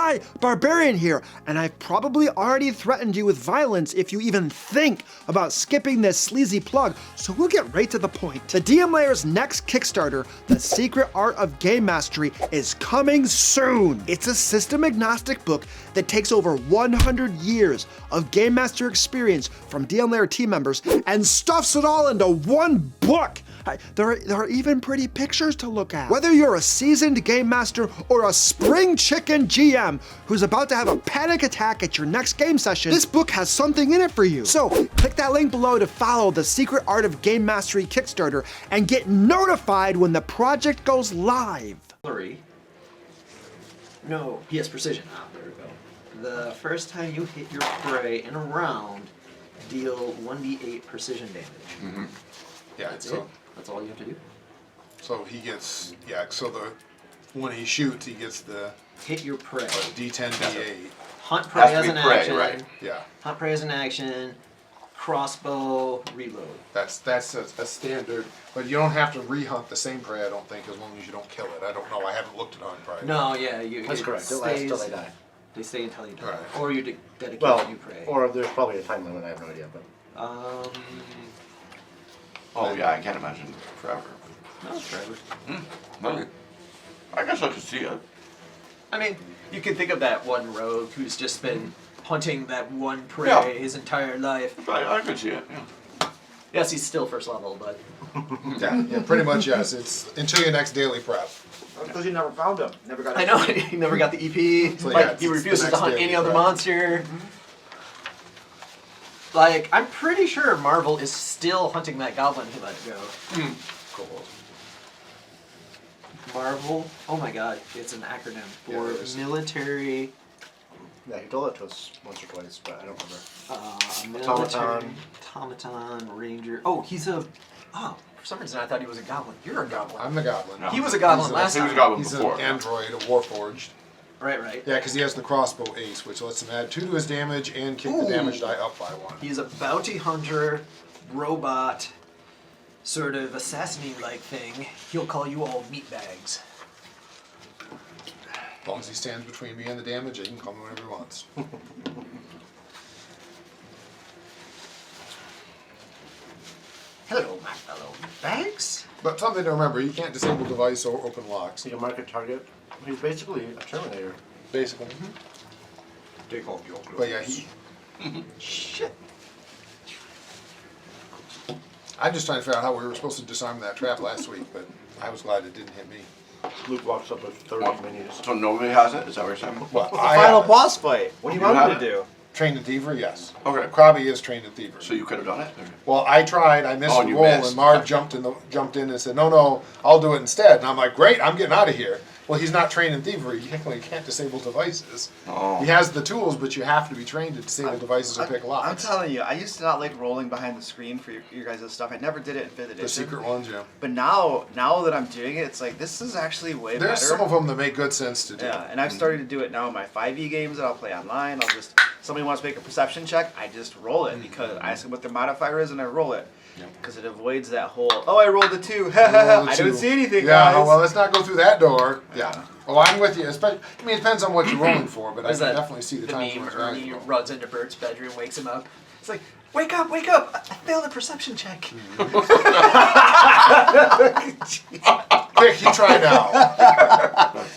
Hi, Barbarian here, and I've probably already threatened you with violence if you even think about skipping this sleazy plug, so we'll get right to the point. The DM Lair's next Kickstarter, The Secret Art of Game Mastery, is coming soon. It's a system-agnostic book that takes over 100 years of Game Master experience from DM Lair team members and stuffs it all into one book. There are even pretty pictures to look at. Whether you're a seasoned game master or a spring chicken GM who's about to have a panic attack at your next game session, this book has something in it for you. So click that link below to follow the Secret Art of Game Mastery Kickstarter and get notified when the project goes live. No, yes, precision. Ah, there we go. The first time you hit your prey in a round, deal 1d8 precision damage. Yeah, That's it. That's all you have to do. So he gets, when he shoots, he gets the Hit your prey. D10, D8. Hunt prey as an prey, action. right. Yeah, Hunt prey as an action. Crossbow, reload. that's a standard, but you don't have to re-hunt the same prey, I don't think, as long as you don't kill it. I don't know, I haven't looked at hunt prey. No, yeah, you. That's correct. It lasts till they die. They stay until you die, Right. or you dedicate Well, new prey. or there's probably a time limit. I have no idea, but Oh yeah, I can't imagine forever. No, Trevor. Okay. I guess I could see it. I mean, you can think of that one rogue who's just been hunting that one prey Yeah. his entire life. I could see it. Yeah. Yes, he's still first level, but Yeah, pretty much yes. It's until your next daily prep. because you never found him. Never got. I know he never got the EP. So, like yeah, he it's refuses the to next hunt day, any other right. monster. Like I'm pretty sure Marvel is still hunting that goblin he let go. Cool. Marvel. Oh my God, it's an acronym Yeah, for it is. military. Yeah, he told it to us once or twice, but I don't remember. Military. Automaton. Ranger. Oh, he's a. Oh, for some reason I thought he was a goblin. You're a goblin. I'm the goblin. No. He was a goblin He's a- last He was a time. goblin He's before. an android, a warforged. Right, right. Yeah, because he has the crossbow ace, which lets him add 2 to his damage and kick the damage die up by 1. He's a bounty hunter, robot, sort of assassinate-like thing. He'll call you all meatbags. As long as he stands between me and the damage, he can call me whenever he wants. Hello, my fellow bags. But something to remember, you can't disable device or open locks. So you mark a target. He's basically a Terminator. Basically. Take off your But yeah, he. Shit. I'm just trying to figure out how we were supposed to disarm that trap last week, but I was glad it didn't hit me. Luke walks up with 30 minis. So nobody has it? Is that what you're saying? Well, The final boss fight. What do you You want me have to it? do? Trained in thievery, yes. Okay. Krabby is trained in thievery. So you could have done it? Well, I tried. I missed Oh, the you roll, missed. and Marv jumped in and said, "No, I'll do it instead." And I'm like, "Great, I'm getting out of here." Well, he's not trained in thievery. He can't disable devices. Oh. He has the tools, but you have to be trained to disable devices or pick I'm locks. telling you, I used to not like rolling behind the screen for your guys' stuff. I never did it in 5th edition. The secret ones, yeah. But now that I'm doing it, it's like, this is actually way better. There's some of them that make good sense to do. Yeah, and I've started to do it now in my 5e games that I'll play online. Somebody wants to make a perception check, I just roll it because I ask them what their modifier is and I roll it. Because it avoids that whole, oh, I rolled a 2. I don't see anything, Yeah, guys. well, let's not go through that door. Yeah. Oh, I'm with you. Especially, I mean, it depends on what you're rolling for, but I Is can that definitely see the times when meme it's Ernie valuable. runs into Bert's bedroom, wakes him up. It's like, wake up! I failed a perception check. Quick, you try now.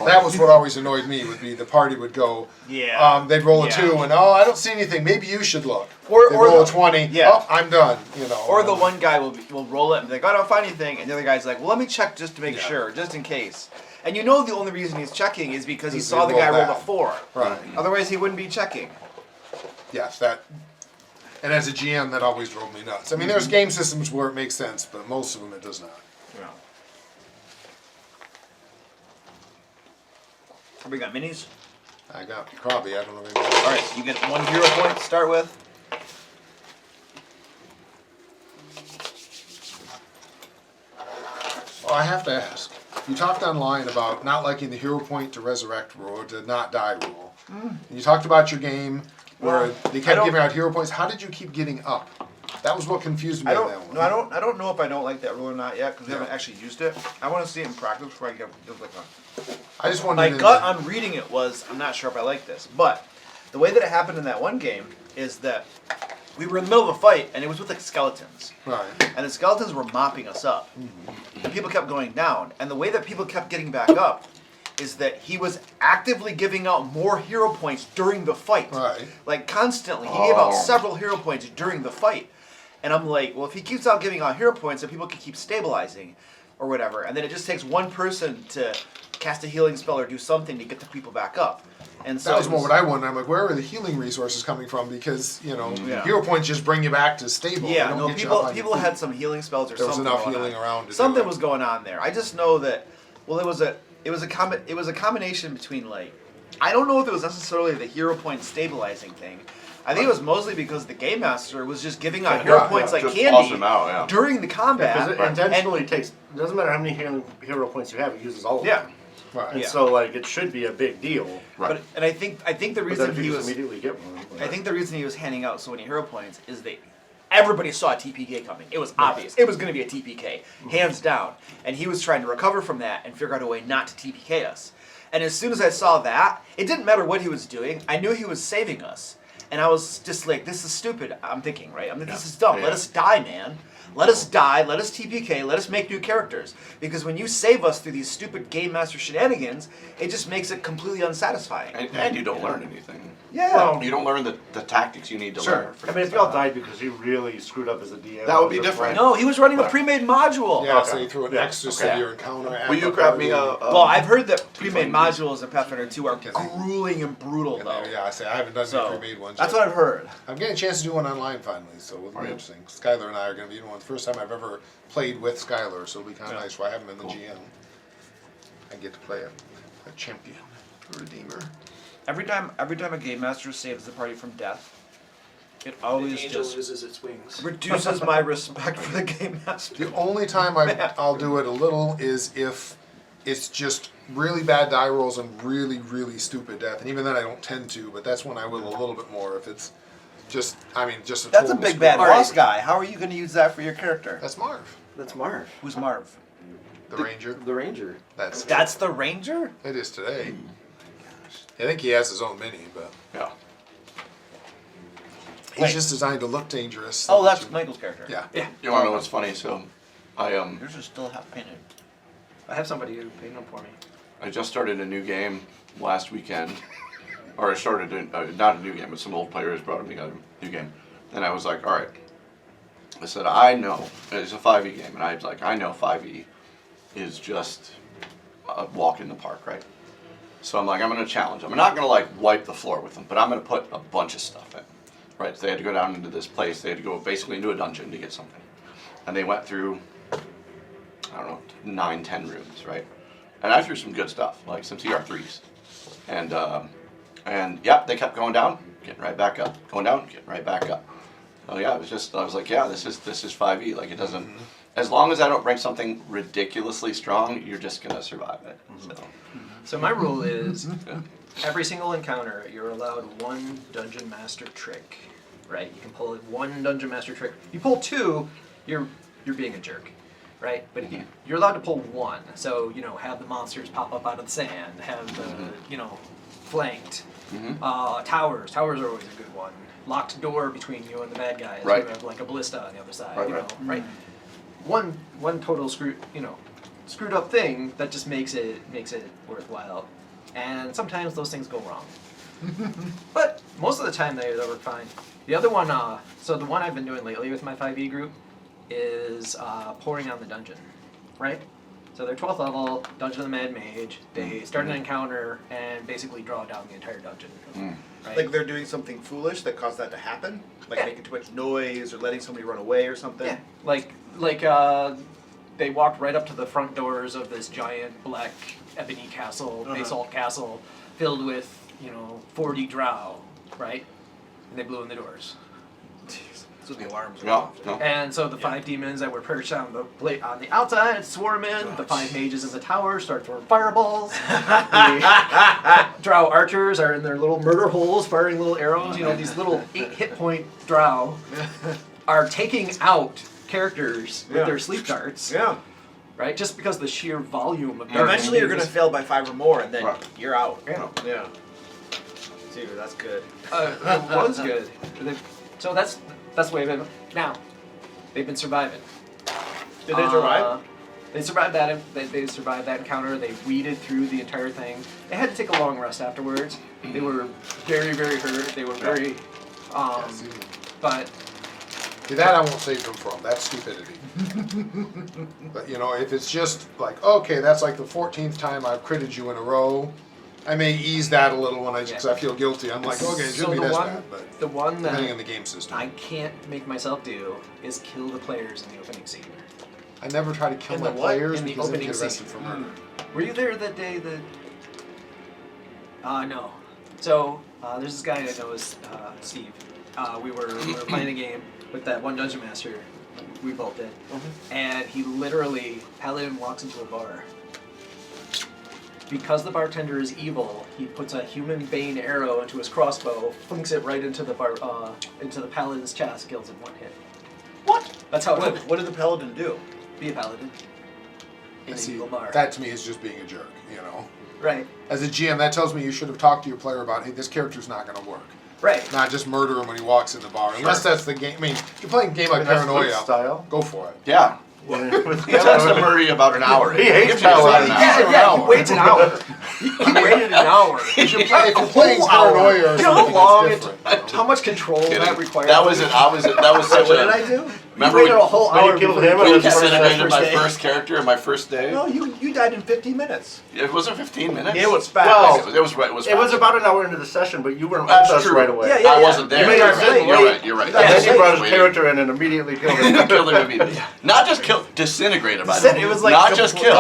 That was what always annoyed me, would be the party would go, Yeah. they'd roll a Yeah. 2 and, I don't see anything, maybe you should look. Or They'd roll a the- 20, yeah. I'm done, you know. Or the one guy will roll it and be like, oh, I don't find anything. And the other guy's like, well, let me check just to make Yeah. sure, just in case. And you know the only reason he's checking is because he Because saw he the guy rolled roll a that. 4. Right. Otherwise, he wouldn't be checking. Yes, that. And as a GM, that always drove me nuts. I mean, there's game systems where it makes sense, but most of them it does not. Yeah. We got minis. I got Krabby, I don't know. Maybe All right, you get 1 hero point to start with. Oh, I have to ask. You talked online about not liking the hero point to resurrect rule, or to not die rule. And you talked about your game where Well, they I kept don't- giving out hero points. How did you keep getting up? That was what confused me I on that don't. one. No, I don't know if I don't like that rule or not yet because we haven't actually used it. I want to see it in practice before I give like a. I just wanted My to- gut on reading it was I'm not sure if I like this, but the way that it happened in that one game is that we were in the middle of a fight and it was with like skeletons. Right. And the skeletons were mopping us up. And people kept going down. And the way that people kept getting back up is that he was actively giving out more hero points during the fight. Right. Like constantly. He gave out several hero points during the fight. And I'm like, well, if he keeps on giving out hero points, then people can keep stabilizing or whatever. And then it just takes one person to cast a healing spell or do something to get the people back up. And so That was it more what I wanted. I'm like, where are the healing resources coming from? Because, Yeah. hero points just bring you back to stable. They Yeah, don't no, get you up on your people feet. had some healing spells or There was something. enough going healing on. around to do Something it. was going on there. I just know that. Well, it was a combination between like, I don't know if it was necessarily the hero point stabilizing thing. I think it was mostly because the game master was just giving out hero Yeah, points like just candy toss them out, yeah. during the combat. Because it intentionally takes. It doesn't matter how many hero points you have. It uses all of Yeah. them. Right. And Yeah. so like it should be a big deal. Right. And I think the But then reason if you he just was immediately get one. I think the reason he was handing out so many hero points is that everybody saw a TPK coming. It was obvious. It was going to be a TPK, hands down. And he was trying to recover from that and figure out a way not to TPK us. And as soon as I saw that, it didn't matter what he was doing. I knew he was saving us. And I was just like, this is stupid. I'm thinking, right? This is dumb. Yeah. Let us die, man. Let us die, let us TPK, let us make new characters. Because when you save us through these stupid Game Master shenanigans, it just makes it completely unsatisfying. And you don't learn anything. Yeah. Well, You don't learn the tactics you need to Sure. learn. I mean, if y'all died because you really screwed up as a DM, That would be or just different. No, he was running a pre-made module. Yeah, Okay. so you threw an Yeah. extra Okay. to your encounter. Will you grab me a? Well, I've heard that pre-made Tiefling. modules in Pathfinder 2 are Okay. grueling and brutal, though. Yeah, I say I haven't done So, any pre-made ones. that's yet. what I've heard. I'm getting a chance to do one online finally, so it'll be Are you? interesting. Skylar and I are going to be doing one. The first time I've ever played with Skylar, so it'll be kind of Yeah. nice. Why I haven't been the GM. I get to play a champion, a redeemer. Every time a game master saves the party from death, it always The angel just loses its wings. reduces my respect for the game master. The only time I'll do it a little is if it's just really bad die rolls and really, really stupid death. And even then I don't tend to, but that's when I will a little bit more if it's just, just a That's a total big screw bad up. boss guy. How are you going to use that for your character? That's Marv, That's Marv, Who's Marv? the ranger. the ranger. That's the ranger? It is today. I think he has his own mini, but Yeah. he's Wait. just designed to look dangerous. Oh, that's Michael's character. Yeah. Yeah. You want to know what's funny? So, Yours is still half painted. I have somebody who painted them for me. I just started a new game last weekend, or I started not a new game, but some old players brought me a new game, and I was like, all right. I said, I know it's a 5e game, and I was like, I know 5e is just a walk in the park, right? So I'm like, I'm going to challenge them. I'm not going to like wipe the floor with them, but I'm going to put a bunch of stuff in, right? So they had to go down into this place. They had to go basically into a dungeon to get something, and they went through, I don't know, 9, 10 rooms, right? And I threw some good stuff, like some TR3s. And yeah, they kept going down, getting right back up. Going down, getting right back up. Oh yeah, I was like, yeah, this is 5e. Like it doesn't, as long as I don't bring something ridiculously strong, you're just gonna survive it. So, So my rule is yeah. every single encounter you're allowed one dungeon master trick. Right? You can pull one dungeon master trick. You pull two, you're being a jerk. Right? But if you're allowed to pull one. So, have the monsters pop up out of the sand, have the, flanked. Towers. Towers are always a good one. Locked door between you and the bad guys. Right. You have like a ballista on the other side. Right, Right? One total screwed up thing that just makes it worthwhile. And sometimes those things go wrong. But most of the time they work fine. The other one, so the one I've been doing lately with my 5e group is pouring on the dungeon, right? So they're 12th level, Dungeon of the Mad Mage. They start an encounter and basically draw down the entire dungeon. Right? Like they're doing something foolish that caused that to happen? Like Yeah. making too much noise or letting somebody run away or something? Yeah, like they walked right up to the front doors of this giant black ebony castle, basalt castle, filled with 40 drow, right? And they blew in the doors. So the alarms were No, off. no. And so the 5 demons that were perched on the outside swarm in. The 5 mages in the tower start throwing fireballs. The drow archers are in their little murder holes firing little arrows. These little 8 hit point drow are taking out characters with Yeah. their sleep darts, Yeah. right? Just because the sheer volume of darts. Eventually, you're gonna fail by 5 or more, and then Right. you're out. Yeah. Yeah. Dude, that's good. It was good. So that's the way they've now. They've been surviving. Did they survive? They survived that. They survived that encounter. They weeded through the entire thing. They had to take a long rest afterwards. They were very, very hurt. They were very, but See, that I won't save them from. That's stupidity. But you know, if it's just like, okay, that's like the 14th time I've critted you in a row, I may ease that a little when because I feel guilty. I'm like, okay, it shouldn't be this bad, but the one depending that on the game system. I can't make myself do is kill the players in the opening scene. I never try to kill In my the what? players In the because they opening get arrested scene. for murder. Were you there that day that? No. So there's this guy I know is Steve. We were playing a game with that one dungeon master. We both did, and he literally Paladin walks into a bar. Because the bartender is evil, he puts a human bane arrow into his crossbow, flings it right into the paladin's chest, kills him one hit. What? That's how it What, went. what did the paladin do? Be a paladin. In an See, evil bar. that to me is just being a jerk, you know. Right. As a GM, that tells me you should have talked to your player about, hey, this character's not going to work. Right. Not just murder him when he walks in the bar. Unless that's the game. I mean, if you're playing a game like that's Paranoia, Luke's style. go for it. Yeah. He tends to murder you about an hour. He hates Gives you about an Paladin. hour. He waits an hour. He waited an hour. If you're playing Paranoia or You know something, how long that's different. you know? how much control that requires? That was it. That was such What a. did I do? Remember you waited when a whole when you hour killed before him you and you it was disintegrated my day. first character in my first day? No, you died in 15 minutes. It wasn't 15 minutes. It was fast. Well, It was right. It was. It was fast. about an hour into the session, but you weren't with That's us true. right away. Yeah, I wasn't there. You made us sit and You're wait. right. You're right. Yeah, And then yeah, you brought his Waiting. character in and immediately killed him. Killed him immediately. Not just killed, disintegrated by the way. It was like not just killed,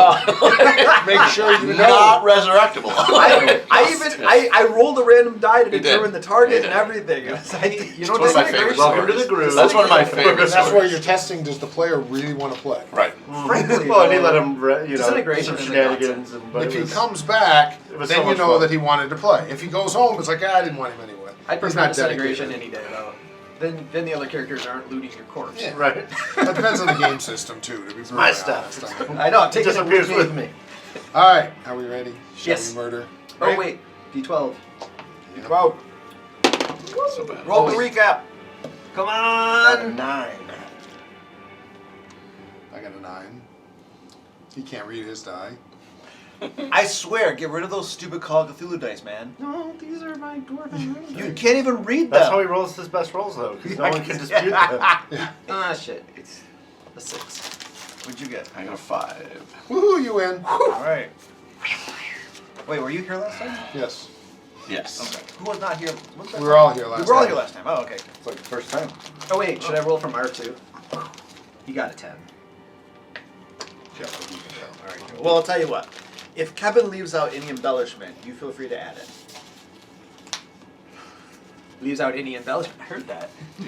Make sure you know. not resurrectable. I rolled a random die to You did. determine the target You and did. everything. It was like, You know It's one of my disintegration- favorite Welcome to stories. the groove. That's one of my favorite That's stories. where you're testing, does the player really want to play? Right. Frankly, Well, and he let him, do Disintegration some is a shenanigans. But If it he was, comes back, it was then so you much know fun. that he wanted to play. If he goes home, it's like, I didn't want him anyway. I He's prefer not disintegration dedicated. any day though. Then the other characters aren't looting your corpse. Yeah. right. That depends on the game system too. To be brutally my stuff. honest. I know. I'm It taking it disappears with with me. me. All right, are we ready? Shall Yes. we murder? Oh wait, D12. Wow. So bad. Roll the recap. Come on. 9. I got a 9. He can't read his die. I swear, get rid of those stupid Call of Cthulhu dice, man. No, these are my dwarven runes. You can't even read That's them. how he rolls his best rolls, though, because no one can dispute them. Ah shit. It's a 6. What'd you get? I got a 5. Woohoo! You win. All right. Wait, were you here last time? Yes, Yes. Okay. Who was not here? Was that we were all here last. We were all time. here last time. Oh, okay. It's like the first time. Oh wait, should I roll from R2? You got a 10. Yeah, you can go. All right. Well, I'll tell you what. If Kevin leaves out any embellishment, you feel free to add it. Leaves out any embellishment. I heard that. Do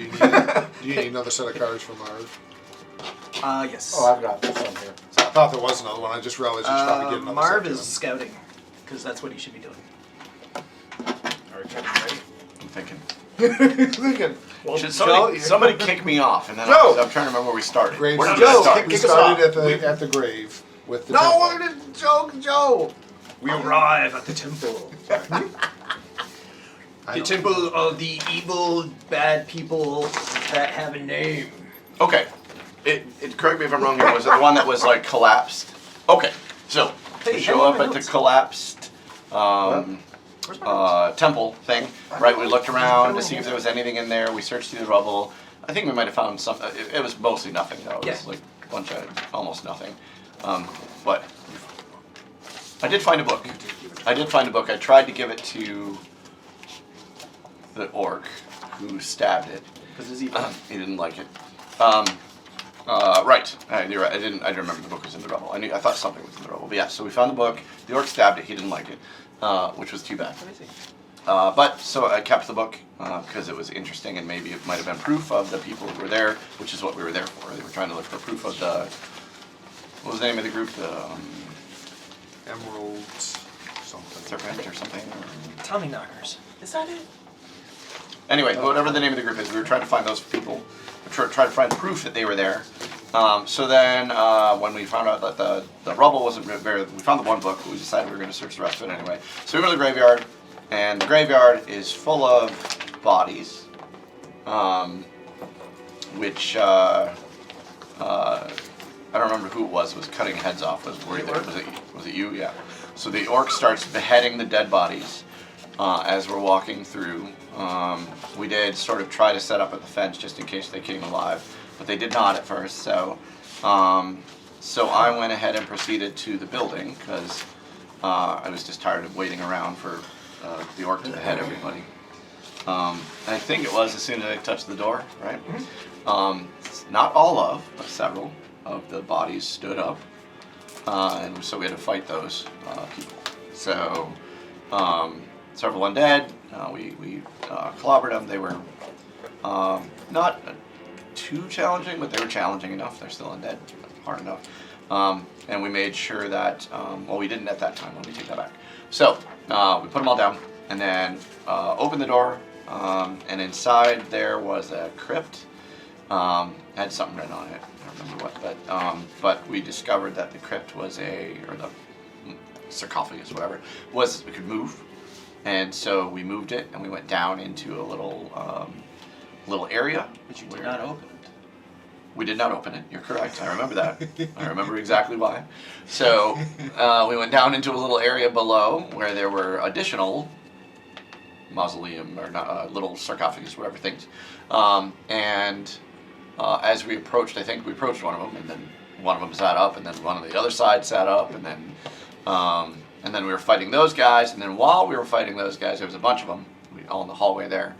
you need another set of cards from ours? Yes. Oh, I've got this one here. I thought there was another one. I just realized you should probably get another Marv set. is scouting, because that's what he should be doing. All right, Kevin, ready? I'm thinking. Thinking. Well, Should Joe, somebody kick me off, and then Joe! I'm trying to remember where we started. Grave Where did Joe, we start? We kick us started off. at the grave with the No, temple. we're gonna joke, Joe. We arrive at the temple. I The don't- temple of the evil, bad people that have a name. Okay. Correct me if I'm wrong here. Was it the one that was like collapsed? Okay. So Hey, we hang show on up my at the notes. collapsed Where's my temple thing. Right. We looked around to see if there was anything in there. We searched through the rubble. I think we might have found some. It was mostly nothing though. It was Yeah. like a bunch of almost nothing. But I did find a book. I tried to give it to the orc who stabbed it. Because it's evil. He didn't like it. Right. You're right. I didn't remember the book was in the rubble. I thought something was in the rubble. But yeah, so we found the book. The orc stabbed it. He didn't like it, which was too bad. Let me see. But so I kept the book because it was interesting and maybe it might have been proof of the people who were there, which is what we were there for. They were trying to look for proof of the. What was the name of the group? The Emeralds, something. Serpent or something. Tommy knockers. Is that it? Anyway, whatever the name of the group is, we were trying to find those people. try to find proof that they were there. So then, when we found out that the rubble wasn't very, we found the one book, but we decided we were going to search the rest of it anyway. So we went to the graveyard, and the graveyard is full of bodies, which I don't remember who it was. It was cutting heads off. Was it you? Yeah. So the orc starts beheading the dead bodies as we're walking through. We did sort of try to set up at the fence just in case they came alive, but they did not at first. So I went ahead and proceeded to the building because I was just tired of waiting around for the orc to behead everybody. I think it was as soon as I touched the door, right? Not all of, but several of the bodies stood up, and so we had to fight those people. So several undead, we clobbered them. They were not too challenging, but they were challenging enough. They're still undead, hard enough. And we made sure that, well, we didn't at that time. Let me take that back. So we put them all down, and then opened the door, and inside there was a crypt. Had something written on it. I don't remember what, but we discovered that the crypt was or the sarcophagus, whatever, we could move, and so we moved it, and we went down into a little area. But you did not open it. We did not open it. You're correct. I remember that. I remember exactly why. So we went down into a little area below where there were additional mausoleum or not, little sarcophagus, whatever things, and as we approached, I think we approached one of them, and then one of them sat up, and then one on the other side sat up, and then we were fighting those guys, and then while we were fighting those guys, there was a bunch of them, all in the hallway there,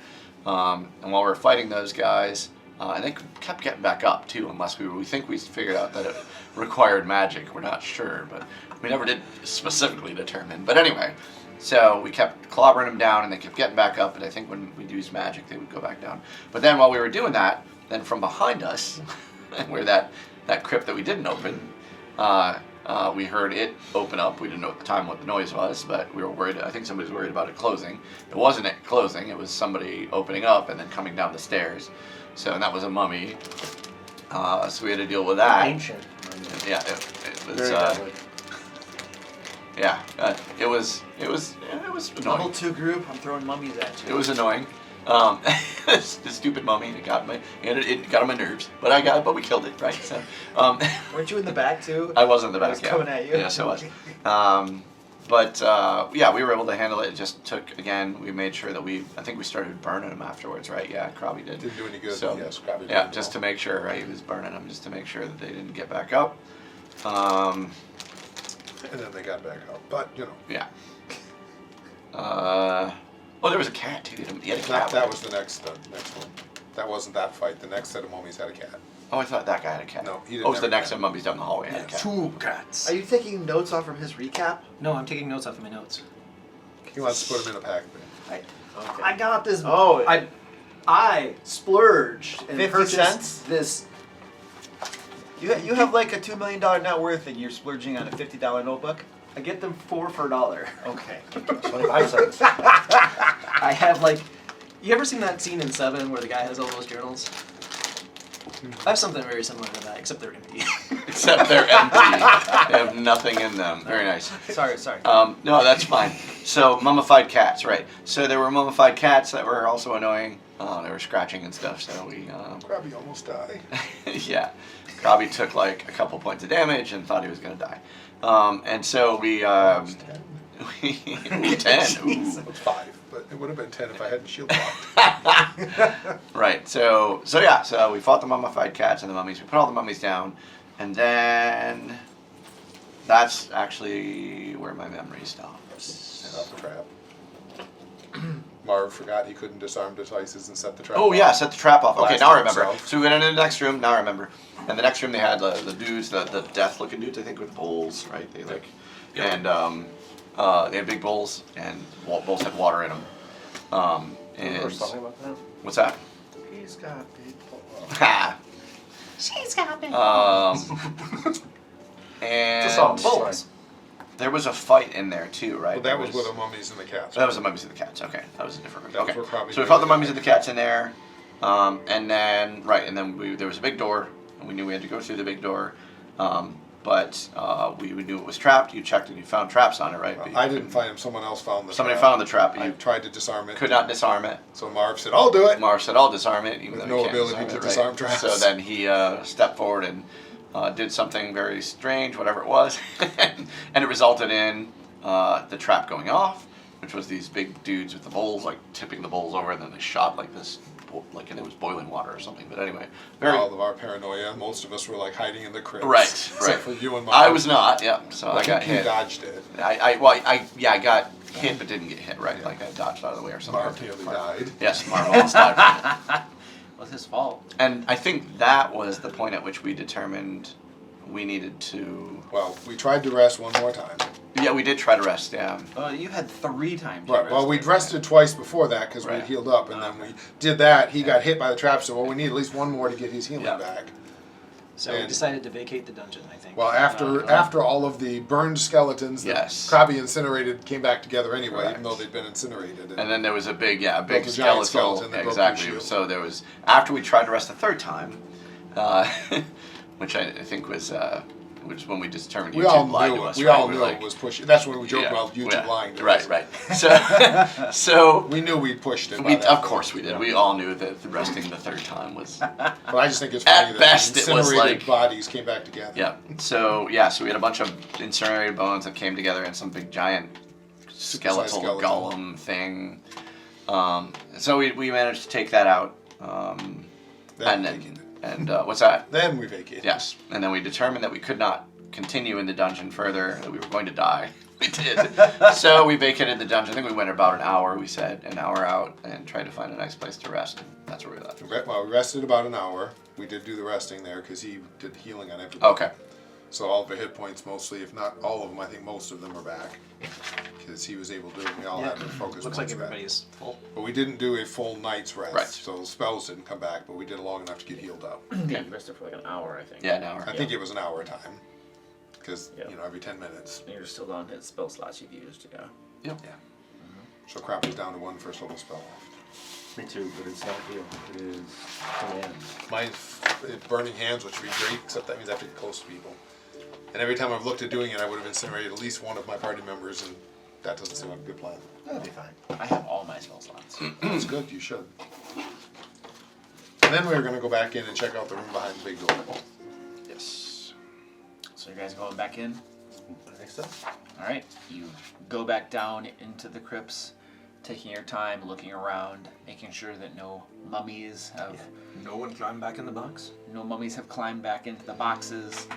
and while we were fighting those guys, and they kept getting back up too, unless we think we figured out that it required magic. We're not sure, but we never did specifically determine. But anyway, so we kept clobbering them down, and they kept getting back up, and I think when we'd use magic, they would go back down. But then while we were doing that, then from behind us, where that crypt that we didn't open, we heard it open up. We didn't know at the time what the noise was, but we were worried. I think somebody was worried about it closing. It wasn't it closing. It was somebody opening up and then coming down the stairs. So, and that was a mummy. So we had to deal with that. Ancient. Yeah, it was. Very deadly. Yeah, it was annoying. Level 2 group, I'm throwing mummies at you. It was annoying. The stupid mummy, it got on my nerves, but we killed it, right? So, Weren't you in the back too? I was in the back. I was yeah. coming at you. Yes, I was. But yeah, we were able to handle it. It just took, again, we made sure that I think we started burning them afterwards, right? Yeah, Krabby did. Didn't do any good. So, Yes, Krabby did. yeah, just to make sure, right? He was burning them just to make sure that they didn't get back up. And then they got back up, but you know. Yeah. Oh, there was a cat too. He had a cat. That was the next one. That wasn't that fight. The next set of mummies had a cat. Oh, I thought that guy had a cat. No, he didn't Oh, it was the have a next cat. set of mummies down the hallway had a cat. Two cats. Are you taking notes off from his recap? No, I'm taking notes off of my notes. He wants to put them in a pack. I got this. Oh, I splurged and 50 purchased cents? this. you have like a $2 million net worth and you're splurging on a $50 notebook? I get them for $1. Okay. 25 cents. I have you ever seen that scene in Seven where the guy has all those journals? I have something very similar to that, except they're empty. Except they're empty. They have nothing in them. Very nice. Sorry. No, that's fine. So, mummified cats, right. So there were mummified cats that were also annoying. They were scratching and stuff, so we... Krabby almost died. yeah. Krabby took like a couple points of damage and thought he was going to die. And so we... 10. Ooh. It's 5, but it would have been 10 if I hadn't shield blocked. Right, so we fought the mummified cats and the mummies. We put all the mummies down, and then that's actually where my memory stops. Set up the trap. Marv forgot he couldn't disarm devices and set the trap Oh off. yeah, set the trap off. Okay, Blasted now I remember. himself. So we went into the next room. Now I remember. And the next room they had the dudes, the death-looking dudes, I think, with bowls, right? They and they had big bowls, and bowls had water in them. And Or something about that. what's that? He's got big balls. Ha. She's got me. And It's a song. Bowls. there was a fight in there too, right? Well, that was with the mummies and the cats. That was the mummies and the cats. Okay, that was a different room. Those Okay, were probably so we fought the good. mummies and the cats in there. And then there was a big door, and we knew we had to go through the big door. But we knew it was trapped. You checked and you found traps on it, right? Well, I didn't find him. Someone else found the Somebody trap. found the trap. I You tried to disarm it. could not disarm it. So Marv said, I'll do it. Marv said, I'll disarm it. Even With though no he can't ability to it, disarm right? traps. So then he stepped forward and did something very strange, whatever it was. And it resulted in the trap going off, which was these big dudes with the bowls, like tipping the bowls over, and then they shot like this, and it was boiling water or something. But anyway, All of our paranoia, most of us were like hiding in the crypts. Right, Except for you and Marv. I was not, yeah. So I I got think you hit. dodged it. I got hit but didn't get hit, right? Like I dodged out of the way or something. Marv nearly died. Yes, Marv almost died. What's his fault? And I think that was the point at which we determined we needed to. Well, we tried to rest one more time. Yeah, we did try to rest. Yeah. Oh, you had 3 times. Right. Well, we'd rested twice before that because Right. we'd healed up, and then we did that. He got hit by the trap, so we need at least one more to get his healing Yeah. back. So we And- decided to vacate the dungeon, I think. Well, after all of the burned skeletons that Yes. Krabi incinerated came back together anyway, Correct. even though they'd been incinerated. And then there was a big Built a giant skeletal. skeleton that broke Exactly. your shield. So there was after we tried to rest a third time, which I think was when we determined we YouTube all lied knew to it. us. We right? all We knew were it was pushing. That's when we joked about YouTube lying to us. Right. So We knew we'd pushed it. by we, that of point. course we did. We all knew that the resting the third time was. But I just think it's At funny that best, the it was incinerated like- bodies came back together. Yeah. So we had a bunch of incinerated bones that came together in some big giant skeletal skeleton. golem thing. So we managed to take that out. Then And we vacated. what's that? Then we vacated. Yes. And then we determined that we could not continue in the dungeon further, that we were going to die. We did. So we vacated the dungeon. I think we went about an hour, we said, an hour out, and tried to find a nice place to rest. That's where we left. Well, we rested about an hour. We did do the resting there because he did healing on everybody. Okay. So all of the hit points, mostly, if not all of them, I think most of them are back because he was able to do it. We all had to focus. Looks once like back. everybody's full. But we didn't do a full night's rest, Right. so the spells didn't come back. But we did long enough to get healed up. Yeah, you rested for like an hour, I think. Yeah, an hour. I think it was an hour time because Yeah. every 10 minutes. And you're still on hit spell slots you've used, yeah. Yep. Yeah. So crap is down to one first level spell left. Me too, but it's not heal. It is command. Mine's burning hands, which would be great, except that means I have to get close to people. And every time I've looked at doing it, I would have incinerated at least one of my party members, and that doesn't seem like a good plan. That'll be fine. I have all my spell slots. That's good, you should. And then we were going to go back in and check out the room behind the big door. Yes. So you guys going back in? I think so. All right. You go back down into the crypts, taking your time, looking around, making sure that no mummies have No one climbed back in the box? no mummies have climbed back into the boxes.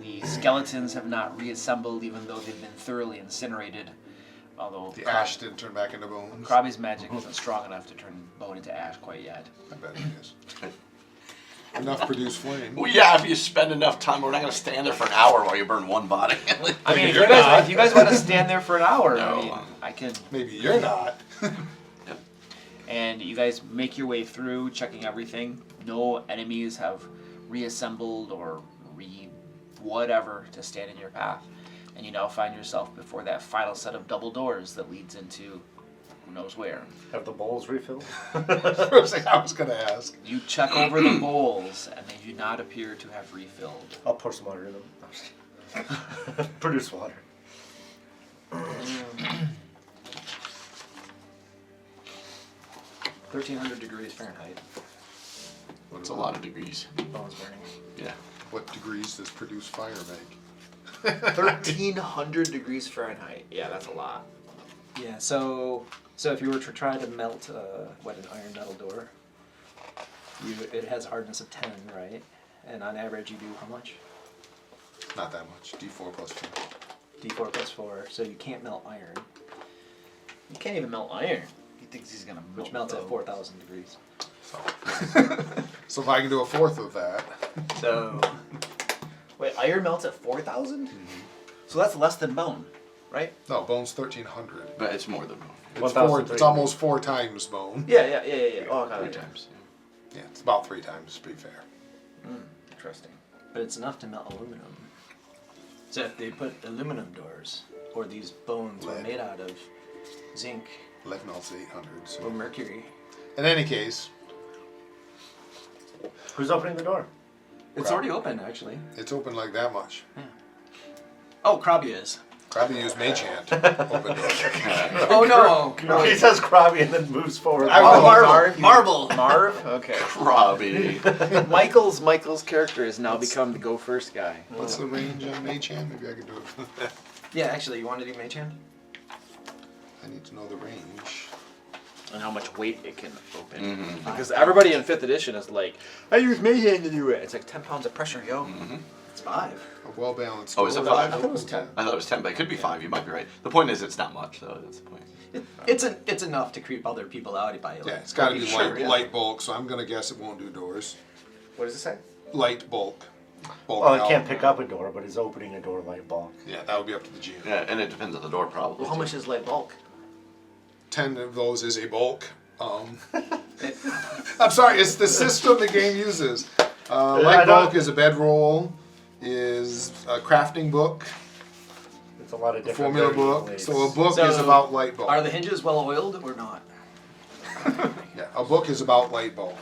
The skeletons have not reassembled, even though they've been thoroughly incinerated. Although The ash didn't turn back into bones. Krabi's magic isn't strong enough to turn bone into ash quite yet. I bet it is. Enough produce flame. Well, yeah, if you spend enough time, we're not going to stand there for an hour while you burn one body. I mean, you're not. if you guys want to stand there for an hour, No. I mean, I can. Maybe you're not. And you guys make your way through, checking everything. No enemies have reassembled or whatever to stand in your path. And you now find yourself before that final set of double doors that leads into who knows where. Have the bowls refilled? First thing I was going to ask. You check over the bowls, and they do not appear to have refilled. I'll pour some water in them. Produce water. 1,300 degrees Fahrenheit. It's a lot of degrees. Bones burning. Yeah. What degrees does produce fire make? 1,300 degrees Fahrenheit. Yeah, that's a lot. Yeah, so if you were to try to melt an iron metal door, it has hardness of 10, right? And on average you do how much? Not that much. D4 plus 2. D4 plus 4, so you can't melt iron, You can't even melt iron. He thinks he's gonna melt which melts at bone. 4,000 degrees. So if I can do a fourth of that, So, wait, iron melts at 4,000? So that's less than bone, right? no, bone's 1,300. But it's more than bone. It's 1,300. it's almost 4 times bone. Yeah. Oh, got 3 it. times. Yeah, it's about 3 times, to be fair. Interesting. But it's enough to melt aluminum. So if they put aluminum doors, or these bones were Lead. made out of zinc Lead melts 800. or So. mercury, In any case, Who's opening the door? It's already open, actually. It's open like that much. Oh, Krabby is. Krabby used Mage Hand to open doors. Oh, no. He says Krabby and then moves forward. Marble. Marv? Okay. Robbie. Michael's character has now become the go first guy. What's the range on Mage Hand? Maybe I can do it from that. Yeah, actually, you want to do Mage Hand? I need to know the range. And how much weight it can open. Mm-hmm. Because everybody in 5th edition is like, I use Mayhem to do it. It's like 10 pounds of pressure, yo. Mm-hmm. It's 5. A well-balanced. Oh, is it door. 5? I thought it was 10. I thought it was 10, but it could be 5. You might be right. The point is, it's not much, though. That's the point. It's enough to creep other people out by Yeah, it's got to be Sure, light, yeah. light bulk, so I'm gonna guess it won't do doors. What does it say? Light bulk. Bulk Well, it out. can't pick up a door, but it's opening a door light bulk. Yeah, that would be up to the GM. Yeah, and it depends on the door, probably. Well, how much is light bulk? 10 of those is a bulk. I'm sorry, it's the system the game uses. Light bulk is a bedroll, is a crafting book, It's a lot of a different formula varying book. weights. So a book So, is about light bulk. Are the hinges well oiled or not? Yeah, a book is about light bulk.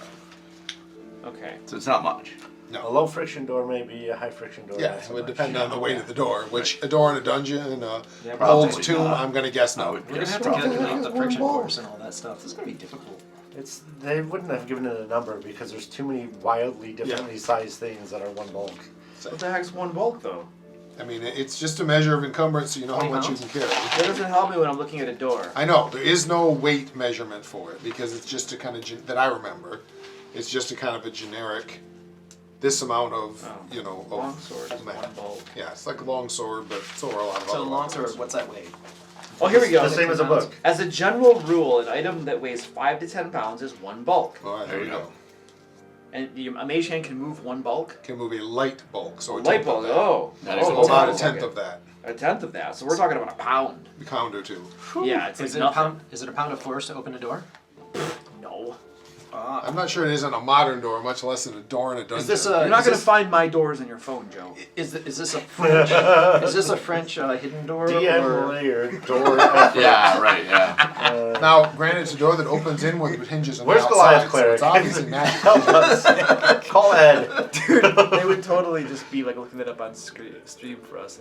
Okay. So it's not much. A low friction door may be a high friction door. Yeah, not it so would much. depend on the weight of the door, which a door in a dungeon and a probably old tomb, not. I'm gonna guess I no. would We're gonna guess have to probably calculate not. the friction force and all that stuff. This is gonna be difficult. They wouldn't have given it a number because there's too many wildly differently sized things that are one bulk. What the heck's one bulk, though? I mean, it's just a measure of encumbrance, so you know how 20 much you pounds? can carry. That doesn't help me when I'm looking at a door. I know, there is no weight measurement for it, because it's just a kind of, that I remember, it's just a kind of a generic, this amount of, you know, of Longsword is mass. one bulk. Yeah, it's like a long sword, but so are a lot of So other the longsword, weapons. what's that weigh? Oh, here we go. The same as a book. As a general rule, an item that weighs 5 to 10 pounds is one bulk. All right, there we go. And a mage hand can move one bulk? Can move a light bulk, so a Light tenth of bulk, that. oh. That is Oh, About a okay. tenth of that. A tenth of that. So we're talking about a pound. A pound or two. Yeah, it's Is like it a nothing. pound? Is it a pound of force to open a door? No. I'm not sure it isn't a modern door, much less than a door in a dungeon. Is this You're not is going to this- find my doors in your phone, Joe. Is this a French? Is this a French hidden door? DM or- Lair door effort. Yeah, right, yeah. Now, granted, it's a door that opens inward with hinges on Where's the Goliath outside, so it's Cleric? obviously magic. Help us. Call Ed. Dude, they would totally just be like looking that up on stream for us.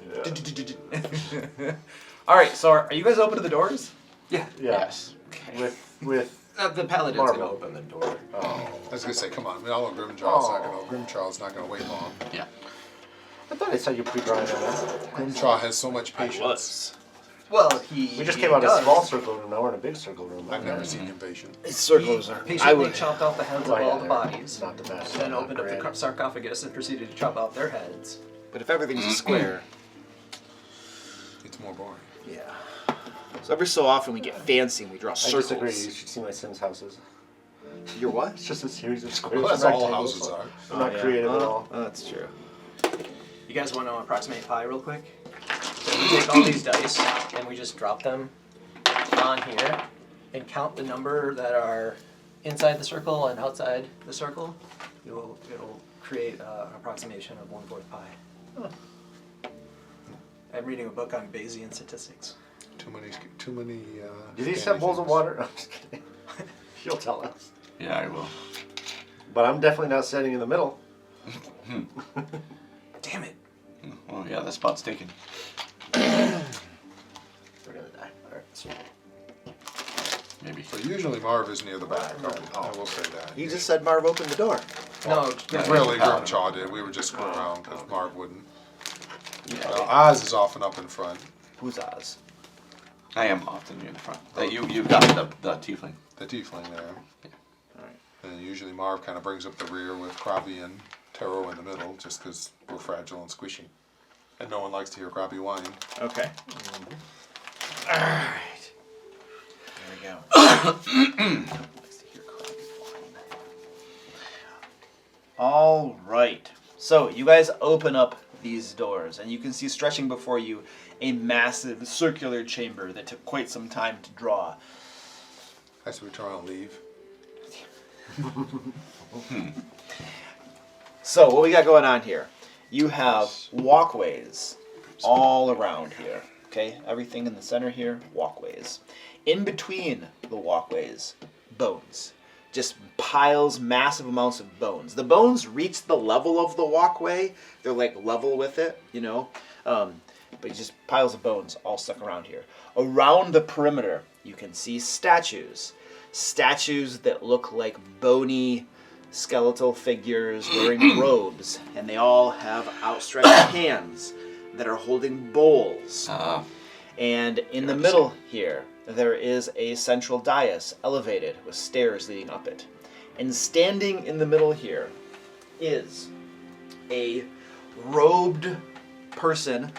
Alright, so are you guys open to the doors? Yeah. Yes. With The paladin's Marble. gonna open the door. I was gonna say, come on, we all know Grimchaw's not gonna wait long. Yeah. I thought I saw you pre-drawing on that. Grimchaw has so much patience. Well, he. We just he came out of does. a small circle room, now we're in a big circle room. I've never seen him patient. Circles are. Patiently chopped off the heads of Oh, yeah, all the they're bodies, not the best. then not opened up great. the sarcophagus and proceeded to chop off their heads. But if everything's a square. It's more boring. Yeah. So every so often we get fancy and we draw I circles. disagree. You should see my Sims houses. You're what? It's just a series of squares. Well, that's and all rectangles. houses are. I'm not creative at all. Oh, that's true. You guys want to approximate pi real quick? So we take all these dice and we just drop them on here and count the number that are inside the circle and outside the circle. It'll create an approximation of 1/4 pi. I'm reading a book on Bayesian statistics. Too many. Do these have bowls of water? I'm just kidding. She'll tell us. Yeah, I will. But I'm definitely not standing in the middle. Damn it! Oh, yeah, that spot's taken. We're gonna die. Alright, so Maybe. So usually Marv is near the back. I will say that. You just said Marv opened the door. No, Really, Grimchaw did. We were just screwing around because Marv wouldn't. Yeah. Well, Oz is often up in front. Who's Oz? I am often near the front. You've got the tiefling. The tiefling there. Alright. And usually Marv kind of brings up the rear with Krabi and Taro in the middle, just because we're fragile and squishy. And no one likes to hear Krabi whine. Okay. Alright. There we go. Likes to hear Crabby whine. Alright. So you guys open up these doors and you can see stretching before you a massive circular chamber that took quite some time to draw. I said we try and leave. So what we got going on here? You have walkways all around here. Okay, everything in the center here, walkways. In between the walkways, bones. just piles massive amounts of bones. The bones reach the level of the walkway. They're like level with it, you know. But just piles of bones all stuck around here. Around the perimeter, you can see statues. Statues that look like bony skeletal figures wearing robes. And they all have outstretched hands that are holding bowls. And in the middle here, there is a central dais, elevated, with stairs leading up it. And standing in the middle here is a robed person,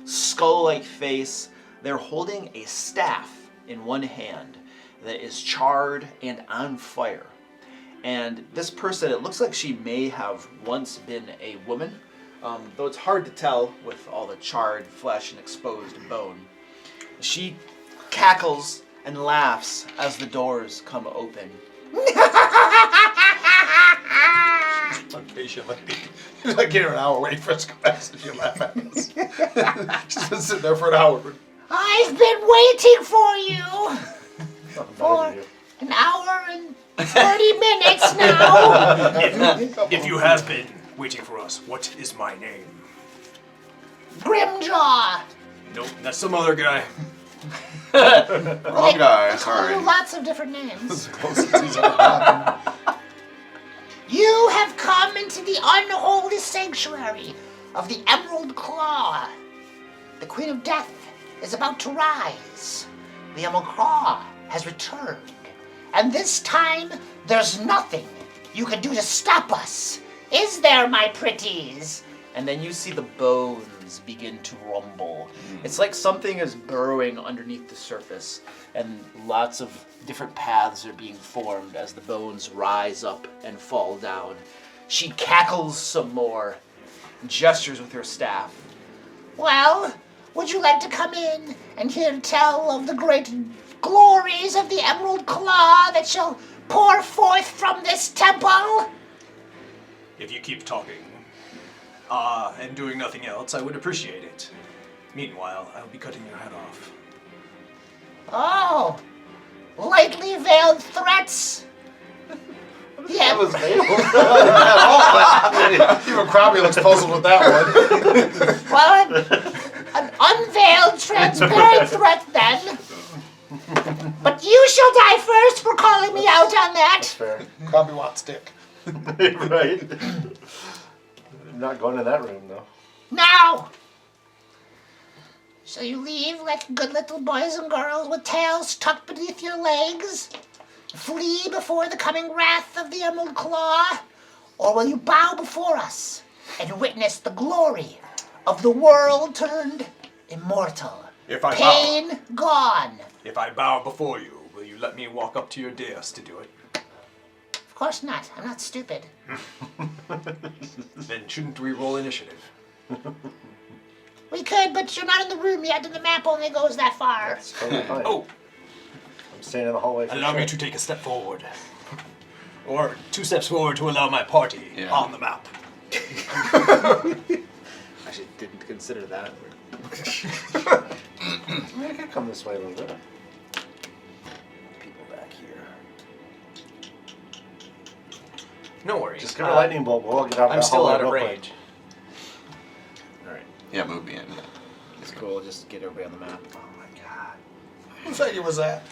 skull-like face. They're holding a staff in one hand that is charred and on fire. And this person, it looks like she may have once been a woman, though it's hard to tell with all the charred flesh and exposed bone. She cackles and laughs as the doors come open. Patiently. She's like, get her an hour, wait for us to come back so she'll laugh at us. She's been sitting there for an hour. I've been waiting for you for an hour and 30 minutes now. If you have been waiting for us, what is my name? Grimjaw. Nope, that's some other guy. Wrong guy, Call sorry. you lots of different names. Closest he's ever gotten. You have come into the unholy sanctuary of the Emerald Claw. The Queen of Death is about to rise. The Emerald Claw has returned. And this time, there's nothing you can do to stop us. Is there, my pretties? And then you see the bones begin to rumble. It's like something is burrowing underneath the surface, and lots of different paths are being formed as the bones rise up and fall down. She cackles some more, gestures with her staff. Well, would you like to come in and hear tell of the great glories of the Emerald Claw that shall pour forth from this temple? If you keep talking, and doing nothing else, I would appreciate it. Meanwhile, I'll be cutting your head off. Oh, lightly veiled threats. That was Even Krabby looks puzzled with that one. Well, an unveiled, transparent threat then. But you shall die first for calling me out on that. fair. Krabby wants stick. Right. Not going in that room though. Now, shall you leave like good little boys and girls with tails tucked beneath your legs? Flee before the coming wrath of the Emerald Claw? Or will you bow before us and witness the glory of the world turned immortal? If I Pain gone. If I bow before you, will you let me walk up to your dais to do it? Of course not. I'm not stupid. Then shouldn't we roll initiative? We could, but you're not in the room yet, and the map only goes that far. It's totally fine. Oh, I'm staying in the hallway. For allow sure. me to take a step forward. Or 2 steps forward to allow my party on the map. Actually, didn't consider that. I could come this way a little bit. People back here. No worries. Just give her a lightning bolt. We'll all get out of I'm that still hallway out of real quick. range. All right, Yeah, move me in. it's cool. Just get everybody on the map. Oh my god. Whose idea was that?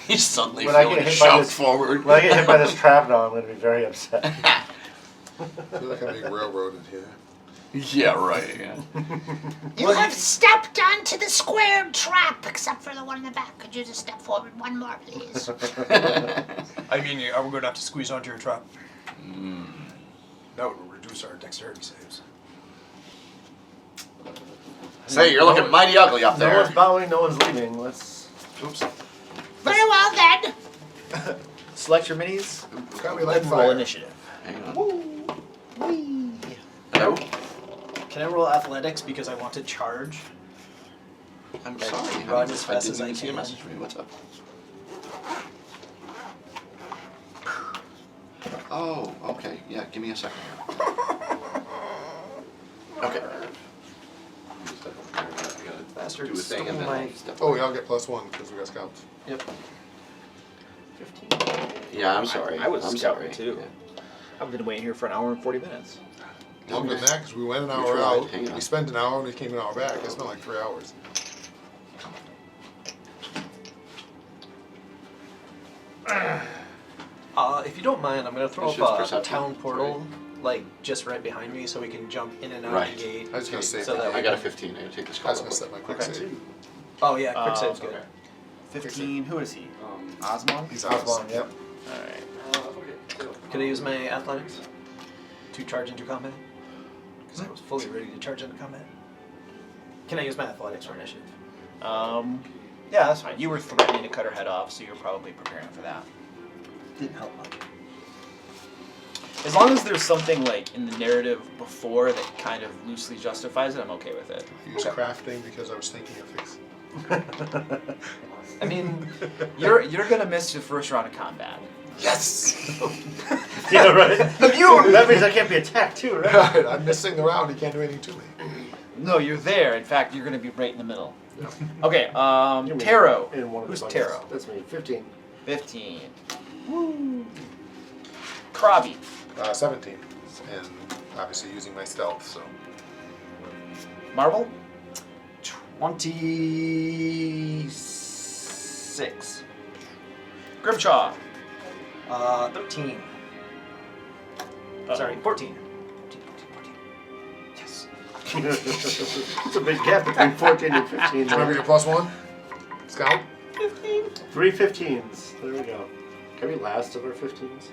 He's suddenly When I feeling get hit by shoved this- forward. When I get hit by this trap now, I'm going to be very upset. I feel like I'm being railroaded here. Yeah, right. Yeah. You have stepped onto the squared trap, except for the one in the back. Could you just step forward one more, please? I mean, are we going to have to squeeze onto your trap? That would reduce our dexterity saves. Say, you're looking mighty ugly up No one's there. bowing, no one's leaving. Let's. Oops. Very well then. Select your minis Krabby like and roll fire. initiative. Hang on. Whee. Hello? Can I roll athletics because I want to charge? I'm sorry. Run as fast as didn't I see a can. message from you. What's up? Oh, okay. Yeah, give me a second here. Okay. Faster. Do a thing and then my... I'll step Oh, we all get +1 because we got scouts. Yep. 15. Yeah, I'm sorry. I was I'm scouting sorry. too. I've been waiting here for an hour and 40 minutes. Longer than that, because we went an We hour tried, out, hang on. we spent an hour, and we came an hour back. It's not like 3 hours. If you don't mind, I'm gonna throw It's just up a perception, town portal, like just right behind me, so we can jump in and out of Right. the gate. I was gonna say So that I got a 15. I gotta take this I call. was gonna set my quick Okay. save. Oh yeah, quick save's good. Okay. 15. Who is he? Osmond? He's Osmond, yep. Alright. Could I use my athletics to charge into combat? Because I was fully ready to charge into combat. Can I use my athletics for initiative? Yeah, that's fine. You were threatening to cut her head off, so you're probably preparing for that. Didn't help much. As long as there's something like in the narrative before that kind of loosely justifies it, I'm okay with it. I used crafting because I was thinking of fix. I mean, You're gonna miss your first round of combat. Yes! Yeah, right. Immune! That means I can't be attacked too, right? Right, I'm missing the round. He can't do anything to me. No, you're there. In fact, you're gonna be right in the middle. Yep. Okay, You mean Taro. In one of the Who's buckets. Taro? That's me. 15. 15. Woo. Krabi. 17. And obviously using my stealth, so. Marvel. 26. Grimshaw. 13. Sorry, 14. 14. Yes. It's a big gap between 14 and 15. Remember your +1? Scout? 3 15s. There we go. Can we last of our 15s?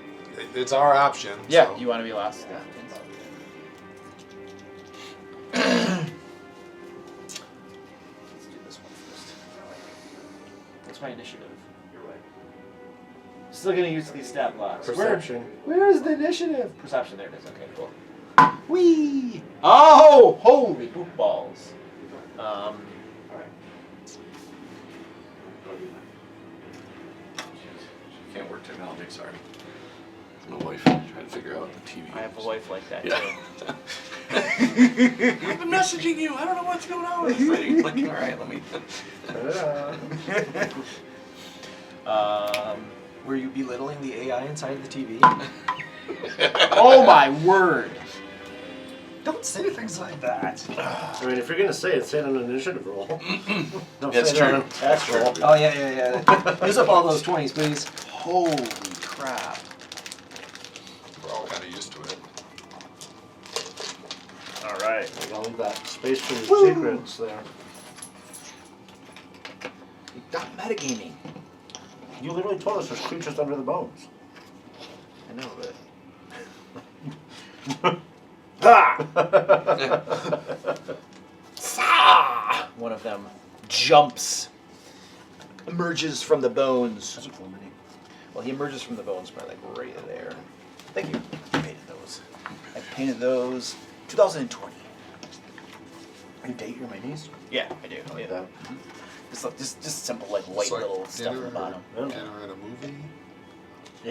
It's our option. Yeah, so. you want to be last? Yeah. Let's do this one first. What's my initiative? You're right. Still gonna use these stat blocks. Perception. Where is the initiative? Perception, there it is. Okay, cool. Whee! Oh! Holy poop balls. Can't work technology, sorry. My wife trying to figure out the TV. I have a wife like that Yeah. too. I've been messaging you. I don't know what's going on. It's like, all right, let me. Were you belittling the AI inside the TV? Oh my word! Don't say things like that. I mean, if you're going to say it on an initiative roll. Don't It's say it on true. an attack roll. Oh yeah. Use up all those 20s, please. Holy crap. We're all kind of used to it. Alright. I'll leave that space for your secrets there. Not metagaming. You literally told us there's creatures under the bones. I know, but. One of them jumps, emerges from the bones. That's a cool mini. Well, he emerges from the bones by like right there. Thank you. I painted those. I painted those 2020. You date your minis? Yeah, I do. Oh, yeah. Just simple like white It's like little stuff dinner at the bottom. or dinner and a movie.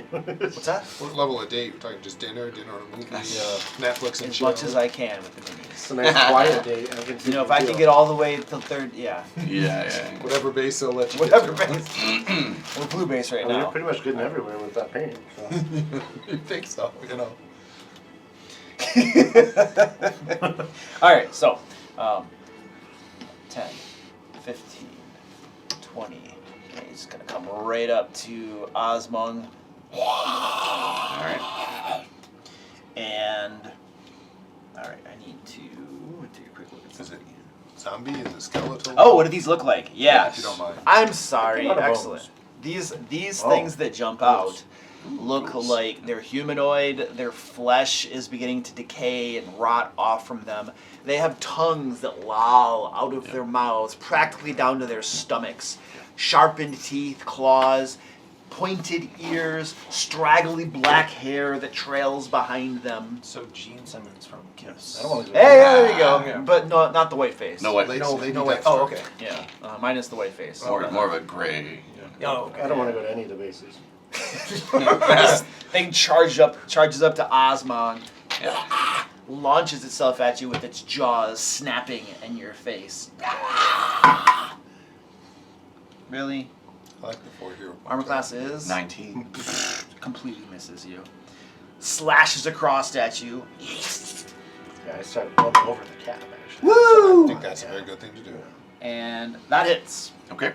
What's that? What level of date? We're talking just dinner and a movie, Netflix and As chill. much as I can with the minis. It's a nice quiet date. I can You know, if I can get all the way till third, yeah. Yeah. Whatever base they'll let you Whatever get to. base. We're blue base right Well, you're now. pretty much getting everywhere with that paint. So. You think so, you know. Alright, so 10, 15, 20. Okay, he's gonna come right up to Osmung. Alright. And alright, I need to take a quick look at Is it something. zombie? Is it skeletal? Oh, what do these look like? Yeah. If you don't mind. I'm sorry. A lot of Excellent. bones. These Oh. things that jump out look like they're humanoid. Their flesh is beginning to decay and rot off from them. They have tongues that loll out of their mouths, practically down to their stomachs. Sharpened teeth, claws, pointed ears, straggly black hair that trails behind them. So Gene Simmons from Kiss. I don't want to do Hey, there you go. Yeah. But not the white face. No way. No way. Oh, okay. Yeah, minus the white face. More of a gray. Oh, okay. I don't want to go to any of the bases. This thing charges up to Osmond, launches itself at you with its jaws snapping in your face. Really? I like the 4 hero. Armor class is 19. completely misses you. Slashes across at you. Yeah, I started running over the cap, actually. I think that's a very good thing to do. And that hits Okay.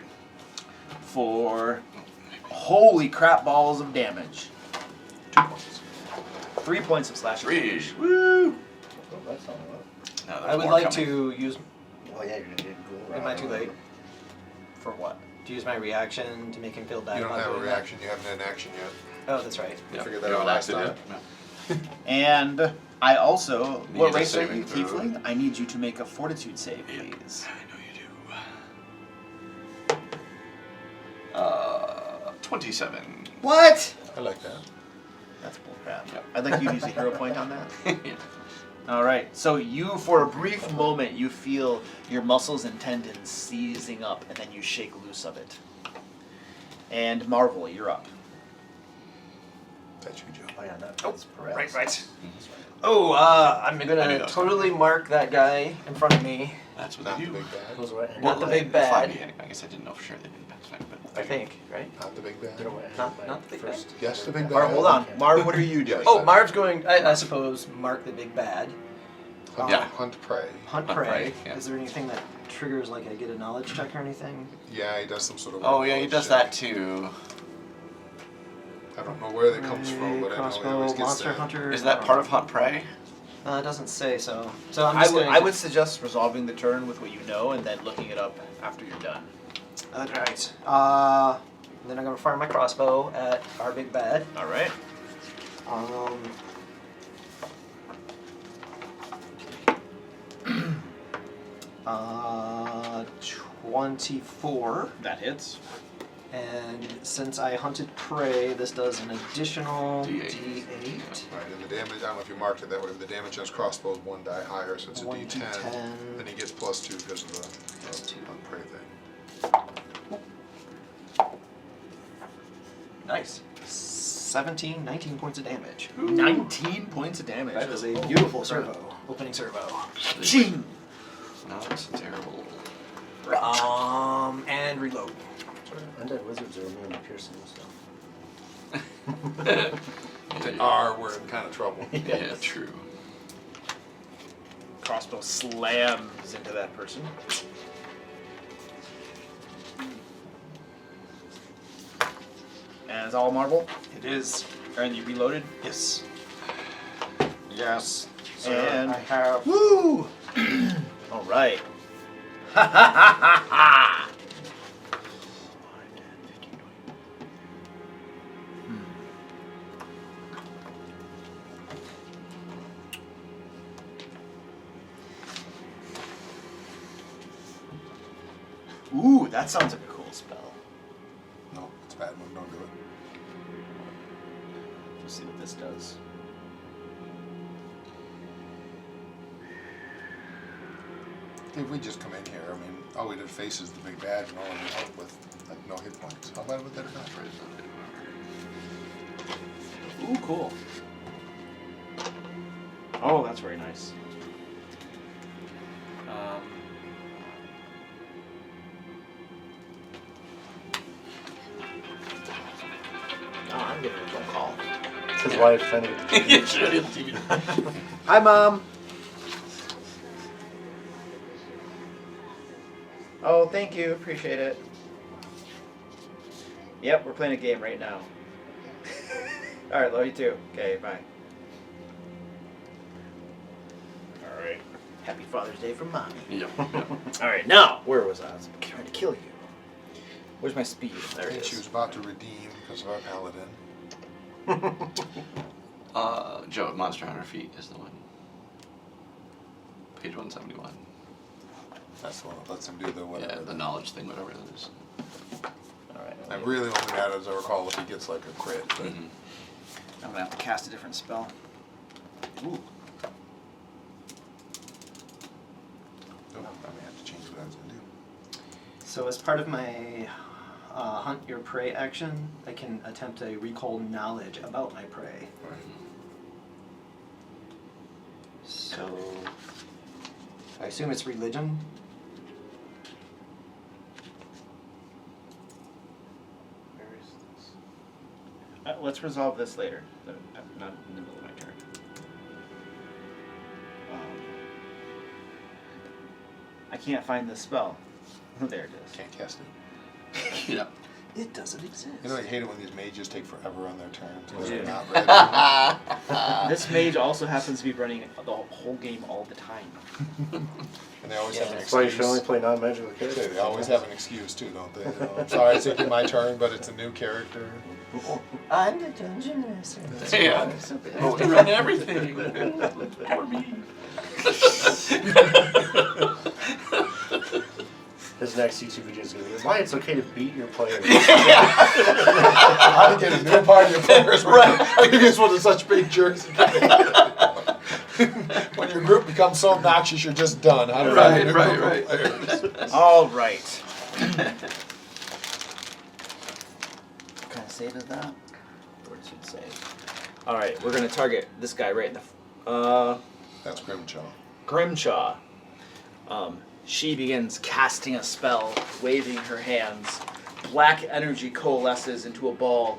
for holy crap balls of damage. 2 points. 3 points of slashing 3. damage. Woo! Oh, that's not a lot. No, there's I would more like coming. to use. Well, yeah, you're gonna get go Am I too late? For what? To use my reaction to make him feel bad. You don't about have a doing that? reaction. You haven't had an action yet. Oh, that's right. We Yeah, figured you that out haven't last acted time. yet? And I also, Need what a race are saving you, throw. Tiefling? I need you to make a fortitude save, please. I know you do. 27. What? I like that. That's bullcrap. Yep. I'd like you to use a hero point on that. Yeah. All right. So you, for a brief moment, you feel your muscles and tendons seizing up, and then you shake loose of it. And Marvel, you're up. That's you, Joe. Oh, yeah, that's Right, right. Mhm. Oh, I'm I knew gonna that was totally mark that guy in front of me. That's what Not they the do. big bad. Those are right. Not the big It's bad. 5e, I guess I didn't know for sure they didn't Pathfinder, but I think, right? Not the big bad. Not the big bad. Yes, the big bad. Marv, hold on. Marv, what are you doing? Oh, Marv's going. I suppose mark the big bad. Yeah. Hunt prey. Hunt Hunt prey. prey, yeah. Is there anything that triggers like I get a knowledge check or anything? Yeah, he does some sort of. Oh yeah, he knowledge does check. that too. I don't know where that comes from, but I know he Crossbow, always gets monster that. hunter. Is that part of Hunt Prey? It doesn't say so. So I'm just I would suggest resolving the turn with what you know, and then looking it up after you're done. Alright. Then I'm gonna fire my crossbow at our big bad. All right. Um. 24. That hits. And since I hunted prey, this does an additional D8. D8. Right, and the damage, I don't know if you marked it that way, but the damage on his crossbow is 1 die higher, so it's a 1 D10. D10. Then he gets +2 because of the +2. hunt prey thing. Nice. 19 points of damage. 19 points of damage. That is a beautiful servo. Opening servo. Ching! No, that's terrible. And reload. Undead wizards are immune to piercing, so. If they are, we're in kind of trouble. Yeah, true. Crossbow slams into that person. And it's all marble. It is. And you reloaded. Yes. Yes. So And- I have. Woo! All right. Ha ha ha ha ha! Ooh, that sounds like a cool spell. No, it's a bad one. Don't do it. Let's see what this does. If we just come in here, I mean, all we did face is the big bad and all we help with like no hit points. How bad would that have been? Ooh, cool. Oh, that's very nice. No, I'm getting a phone call. It's his wife trying to get the Yeah, sure, it's even- Hi, Mom. Oh, thank you. Appreciate it. Yep, we're playing a game right now. All right, love you too. Okay, bye. All right. Happy Father's Day from Mommy. Yep. All right, now, where was I? I was trying to kill you. Where's my speed? There I it think she is. was about to redeem because of our paladin. Joe, Monster Hunter Feet is the one. Page 171. That's the one that lets him do the whatever. Yeah, the knowledge thing, whatever that is. All right. I really only matter, as I recall, if he gets like a crit. But Mhm. I'm gonna have to cast a different spell. Ooh. nope, I may have to change what I was going to do. So as part of my hunt your prey action, I can attempt to recall knowledge about my prey. So I assume it's religion. Let's resolve this later. Not in the middle of my turn. I can't find this spell. There it is. Can't cast it. Yeah. It doesn't exist. You know, I hate it when these mages take forever on their turns. Yeah. They're not ready. This mage also happens to be running the whole game all the time. And they always have an That's why you should only excuse. play non-magical characters. They always have an excuse too, don't they? You know, I'm sorry, it's taking my turn, but it's a new character. I'm the dungeon master. Yeah. Oh, we run everything. Poor me. His next YouTube video is going to be why it's okay to beat your players. How to get a new party of players when previous one is such big jerks. When your group becomes so obnoxious, you're just done. How to find a new group of players. All right. What kind of save is that? Fortitude save. All right, we're gonna target this guy right in the. That's Grimjaw. Grimshaw. She begins casting a spell, waving her hands. Black energy coalesces into a ball,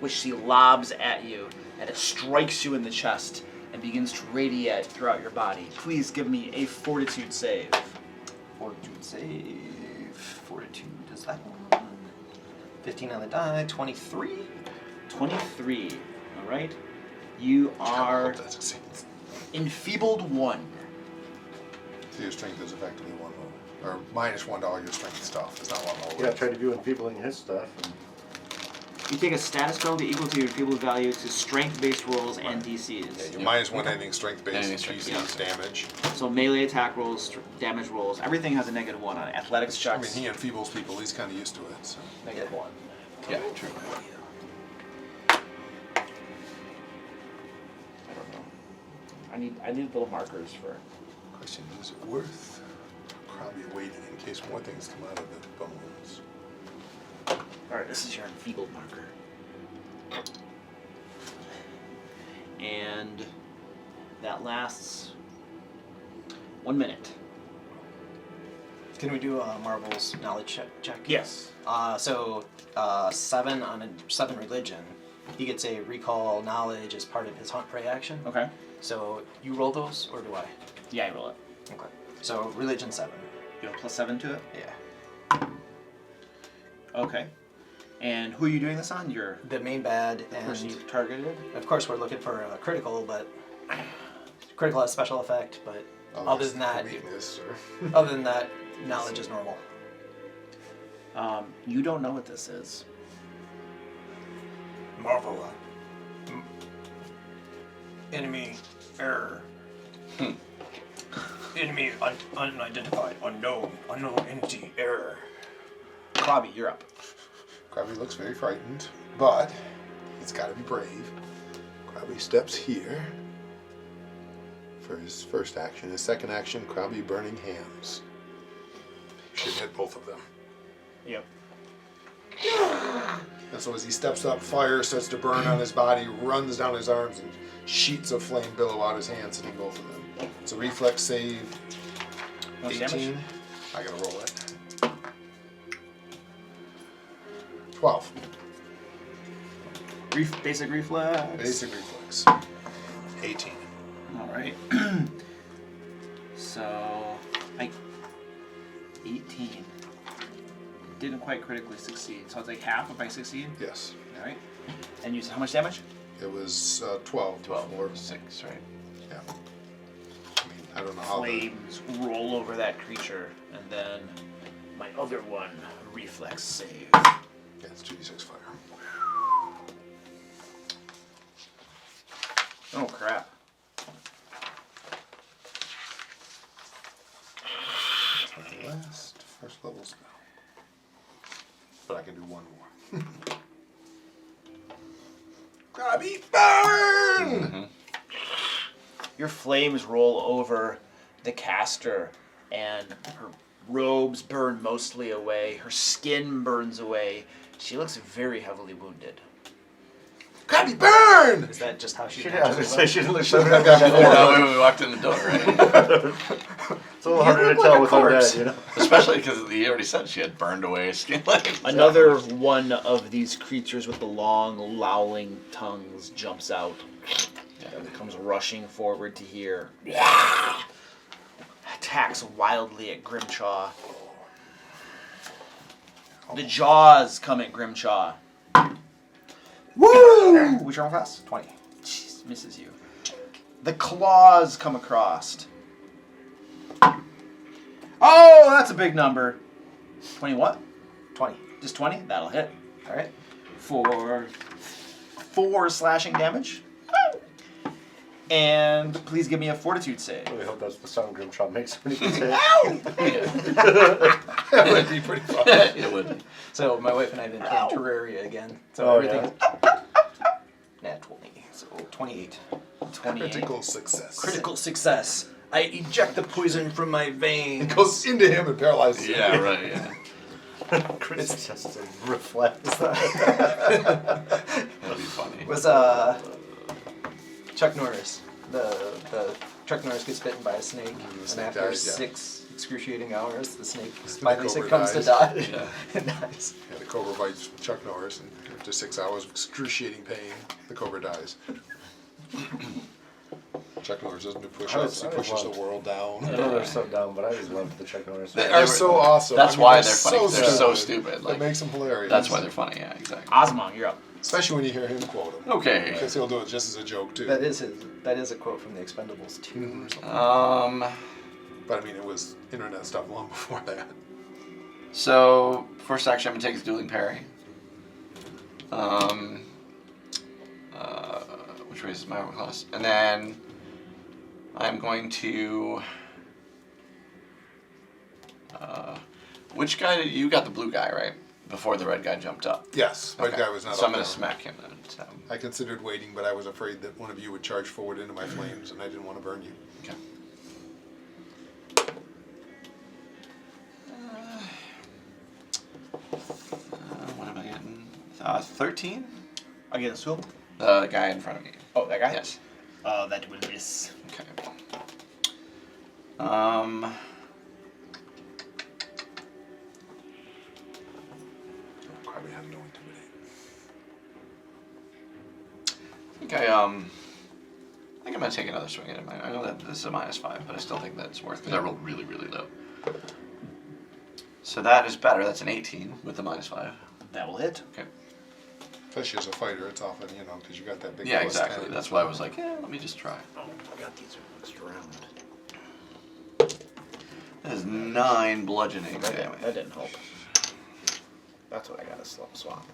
which she lobs at you, and it strikes you in the chest and begins to radiate throughout your body. Please give me a Fortitude save. Fortitude save. Fortitude is that one. 15 on the die. 23. 23. All right. You are That succeeds. enfeebled 1. So your strength is effectively 1 level. Or -1 to all your strength stuff. It's not 1 level. Yeah, try to do enfeebling his stuff. And You take a status penalty equal to your enfeebled value to strength-based rolls and DCs. Yeah, you're -1 anything strength-based Anything DCs damage. So melee attack rolls, damage rolls, everything has a -1 on it. Athletics I checks, mean, he enfeebles people. He's kind of used to it. So. -1. Yeah, true. I don't know. I need little markers for. Question is it worth probably waiting in case more things come out of the bones? All right, this is your enfeebled marker. And that lasts 1 minute. Can we do a Marvel's knowledge check? Yes. So 7 on a 7 religion. He gets a recall knowledge as part of his hunt prey action. Okay. So you roll those, or do I? Yeah, I roll it. Okay. So religion 7. You have +7 to it. Yeah. Okay. And who are you doing this on? Your The main bad, the person and you targeted. of course we're looking for a critical, but critical has special effect. But other than that, weakness or other than that, knowledge is normal. You don't know what this is. Marvel. Enemy error. Enemy unidentified, unknown entity error. Bobby, you're up. Krabby looks very frightened, but he's got to be brave. Krabby steps here for his first action. His second action, Krabby burning hams. Should hit both of them. Yep. And so as he steps up, fire starts to burn on his body, runs down his arms, and sheets of flame billow out his hands, hitting both of them. It's a reflex save. What's 18. damage? I gotta roll it. 12. Basic reflex. Basic reflex. 18. All right. So, 18. Didn't quite critically succeed. So it's like half if I succeed. Yes. All right. And you how much damage? It was 12. 12 Or or 6, right? yeah. I mean, I don't know how. Flames roll over that creature, and then my other one reflex save. Yeah, it's 2d6 fire. Oh crap! My last first level spell. But I can do one more. Krabby burn! Your flames roll over the caster, and her robes burn mostly away. Her skin burns away. She looks very heavily wounded. Happy burn! Is that just how she? I was gonna say she didn't look Should've so had that before. Yeah, when we walked in the door, right? It's a little harder to tell with undead, you know. Especially because he already said she had burned away his skin. Another one of these creatures with the long, lowling tongues jumps out. And comes rushing forward to here. Attacks wildly at Grimchaw. The jaws come at Grimchaw. Woo! Which arm class? 20. Jeez, misses you. The claws come across. Oh, that's a big number. 20 what? 20. Just 20? That'll hit. All right. For 4 slashing damage. And please give me a fortitude save. I really hope that's the sound Grimshaw makes when he can say That would be pretty fun. It would. So my wife and I have been playing Terraria again. So Oh, everything. Nat 20. So 28. 28. Critical success. Critical success. I eject the poison from my veins. It goes into him and paralyzes him. Yeah, right, yeah. It's just a reflex. That'd be funny. Was Chuck Norris. The Chuck Norris gets bitten by a snake, and snake after dies, yeah. 6 excruciating hours, the snake The finally cobra comes to dies. die. Yeah. It dies. Yeah, the cobra bites Chuck Norris, and after 6 hours of excruciating pain, the cobra dies. Chuck Norris doesn't do push-ups, he pushes the world down. I know they're so dumb, but I always loved the Chuck Norris. They are so awesome. That's I mean, why they're funny. They're so stupid. stupid. That Like, makes them hilarious. that's why they're funny. Yeah, exactly. Osmond, you're up. Especially when you hear him quote them. Okay. Because he'll do it just as a joke, too. That is a quote from the Expendables 2 or something. But I mean, it was internet stuff long before that. So first action I'm gonna take is dueling parry. Which raises my armor class, and then I'm going to. Which guy did you got? The blue guy, right? Before the red guy jumped up. Yes, red Okay. guy was not So I'm up gonna there. smack him then. So. I considered waiting, but I was afraid that one of you would charge forward into my flames, and I didn't want to burn you. Okay. What am I getting? 13? Against who? The guy in front of me. Oh, that guy? Yes. That will miss. Okay. Probably have no intimidate. I think I'm gonna take another swing at him. I know that this is a -5, but I still think that's worth because I rolled really, really low. So that is better. That's an 18 with the -5. That will hit. Okay. Especially as a fighter, it's often, because you got that big Yeah, plus exactly. 10. That's why I was like, yeah, let me just try. Oh, I got these extra round. That is 9 bludgeoning damage. That didn't help. That's what I got to swap.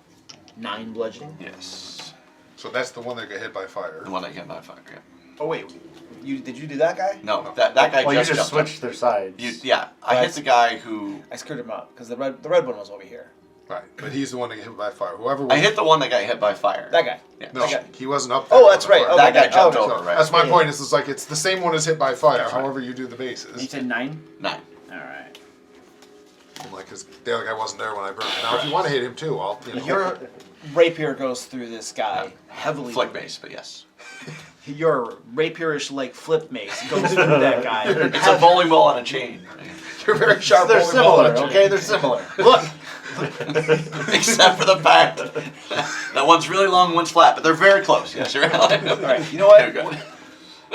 9 bludgeoning. Yes. So that's the one that got hit by fire. The one that came by fire. Yeah. Oh, wait. Did you do that guy? No, that guy Well, you just just jumped up. switched their sides. I hit the guy who. I screwed him up because the red one was over here. Right, but he's the one that got hit by fire. Whoever was... I hit the one that got hit by fire. That guy. Yeah. No, that guy. he wasn't up there. Oh, on that's the right. fire. Okay, That guy jumped okay. over, right? That's my Yeah. point. It's like it's the same one as hit by fire, That's right. however you do the You bases. said 9? 9. All right. Because the other guy wasn't there when I burned. Now, if you want to hit him too, I'll. Your rapier goes through this guy heavily. Flick base, but yes. Your rapierish like flip mace goes through that guy. It's a bowling ball on a chain. You're very sharp. They're bowling ball similar, on a okay? chain. They're similar. Look, Except for the fact that one's really long, one's flat, but they're very close. Yes, you're right. all right. You know what? Okay.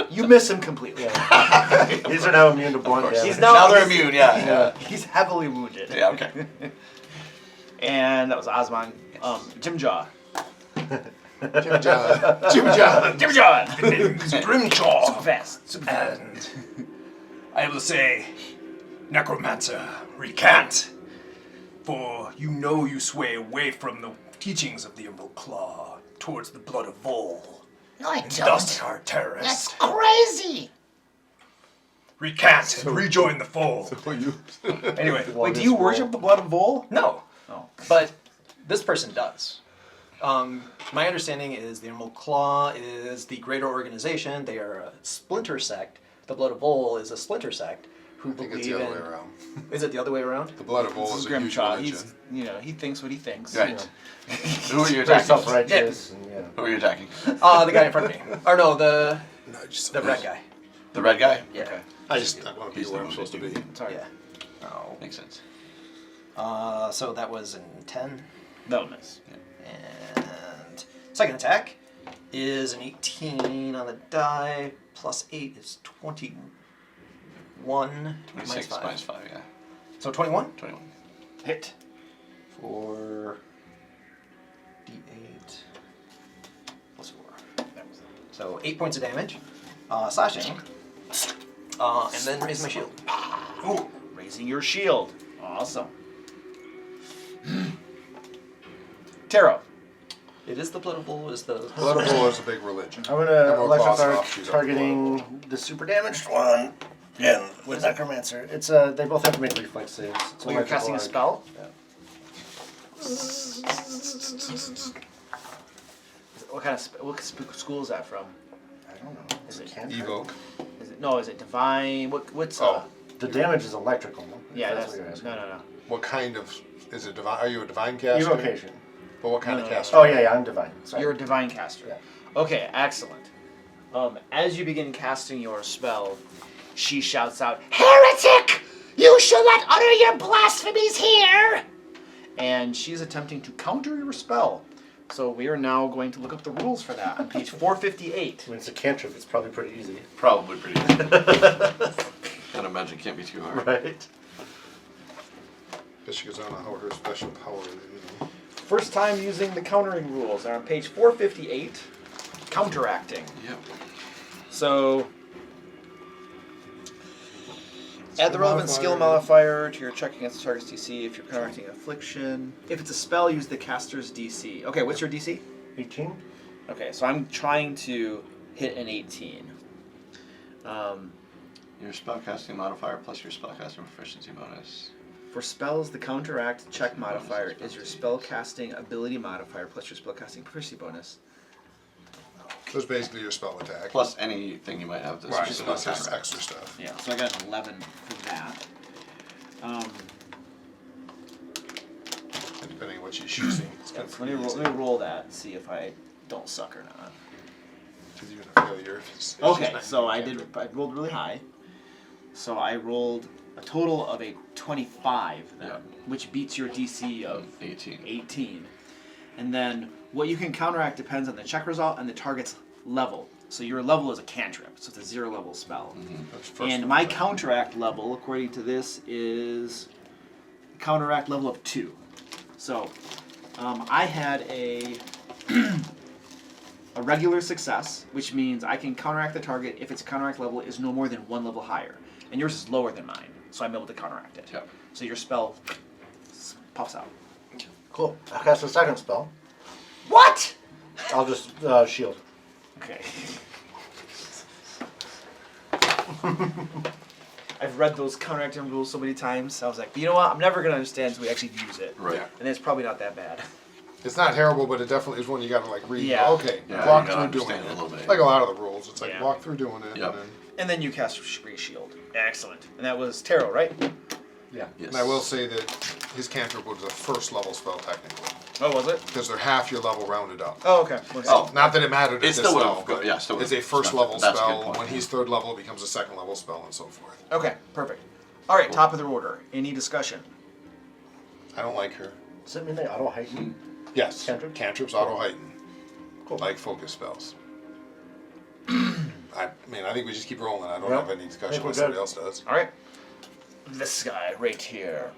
You miss him completely. These are now immune to blunt damage. He's Now they're immune, yeah. He's heavily wounded. Yeah, okay. And that was Osmond. Jim Jaw. Jim John. Jim John. Jim Jaw. Grimchaw. Super fast. Super fast. And I will say, Necromancer, recant. For you sway away from the teachings of the Emerald Claw towards the blood of Vol. No, I And don't. thus are That's terrorists. crazy. Recant and rejoin the fold. Anyway, Wait, do you worship the blood of Vol? no, Oh. but this person does. My understanding is the Emerald Claw is the greater organization. They are a splinter sect. The Blood of Vol is a splinter sect who I think believe it's the other way in. around. Is it the other way around? The blood of This bull is is a huge Grimshaw. religion. He's, he thinks what he thinks. Right. Who are you Very attacking? self-righteous. And, yeah. Who are you attacking? The guy in front of me. Or no, the red guy. The red guy? Yeah. Okay. I want to be He's the where I'm one supposed to that be. you- Sorry. Yeah. Oh. Makes sense. So that was in 10. That'll miss. And second attack is an 18 on the die. Plus 8 is 21. 26 minus 5, yeah. So 21? 21. Hit. For D8 plus 4. So 8 points of damage. Slashing. And then raise my shield. Ooh, raising your shield. Awesome. Taro. It is the blood of bull. Is the Blood of bull is a big religion. I'm gonna Emerald Claw's electric arc offshoot of the blood of targeting the super damaged one and the necromancer. It's they both have to make reflex saves. It's Well, you're casting a spell? Yeah. What kind of school is that from? I don't know. Is it cantrip? Evoke. Is it divine? What's Oh. The damage is electrical. If yeah, that's that's what you're asking. no. What kind of is it? Divine? Are you a divine caster? Evocation. But what kind No, of no, no. caster? Oh yeah, I'm divine. Sorry. You're a divine caster. Yeah. Okay, excellent. As you begin casting your spell, she shouts out, Heretic! You shall not utter your blasphemies here! and she's attempting to counter your spell. So we are now going to look up the rules for that on page 458. When it's a cantrip, it's probably pretty easy. Probably pretty easy. I'd imagine it can't be too hard. Right. Guess she goes on how her special power is. First time using the countering rules are on page 458, counteracting. Yep. So, add the relevant skill modifier to your check against the target's DC if you're counteracting affliction. If it's a spell, use the caster's DC. Okay, what's your DC? 18. Okay, so I'm trying to hit an 18. Your spellcasting modifier plus your spellcasting proficiency bonus. For spells, the counteract check modifier is your spellcasting ability modifier plus your spellcasting proficiency bonus. So it's basically your spell attack. Plus anything you might have that's Right, just so about that's just counteract. extra stuff. Yeah, so I got an 11 for that. And depending on what she's choosing, it's Yeah, kind so of let me roll that, see if I don't suck or not. Because you're going to failure. If she's Okay, not so I using rolled really high. So I rolled a total of a 25 then, Yeah. which beats your DC of 18. 18. And then what you can counteract depends on the check result and the target's level. So your level is a cantrip, so it's a 0 level spell. That's first And one, my right? counteract level, according to this, is counteract level of 2. So I had a a regular success, which means I can counteract the target if its counteract level is no more than 1 level higher. And yours is lower than mine, so I'm able to counteract it. Yep. So your spell pops out. Cool. I'll cast a second spell. What? I'll just shield. Okay. I've read those counteracting rules so many times. I was like, you know what? I'm never going to understand until we actually use it. Right. Yeah. And it's probably not that bad. It's not terrible, but it definitely is one you got to like read. Yeah. Okay, Yeah, walk you gotta through doing understand it a little it. bit. Like a lot of the rules, it's like Yeah. walk through doing it. Yep. And, then, And then you cast Free Shield. Excellent. And that was Taro, right? Yeah. Yes. and I will say that his cantrip was a first level spell technically, Oh, was it? because they're half your level rounded up. Oh, okay. Oh, Not that it mattered at It this still would've level, go- but yeah, still it's a would've- first level that's a good spell. point. When he's third level, it becomes a second level spell, and so forth. Okay, perfect. All right, top of the order. Any discussion? I don't like her. Does that mean they auto heighten? Yes, Cantrip? cantrips auto heighten, Cool. like focus spells. I mean, I think we just keep rolling. I don't Yep. have any I discussion think we're unless somebody good. else does. All right. This guy right here.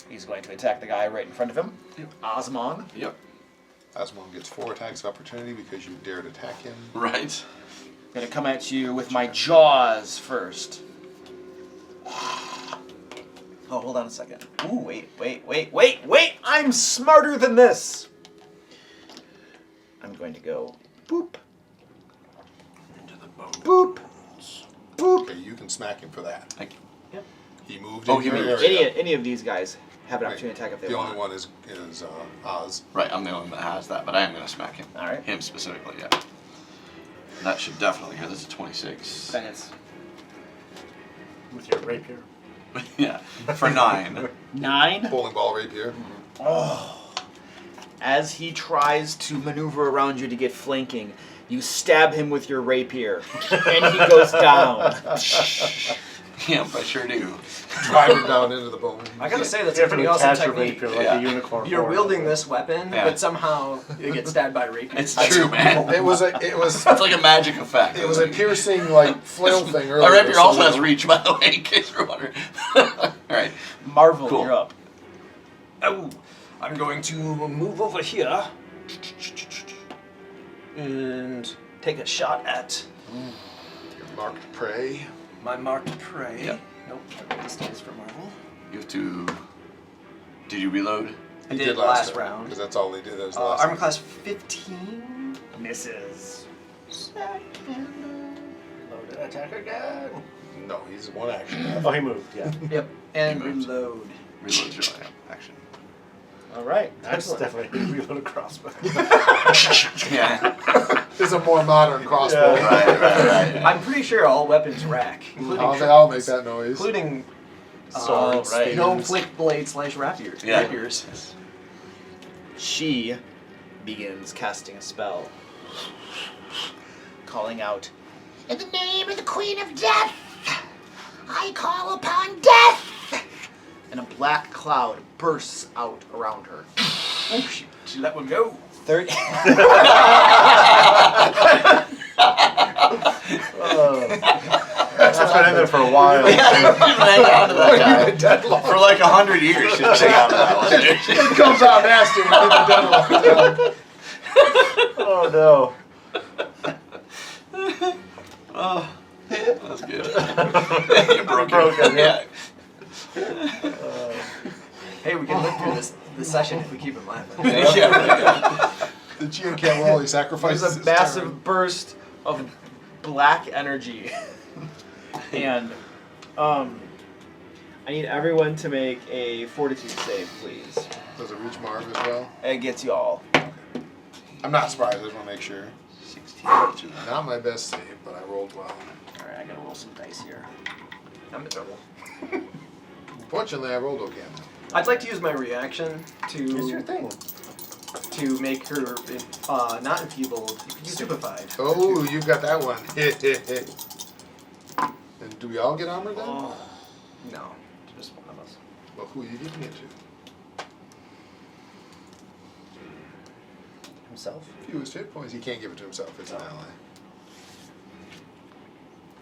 He's going to attack the guy right in front of him. Osmond. Yep. Asmon gets 4 attacks of opportunity because you dared attack him. Right. Gonna come at you with my jaws first. Oh, hold on a second. Ooh, wait. I'm smarter than this. I'm going to go boop, Into the bone. boop, boop. Okay, you can smack him for that. Thank you. He moved Oh, in he your moved. area. Any of these guys have an Right. opportunity to attack if they The want. only one is Oz. Right, I'm the only one that has that, but I am going to smack him. All right. Him specifically, yeah. That should definitely hit. This is 26. Then it's With your rapier. Yeah, for 9. 9. Bowling ball rapier. As he tries to maneuver around you to get flanking, you stab him with your rapier, and he goes down. Yep, I sure do. Drive him down into the bone. I gotta say that's You a have to pretty awesome attach your technique. rapier like Yeah. a unicorn. You're horn. wielding this weapon, Yeah. but somehow you get stabbed by a rapier. It's true, man. It was It's like a magic effect. it was a piercing like flail thing earlier. My rapier also so- has reach, by the way, in case you're wondering. Alright. Marvel, Cool. you're up. Oh, I'm going to move over here and take a shot at Your marked prey. my marked prey. Yep. Nope, this stays for Marvel. You have to. Did you reload? I He did last last round. because that's all he did. That was the last Armor time. class 15. Misses. Loaded attack again. No, he's one action. Oh, he moved. Yeah. Yep. And He moved. reload. Reload your action. All right. That's Excellent. definitely reload a crossbow. Yeah. It's a more modern crossbow. Yeah. Right. I'm pretty sure all weapons rack, including I'll make that noise. including Swords, right. gnome flick blade / rapiers. Yeah. Rapiers. She begins casting a spell, calling out, In the name of the Queen of Death, I call upon death! and a black cloud bursts out around her. Oh, she let one go. 30. That's been in there for a while. Hang on to that guy. For like 100 years, she's hang on to that one. It comes out nasty when you get the deadlock. Oh no. Oh, that's good. You broke Broke it. it, yeah. Hey, we can live through this session if we keep him laughing. Yeah. The GM can't roll. He sacrifices There's a his massive turn. burst of black energy. And I need everyone to make a fortitude save, please. Does it reach Marv as well? It gets you all. I'm not surprised. I just want to make sure. 16. Not my best save, but I rolled well. Alright, I gotta roll some dice here. I'm in trouble. Fortunately, I rolled okay. I'd like to use my reaction It's your to thing. make her not enfeebled, stupefied. Oh, you've got that one. And do we all get armor then? No, just one of us. Well, who are you giving it to? Himself? Fewest hit points. He can't give it to himself. It's an ally.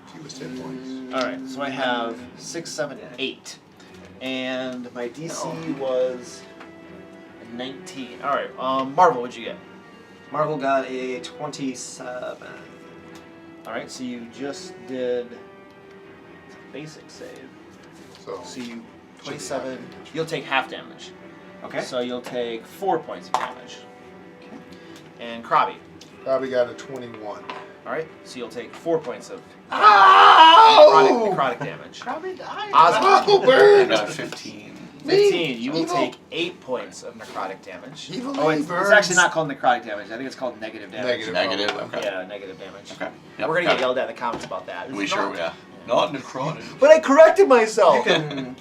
Fewest hit points. Alright, so I have 6, 7, 8. And my DC was a 19. Alright, Marvel, what'd you get? Marvel got a 27. Alright, so you just did basic save. So, So you Should be 27. half damage. You'll take half damage. Okay. So you'll take 4 points of damage. And Krabi. probably got a 21. Alright, so you'll take 4 points of Ow! necrotic damage. Probably died. Osmond, Oh, I bird! got a 15. 15. You will Evil. take 8 points of necrotic damage. Evil Oh, it's birds. actually not called necrotic damage. I think it's called negative damage. Negative. Negative. Okay. Yeah, negative damage. Okay. Yep, We're gonna got get yelled at in the comments about that. it. We sure, yeah. Not necrotic. But I corrected myself. You can.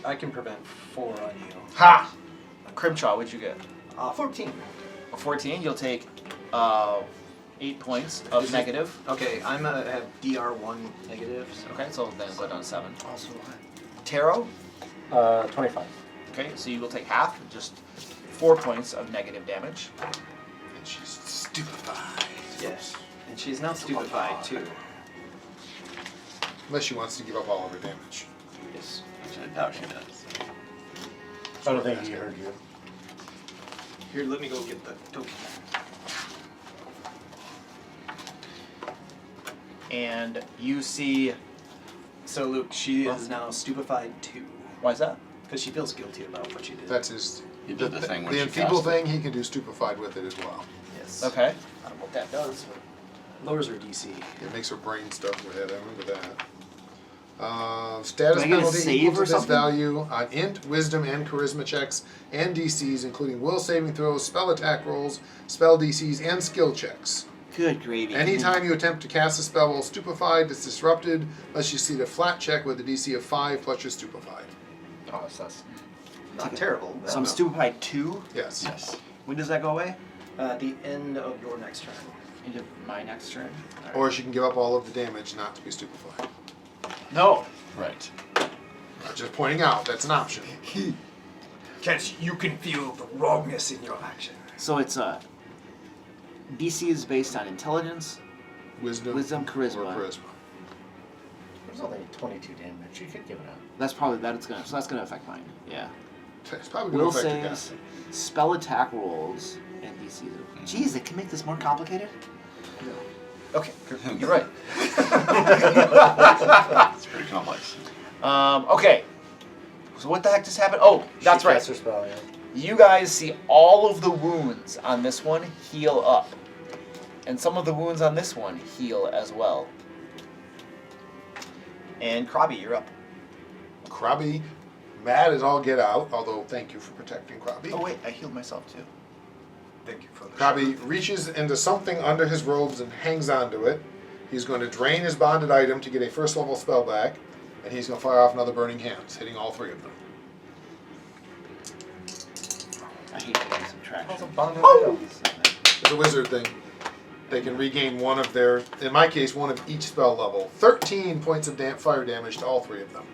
I can prevent 4 on you. Ha! Crimchaw, what'd you get? 14. A 14. You'll take 8 points of negative. Okay, I'm gonna have DR1 negative. So. Okay, so then go down to 7. Also, Taro. 25. Okay, so you will take half, just 4 points of negative damage. And she's stupefied. yes, and she's now stupefied too. Unless she wants to give up all of her damage. Yes. Which I doubt she does. I don't think he heard you. Here, let me go get the token. And you see. So Luke, she is now stupefied too, Why is that? because she feels guilty about what she did. That's his. He did the thing when The she enfeeble cast it. thing, he can do stupefied with it as well. yes. Okay. I don't know what that does. Lowers her DC. It makes her brain stuff in her head. I remember that. Status Do I get a penalty save equal or to this something? value on int, wisdom, and charisma checks and DCs, including will saving throws, spell attack rolls, spell DCs, and skill checks. Good gravy. Anytime you attempt to cast a spell while stupefied, it's disrupted unless you see a flat check with a DC of 5 plus you're stupefied. Oh, so that's Not terrible. So I'm stupefied 2. Yes. Yes. When does that go away? At the end of your next turn. Into my next turn. All right. Or she can give up all of the damage not to be stupefied. No. Right. I'm just pointing out, that's an option. Can't you can feel the wrongness in your action. So it's DC is based on intelligence. Wisdom, Charisma. or charisma. There's only 22 damage. You could give it up. That's probably that's gonna affect mine. Yeah. It's probably going Will to affect your saves, casting. spell attack rolls, and DC. Jeez, they can make this more complicated. okay. You're right. It's pretty complex. Okay. So what the heck just happened? Oh, that's She right. casts her spell, yeah. You guys see all of the wounds on this one heal up. And some of the wounds on this one heal as well. And Krabby, you're up. Krabby, mad as all get out, although thank you for protecting Krabby. Oh wait, I healed myself too. Thank you for the Krabby reaches into something under his robes and hangs onto it. He's going to drain his bonded item to get a first level spell back, and he's going to fire off another Burning Hands, hitting all 3 of them. I hate doing subtraction. It's a wizard thing. They can regain one of their, in my case, one of each spell level. 13 points of fire damage to all 3 of them.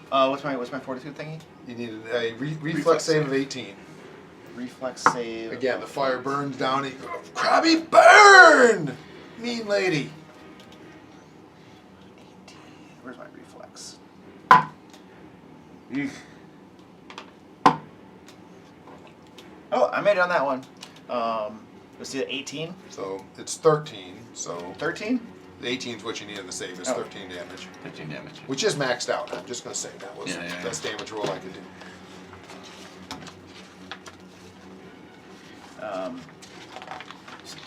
What's my fortitude thingy? You need a reflex save of 18. Reflex save. Again, the fire burns down. And you go, Krabby, burn! Mean lady. 18. Where's my reflex? Oh, I made it on that one. Let's see, 18. So it's 13. So 13? 18 is what you need in the save. Is Oh. 13 damage. 15 damage. Which is maxed out. I'm just going to say that was Yeah, yeah, the best damage roll I could do.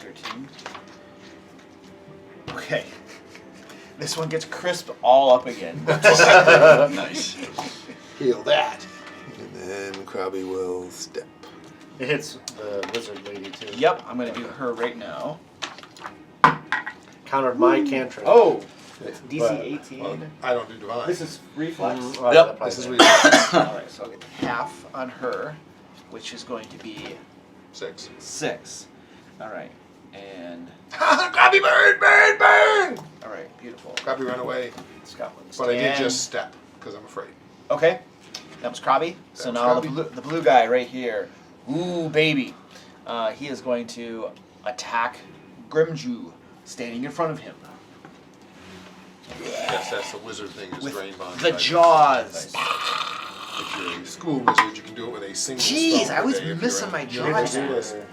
13. Okay. This one gets crisped all up again. Nice. Heal that. And then Krabby will step. It hits the wizard lady too. Yep, I'm gonna do her right now. Countered my cantrip. Oh! DC But- 18. Well, I don't do divine. This is reflex. Oh, Yep, that probably This is did. weird. Alright, so I'll get half on her, which is going to be 6. 6. Alright, and. Krabby, burn, burn, burn! Alright, beautiful. Krabby, run away. Scotland. But I did And- just step, because I'm afraid. Okay, that was Krabby. So That was now Krabby. the blue guy right here. Ooh, baby. He is going to attack Grimju, standing in front of him. Yes, that's the wizard thing, is With drain bond. the jaws. If you're a school wizard, you can do it with a single Jeez, spell I per was day if you're missing a- my You have to do jaws. the-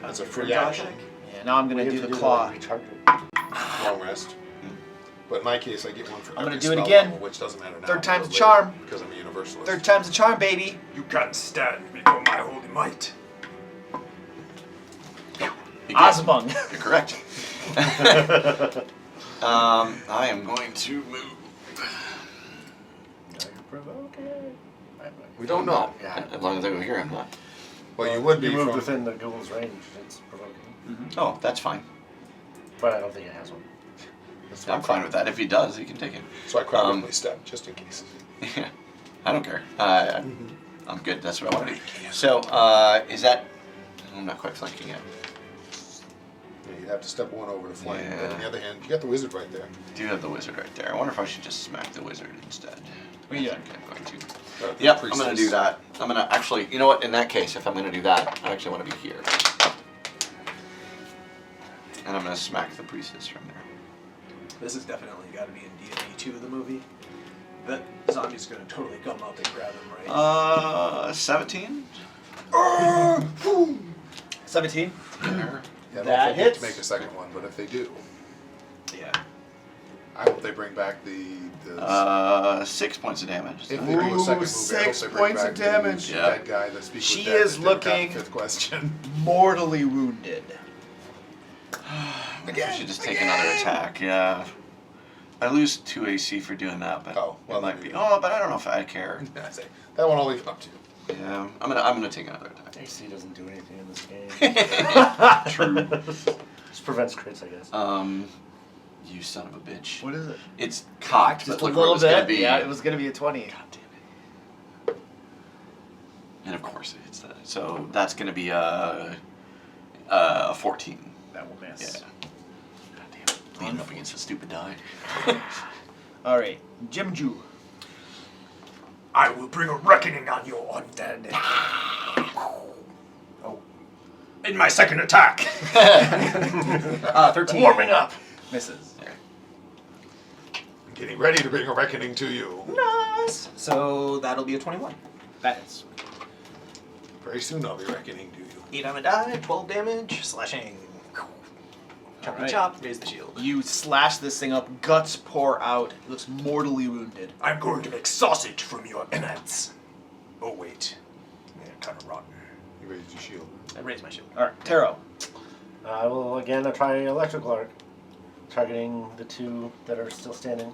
That's a free Jaw action. check? Yeah, now I'm you gonna have do to the do claw. recharge. Long rest. But in my case, I get one for I'm gonna every do it spell again. level, which doesn't matter now. Third time's because a charm. Because I'm a universalist. Third time's a charm, baby. You can't stand before my holy might. Osmung. You're correct. I am going to move. We don't know. Yeah, as long as I go here, I'm not. Well, you would be You moved from... within the ghoul's range. It's provoking. Oh, that's fine. But I don't think it has one. That's why I'm fine with that. If he does, he can take it. So I probably step, just in case. Yeah, I don't care. I'm good. That's what I want to do. So, is that? I'm not quite flanking yet. Yeah, you'd have to step one over to flank. Yeah. But on the other hand, you got the wizard right there. I do have the wizard right there. I wonder if I should just smack the wizard instead. Yeah. I think I'm going to. The Yep, I'm going priestess. to do that. I'm going to actually, you know what? In that case, if I'm going to do that, I actually want to be here. And I'm going to smack the priestess from there. This has definitely got to be in D&D 2 of the movie. That zombie's going to totally come up and grab him, right? 17. 17. Yeah, I don't know That if they get hits. to make a second one, but if they do, Yeah. I hope they bring back the 6 points of damage. if they do a second movie, I hope 6 they bring points back of damage. The Yeah. dead guy that speaks She with death is that didn't got looking- the fifth question. Mortally wounded. Maybe I should just take another attack. Yeah. I lose 2 AC for doing that, but Oh, well, it might then be. you- Oh, but I don't know if I care. I say that one I'll leave up to you. Yeah, I'm gonna take another attack. AC doesn't do anything in this game. True. It's prevents crits, I guess. You son of a bitch. What is it? It's cocked, Just but a look where it little was gonna bit. be. Yeah, it was gonna be a 20. God damn it. And of course it hits that. So that's gonna be a 14. That will miss. Yeah. God damn it. Leaning up against the stupid die. All right, Jimju. I will bring a reckoning on your undead. Oh. In my second attack. 13. Warming up. Misses. I'm getting ready to bring a reckoning to you. Nice. So that'll be a 21. That is. Very soon I'll be reckoning to you. 8 on a die, 12 damage, slashing. Chop Alright. chop, raise the shield. You slash this thing up, guts pour out. It looks mortally wounded. I'm going to make sausage from your innards. Oh wait, they're kind of rotten. You raised your shield. I raise my shield. All right, Taro. I will again try electrical arc, targeting the two that are still standing.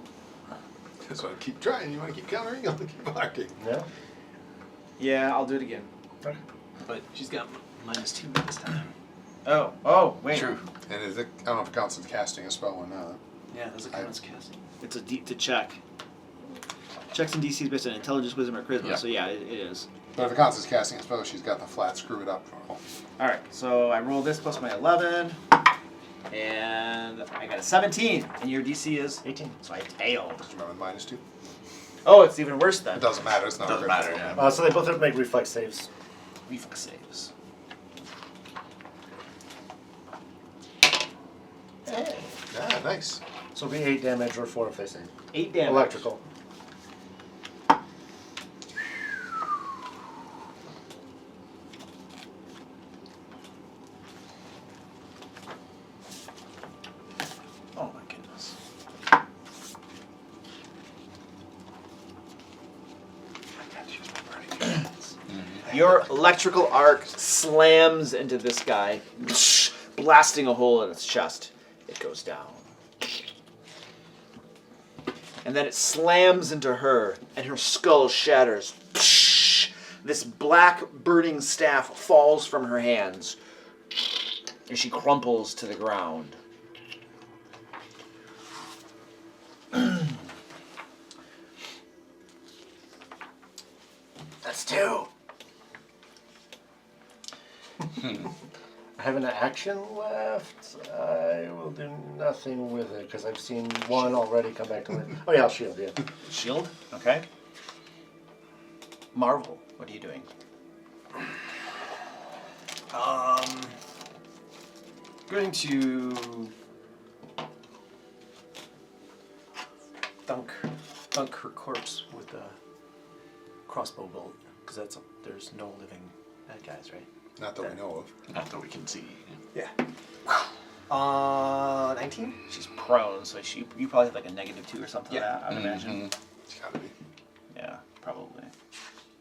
Just want to keep trying. You want to keep countering? I'll keep blocking. Yeah. Yeah, I'll do it again. But she's got -2 this time. Oh, wait. True. And is it, I don't know if it counts as casting a spell or not. Yeah, that's a count as casting. It's a to check. Checks and DCs based on intelligence, wisdom, or charisma. Yeah. So yeah, it is. But if it counts as casting a spell, she's got the flat screw it up roll. All right, so I roll this plus my 11, and I got a 17, and your DC is 18. So I failed. Just remember the -2. Oh, it's even worse then. It doesn't matter. It's not Doesn't a matter, critical. yeah. So they both have to make reflex saves. Reflex saves. Yeah, nice. So it'll be 8 damage or 4 if they save. 8 damage. Electrical. Oh my goodness. Your electrical arc slams into this guy, blasting a hole in its chest. It goes down. And then it slams into her, and her skull shatters. This black burning staff falls from her hands, and she crumples to the ground. That's 2. I have an action left. I will do nothing with it because I've seen one already come back to life. Oh yeah, I'll shield, yeah. Shield, okay. Marvel, what are you doing? Going to dunk her corpse with a crossbow bolt, because there's no living bad guys, right? Not that we know of. Not that we can see. Yeah. 19? She's prone, so you probably have like a -2 or something Yeah. like that, I would imagine. It's gotta be. Yeah, probably.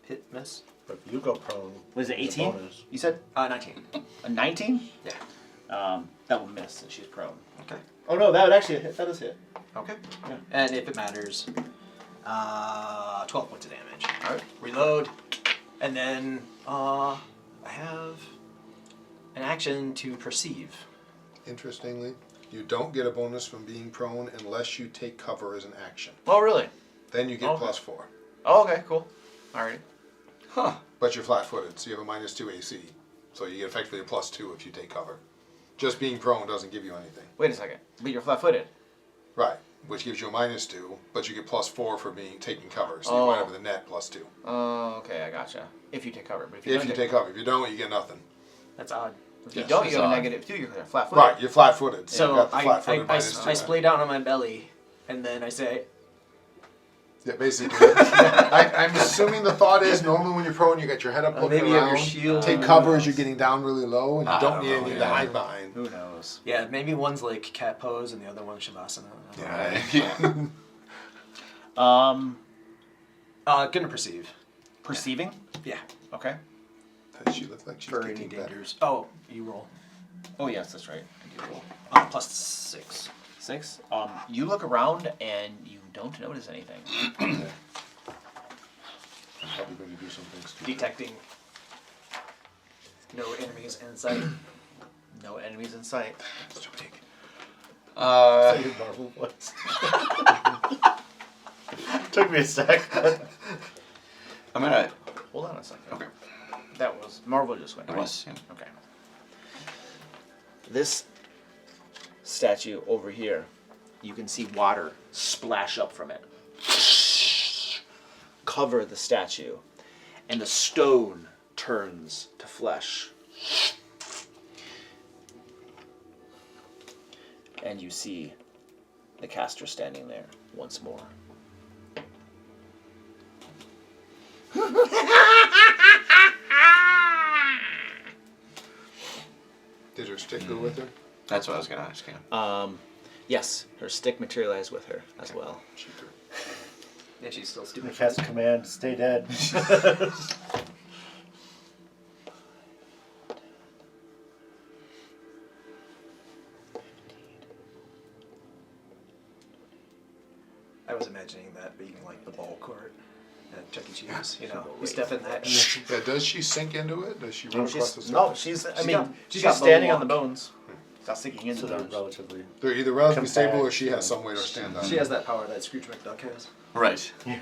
Hit, miss. But if you go prone. Was it it's a 18? bonus. You said 19. a 19? Yeah. That will miss since she's prone. Okay. Oh no, that would actually hit. That does hit. Okay. Yeah. And if it matters, 12 points of damage. Alright. Reload. And then I have an action to perceive. Interestingly, you don't get a bonus from being prone unless you take cover as an action. Oh really? Then you get Okay. +4. Oh okay, cool. Alright. Huh. But you're flat-footed, so you have a -2 AC. So you get effectively a +2 if you take cover. Just being prone doesn't give you anything. Wait a second. But you're flat-footed. Right, which gives you a -2, but you get +4 for taking cover. So you Oh. wind up with a net +2. Oh, okay, I gotcha. If you take cover, but If you take cover, if you don't, you get nothing. That's odd. if you Yes, don't, it's you get a odd. -2. You're flat-footed. Right, you're flat-footed. So So you got the I flat-footed -2. splay down on my belly, and then I say, Yeah, basically. I'm assuming the thought is normally when you're prone, you got your head up looking maybe you have your around. shield. Take cover as you're getting down really low, and you I don't don't need know, anything to yeah. hide behind. Who knows? yeah, maybe one's like cat pose and the other one's shavasana. Yeah. Gonna perceive. Perceiving? Yeah. Okay. Does she look like she's For any getting better? dangers. Oh, you roll. Oh yes, that's right. I do roll. +6. 6. You look around and you don't notice anything. I'm probably going to do some things too. Detecting no enemies in sight. No enemies in sight. Your Marvel voice. Took me a sec. I'm gonna. Hold on a second. Okay. That was Marvel just went. It right? was. Yeah. Okay. This statue over here, you can see water splash up from it, cover the statue, and the stone turns to flesh. And you see the caster standing there once more. Did her stick go with her? That's what I was gonna ask you. Yes, her stick materialized with her as well. Cheater. Yeah, she's still The stupid. cast command, stay dead. I was imagining that being like the ball court at Chuck E. Cheese. You know, you step in that. Yeah, does she sink into it? Does she run across the surface? No, she's. I mean, got- she's got standing bone on the bones. She's not sinking into So they're them. relatively. They're either relatively Compact, stable or she yeah. has some way to stand on. She has that power that Scrooge McDuck has. Right. And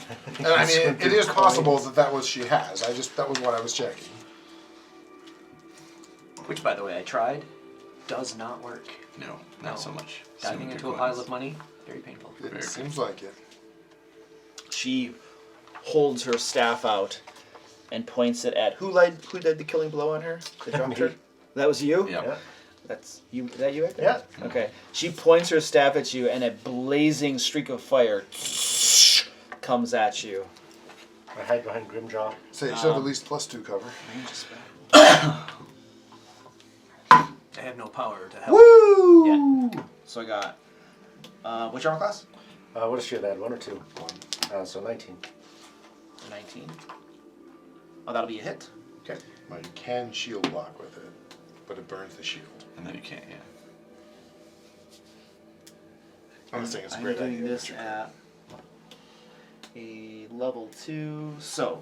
I mean, it is possible that that was she has. That was what I was checking. Which, by the way, I tried. Does not work. No, not No. so much. Diving Swimming into through a pile coins. of money, very painful. It Very seems like it. She holds her staff out and points it at who did the killing blow on her? They dropped her. That was you. Yeah. Yeah. That's you. Is that you right there? Yeah. Okay. She points her staff at you, and a blazing streak of fire comes at you. I hide behind Grimjaw. Say you should have at least +2 cover. I have no power to help. Woo! Yeah. So I got. Which armor class? What does she have? 1 or 2? So 19. 19. Oh, that'll be a hit. Okay. Now you can shield block with it, but it burns the shield. And then you can't. Yeah. I'm not saying it's a I'm great doing idea. this at a level 2. So,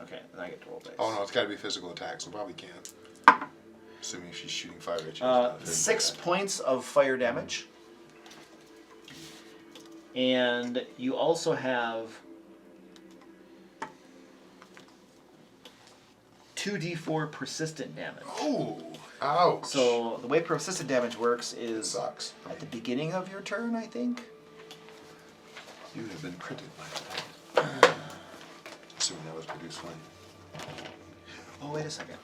okay, then I get to roll dice. Oh no, it's got to be physical attack, so probably can't. Assuming she's shooting fire at you. it's not physical 6 attack. points of fire damage. And you also have 2d4 persistent damage. Ooh, ouch. So the way persistent damage works it is sucks. at the beginning of your turn, I think. You have been critted by that. Assuming that was produced flame. Oh, wait a second.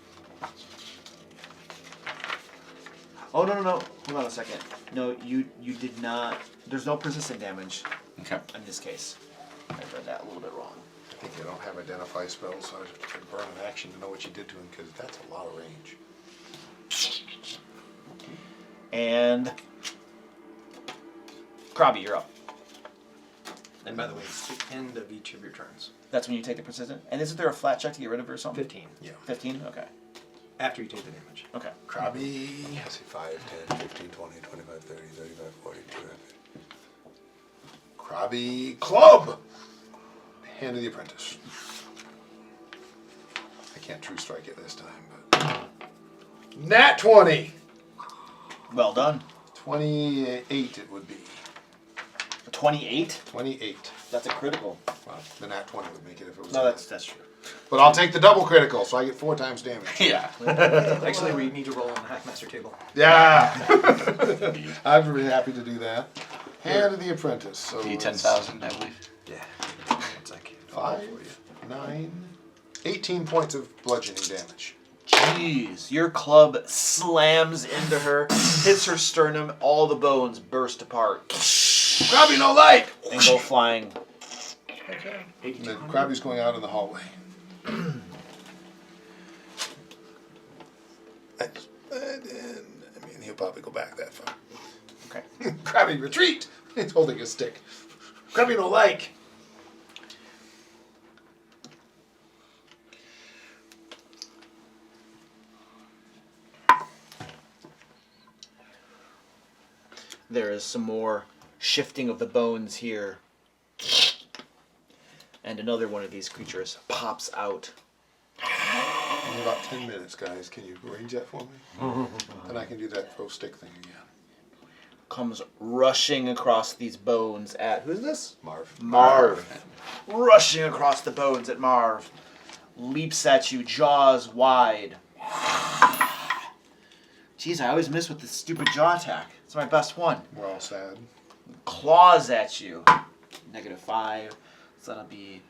Oh, no. Hold on a second. No, you did not. There's no persistent damage Okay. in this case. I read that a little bit wrong. I think you don't have identify spells, so I'd burn an action to know what you did to him, because that's a lot of range. And Krabby, you're up. And by the way, it's the end of each of your turns. That's when you take the persistent. And isn't there a flat check to get rid of it or something? 15. Yeah. 15? Okay. After you take the damage. Okay. Krabby. Let's see, 5, 10, 15, 20, 25, 30, 35, 40, 200. Krabby Club! Hand of the Apprentice. I can't true strike it this time, but. Nat 20! Well done. 28 it would be. 28? 28. That's a critical. Well, the nat 20 would make it if it was. No, a that's nat. true. But I'll take the double critical, so I get 4 times damage. Yeah. Actually, we need to roll on the Hackmaster table. Yeah! I'd be really happy to do that. Hand of the Apprentice. So D10,000, I believe. Yeah. It's like 5, 9, 18 points of bludgeoning damage. Jeez. Your club slams into her, hits her sternum, all the bones burst apart Krabby no light! and go flying. And then Krabby's going out in the hallway. He'll probably go back that far. Okay. Krabby, retreat! He's holding his stick. Krabby no like. There is some more shifting of the bones here. And another one of these creatures pops out. in about 10 minutes, guys. Can you arrange that for me? And I can do that throw stick thing again. Comes rushing across these bones at who's this? Marv. Marv. Rushing across the bones at Marv. Leaps at you, jaws wide. Jeez, I always miss with this stupid jaw attack. It's my best one. We're all sad. Claws at you. -5. So that'll be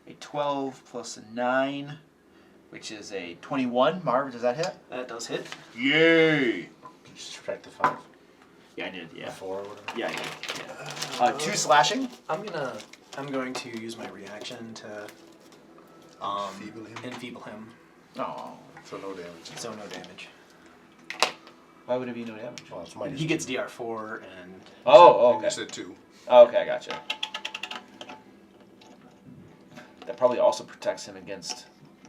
a 12 plus a 9, which is a 21. Marv, does that hit? That does hit. Yay! Just subtract the 5. Yeah, I did. Yeah. 4 or whatever. Yeah, I did. Yeah. 2 slashing. I'm going to use my reaction to Enfeeble him. enfeeble him. Oh. So no damage. So no damage. Why would it be no damage? Well, it's minus He gets DR4 and Oh, You okay. said 2. Okay, I gotcha. That probably also protects him against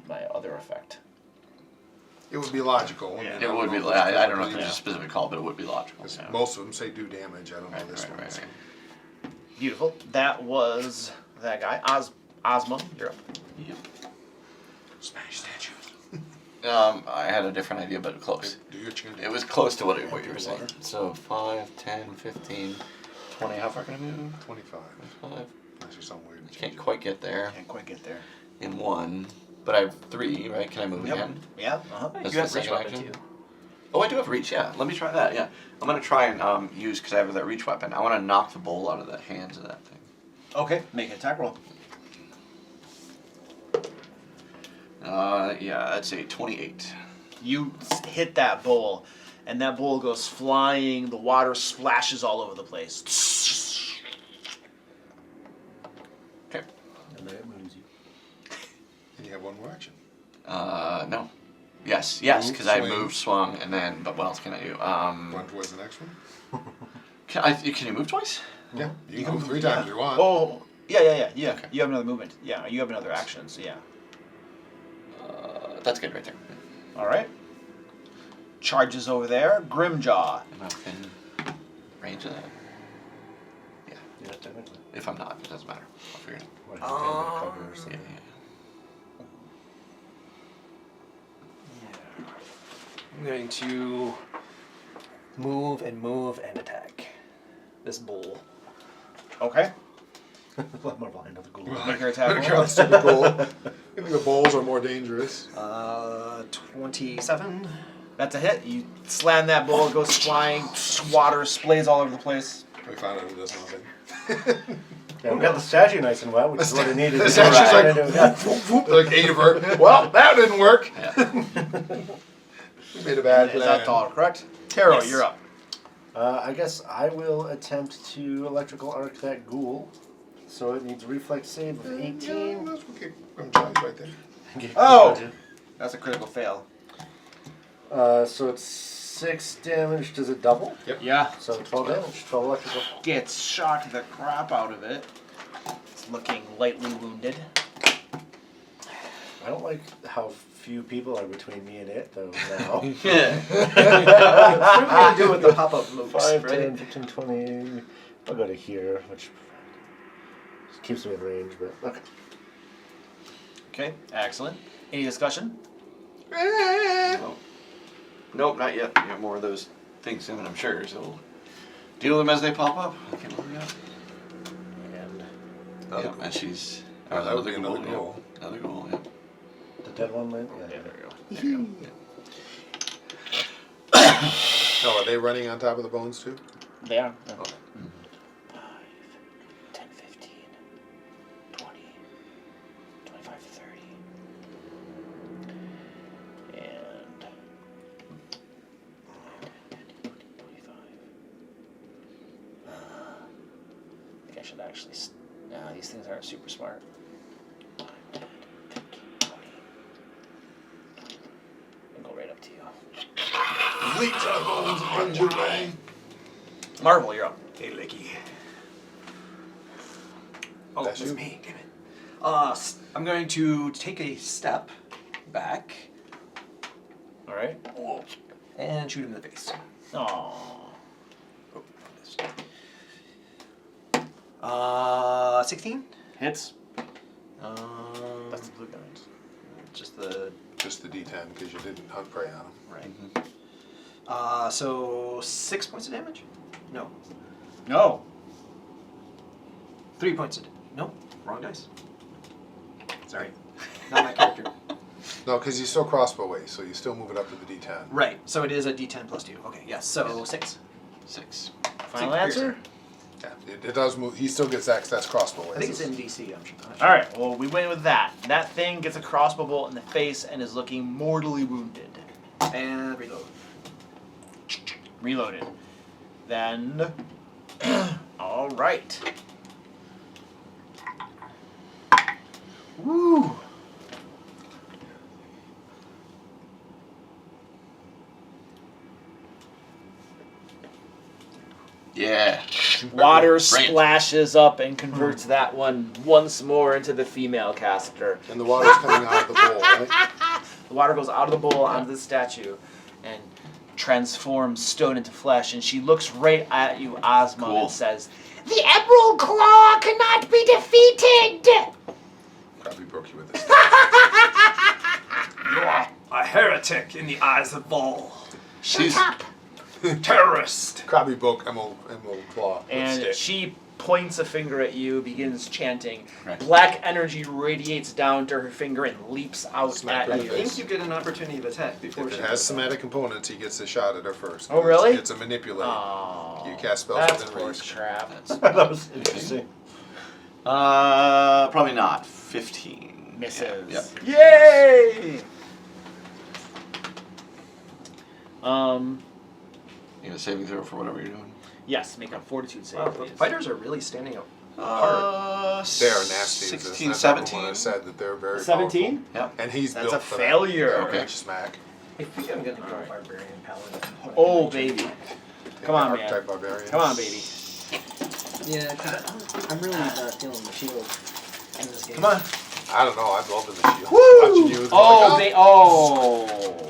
my other effect. It would be logical. Yeah. It would be. I don't know if there's a specific call, but it would be logical. 'Cause Yeah. most of them say do damage. I don't know Right, this right, one. right, right. Beautiful. That was that guy. Osmond, you're up. Yep. Smash statues. I had a different idea, but close. Do your chin. It was close to what you were saying. So 5, 10, 15, 20. How far can I move? 25. 5. Unless you're somewhere. I can't quite get there Can't quite get there. in 1, but I have 3, right? Can I move again? Yeah. That's you have the reach second weapon action? too. Oh, I do have reach, yeah. Let me try that, yeah. I'm going to try and use, because I have that reach weapon, I want to knock the bowl out of the hands of that thing. Okay. Make an attack roll. Yeah, I'd say 28. You hit that bowl, and that bowl goes flying. The water splashes all over the place. Okay. And then it moves you. And you have one more action. No. Yes, because I Swing. moved, swung, and then, but what else can I do? Run towards the next one. Can you move twice? Yeah. You can move 3 times if you want. Oh, yeah. Okay. You have another movement. Yeah, you have another action. So yeah. That's good right there. All right. Charges over there. Grimjaw. Am I within range of that? Yeah. Yeah, technically. If I'm not, it doesn't matter. I'll figure it out. What, if you can cover or Yeah, something? I'm going to move and attack this bull. Okay. Let more behind on the ghoul. Make your attack roll. Counts to the goal. I think the bowls are more dangerous. 27. That's a hit. You slam that bowl, it goes flying, water splays all over the place. We found out it does nothing. Yeah, we got the statue nice and wet, which is what it needed. The statue's like, Yeah. whoop, whoop, like 8 of her. Well, that didn't work. Yeah. We made a bad Is plan. that all correct? Taro, Yes. you're up. I guess I will attempt to electrical arc that ghoul. So it needs a reflex save of 18. Yeah, that's okay. I'm charged right there. Oh! That's a critical fail. So it's 6 damage. Does it double? Yeah. So 12 damage. 12 electrical. Gets shocked the crap out of it. It's looking lightly wounded. I don't like how few people are between me and it, though, now. Yeah. What are we going to do with the pop-up mooks, 5, right? 10, 15, 20. I'll go to here, which keeps me in range, but okay. Okay, excellent. Any discussion? No. Nope, not yet. You got more of those things coming, I'm sure, so we'll deal with them as they pop up. Okay, what do we got? And Yeah, and she's that would be another another goal. goal. Another goal, yeah. the dead one land? Yeah, there we go. There you go. Oh, are they running on top of the bones too? They are. Okay. 5, 10, 15, 20, 25, 30. And 25. I think I should actually. Nah, these things aren't super smart. 5, 10, 15, 20. And go right up to you. Leech on the bones and runs your way. Marvel, you're up. Hey, Licky. Oh, That's that's you. me. Damn it. I'm going to take a step back All right. and shoot him in the face. Aww. Oh, 16. Hits. Um, That's the blue guys. just the just the D10 because you didn't hunt prey on him. Right. So 6 points of damage? No. No. 3 points of damage. No, wrong dice. Sorry. Not my character. No, because you still crossbow away, so you still move it up to the D10. Right. So it is a D10 plus 2. Okay, yes. So 6. 6. Final answer? Yeah, it does move. He still gets that 'cause that's crossbow away. I think it's in DC. I'm sure. All right. Well, we went with that. That thing gets a crossbow bolt in the face and is looking mortally wounded. And reload. Reloaded. Then. All right. Woo. Yeah. Water Brilliant. splashes up and converts that one once more into the female caster. And the water's coming out of the bowl, right? The water goes out of the bowl onto the statue and transforms stone into flesh. And she looks right at you, Ozma, Cool. and says, The Emerald Claw cannot be defeated! Probably broke you with this. You are a heretic in the eyes of all. Shut up! Terrorist. Krabby broke Emerald Claw. with and stick. she points a finger at you, begins chanting. Right. Black energy radiates down to her finger and leaps out Smack at her in you. the I face. think you get an opportunity of attack before If she it has does somatic components, he gets a shot at her first. Oh, really? It's a manipulate. Oh, You cast spells that's within horse reach. crap. That was interesting. Probably not. 15. Misses. Yep. Yay! You get a saving throw for whatever you're doing. Yes, make a fortitude save, Wow, the please. fighters are really standing up. They're nasty. 16, That's 17. Everyone has said that they're very 17? powerful. Yep. And he's That's built a for failure. That. Okay. Reach smack. I think I'm gonna go barbarian paladin. Oh, baby. Come on, man. Archetype barbarian. Come on, baby. Yeah, I'm really feeling the shield in this game. Come on. I don't know. I've loved the shield. Woo! Watching you with Oh, like,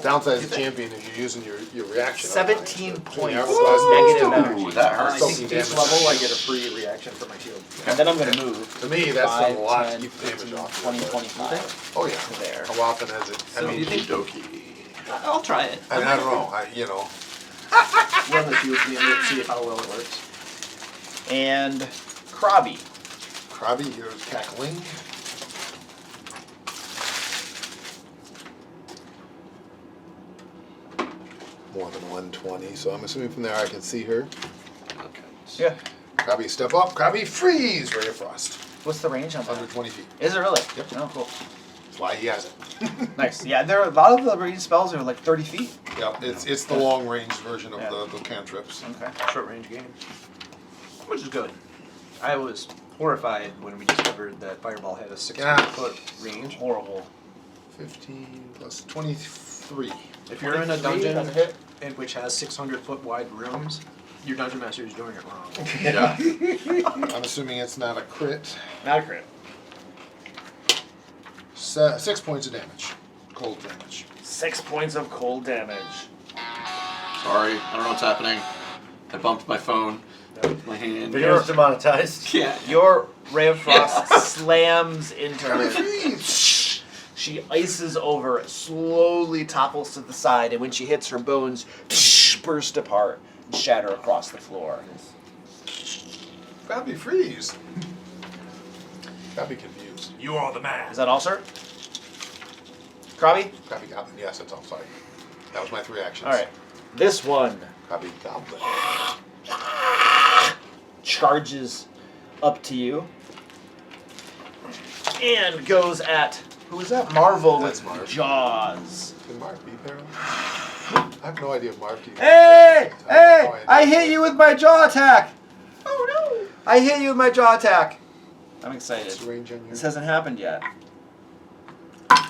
Downside as a champion is you're using your reaction. 17 points Yeah, of Woo! negative energy. That I hurts. think each level I get a free reaction for my shield. And then I'm going to move. To me, that's 5, done a lot 10, to keep the damage 15, off. 20, 25. Oh yeah. To there. How often has it? I So mean, you think- Doki. I'll try it. I don't know. Run the shield and see how well it works. And Krabby. Krabby here's cackling. More than 120, so I'm assuming from there I can see her. Okay. Yeah. Krabby, step up. Krabby, freeze! Ray of Frost. What's the range on that? 120 feet. Is it really? Yep. Oh, cool. That's why he has it. Nice. Yeah, there are a lot of the range spells are like 30 feet. Yep, it's the long range version of Yeah. the cantrips. Okay. Short range game. Which is good. I was horrified when we discovered that Fireball had a 600-foot range. Horrible. 15 plus 23. If you're in a 23, that's a dungeon hit. which has 600-foot wide rooms, your dungeon master is doing it wrong. Yeah. I'm assuming it's not a crit. Not a crit. 6 points of damage. Cold damage. 6 points of cold damage. Sorry. I don't know what's happening. I bumped my phone. My hand. Video's demonetized. Yeah. Your Ray of Frost slams into Krabby, her. freeze! She ices over, slowly topples to the side, and when she hits her bones, burst apart and shatter across the floor. Krabby, freeze! Krabby confused. You are the man. Is that all, sir? Krabby? Krabby Goblin, yes, that's all, sorry. That was my 3 actions. Alright. This one Krabby Goblin. charges up to you and goes at, who is that? Marvel That's with Marv. Jaws. Can Mark be paralyzed? I have no idea if Mark can. Hey! I have no idea. I hit you with my jaw attack! Oh no! I hit you with my jaw attack. I'm excited. What's the range on This your? hasn't happened yet.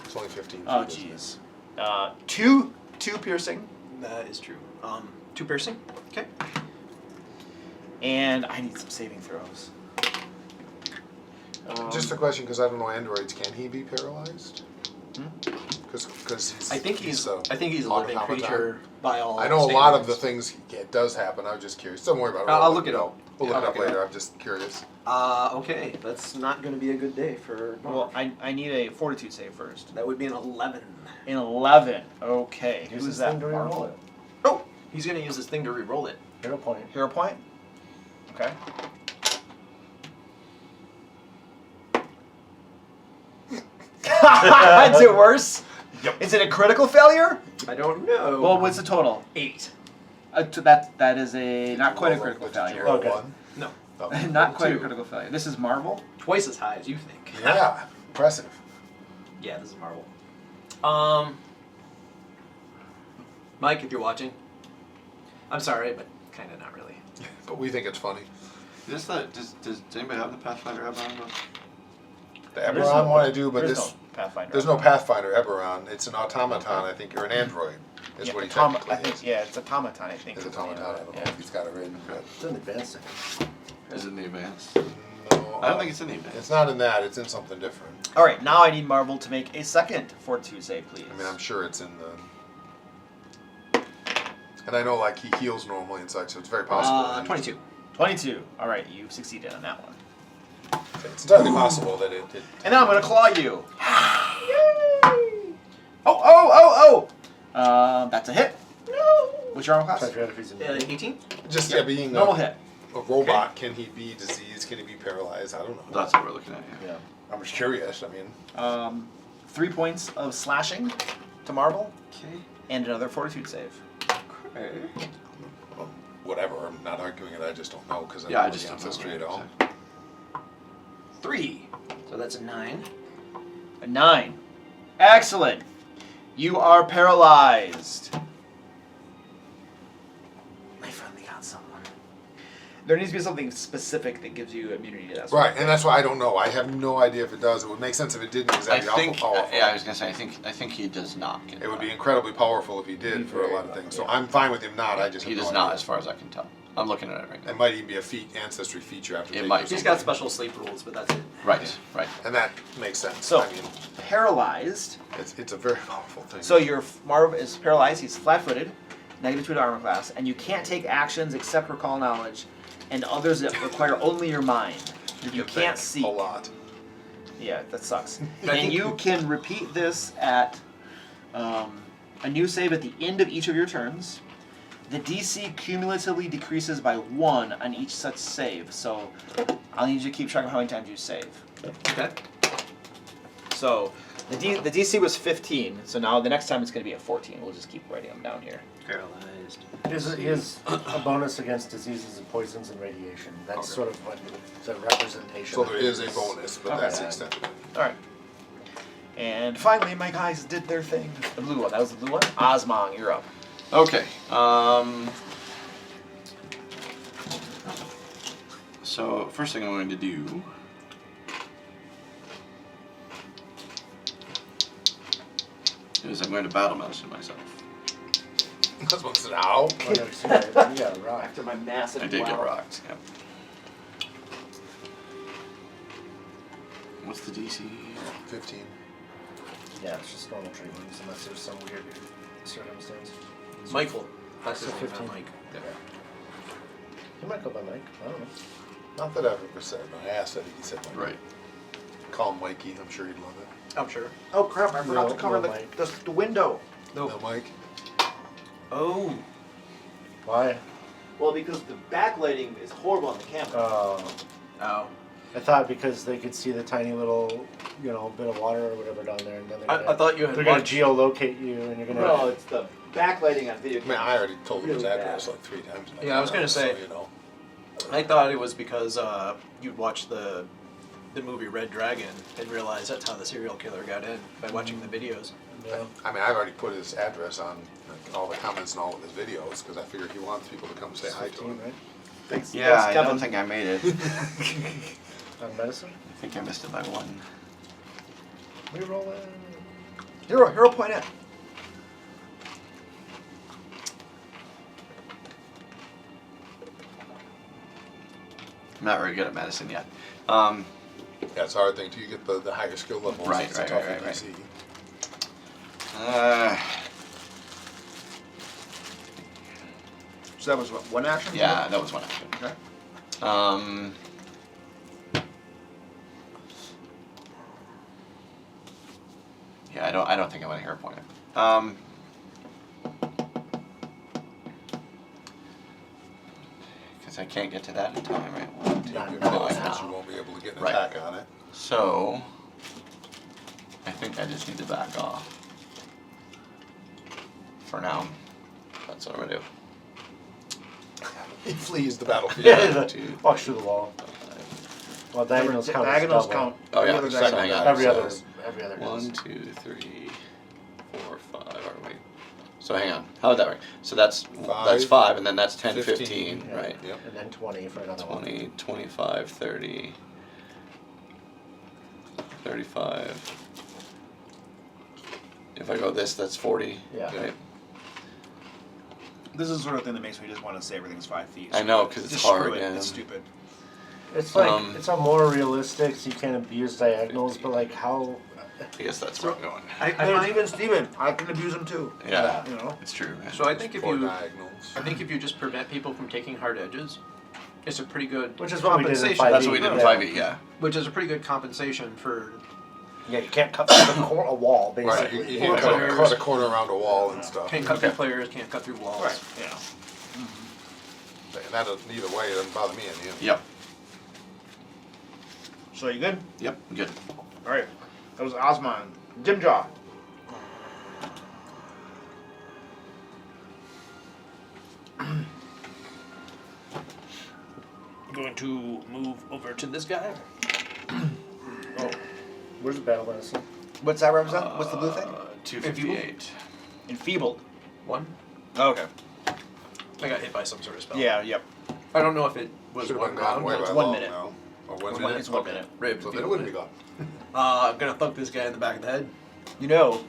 It's only 15 Oh feet, isn't it? jeez. Two piercing, That is true. 2 piercing. Okay. and I need some saving throws. Just a question, because I don't know androids. Can he be paralyzed? Hmm? Because he's. I think he's a living automaton. creature by all. I know a lot of the standards. things it does happen. I was just curious. Don't worry about it. I'll look it up. We'll look I'll it up look it later. I'm just curious. Okay, that's not going to be a good day for. Well, I need a fortitude save first. That would be an 11. An 11. Okay. Use Who's this that? thing to reroll Marvel? it. Oh, he's going to use this thing to re-roll it. Hero point. Hero point? Okay. Is it worse? Yep. Is it a critical failure? I don't know. Well, what's the total? 8. That is a not quite a critical failure. Okay. No, Oh. Not quite a 2. critical failure. This is Marvel. Twice as high as you think. Yeah, impressive. Yeah, this is Marvel. Mike, if you're watching, I'm sorry, but kind of not really. But we think it's funny. Does anybody have the Pathfinder Abound one? The There's Eberron no- one I do, but there's this no Pathfinder. there's no Pathfinder Eberron. It's an automaton, I think, or an android. Is Yeah, what he I technically think, is. yeah, it's automaton, I think. It's is the name automaton. I of don't it, know if he's got it written. But It's an advanced thing. Is it in the advance? no, I don't think it's in the advance. It's not in that. It's in something different. yeah. All right, now I need Marvel to make a second fortitude save, please. I mean, I'm sure it's in the. And I know, like, he heals normally and such, so it's very possible. that he- 22. 22. All right, you succeeded on that one. It's entirely possible that it. And now I'm gonna claw you. Oh! That's a hit. No. What's your armor class? Try to figure out if he's in 18? Just being Normal hit. a robot, can he be diseased? Can he be paralyzed? I don't know. That's what we're looking at. Yeah. Yeah. I'm just curious. I mean, 3 points of slashing to Marvel, Okay. and another fortitude save. Okay. whatever. I'm not arguing it. I just don't know because I Yeah, I don't know just the don't know. ancestry at all. 3. So that's a 9. A 9. Excellent. You are paralyzed. I finally got someone. There needs to be something specific that gives you immunity to that. sort of Right, and that's why I don't know. I have no idea if it does. It would make sense if it didn't, because I that'd be think. awful powerful. Yeah, I was gonna say. I think he does not. Get It would be that. incredibly powerful if he did for a lot of things. So I'm fine with him not. I just He have does no not, idea. as far as I can tell. I'm looking at it right It now. might even be a ancestry feature after. It taking might. or He's got something. special sleep rules, but that's it. Right. Right. And that makes sense. So- I mean, Paralyzed. it's a very powerful thing. So your Marv is paralyzed. He's flat-footed, -2 to armor class, and you can't take actions except recall knowledge, and others that require only your mind. You get can't back see. a lot. Yeah, that sucks. I And think- you can repeat this at a new save at the end of each of your turns. The DC cumulatively decreases by 1 on each such save. So I'll need you to keep track of how many times you save. Okay. So the DC was 15. So now the next time it's going to be a 14. We'll just keep writing them down here. Paralyzed. He has a bonus against diseases and poisons and radiation. That's Okay. sort of what the representation. So of there it is a bonus, but Okay. that's the extent of it. All right. And finally, my guys did their thing. The blue one. That was the blue one. Osmong, you're up. Okay. So first thing I'm going to do is I'm going to battle medicine myself. That's what's it out. Oh, no, see, you got a rock. After my massive I did get wow. rocked. Yep. What's the DC? 15. Yeah, it's just normal treatments unless there's some weird circumstance. Michael. That's his So name, not 15. Mike. He might go by Mike. I don't know. Not that I've ever said, but I asked that he said Mikey. Right. Call him Mikey. I'm sure he'd love it. I'm sure. Oh crap! I forgot No, to cover no, Mike. the window. No, Mike. Oh. Why? Well, because the backlighting is horrible on the camera. Oh. I thought because they could see the tiny little, bit of water or whatever down there, and then they're I gonna, thought you had they're gonna watched. geolocate you, and you're gonna. No, it's the backlighting on video I mean, camera. I already told him his Really address bad. like 3 times. Yeah, I was gonna say- So, you know. I thought it was because you'd watched the movie Red Dragon and realized that's how the serial killer got in by watching the videos. Yeah. I mean, I've already put his address on all the comments and all of his videos because I figured he wants people to come say hi to 15, him. right? Thanks. Yeah, thanks, I Kevin. don't think I made it. On medicine. I think I missed it by 1. We roll it. Hero point in. I'm not very good at medicine yet. That's a hard thing till you get the higher skill levels. Right, it's right, a tougher right, right, DC. So that was what, one action? Yeah, that was one action. Okay. Yeah, I don't think I want to hero point it. Because I can't get to that in time, right? 1, 2, Good 3, call, 4. since you won't be able to get an Right. attack on it. So, I think I just need to back off. For now. That's what I'm gonna do. He flees the battlefield. Yeah, Two, walks through the wall. Well, diagonals count. as Diagonals double. count. Oh, yeah, Every other so diagonal hang on. counts. Every other. 1, 2, 3, 4, 5. Or wait. So hang on. How would that work? So that's 5, and then that's 10, 15, Yeah. right? Yep. And then 20 for another 20, 25, 30, 35. If I go this, that's 40. Yeah. Right? This is the sort of thing that makes me just want to say everything's 5 feet. I know, because it's Just hard. screw it. Yeah. It's stupid. It's like Um, it's a more realistic, so you can't abuse diagonals, but like how? I guess that's where I'm going. I There's find, even Steven. I can abuse him too. Yeah, You know? it's true. so I think if Four you, diagonals. I think if you just prevent people from taking hard edges, it's a pretty good Which is what we did in compensation. 5e. That's what we did in Yeah. 5e, yeah. Which is a pretty good compensation for Yeah, you can't cut through a wall Right, basically. you can't cut a corner around a wall and stuff. can't cut through players, can't cut through walls. Right. Yeah. And that either way, it doesn't bother me in the end. Yep. So you good? Yep. Good. All right. That was Osman. Dimjaw. Going to move over to this guy. Oh, where's the battle medicine? What's that represent? What's the blue thing? 258. Enfeebled. 1. Oh, okay. I got hit by some sort of spell. Yeah. Yep. I don't know if it was Should have 1 been gone round. away but by it's 1 law minute. now. Or 1 It's minute? It's 1 Okay. minute. Right, So then it wouldn't be gone. I'm gonna thunk this guy in the back of the head. You know,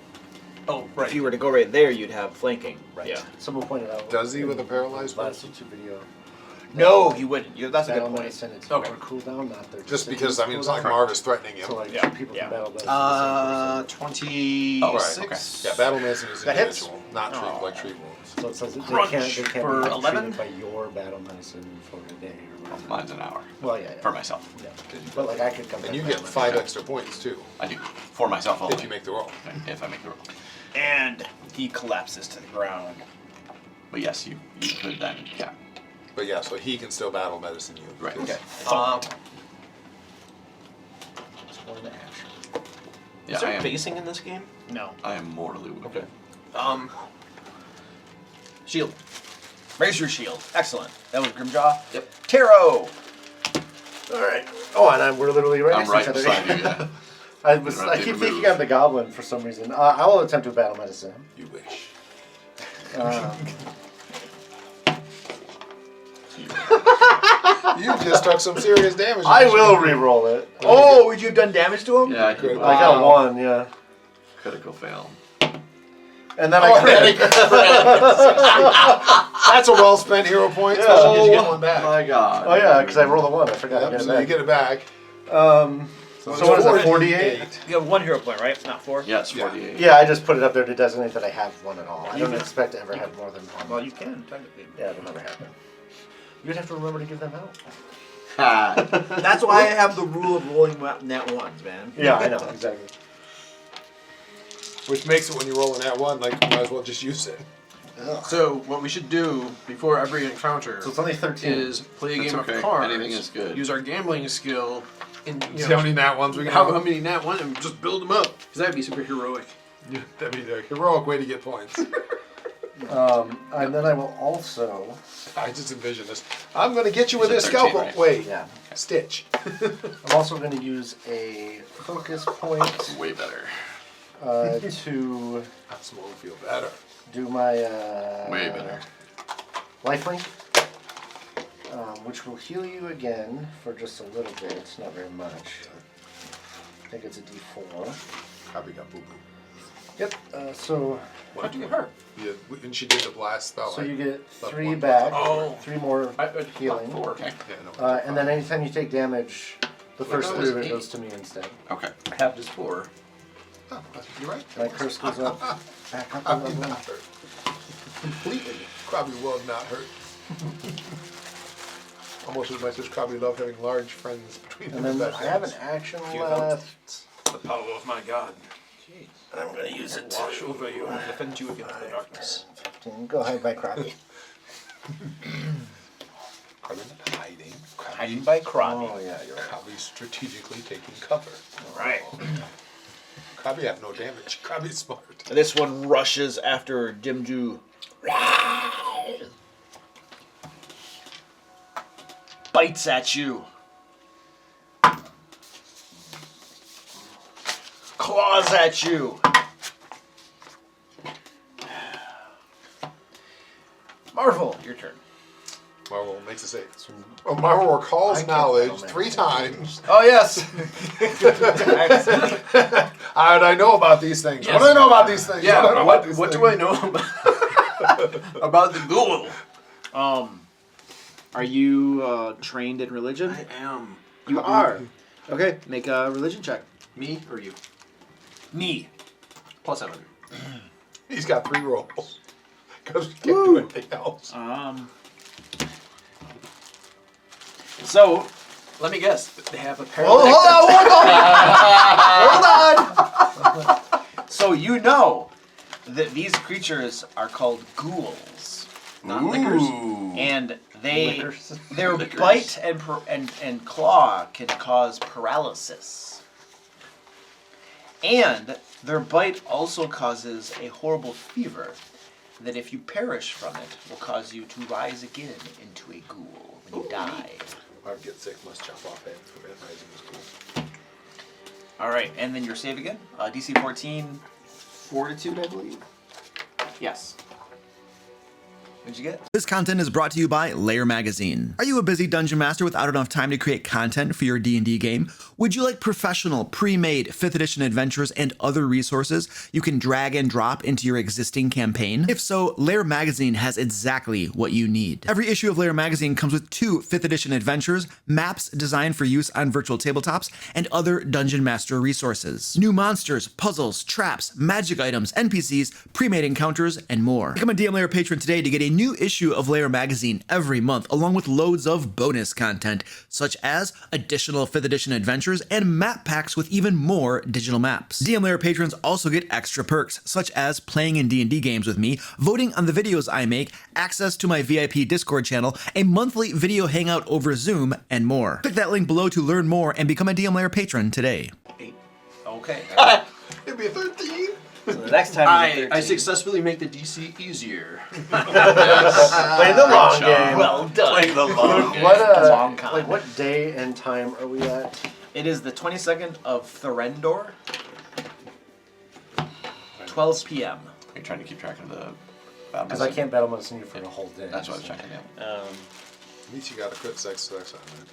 Oh, right. If you were to go right there, you'd have flanking. Right. Yeah. Someone pointed out. Does he with a paralyzed last person? YouTube video? no, he wouldn't. That's a Battle good point. medicine, it's Okay. more cooldown, not their. Just because, I mean, it's cooldown. not like Marv is threatening him. So like Yeah, two people yeah. can battle medicine. the 26. Oh, right, okay. Yeah, battle medicine is That hits. individual, not treat like treat wounds. same person. So it says that Crunch they can't for be 11? treated by your battle medicine for a day or whatever. Mine's an hour. Well, yeah. For myself. Yeah. But like I could come. And back you with get battle 5 medicine. extra points too, I do. For myself only. if you make the roll. If I make the roll. And he collapses to the ground. But yes, you could then, yeah. But yeah, so he can still battle medicine you. Right. Yes. Okay. Just one action. Yeah, Is there I am, basing in this game? No. I am mortally wounded. Shield. Raise your shield. Excellent. That was Grimjaw. Yep. Taro. All right. Oh, and we're literally right I'm next right to each other. beside you, yeah. I You don't have to keep even thinking move. I'm the goblin for some reason. I will attempt to battle medicine. You wish. You just took some serious damage. I will re-roll it. Oh, would you have done damage to him? Yeah, I could. I got one, yeah. Critical fail. And then I crit. That's a well spent hero point, Yeah. especially because you get one back. My God. Oh yeah, because I rolled a one. I forgot to Yep, get it so you back. get it back. So what is that, 48? You have 1 hero point, right? It's not 4? Yeah, it's Yeah. 48. Yeah, I just put it up there to designate that I have one at all. I don't expect to ever have more than one. Well, you can, technically. Yeah, it'll never happen. You'd have to remember to give them out. Ha. That's why I have the rule of rolling net ones, man. Yeah, I know, exactly. Which makes it when you roll an at one, like you might as well just use it. So what we should do before every encounter So it's only 13. is play a That's game okay. of cards. Anything is good. Use our gambling skill. And See how many nat ones we can how have? many nat one and just build them up. Because that'd be super heroic. Yeah, that'd be the heroic way to get points. And then I will also. I just envision this. I'm going to get you with Is this it 13, scalpel. right? Wait, Yeah. Stitch. I'm also going to use a focus point Way better. to That's won't feel better. do my Way better. lifelink, which will heal you again for just a little bit. It's not very much. I think it's a D4. Probably got boo boo. Yep. So How'd you get hurt? Yeah, and she did the blast spell. so right? you get Left 3 one. back. Oh. 3 more healing. 4. Okay. Yeah, no. And then anytime you take damage, the first that 3 was of it 8. goes to me instead. Okay. Half is 4. Oh, you're right. My curse goes up. Back up a Probably level. not hurt. Completely. Krabby will not hurt. Almost as much as Krabby love having large friends between And him then and best I have an friends. action You left. The power of my god. And I'm going to use it Wash to over you and defend you against the darkness. go hide by Krabby. Krabby not hiding. Hiding by Krabby. Oh, yeah, you're right. Krabby's strategically taking cover. Right. Krabby have no damage. Krabby's smart. This one rushes after Dimju. Bites at you. Claws at you. Marvel, your turn. Marvel makes a save. Well, Marvel recalls can't knowledge tell, man. 3 times. Oh yes. And I know about these things. Yes. What do I know about these things? Yeah, what do I know about these what things? do I know about the ghoul? Are you trained in religion? I am. You are. Okay, make a religion check. Me or you? Me. Plus 700. He's got 3 rolls. Because he can't do anything else. So, Let me guess. They have a pair. Hold on. So you know that these creatures are called ghouls, Not lickers. and they Lickers. their Lickers. bite and claw can cause paralysis, and their bite also causes a horrible fever that, if you perish from it, will cause you to rise again into a ghoul when you die. I'd get sick, must chop off heads. Rising is cool. All right, and then your save again. DC 14, Fortitude, I believe. Yes. What'd you get? This content is brought to you by Lair Magazine. Are you a busy dungeon master without enough time to create content for your D&D game? Would you like professional, pre-made 5th edition adventures and other resources you can drag and drop into your existing campaign? If so, Lair Magazine has exactly what you need. Every issue of Lair Magazine comes with 2 5th edition adventures, maps designed for use on virtual tabletops, and other dungeon master resources. New monsters, puzzles, traps, magic items, NPCs, pre-made encounters, and more. Become a DM Lair patron today to get a new issue of Lair Magazine every month, along with loads of bonus content, such as additional 5th edition adventures and map packs with even more digital maps. DM Lair patrons also get extra perks, such as playing in D&D games with me, voting on the videos I make, access to my VIP Discord channel, a monthly video hangout over Zoom, and more. Click that link below to learn more and become a DM Lair patron today. Okay. It'd be 13. so the next time I successfully make the DC easier. Play the long game. Well done. Playing the long game. What Long con. like what day and time are we at? It is the 22nd of Therendor, 12 p.m. Are you trying to keep track of the battle? Because I can't battle medicine you for a whole day. That's what I was checking. Yeah. At least you got a crit success on it.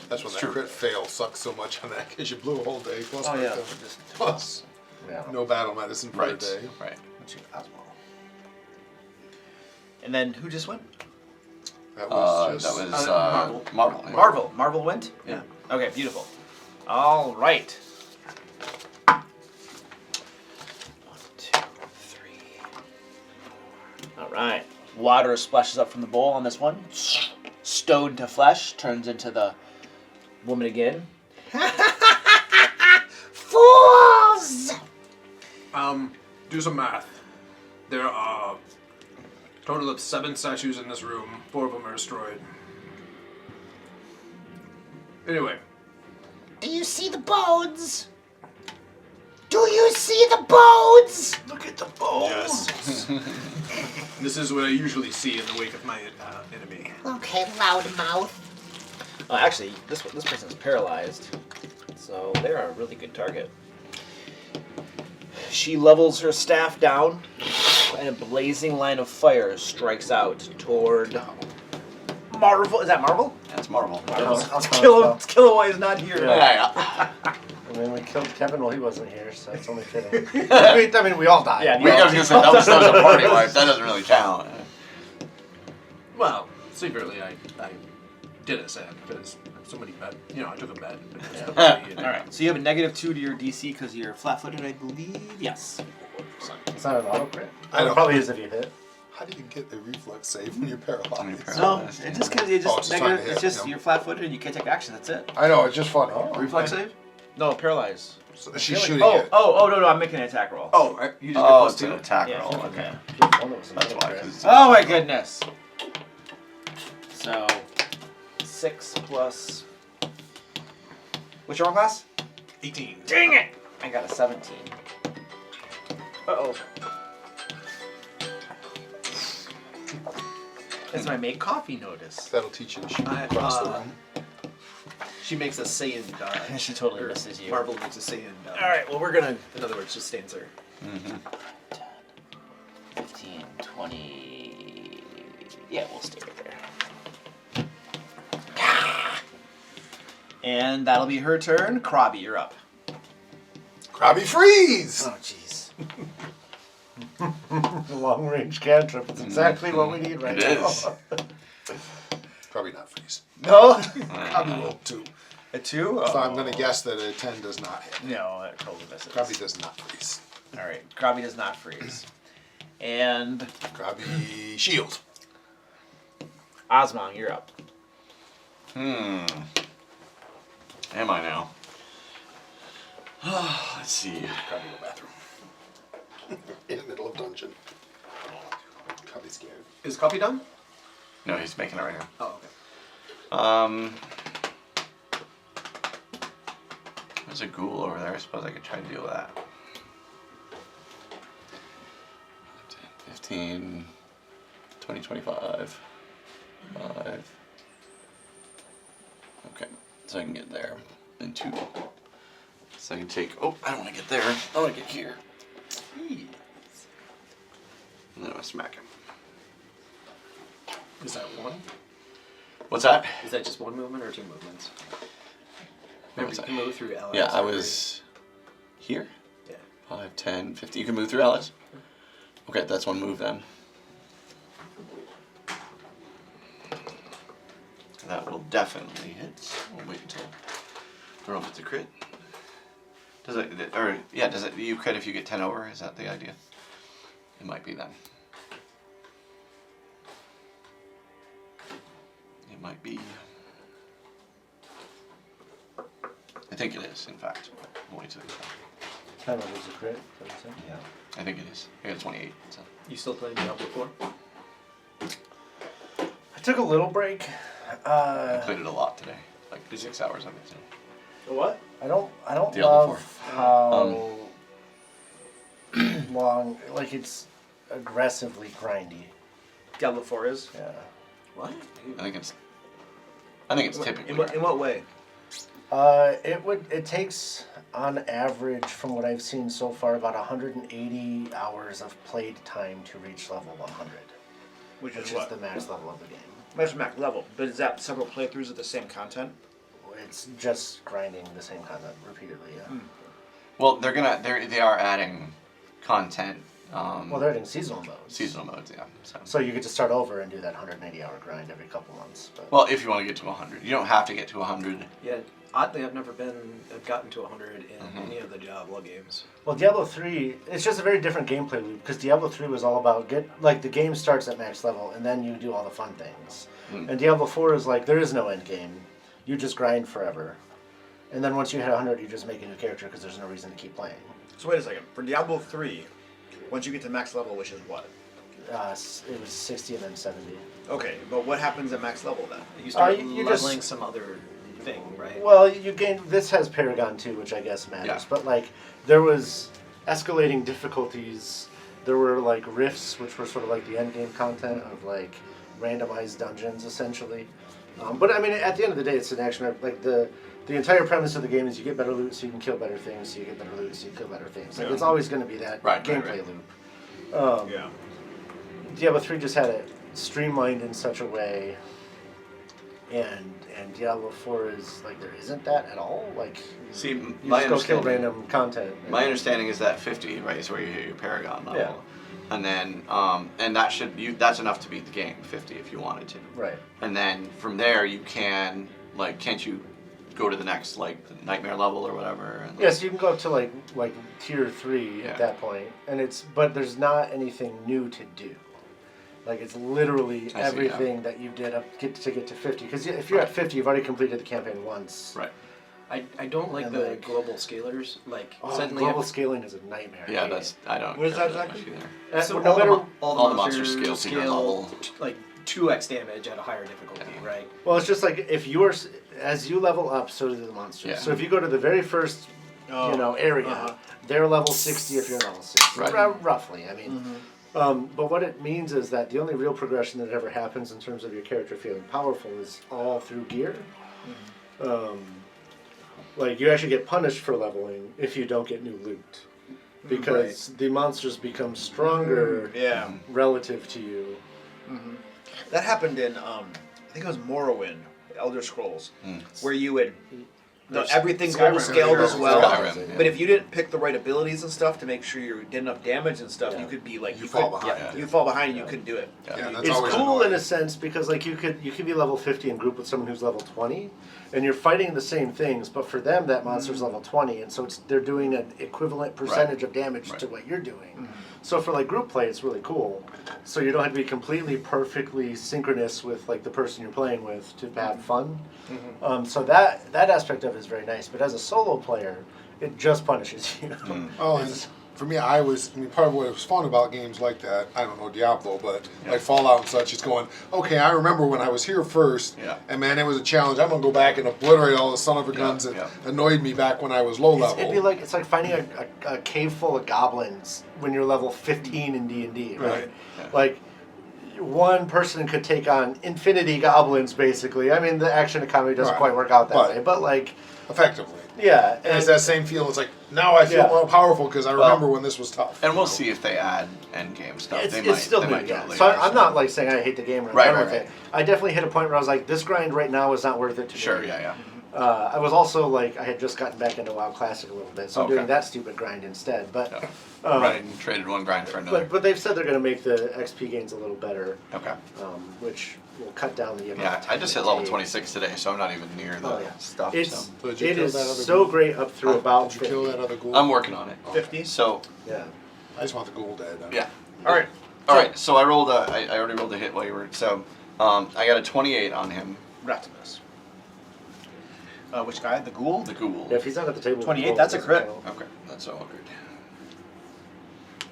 That's when that true. crit fail sucks so much on that because you blew a whole day. Plus, Oh, yeah. plus Yeah. no battle medicine for a Right. day. Right. And then who just went? That was That just. was Marvel. Marvel. Yeah. Marvel. Marvel went? Yeah. Okay, beautiful. All right. 1, 2, 3. All right. Water splashes up from the bowl on this one. Stone to flesh turns into the woman again. Fools! Do some math. There are a total of 7 statues in this room. 4 of them are destroyed. Anyway, Do you see the bones? Do you see the bones? look at the bones. Yes. This is what I usually see in the wake of my enemy. Okay, loudmouth. Actually, this person's paralyzed, so they're a really good target. She levels her staff down, and a blazing line of fire strikes out toward Marvel. Is that Marvel? That's Marvel. Killaway is not here. Yeah. I mean, we killed Kevin while he wasn't here, so it's only fitting. I mean, we all died. Yeah, We guys gonna say that was a party life. That doesn't really count. Well, secretly I did a send because somebody bet. You know, I took a bet. All right. So you have a -2 to your DC because you're flat-footed, I believe. Yes. It's not an auto crit. I don't- It probably is if you hit. How do you get a reflex save when you're paralyzed? When you're No, paralyzed. it just gives you Oh, just it's just trying to negative. hit, It's just yeah. you're flat-footed and you can't take action. That's it. I know, it's just funny. Reflex save? No, paralyze. So she's shooting Oh, it. oh, no, I'm making an attack roll. Oh, you just Oh, get it's an +2. attack Yeah. roll. Okay. That's why, 'cause- Oh my goodness. So, 6 plus. What's your armor class? 18. Dang it! I got a 17. Uh-oh. That's my make coffee notice. That'll teach you to shoot I- across the room. She makes a Saiyan dodge. She totally Or misses you. Marvel makes a Saiyan dodge. Alright, well, we're gonna. In other words, just stands there. 15, 20. Yeah, we'll stay right there. And that'll be her turn. Krabby, you're up. Krabby freeze! Oh, jeez. Long range cantrip. It's exactly what we need right It now. is. Probably not freeze. No? Krabby rolled 2. A 2? So I'm going to guess that a 10 does not hit. No, that totally misses. Krabby does not freeze. Alright, Krabby does not freeze. And Krabby shield. Osmond, you're up. Am I now? Let's see. Krabby go bathroom. In the middle of dungeon. Krabby scared. Is coffee done? No, he's making it right now. Oh, okay. There's a ghoul over there. I suppose I could try to deal with that. 15, 20, 25, 5. Okay, so I can get there in 2. So I can take. Oh, I don't want to get there. I want to get here. And then I'm gonna smack him. Is that one? What's that? Is that just one movement or 2 movements? Remember, What's you that? can move through allies. Yeah, I right? was here. Yeah. 5, 10, 15. You can move through allies? Okay, that's one move then. That will definitely hit. We'll wait until I roll with the crit. Does it, or yeah, does it, you crit if you get 10 over? Is that the idea? It might be then. It might be. I think it is, in fact. We'll wait till the Kind of was a crit. Is that what you said? Yeah, I think it is. I got a 28. So. You still playing Diablo 4? I took a little break. I played it a lot today, like 6 hours of it. So. What? I don't Diablo love how long, like it's aggressively grindy. Diablo 4 is? Yeah. What? I think it's typically. In what way? It takes on average, from what I've seen so far, about 180 hours of played time to reach level 100, Which which is is what? the max level of the game. That's max level. But is that several playthroughs of the same content? It's just grinding the same content repeatedly. Yeah. Well, they are adding content. Well, they're adding seasonal modes. Seasonal modes, yeah. So you get to start over and do that 180-hour grind every couple months. But Well, if you want to get to 100, you don't have to get to 100. Yeah, oddly, I've gotten to 100 in any of the Diablo games. Well, Diablo 3, it's just a very different gameplay loop because Diablo 3 was all about the game starts at max level and then you do all the fun things. And Diablo 4 is like, there is no end game. You just grind forever. And then once you hit 100, you just make a new character because there's no reason to keep playing. So wait a second. For Diablo 3, once you get to max level, which is what? It was 60 and then 70. Okay, but what happens at max level then? You start you leveling just- some other thing, right? Well, you gain. This has Paragon too, which I guess matters. Yeah. But like, there was escalating difficulties. There were like rifts, which were sort of like the end game content of like randomized dungeons, essentially. But I mean, at the end of the day, it's an action. Like the entire premise of the game is you get better loot, so you can kill better things. So you get better loot, so you kill better things. Like, it's always going to be that gameplay loop. Yeah. Diablo 3 just had it streamlined in such a way, and Diablo 4 is like there isn't that at all. Like See, you my just go kill understanding, random content. my understanding is that 50, right, is where you hit your Paragon level. Yeah. and then and that's enough to beat the game 50 if you wanted to. Right. And then from there you can can't you go to the next nightmare level or whatever? And, Yes, you can go up to like tier 3 at that point, and but there's not anything new to do. Like it's literally everything that you did get to 50. Because if you're at 50, you've already completed the campaign once. Right. I don't like the global scalers. Suddenly global scaling is a nightmare. Yeah, I don't. What is that exactly? So no matter all the monsters scale to your level. 2x damage at a higher difficulty, right? Well, it's just like as you level up, so do the monsters. Yeah. So if you go to the very first, area, they're level 60 if you're level 60, roughly. I mean, but what it means is that the only real progression that ever happens in terms of your character feeling powerful is all through gear. You actually get punished for leveling if you don't get new loot, because the monsters become stronger relative to you. That happened in, I think it was Morrowind, Elder Scrolls, where you would, everything global scaled as well. Skyrim, But if you didn't pick the right abilities and stuff to make sure you did enough damage and stuff, you could be you fall behind. you fall behind and you couldn't do it. Yeah, that's It's always cool annoying. in a sense because you could be level 50 and group with someone who's level 20, and you're fighting the same things, but for them that monster's level 20, and so they're doing an equivalent percentage of damage to what you're doing. So for group play, it's really cool. So you don't have to be completely perfectly synchronous with the person you're playing with to have fun. So that aspect of it is very nice. But as a solo player, it just punishes you. Oh, and for me, part of what was fun about games like that, I don't know Diablo, but like Fallout and such, it's going, okay, I remember when I was here first, and man, it was a challenge. I'm going to go back and obliterate all the son of a guns that annoyed me back when I was low level. It's like finding a cave full of goblins when you're level 15 in D&D, right? Like, one person could take on infinity goblins, basically. I mean, the action economy doesn't quite work out that way, but effectively. Yeah. And it's that same feel. It's like, now I feel more powerful because I remember when this was tough. And we'll see if they add endgame stuff. It's still new, So I'm not saying I hate the game or I'm done with it. I definitely hit a point where I was like, this grind right now is not worth it to me. Sure, yeah. I was also I had just gotten back into WoW Classic a little bit, so I'm doing that stupid grind instead. But traded one grind for another. But they've said they're going to make the XP gains a little better. Okay. Which will cut down the amount. Yeah, I just hit level 26 today, so I'm not even near the stuff. It is so great up through about 50. Did you kill that other ghoul? I'm working on it. 50. So. Yeah. I just want the ghoul dead. Yeah. All right. So I rolled I already rolled a hit while you were. So I got a 28 on him. Ratimus. Which guy? The ghoul? The ghoul. Yeah, if he's not at the table. 28, that's a crit. Okay, that's all good.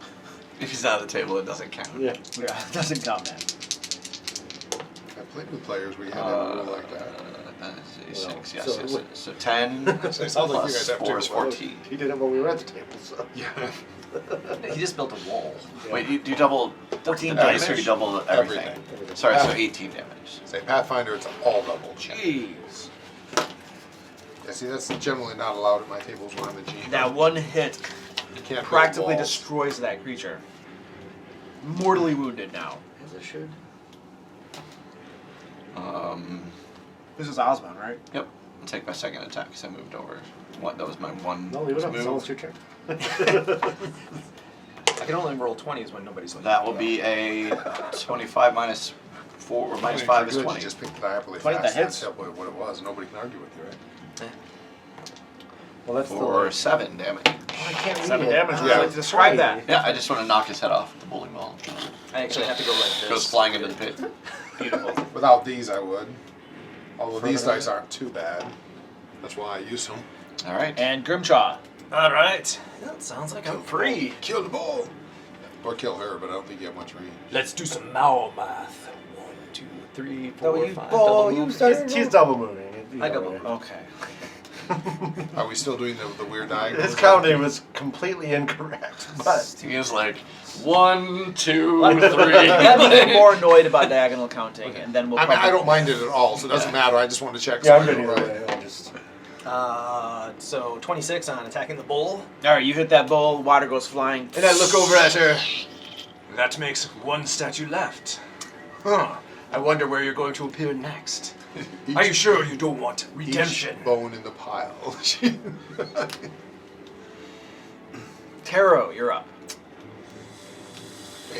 If he's not at the table, it doesn't count. Yeah. Yeah, it doesn't count, man. I played with players where you had a rule like that. Six, yes. So 10 It sounds like you plus guys have 4 is two. 14. He did it when we were at the table, so. Yeah. He just built a wall. Yeah. Wait, do you double 14 the dice or damage? you double everything? Sorry, so 18 damage. Say Pathfinder, it's all double. Jeez. Yeah, see, that's generally not allowed at my tables when I'm the GM. That one hit You can't practically build walls. destroys that creature. Mortally wounded now. As it should. This is Osmond, right? Yep. I'll take my second attack because I moved over. What? That was my one No, leave it up. It's move. almost your turn. I can only roll 20s when nobody's looking. That will be a 25 minus 4 or minus 5 is Good, 20. You just picked the die up really 20, fast. that hits. That's what it was. Nobody can argue with you, right? Well, that's For the 7 damage. Oh, I can't read 7 it. damage. Yeah. Like to describe that. Yeah, I just want to knock his head off with the bowling ball. I actually have to go like this. Goes flying into the pit. Beautiful. Without these, I would. Although these dice aren't too bad. That's why I use them. All right. And Grimchaw. All right. That sounds like I'm free. Kill the bull! Or kill her, but I don't think you have much range. Let's do some Mao math. 1, 2, 3, 4, No, you 5. ball, double you move. started. He's double moving. I double move. Okay. Are we still doing the weird diagram? His counting was completely incorrect, but He was like 1, 2, 3. Let me get more annoyed about diagonal counting, and then we'll. I mean, I probably- don't mind it at all, so it doesn't matter. I just want to check. yeah, I'm something good either right. way. I just So 26 on attacking the bull. Alright, you hit that bull, water goes flying. And I look over at her. That makes one statue left. Huh. I wonder where you're going to appear next. Are you sure you don't want redemption? Each bone in the pile. Taro, you're up.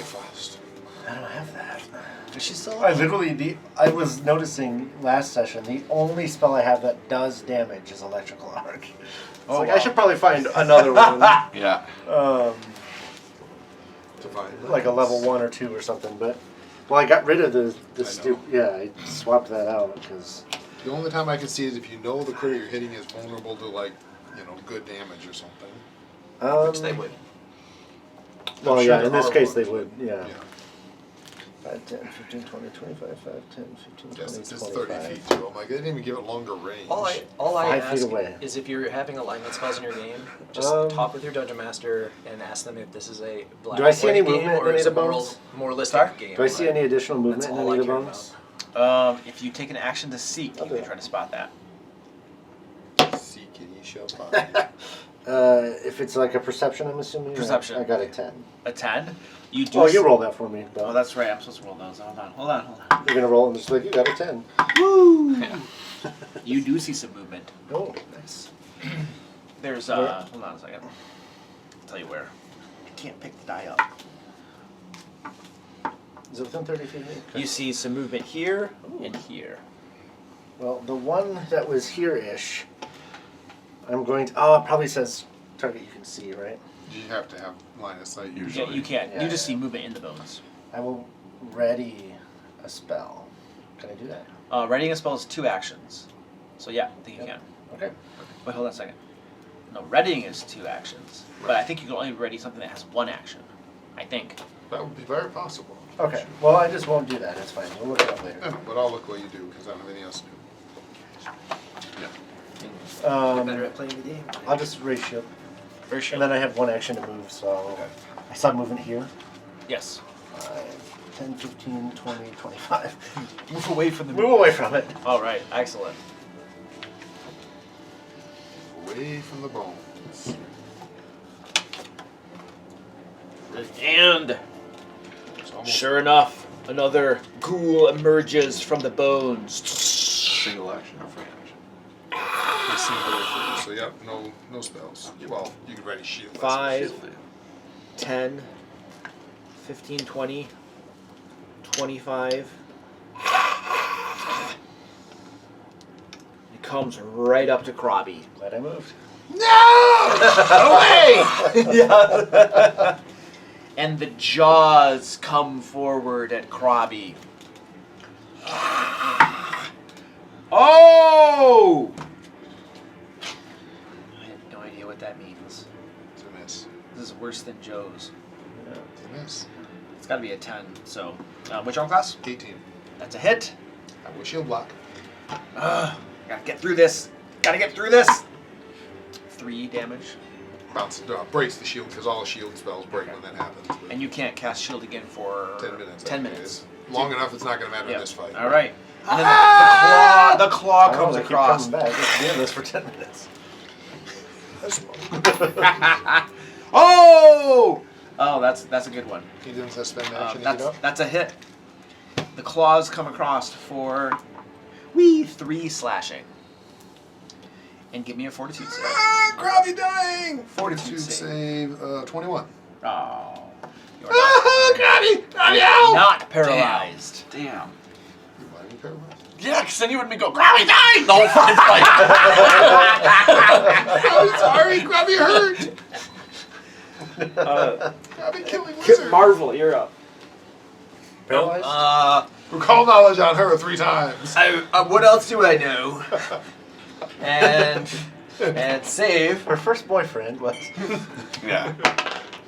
Frost. I don't have that. Is she still? I was noticing last session, the only spell I have that does damage is Electrical Arc. I should probably find another one. Yeah. To find Like a level 1 or 2 or something, but... Well, I got rid of the stupid... Yeah, I swapped that out, because... The only time I can see is if you know the critter you're hitting is vulnerable to, like, good damage or something. Which they would. Well, I'm yeah, sure in this there case are they ones. would, yeah. Yeah. 5, 10, 15, 20, 25, 5, 10, 15, 20, Yes, it's 30 25. feet too. I'm like, they didn't even give it longer range. All I 5 feet ask away. is if you're having alignment spells in your game, just talk with your dungeon master and ask them if this is a black Do I see and any white game movement or in is any a of the bones? moralistic game. Do I see any additional movement That's in all any I of the care bones? If you take an action to seek, you Okay. can try to spot that. See, kitty, shall find. If it's like a perception, I'm assuming? Perception. I got a 10. A 10. You do. Oh, you roll that for me. Oh, Bill. that's right. I'm supposed to roll those. Hold on. You're going to roll and just like, you got a 10. Yeah. You do see some movement. Oh, nice. There's Where? hold on a second. I'll tell you where. I can't pick the die up. Is it within 30 feet of me? Okay. You see some movement here and here. Well, the one that was here-ish, I'm going to... Oh, it probably says target you can see, right? You have to have line of sight Yeah, usually. you can't. Yeah, you just yeah. see movement in the bones. I will ready a spell. Can I do that? Readying a spell is 2 actions. So yeah, I think you Yep. can. Okay. Wait, hold on a second. No, readying is 2 actions. But I think you can only ready something that has 1 action. I think. That would be very possible. Okay. Well, I just won't do that. It's fine. We'll look it up I later. know, but I'll look what you do because I don't have anything else to do. You're better at playing the game. I'll just raise shield. For sure. And then I have 1 action to move, so... I saw movement here. Yes. 5, 10, 15, 20, 25. Move away from the Move away from it. All right. Excellent. Away from the bones. And It's almost sure enough, another ghoul emerges from the bones. Single action or free action. a single issue. So yep, no spells. Well, you can ready shield. that's a 5, shield. 10, 15, 20, 25. It comes right up to Krabby. Glad I moved. Yeah. And the jaws come forward at Krabby. Oh! I have no idea what that means. It's a miss. This is worse than Joe's. It's a miss. It's got to be a 10. So, which arm class? 18. That's a hit. I will shield block. Gotta get through this. 3 damage. Breaks the shield because all shield spells break when that happens. But And you can't cast shield again for 10 minutes. 10 I think it minutes. is. Long enough, it's not going to matter Yeah. in this fight. All right. And then the claw comes Keep across. coming back. Let's be in this for 10 minutes. Oh! Oh, that's a good one. He doesn't have spend action to get up. That's a hit. The claws come across for 3 slashing. And give me a fortitude save. Krabby dying! Fortitude save 21. Oh. You're Krabby! Krabby not paralyzed. Damn. You want me paralyzed? Yeah, because then you and me go, Krabby died! The whole fucking fight. I'm sorry, Krabby hurt! Krabby killing wizard! Marvel, you're up. Paralyzed? Recall knowledge on her 3 times. What else do I know? And save. Her first boyfriend was... Yeah.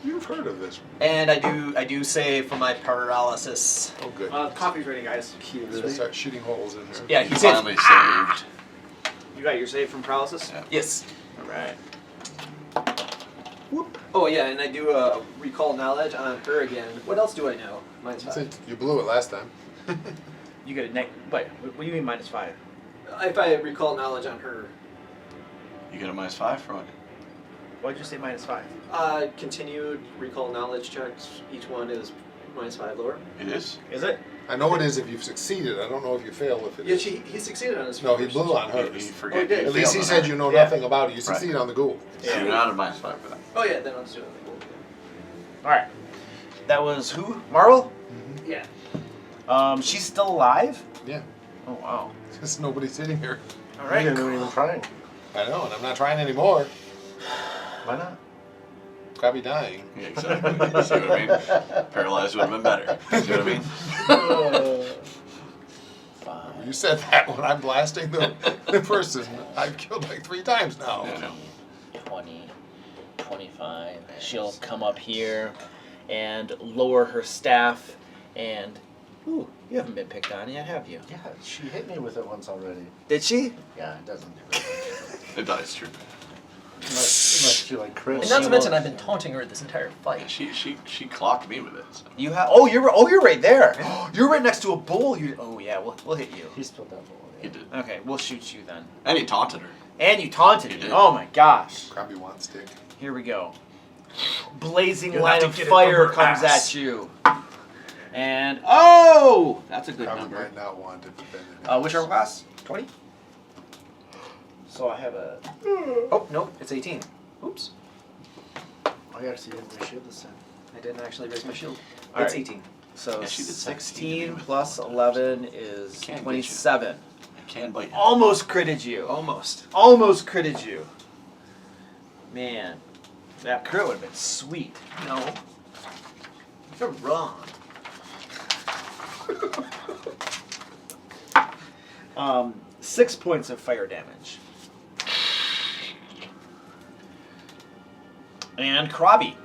You've heard of this one. And I do save for my paralysis. Oh, good. Coffee's ready, guys. Let's start shooting holes in her. Yeah, You he saves. finally saved. You got your save from paralysis? Yeah. Yes. All right. Oh yeah, and I do recall knowledge on her again. What else do I know? Mine's 5. You blew it last time. You get a Wait, what do you mean -5? If I recall knowledge on her, You get a -5 for what? Why'd you say -5? continued recall knowledge checks. Each one is -5 lower. It is? Is it? I know it is if you've succeeded. I don't know if you fail if it Yeah, is. he succeeded on his. No, he first. blew on You hers. forget. Oh, he did. you At least failed he on said that. you know Yeah. nothing about it. You succeed on the ghoul. So you're not a -5 for that. Oh yeah, then I'll just do it. All right. That was who? Marvel? Yeah. She's still alive? Yeah. Oh, wow. Just nobody's sitting here. All right. You're not even trying. I know, and I'm not trying anymore. Why not? Probably dying. Yeah, exactly. See what I mean? Paralyzed would have been better. See what I mean? You said that when I'm blasting the person. I've killed like 3 times now. I know. 20, 25. She'll come up here and lower her staff and... Ooh, you haven't been picked on yet, have you? Yeah, she hit me with it once already. Did she? Yeah, it doesn't do it. It dies true. Unless she like crit. And not to mention, I've been taunting her this entire fight. She clocked me with it. So. You have... Oh, you're right there. You're right next to a bull. Oh, yeah, we'll hit you. He spilled that bowl. He did. Okay, we'll shoot you then. And he taunted her. And you taunted You me. did. Oh, my gosh. Krabby Wand stick. Here we go. Blazing You'll line have of to get it fire from her comes ass. at you. And oh, that's a good Krabby number. might not want it, but then it Which armor class? 20. So I have a. Oh, nope, it's 18. Oops. I actually didn't my shield this time. I didn't actually raise my shield. All It's right. 18. So Yeah, she did 16 plus 11 is Can't get you. 27. I can bite you. Almost critted you. Almost. Almost critted you. Man, that crit would have been sweet. No. You're wrong. 6 points of fire damage. And Krabby.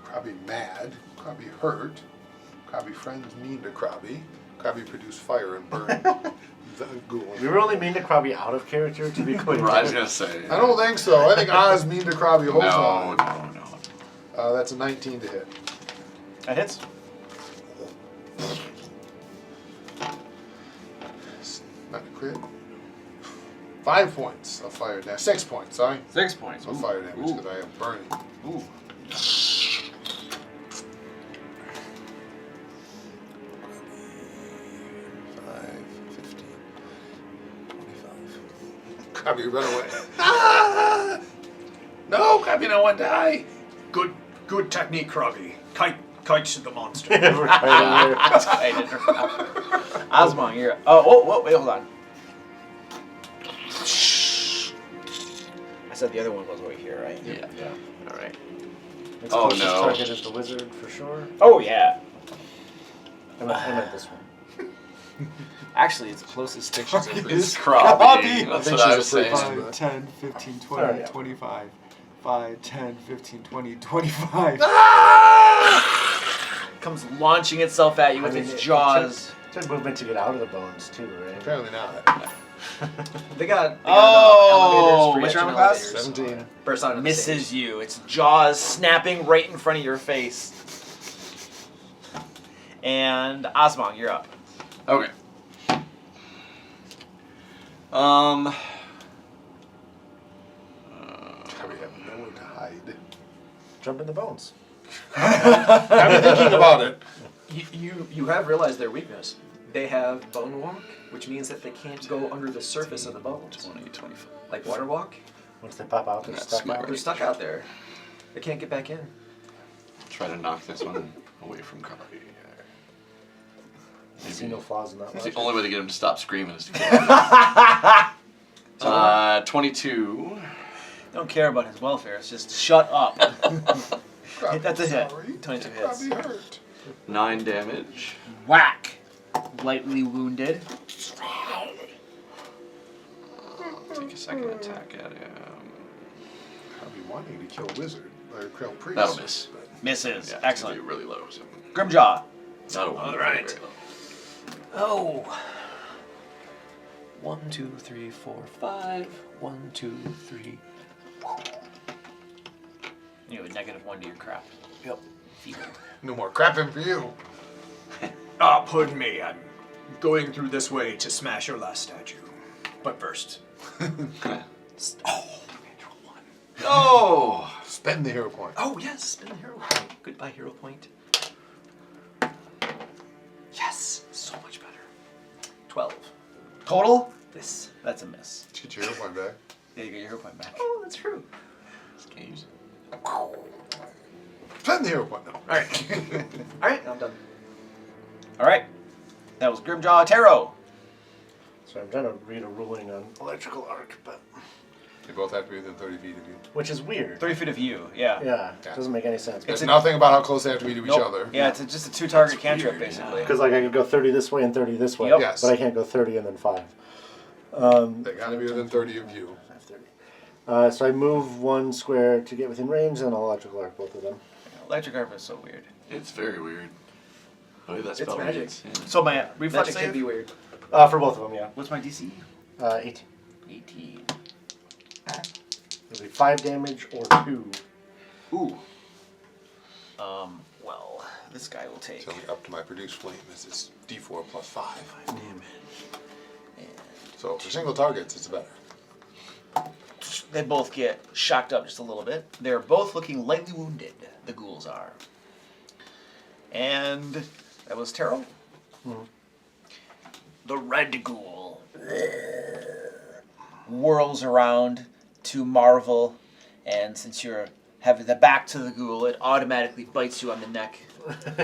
Krabby mad. Krabby hurt. Krabby friends mean to Krabby. Krabby produce fire and burn the ghoul. We were only mean to Krabby out of character, to be clear. I was gonna say. I don't think so. I think Oz mean to Krabby whole No, time. no. That's a 19 to hit. That hits. Not a crit. 5 points of fire damage. 6 points, sorry. 6 points. Of fire damage because I am burning. Ooh. 15, 25. Krabby, run away. Ah! No, Krabby, no one die. Good technique, Krabby. Kite to the monster. Osmond, you're. Oh, wait, hold on. I said the other one was right here, right? Yeah. All right. Its Oh, closest no. target is the wizard for sure. Oh yeah. I meant this one. Actually, it's the closest thing she's ever. It's Krabby. That's think what I she's was a saying. 5, 10, 15, 20, Alright, yeah. 25. 5, 10, 15, 20, 25. Comes launching itself at you with its jaws. It took movement to get out of the bones too, right? Apparently not. They got Oh, elevators, which free armor engine class? elevators. 17. Burst onto the Misses stage. you. Its jaws snapping right in front of your face. And Osmond, you're up. Okay. Krabby have nowhere to hide. Jump in the bones. I've been thinking about it. You have realized their weakness. They have bone walk, which means that they can't go under the surface of the bones. 20, 25. Like water walk, Once they pop out, they're That's stuck smart. out. they're stuck out there. They can't get back in. Try to knock this one away from Krabby. I see no flaws in that It's logic. the only way to get him to stop screaming is to kill him. 22. Don't care about his welfare. It's just shut up. Krabby, That's a hit. sorry. 22 hits. Krabby hurt. 9 damage. Whack. Lightly wounded. Take a second attack at him. Krabby wanting to kill wizard or kill priest. That'll miss. Misses. Yeah, Excellent. It's gonna be really low. So. Grimjaw. Not a 1. All right. Very low. Oh. 1, 2, 3, 4, 5. 1, 2, 3. You have a -1 to your crap. Yep. No more crapping for you. Pardon me. I'm going through this way to smash your last statue. But first. Oh! Spend the hero point. Oh yes, spin the hero point. Goodbye hero point. Yes, so much better. 12. Total? This. That's a miss. Let's get your hero point back. Yeah, you get your hero point back. Oh, that's true. Just can't use it. Spend the hero point. No. All right. All right, I'm done. All right. That was Grimjaw Tarot. So I'm trying to read a ruling on electrical arc, but They both have to be within 30 feet of you. which is weird. 30 feet of you. Yeah. Yeah, doesn't make any sense. There's nothing about how close they have to be to each Nope. other. Yeah, it's just a 2-target cantrip, basically. Because like I could go 30 this way and 30 this way, Yep. Yes. but I can't go 30 and then 5. They got to be within 30 of you. 5:30. So I move 1 square to get within range, and I'll electrical arc both of them. Electric arc is so weird. It's very weird. Oh, that's It's magic. So my reflex Magic can be save? weird. For both of them, yeah. What's my DC? 18. 18. It'll be 5 damage or 2. Ooh. Well, this guy will take. It's only up to my produce flame. This is D4 plus 5. 5 damage. And So for single targets, it's better. they both get shocked up just a little bit. They're both looking lightly wounded, the ghouls are. And that was Tarot. The red ghoul whirls around to Marvel, and since you're having the back to the ghoul, it automatically bites you on the neck.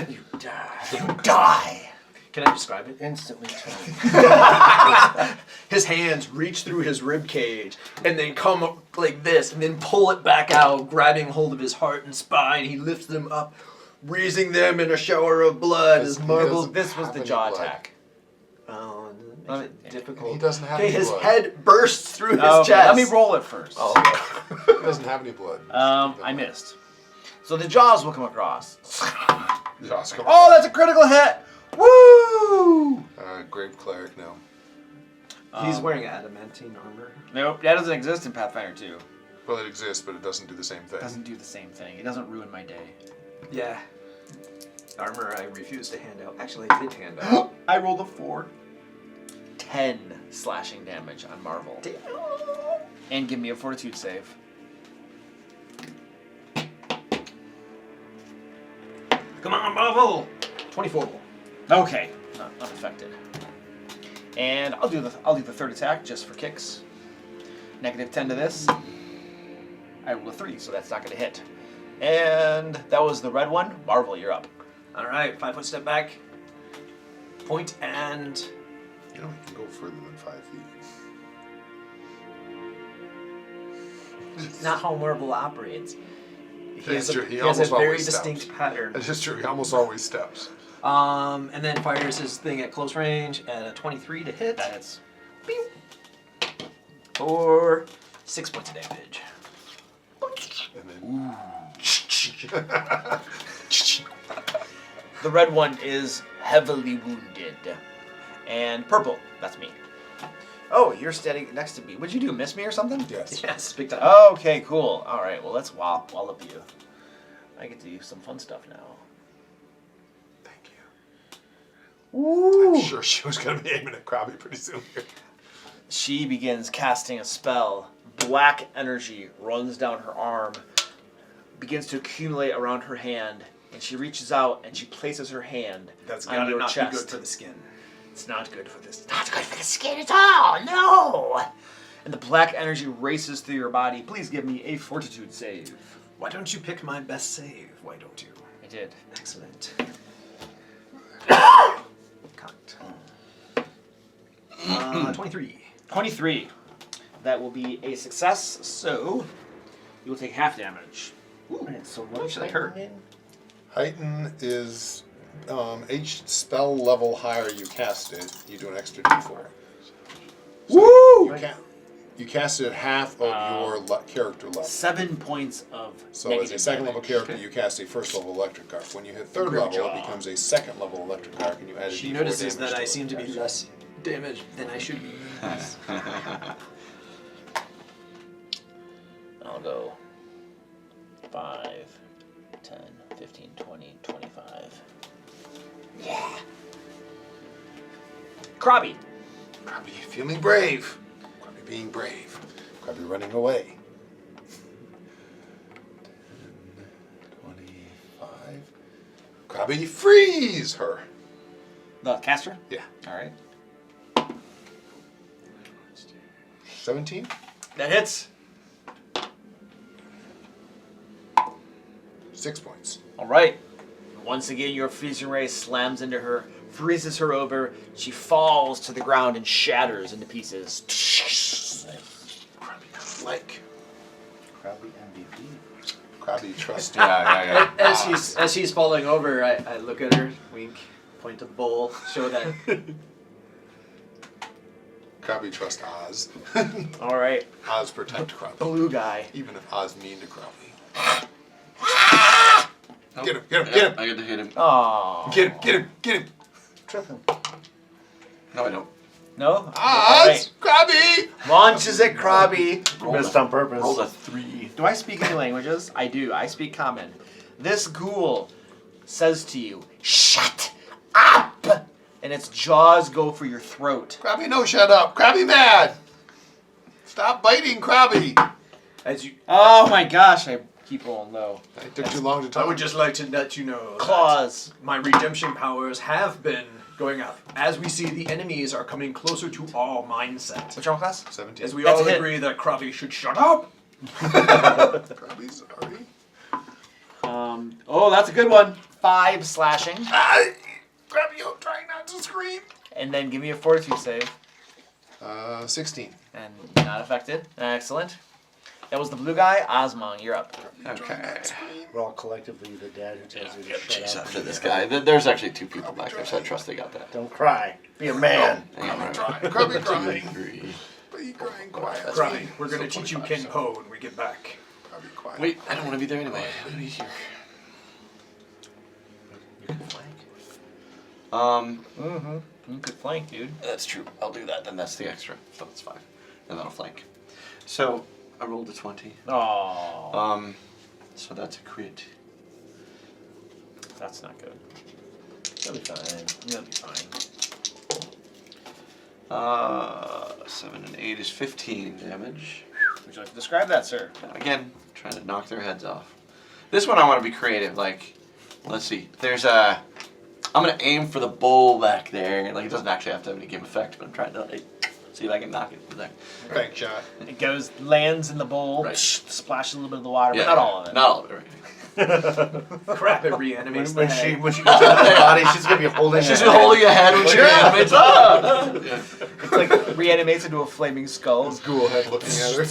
You die. You die! Can I describe it? Instantly turn. His hands reach through his rib cage and then come up like this and then pull it back out, grabbing hold of his heart and spine. He lifts them up, raising them in a shower of blood as Marvel. This was the jaw attack. Oh, that makes it difficult. He doesn't have Okay, any his blood. head bursts through his Okay, chest. let me roll it first. Oh, okay. He doesn't have any blood. I missed. So the jaws will come across. Joss, come Oh, that's a critical hit! Woo! Grave Cleric, no. He's wearing adamantine armor. Nope, that doesn't exist in Pathfinder 2. Well, it exists, but it doesn't do the same thing. It doesn't do the same thing. It doesn't ruin my day. Yeah. Armor I refuse to hand out. Actually, I did hand out. I rolled a 4. 10 slashing damage on Marvel. Damn. And give me a fortitude save. Come on, Marvel! 24. Okay, not unaffected. And I'll do the third attack just for kicks. Negative 10 to this. I rolled a 3, so that's not going to hit. And that was the red one. Marvel, you're up. All right, 5 foot step back. Point and You know, you can go further than 5 feet. not how Marvel operates. That's true. He He has a almost very always steps. distinct pattern. That's just true. He almost always steps. And then fires his thing at close range at a 23 to hit. That hits. Pew. For 6 points of damage. And then, The red one is heavily wounded. And purple, that's me. Oh, you're standing next to me. What'd you do, miss me or something? yes. Yes, big time. Okay, cool. All right, well, let's wallop you. I get to do some fun stuff now. Thank you. I'm sure she was going to be aiming at Krabby pretty soon here. She begins casting a spell. Black energy runs down her arm, begins to accumulate around her hand, and she reaches out and she places her hand That's on gotta your not chest. be good for the skin. It's not good for this. Not good for the skin at all, no! And the black energy races through your body. Please give me a fortitude save. Why don't you pick my best save? Why don't you? I did. Excellent. Cocked. 23. 23. That will be a success, so you will take half damage. Alright, so what Actually hurt. Heighten is each spell level higher you cast it, you do an extra d4. Woo! You cast it at half of your character level. 7 points of So negative as a second level damage. character, you cast a first level electric arc. When you hit third Grim level, jaw. it becomes a second level electric arc, and you add a She d4 notices damage that I it. seem to be less damaged than I should be. I'll go 5, 10, 15, 20, 25. Yeah. Krabby. Krabby feeling brave. Krabby being brave. Krabby running away. 10, 25. Krabby freeze her. The caster? Yeah. All right. 17. That hits. 6 points. All right. Once again, your freezing ray slams into her, freezes her over. She falls to the ground and shatters into pieces. Like Crabby MVP. Krabby trust. Yeah. As she's falling over, I look at her, wink, point to the bowl, show that. Krabby trust Oz. All right. Oz protect Krabby. Blue guy. Even if Oz mean to Krabby. Oh, Get him, get him, yeah, get him. I get to hit him. Oh. Get him, get him, get him. Trip him. No, I don't. No? Oz! All right. Krabby! Launches at Krabby. Missed on purpose. Rolled a 3. Do I speak any languages? I do. I speak Common. This ghoul says to you, "Shut up!" And its jaws go for your throat. Krabby, no, shut up. Krabby mad. Stop biting Krabby. As you, Oh my gosh, I keep rolling low. It took too long to I talk. would just like to let you know Claws. that my redemption powers have been going up. As we see, the enemies are coming closer to our mindset. Which armor class? 17. As we That's all a hit. agree that Krabby should shut up. Krabby, sorry. Oh, that's a good one. 5 slashing. Krabby, I'm trying not to scream. And then give me a fortitude save. 16. And not affected. Excellent. That was the blue guy. Osmond, you're up. Okay. We're all collectively the dad who tells you to Chase shut up. after this guy. There's actually 2 people back there, so I trust they got that. Don't cry. Be a man. Hang on, right. Krabby crying. 3. Be crying quiet. Krabby, we're going to teach you Ken Po when we get back. Krabby quiet. Wait, I don't want to be there anyway. I'm going to be here. You can flank. You could flank, dude. That's true. I'll do that. Then that's the extra, so that's fine. And then I'll flank. So I rolled a 20. Oh, So that's a crit. that's not good. That'll be fine. You'll be fine. 7 and 8 is 15 damage. Would you like to describe that, sir? Again, trying to knock their heads off. This one I want to be creative. Like, let's see. There's a. I'm gonna aim for the bowl back there. Like, it doesn't actually have to have any game effect, but I'm trying to like, see if I can knock it from there. Bank shot. It goes, lands in the bowl, Right. splashes a little bit of the water, but not all of it. Not all of it. Right. Crap, it reanimates the When head. she gets to the body, she's gonna be holding. She's her been head. holding a head when she reanimates. Yeah. It's like reanimates into a flaming skull. Ghoul head looking at her.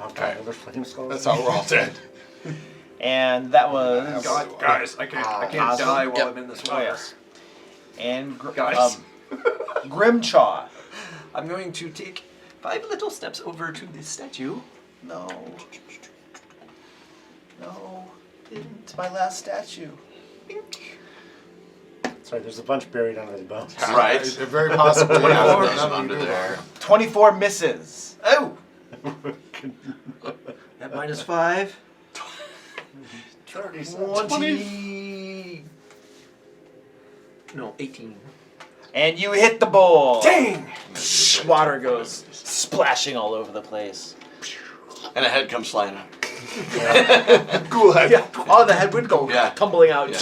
Okay, another flame skull. That's how we're all dead. And that was. God, guys, I can't Osmond? die while Yep. I'm in this Oh, water. yes. And Guys. Grimchaw. I'm going to take 5 little steps over to this statue. No. No. It's my last statue. Sorry, there's a bunch buried under the bones. Right. They're very possibly. Yeah, Now there's that you under do there. 24 misses. Oh! At minus 5. 20. No, 18. And you hit the bowl. Dang! Water goes splashing all over the place. And a head comes flying out. Ghoul head. Yeah. Oh, the head would go Yeah. tumbling out. Yeah.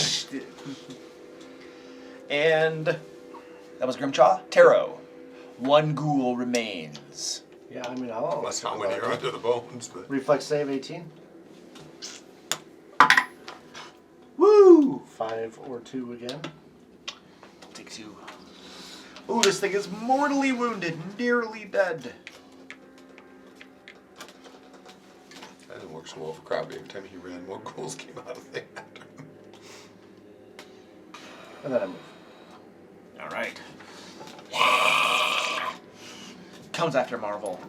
And that was Grimchaw. Taro. 1 ghoul remains. Yeah, I mean, I'll That's not when you're under the bones, but. reflex save 18. Woo! 5 or 2 again. Takes you. Ooh, this thing is mortally wounded, nearly dead. That didn't work so well for Krabby. Every time he ran, more ghouls came out of there after him. And then I move. All right. Comes after Marvel.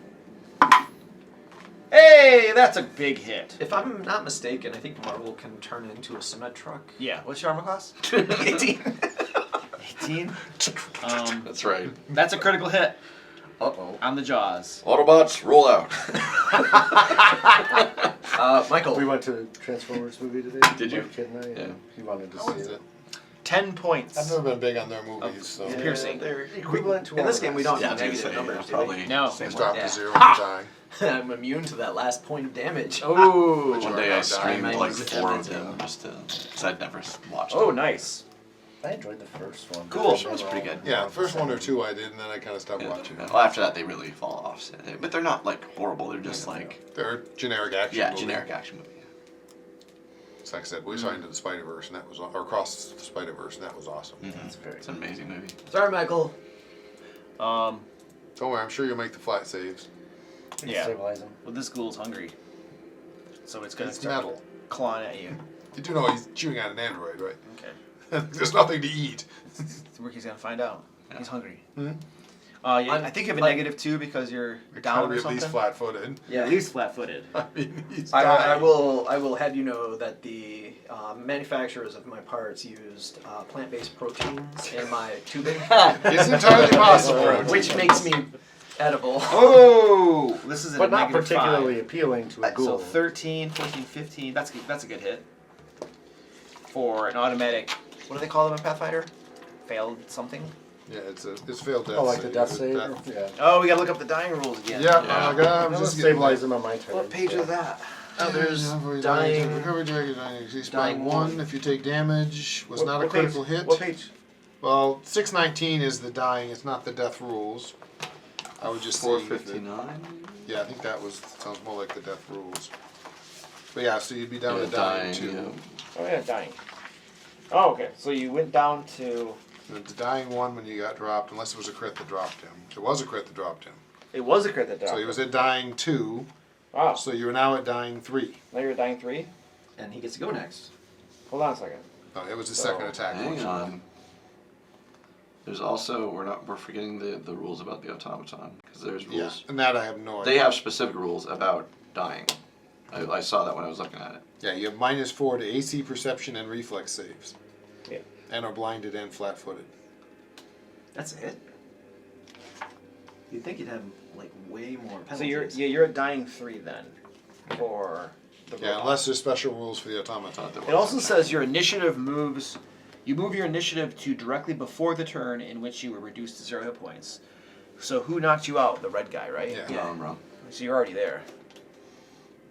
Hey, that's a big hit. If I'm not mistaken, I think Marvel can turn into a cement truck. Yeah. What's your armor class? 18. 18. That's right. That's a critical hit Uh-oh. on the jaws. Autobots, roll out. Michael. We went to the Transformers movie today. Did you? My kid and I. Yeah. He wanted to How see is it. it? 10 points. I've never been big on their movies, so. Yeah, Piercing. They're equivalent to In this all game, we of don't us. Yeah, have I was negative gonna say, numbers. do probably. No. Just Same drop Yeah. to 0 and die. I'm immune to that last point of damage. Oh. One day I streamed Mine like was 4 of evidence them of- just to, because I'd never watched Oh, them. nice. I enjoyed the first one. Cool. That was pretty good. Yeah, the first 1 or 2 I did, and then I kind of stopped Yeah. watching. Well, after that, they really fall off. So but they're not like horrible. They're just like, They're generic action yeah, movies. generic action movie. So like I said, we saw Into the Spider-Verse, and that was, or Across the Spider-Verse, and that was awesome. It's an amazing movie. Sorry, Michael. Don't worry, I'm sure you'll make the flat saves. Yeah. Stabilize him. Well, this ghoul's hungry, so it's gonna It's start metal. clawing at you. You do know he's chewing on an android, right? Okay. There's nothing to eat. He's gonna find out. He's hungry. Hmm? Yeah, I think you have a -2 because you're down or At something. least flat-footed. At least flat-footed. I mean, he's I dying. will have you know that the manufacturers of my parts used plant-based proteins in my tubing, It's entirely possible. which makes me edible. Oh, this is a But not -5. particularly appealing to a So ghoul. 13, 14, 15. That's a good hit. For an automatic, what do they call them in Pathfinder? Failed something. Yeah, it's failed death. Oh, like the death It's save? death. Yeah. Oh, we gotta look up the dying rules again. Yeah, Yeah. I'm I'm just getting stabilize him on my turn. What page is that? Oh, there's Recovery dying. Recovery dying. You spend dying 1 if you take damage. Was not a What page? critical hit. What page? Well, 619 is the dying. It's not the death rules. I would just say. 459. Yeah, I think that sounds more like the death rules. But yeah, so you'd be down Yeah, to dying dying, 2. Oh yeah, dying. Oh, okay. So you went down to. And the dying 1 when you got dropped, unless it was a crit that dropped him. It was a crit that dropped him. It was a crit that So dropped. he was at dying 2. Wow. So you're now at dying 3. Now you're dying 3. And he gets to go next. Hold on a second. No, it was his So, second attack. Hang wasn't it? on. There's also we're forgetting the rules about the automaton because there's Yeah, rules. and that I have no idea. They have specific rules about dying. I saw that when I was looking at it. Yeah, you have -4 to AC, perception, and reflex saves. Yeah. And are blinded and flat-footed. That's it. You'd think you'd have like way more penalties. So you're at dying 3 then, for the Yeah, robot. unless there's special rules for the automaton. It also says your initiative moves. You move your initiative to directly before the turn in which you were reduced to 0 hit points. So who knocked you out? The red guy, right? Yeah. No, I'm wrong. So you're already there.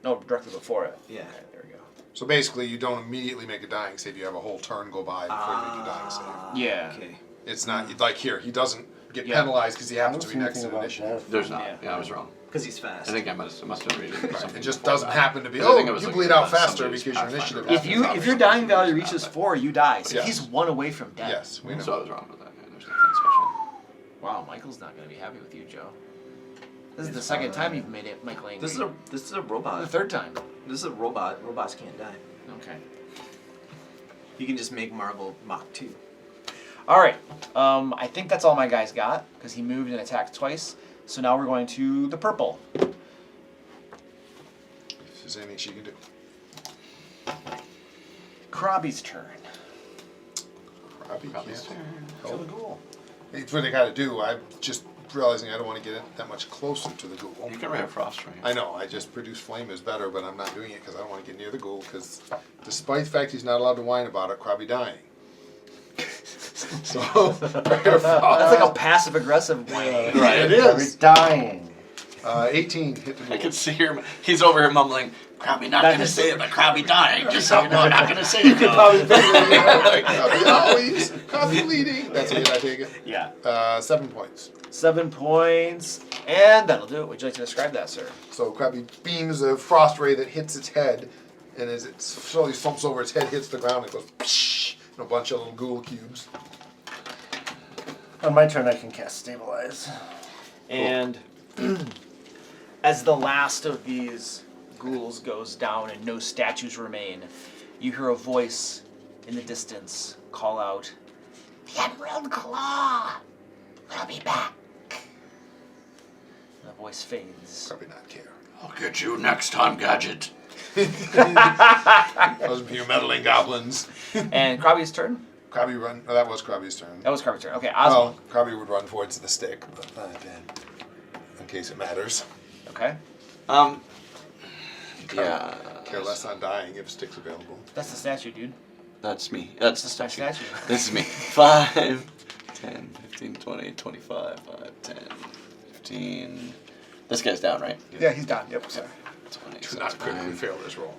No, directly before it. Yeah. Okay, there we go. So basically, you don't immediately make a dying save. You have a whole turn go by before you make a dying save. Yeah. Okay. It's not like here. He doesn't get Yeah. penalized because he I happens don't to see be next to anything the about initiative. death. There's not. Yeah. Yeah, I was wrong. Because he's fast. I think I must have read something. It just before doesn't that. happen to be. I Oh, think it was you like bleed about out faster somebody's because your Pathfinder initiative. or happens If your dying value reaches 4, you die. So Yes. he's 1 away from death. Yes, we know. So I was wrong with that. Yeah, there's nothing special. Wow, Michael's not going to be happy with you, Joe. This is the second time you've made it Michael angry. This is a robot. the third time. This is a robot. Robots can't die. Okay. You can just make Marvel Mach 2. All right. I think that's all my guys got because he moved and attacked twice. So now we're going to the purple. If there's anything she can do. Krabby's turn. Probably Probably can't. Kill the ghoul. It's what they got to do. I'm just realizing I don't want to get that much closer to the ghoul. You can write a frost ring. I know. I just produce flame is better, but I'm not doing it because I don't want to get near the ghoul. Because despite the fact he's not allowed to whine about it, Krabby dying. So That's like a passive aggressive way. Right. it We're is. dying. 18 hit the I ghoul. can see him. He's over here mumbling, "Krabby not gonna say it, but Krabby dying." Just so you know, not gonna say it. Krabby, oh, he's Krabby bleeding. That's it. I take it. Yeah. 7 points. 7 points. And that'll do it. Would you like to describe that, sir? So Krabby beams a frost ray that hits its head, and as it slowly slumps over, its head hits the ground. It goes psh, and a bunch of little ghoul cubes. On my turn, I can cast Stabilize. And as the last of these ghouls goes down and no statues remain, you hear a voice in the distance call out, The Emerald Claw will be back. and the voice fades. Probably not care. I'll get you next time, Gadget. Those are your meddling goblins. And Krabby's turn? Krabby run. Oh, that was Krabby's turn. That was Krabby's turn. Okay, Oswald. Well, Krabby would run towards the stick, but in case it matters. Okay. Yeah. Care less on dying if stick's available. That's the statue, dude. That's me. That's the That's the statue. statue. This is me. 5, 10, 15, 20, 25, 5, 10, 15. This guy's down, right? Yeah, he's down. Yep, sorry. 20, Do not critically 75. fail this roll.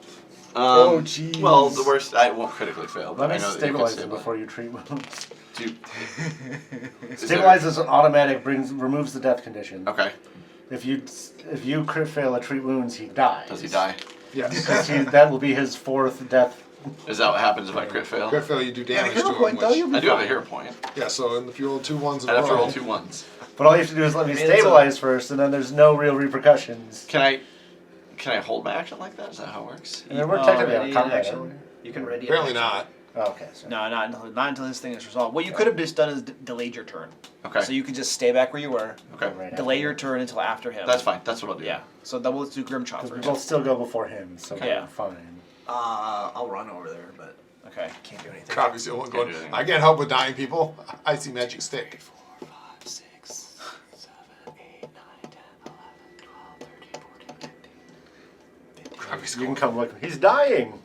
Oh, jeez. Well, the worst, I won't critically fail, but Let me I know that you stabilize could him before you treat wounds. Do- Is Stabilize is automatic, removes the death condition. there- Okay. If you crit fail at treat wounds, he dies. Does he die? Yes. Because that will be his 4th death Is that what happens if I crit fail? Crit fail, you do You have a damage to hero him. point, though. Which, You'll be I do have a fine. hero point. yeah, so if you roll 2 ones in a I'd have to row, roll 2 ones. But all you have to do is let me I mean, it's stabilize first, and then there's no real repercussions. Can I hold my action like that? Is that how it works? And then we're technically Ready on combat. action. aren't we? You can ready. an apparently action. not. Oh, okay. So. No, not until this thing is resolved. What you could have just done is delayed your turn. Okay. So you could just stay back where you were, Okay. Right delay after. your turn until after him. That's fine. That's what I'll do. Yeah. So then let's do Grim Chop Because we first. both still go before him, so Yeah. we're fine. I'll run over there, but Okay. can't do anything. Copy's the only one Can't going. do anything. I can't help with dying people. I see magic stick. 4, 5, 6, 7, 8, 9, 10, 11, 12, 13, 14, 15. Copy's You can going. come look. He's dying!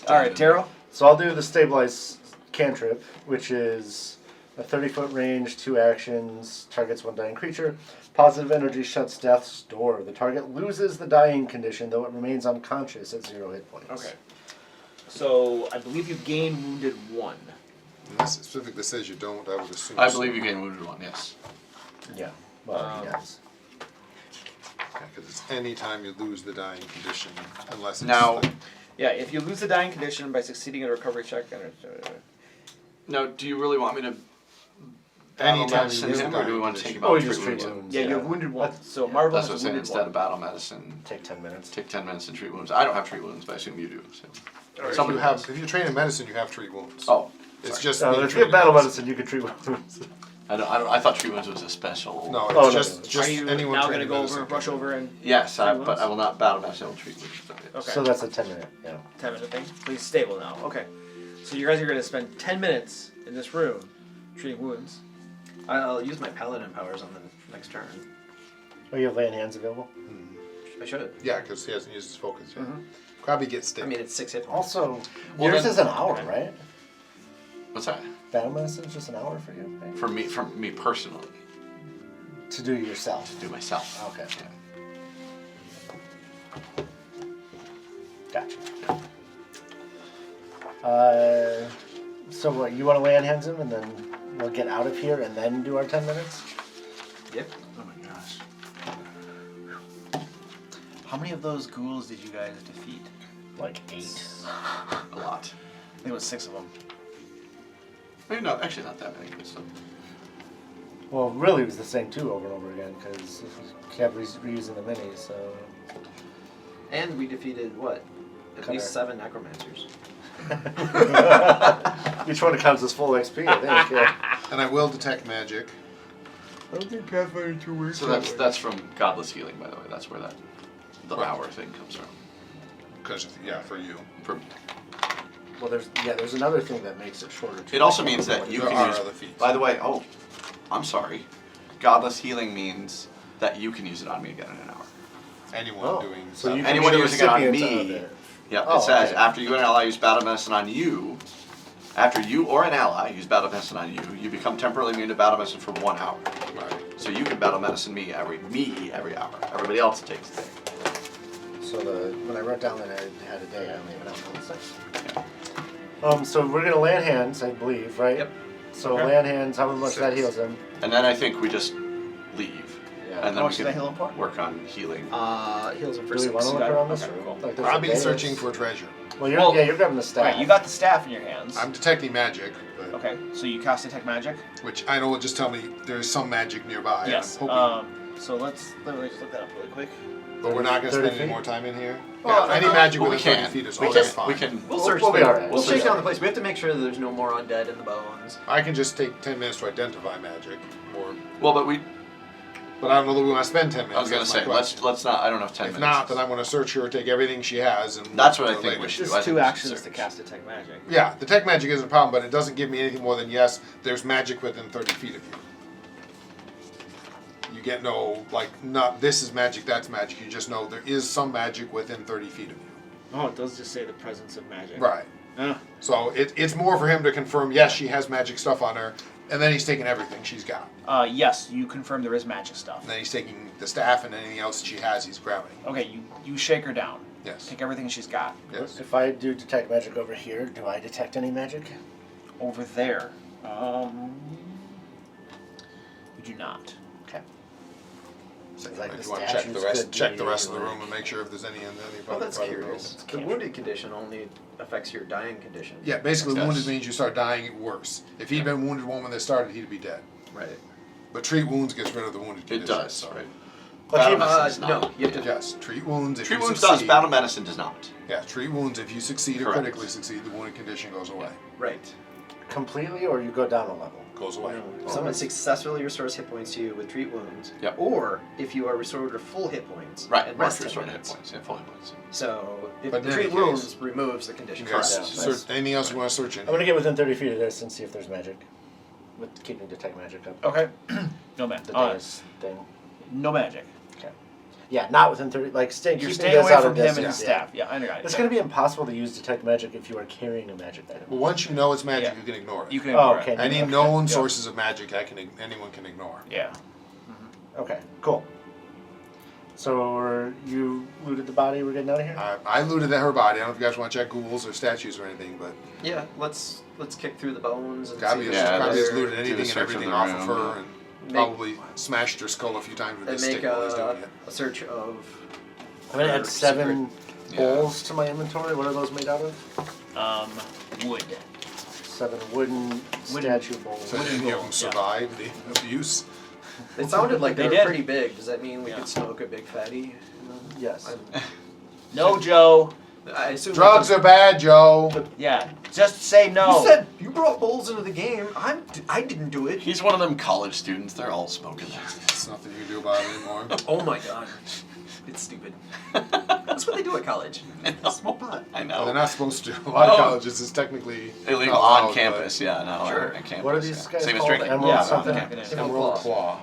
All right, Taro. So I'll do the stabilize cantrip, which is a 30-foot range, 2 actions, targets 1 dying creature. Positive energy shuts death's door. The target loses the dying condition, though it remains unconscious at 0 hit points. Okay. So I believe you gain wounded 1. Unless it specifically says you don't, I would assume. I believe you gain wounded 1. Yes. Yeah. Well, he does. Because it's any time you lose the dying condition, unless it's Now- like- Yeah, if you lose the dying condition by succeeding in a recovery check, Now, do you really want me to battle Anytime you medicine lose him, the or do we dying want to take condition. about Oh, you 3 just treat wounds? wounds. yeah, you're wounded 1. So Marvel That's has what I'm saying. wounded Instead 1. of battle medicine, Take 10 minutes. take 10 minutes and treat wounds. I don't have treat wounds, but I assume you do. So. if Somebody you have, does. if you train in medicine, you have treat wounds. Oh, it's sorry. just. No, being if you have trained in battle medicine, you can treat wounds. I thought treat wounds was a special. No, it's Oh, no, just no. just Are you anyone now trained going to in go medicine over, can rush do it. over, and Yes, treat but wounds? I will not battle medicine. I will treat wounds. But yeah. Okay. So that's a 10-minute. Yeah. 10-minute thing. Please stable now. Okay. So you guys are going to spend 10 minutes in this room treating wounds. I'll use my paladin powers on the next turn. Oh, you have laying hands available? I should. Yeah, because he hasn't used his focus yet. Mhm. Probably gets stick. I mean, it's 6 hit points. Also, Well, yours then- is an hour, right? What's that? Battle medicine is just an hour for you, right? For me personally, To do yourself. to do myself. Okay. Yeah. Gotcha. So what, you want to lay on hands him and then we'll get out of here and then do our 10 minutes? Yep. Oh my gosh. How many of those ghouls did you guys defeat? Like 8. A lot. I think it was 6 of them. Maybe not. Actually, not that many. But still. Well, really it was the same 2 over and over again because we kept reusing the minis, so... And we defeated what? At Cutter. least 7 necromancers. Each one counts as full XP, I think, yeah. And I will detect magic. I don't think Pathfinder 2 works So that's from Godless Healing, by the way. That's where the Right. hour thing comes from. Because yeah, for you. For me. Well, there's another thing that makes it shorter, too. It also means that you There can are use. other feats. By the way, I'm sorry. Godless Healing means that you can use it on me again in an hour. Anyone Oh, doing so stuff. you can Anyone be the using it on recipient me. of it. Yeah, Oh, it says okay. after you and an ally use battle medicine on you, after you or an ally use battle medicine on you, you become temporarily immune to battle medicine for 1 hour. Right. So you can battle medicine me every hour. Everybody else takes a day. So when I wrote down that I had a day, I don't even have those things. Yeah. So we're gonna land hands, I believe, right? Yep. So Okay. land hands, however much that 6. heals him. And then I think we just leave. Yeah. And then How we much does that heal can him for? work on healing. Heals him for Do we 6. want to look got it? around this Okay, room? cool. Like, there's a Robbie's dais. searching for treasure. Well, Well, you're grabbing the staff. Alright, you got the staff in your hands. I'm detecting magic, but Okay, so you cast Detect Magic? which I know will just tell me there's some magic nearby. and Yes. I'm hoping, So let me just look that up really quick. but we're not going to 30 spend any feet? more time in here. Well, Yeah, any magic Well, we within 30 can. feet is We always can. fine. We can. We'll search. we'll be alright. We'll We'll shake be down the place. We have to make sure that there's no more undead in the bones. I can just take 10 minutes to identify magic, Well, but I don't know that we want to spend 10 minutes. I was gonna that's my say question. let's not. I don't know if 10 If minutes. not, then I'm going to search her, take everything she has, and That's what I look for think later. we should do. Just I think 2 we should actions to search. cast Detect Magic. Yeah, detect magic isn't a problem, but it doesn't give me anything more than yes, there's magic within 30 feet of you. You get no, not this is magic, that's magic. You just know there is some magic within 30 feet of you. Oh, it does just say the presence of magic. Right. So it's more for him to confirm, yes, she has magic stuff on her, and then he's taking everything she's got. Yes, you confirm there is magic stuff. And then he's taking the staff and anything else she has, he's grabbing. Okay, you shake her down. Yes. Take everything she's got. Yes. If I do detect magic over here, do I detect any magic? Over there. You do not. Okay. So Like if the you want to check the statues rest, could check the be, rest of the like- room and make sure if there's any in any Well, part that's of the curious. room. The wounded condition only affects your dying condition. Yeah, basically Yes. wounded means you start dying worse. If he'd been wounded when they started, he'd be dead. Right. But treat wounds gets rid of the wounded It condition. does, so. right? But Battle you- medicine does no, not. you have to. Yes, treat wounds. If Treat you wounds succeed, does. Battle medicine does not. Yeah, treat wounds. If you succeed or Correct. critically succeed, the wounded condition goes away. Right. Completely, or you go down a level. Goes away. Someone successfully restores hit points to you with treat wounds. Yep. Or if you are restored to full hit points. Right. And Rest rest 10 restore hit minutes. points. Yeah, full hit points. So if But the in treat any case- wounds removes the condition. You guys Correct. search, anything else you want to search in? I'm gonna get within 30 feet of this and see if there's magic. With keeping detect magic up. Okay. No magic. The day's thing. No magic. Okay. Yeah, not within 30. Like, You're keeping staying this away out from of him distance, and his staff. Yeah, I got it. It's gonna be impossible to use detect magic if you are carrying a magic item. Well, once you know it's magic, Yeah. you can ignore it. You can Oh, ignore okay. it. Any Okay. known Yeah. sources of magic, anyone can ignore. Yeah. Okay, cool. So you looted the body. We're getting out of here. I looted her body. I don't know if you guys want to check ghouls or statues or anything, but Yeah, let's kick through the bones and Gabi see has, if Yeah, Gabi has they're- looted do anything a and search of everything the off of room, her and probably smashed her skull a few times with and this make stick while he's doing it. a search of. I'm gonna add 7 Yeah. bowls to my inventory. What are those made out of? Wood. 7 wooden statue bowls. So did any of them survive the abuse? It sounded like they They were did. pretty big. Does that mean we Yeah. could smoke a big fatty? Yes. No, Joe. I assume Drugs are bad, Joe. Yeah. Just say no. You said you brought bowls into the game. I didn't do it. He's one of them college students. They're all smoking. There's nothing you can do about it anymore. Oh my god, it's stupid. That's what they do at college. Smoke pot. I Well, they're know. not supposed to. A lot of Oh. colleges is technically Illegal not on allowed, campus. Yeah, no. Sure. On campus. What are these yeah. guys Same as called? drinking. Emerald Yeah, something? on campus. but Emerald Emerald Claw. Claw.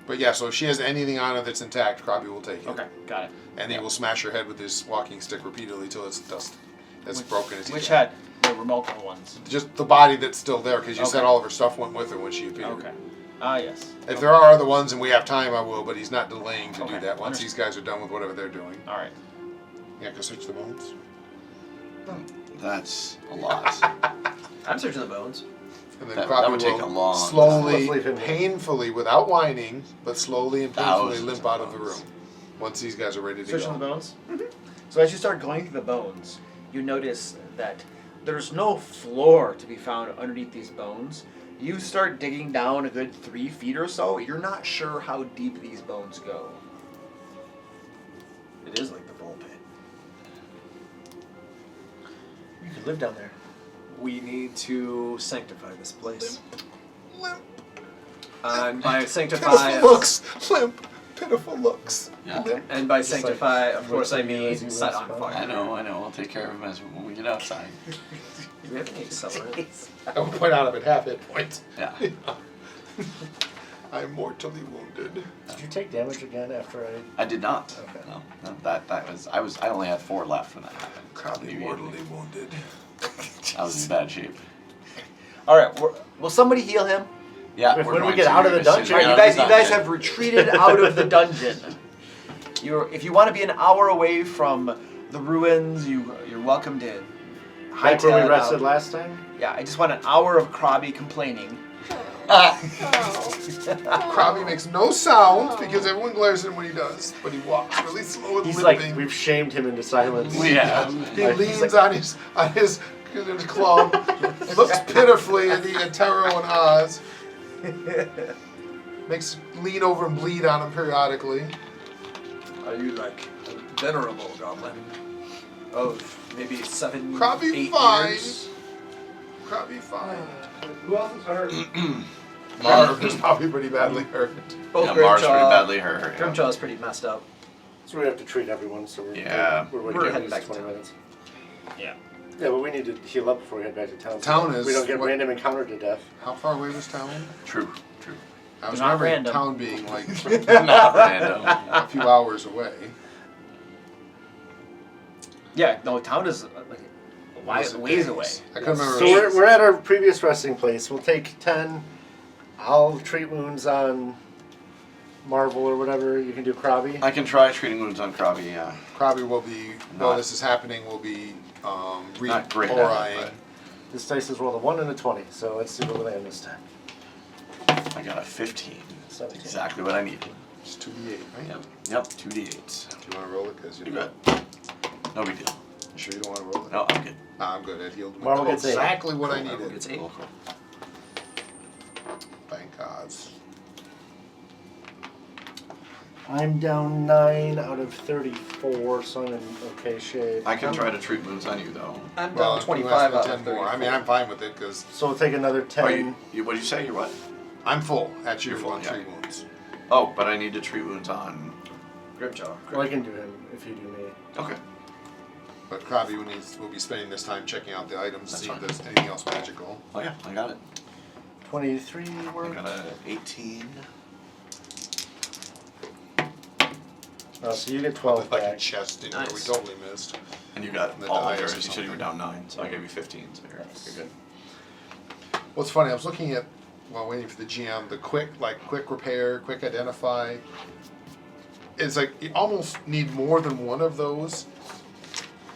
But yeah, so if she has anything on her that's intact, Krabi will take it. Okay, got it. And he will smash her head with his walking stick repeatedly till it's dust. As broken as he Which can. had the remote ones? Just the body that's still there, because you said Okay. all of her stuff went with her when she appeared. Okay. Ah, yes. If there are other ones and we have time, I will, but he's not delaying to Okay, do that once understood. these guys are done with whatever they're doing. All right. Yeah, go search the bones. That's a lot. I'm searching the bones. And then That Krabi would take will a long slowly, Let's leave him here. painfully, without whining, but slowly and painfully Thousands limp of out of the bones. room. Once these guys are ready to Searching go. the bones? So as you start going through the bones, you notice that there's no floor to be found underneath these bones. You start digging down a good 3 feet or so. You're not sure how deep these bones go. It is like the bowl pit. You could live down there. We need to sanctify this place. Limp, And by sanctify, pitiful looks. Limp, pitiful looks. Yeah. and by Just like sanctify, of course, I roasting you mean as you set roast on fire. fire. I know. I'll take care of him when we get outside. Do we have any accelerant? I will point out I'm at half hit points. Yeah. I'm mortally wounded. Did you take damage again after I? I did not. Okay. No, that was I only had 4 left when that happened. Krabi mortally wounded. I was in bad shape. All right. Will somebody heal him? Yeah. If we're when we going get to out of the as soon as dungeon- we All right, get you out guys of the have dungeon. retreated out of the dungeon. If you want to be an hour away from the ruins, you're welcomed in. Back where we Hightail it rested out. last time. Yeah, I just want an hour of Krabi complaining. Krabi makes no sound because everyone glares at him when he does, but he walks really slow and He's limping. like, we've shamed him into silence. Yeah. He leans on his club, looks pitifully at the Taro and Oz. Makes lean over and bleed on him periodically. Are you like a venerable goblin of maybe 7, Krabi 8 fine. years? Krabi fine. Who else is hurt? Marv is probably pretty badly hurt. Both Yeah, Mars pretty Grimjaw- badly hurt. Yeah. Grimjaw's pretty messed up. So we have to treat everyone. So we're Yeah. we're We're waiting at heading least back to 20 town. minutes. Yeah. Yeah, but we need to heal up before we head back to town. so Town is we don't get what- random encounter to death. How far away was town? True. I was Not remembering random. town being like Not random. a few hours away. Yeah, no, town is like Was it ways days? away. I couldn't remember. So we're at our previous resting place. We'll take 10. I'll treat wounds on Marvel or whatever. You can do Krabi. I can try treating wounds on Krabi. Yeah. Krabi will be, while Not- this is happening, will be Not great at it, re-horrifying. This dice has rolled a 1 and a 20, so let's see what we land this time. I got a 15. 17. Exactly what I needed. It's 2d8, right? Yep. 2d8s. Do you want to roll it? Because You bet. No big deal. You sure you don't want to roll it? No, I'm good. Nah, I'm good. It healed me. Marvel gets 8. Exactly what I Marvel needed. gets 8. Cool. Thank gods. I'm down 9 out of 34, so I'm in okay shape. I can try to treat wounds on you though. I'm Well, down you 25 asked out me of 10 more. I mean, 34. I'm fine with it because So we'll take another 10. Oh, what did you say? You're what? I'm full. At you You're full, on yeah. 3 wounds. Oh, but I need to treat wounds on. Grimjaw. Well, I can do him if you do me. Okay. But Krabi will be spending this time checking out the items, That's see if fine. there's anything else magical. Oh yeah, I got it. 23 I work. got a 18. Oh, so you get 12 Like a back. chest in where we Nice. totally missed. And you got The all dice of or yours. You said you were something. down 9, so I gave you 15. So you're good. What's funny, I was looking at, while waiting for the GM, the quick repair, quick identify. It's like you almost need more than one of those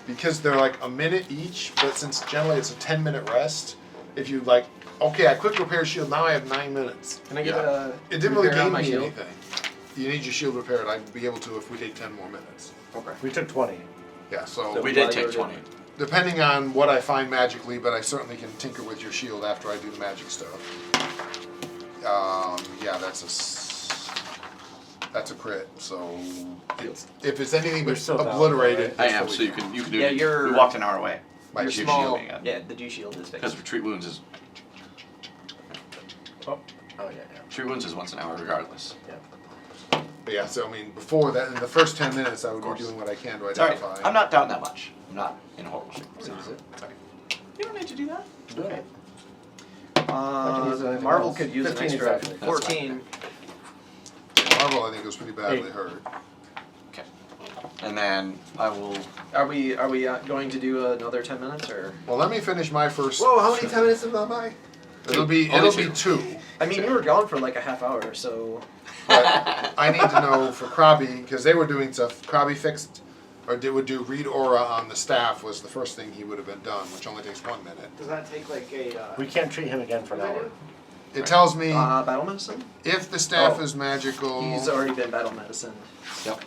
because they're like a minute each, but since generally it's a 10-minute rest, if you like, okay, I quick repair shield, now I have 9 minutes. Can I get Yeah. a It didn't really repair on gain my me shield? anything. You need your shield repaired, I'd be able to if we take 10 more minutes. Okay. We took 20. Yeah, so We While did take you're 20. depending on what I find magically, but I certainly can tinker with your shield after I do the magic stuff. Yeah, that's a crit. So if it's anything We're but still down, obliterated, I it's am, fully so you can do. Yeah, you're- We walked an hour away. My Your shield small, shielding, yeah, the G shield is Because fixed. treat wounds is Oh, yeah. treat wounds is once an hour regardless. But yeah, so I mean, before that, in the first 10 minutes, I would be course. doing what I can to It's alright. identify. I'm not down that much. I'm not in horrible shape. So. Use it. Sorry. You don't need to do that. Okay. Uh, use anything Marvel else. could use an 15 extra exactly. 14. Marvel, I think, was pretty badly 8. hurt. Okay. And then I will. Are we going to do another 10 minutes or? Well, let me finish my first. Whoa! How many 10 minutes have gone by? It'll be Only it'll be 2. I mean, you were gone for like a half hour, so. But I need to know for Krabi, because they were doing stuff. Krabi fixed, or would do read aura on the staff was the first thing he would have been done, which only takes 1 minute. Does that take like a? We can't treat him again for an hour. It tells me Battle medicine. if the staff Oh. is magical. He's already been battle medicine. Yep.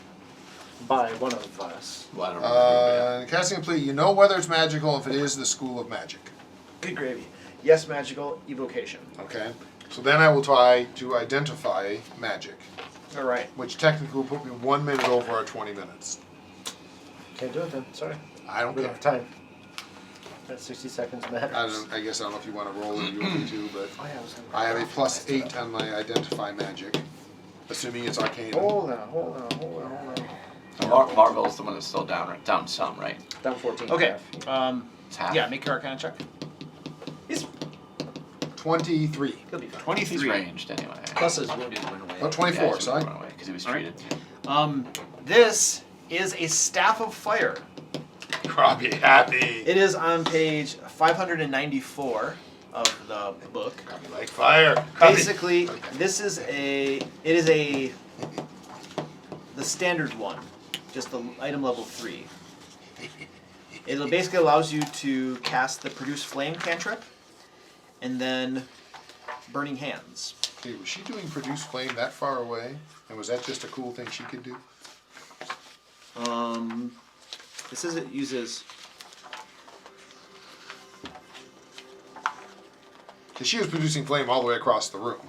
By one of us. Well, I don't know. Casting a plea, you know whether it's magical if it is the school of magic. Good gravy. Yes, magical evocation. Okay? So then I will try to identify magic, All right. which technically will put me 1 minute over our 20 minutes. Can't do it then. Sorry. I don't We care. don't have time. That 60 seconds matters. I guess I don't know if you want to roll or you want me to, but Oh, yeah, I was gonna- I have a +8 on my identify magic, assuming it's arcane. Hold on. Marvel's the one that's still down some, right? Down 14. Okay. It's half. Yeah, make your Arcana check. He's 23. he'll be fine. 23. He's ranged anyway. Plus his wounded went away. Oh, 24, sorry. Because he was All right. treated. This is a staff of fire. Krabi happy. It is on page 594 of the book. Krabi like fire. Krabi. Basically, the standard one, just the item level 3. It basically allows you to cast the produce flame cantrip, and then burning hands. Okay, was she doing produce flame that far away? And was that just a cool thing she could do? It says it uses. Because she was producing flame all the way across the room.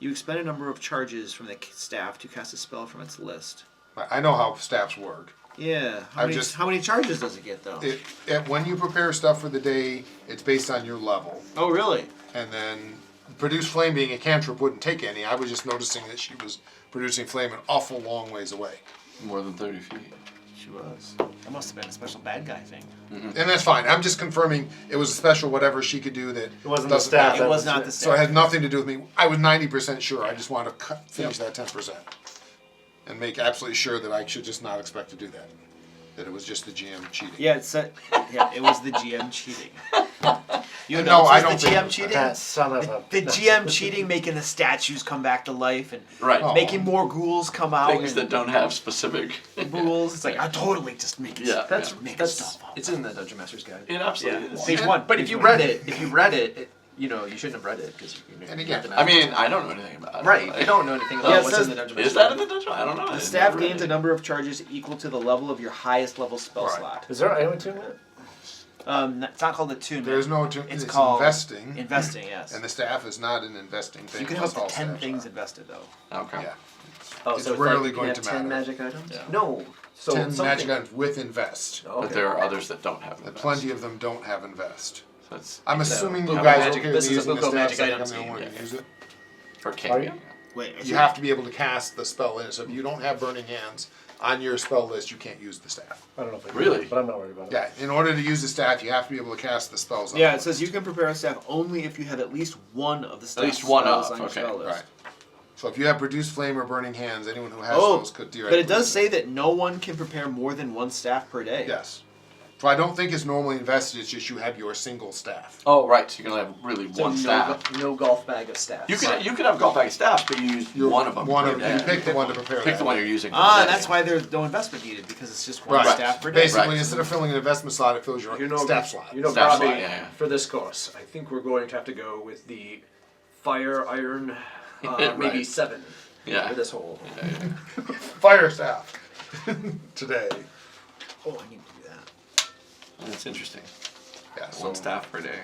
You expend a number of charges from the staff to cast a spell from its list. I know how staffs work. Yeah. I've just- How many charges does it get though? When you prepare stuff for the day, it's based on your level. Oh really? And then produce flame being a cantrip wouldn't take any. I was just noticing that she was producing flame an awful long ways away. More than 30 feet. She was. That must have been a special bad guy thing. And that's fine. I'm just confirming it was a special whatever she could do that It wasn't the doesn't staff. matter. It was not the So it staff. had nothing to do with me. I was 90% sure. I just wanted to finish that 10%. And make absolutely sure that I should just not expect to do that. That it was just the GM cheating. Yeah, it said. Yeah, it was the GM cheating. You No, know, I it don't was the think it GM was cheating. That son of a. The GM cheating, making the statues come back to life and Right. Oh. making more ghouls come out. Things and that don't have specific. ghouls. It's like I totally just make it. Yeah. Make stuff up. It's in the Dungeon Master's Guide. It absolutely is. Page 1. But if you read it, you shouldn't have read it because And again, I mean, I don't know anything about it. right, Like, you don't know anything about Yeah, it what's says- in the dungeon. Is that in the dungeon? I don't know. The staff gains a number of charges equal to the level of your highest level spell Right. slot. Is there an attunement? It's not called attunement. there's no. It's It's called investing. Investing, yes. And the staff is not an investing thing. You can have plus all up to 10 staffs things are. invested, though. Okay. Yeah. Oh, It's so rarely you going can to have 10 matter. magic items? Yeah. No. So 10 something- magic items with invest. Okay. But there are others that don't have And invest. plenty of them don't have invest. So it's I'm So, assuming you book of guys are magic- okay with this is a using book the of staff, magic so I think items I'm the only one scene, who yeah. use it. for king. Are you? Wait, You have to be able to cast the spell in it. So if you don't have burning hands on your spell list, you can't use the staff. I don't know if I do, Really? but I'm not worried about it. Yeah, in order to use the staff, you have to be able to cast the spells on Yeah, the it says list. you can prepare a staff only if you have at least one of the staff least one spells of, on your okay, spell list. Right. So if you have produce flame or burning hands, anyone who has Oh, those could but theoretically. it does use say that no one can prepare more than one staff per day. Yes. So I don't think it's normally invested. It's just you have your single staff. Oh, right. So you can only have really So one no, staff. no golf bag of staffs. You could have golf bag staffs, but you use one of them. One per of day. you pick the one to prepare. Pick that. the one you're using. per Ah, day. that's why there's no investment needed, because it's just one Right. staff per day. Basically, Right. instead of filling an investment slot, it fills your staff slot. Staff Bobby, slot, yeah. for this course, I think we're going to have to go with the fire iron, Right. maybe 7 Yeah. for this hole. Fire staff today. Oh, I need to do that. That's interesting. Yeah. So One staff per day.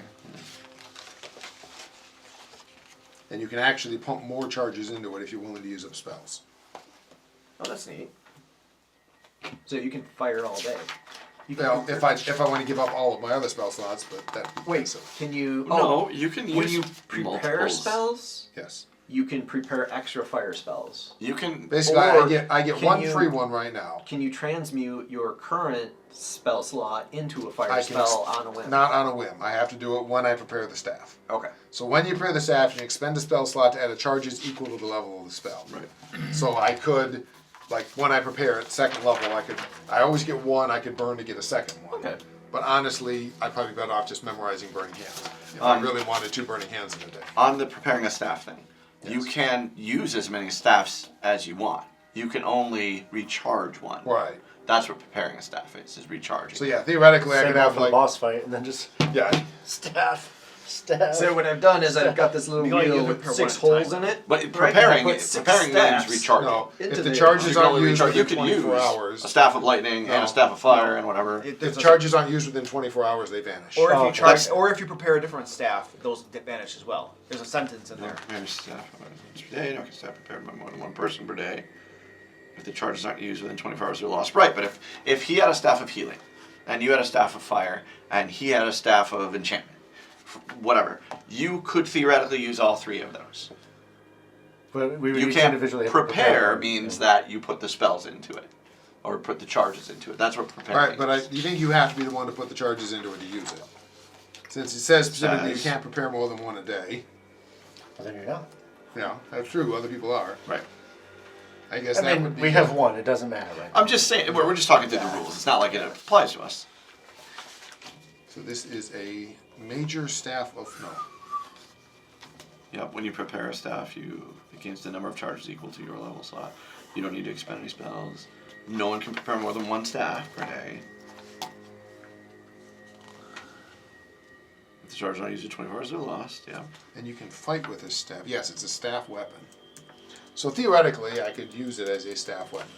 and you can actually pump more charges into it if you're willing to use up spells. Oh, that's neat. So you can fire all day. You can Well, if I want to give up all of my other spell slots, but that wait, so can you? No, you can use when you prepare multiples. spells, yes. you can prepare extra fire spells. You can Basically, Or I get can one you- free one right now. Can you transmute your current spell slot into a fire I can spell on a whim? Not on a whim. I have to do it when I prepare the staff. Okay. So when you prepare the staff, you expend a spell slot to add a charges equal to the level of the spell. Right. So I could, like when I prepare it, second level, I always get one. I could burn to get a second one. Okay. But honestly, I'd probably be better off just memorizing burning hands. If I really wanted 2 burning hands in a day. on the preparing a staff thing. You Yes. can use as many staffs as you want. You can only recharge one. Right. That's what preparing a staff is recharging. So yeah, theoretically, I Save could one have for the like boss fight and then just yeah. staff. So what I've done is I've got this little You only wheel use it with per 6 one at a holes in time. it. But Right, preparing, I put 6 preparing means staffs. recharging. No, Into if the the- charges You can aren't only used recharge. You within can 24 use hours, a staff of lightning and No. a staff of fire and whatever. if charges aren't used within 24 hours, they vanish. Or if Oh, you okay. charge, or if you prepare a different staff, those vanish as well. There's a sentence in there. Preparing staff per day. No, staff prepared by more than one person per day. If the charges aren't used within 24 hours, they're lost. Right, but if he had a staff of healing, and you had a staff of fire, and he had a staff of enchantment, whatever, you could theoretically use all 3 of those. But we would You each can't individually have to prepare them. means Yeah. that you put the spells into it, or put the charges into it. That's what preparing Right, but you think you have to be the one to put the charges into it to use it. Since it says specifically you Says- can't prepare more than one a day. Well, then you're not. Yeah, that's true. Other people are. Right. I guess I that mean, would be. we have one. It doesn't matter right now. I'm just saying, we're just talking through the rules. It's not like it applies to us. So this is a major staff of no. Yep, when you prepare a staff, it gains the number of charges equal to your level slot. You don't need to expend any spells. No one can prepare more than 1 staff per day. If the charges aren't used in 24 hours, they're lost. Yeah. And you can fight with this staff. Yes, it's a staff weapon. So theoretically, I could use it as a staff weapon.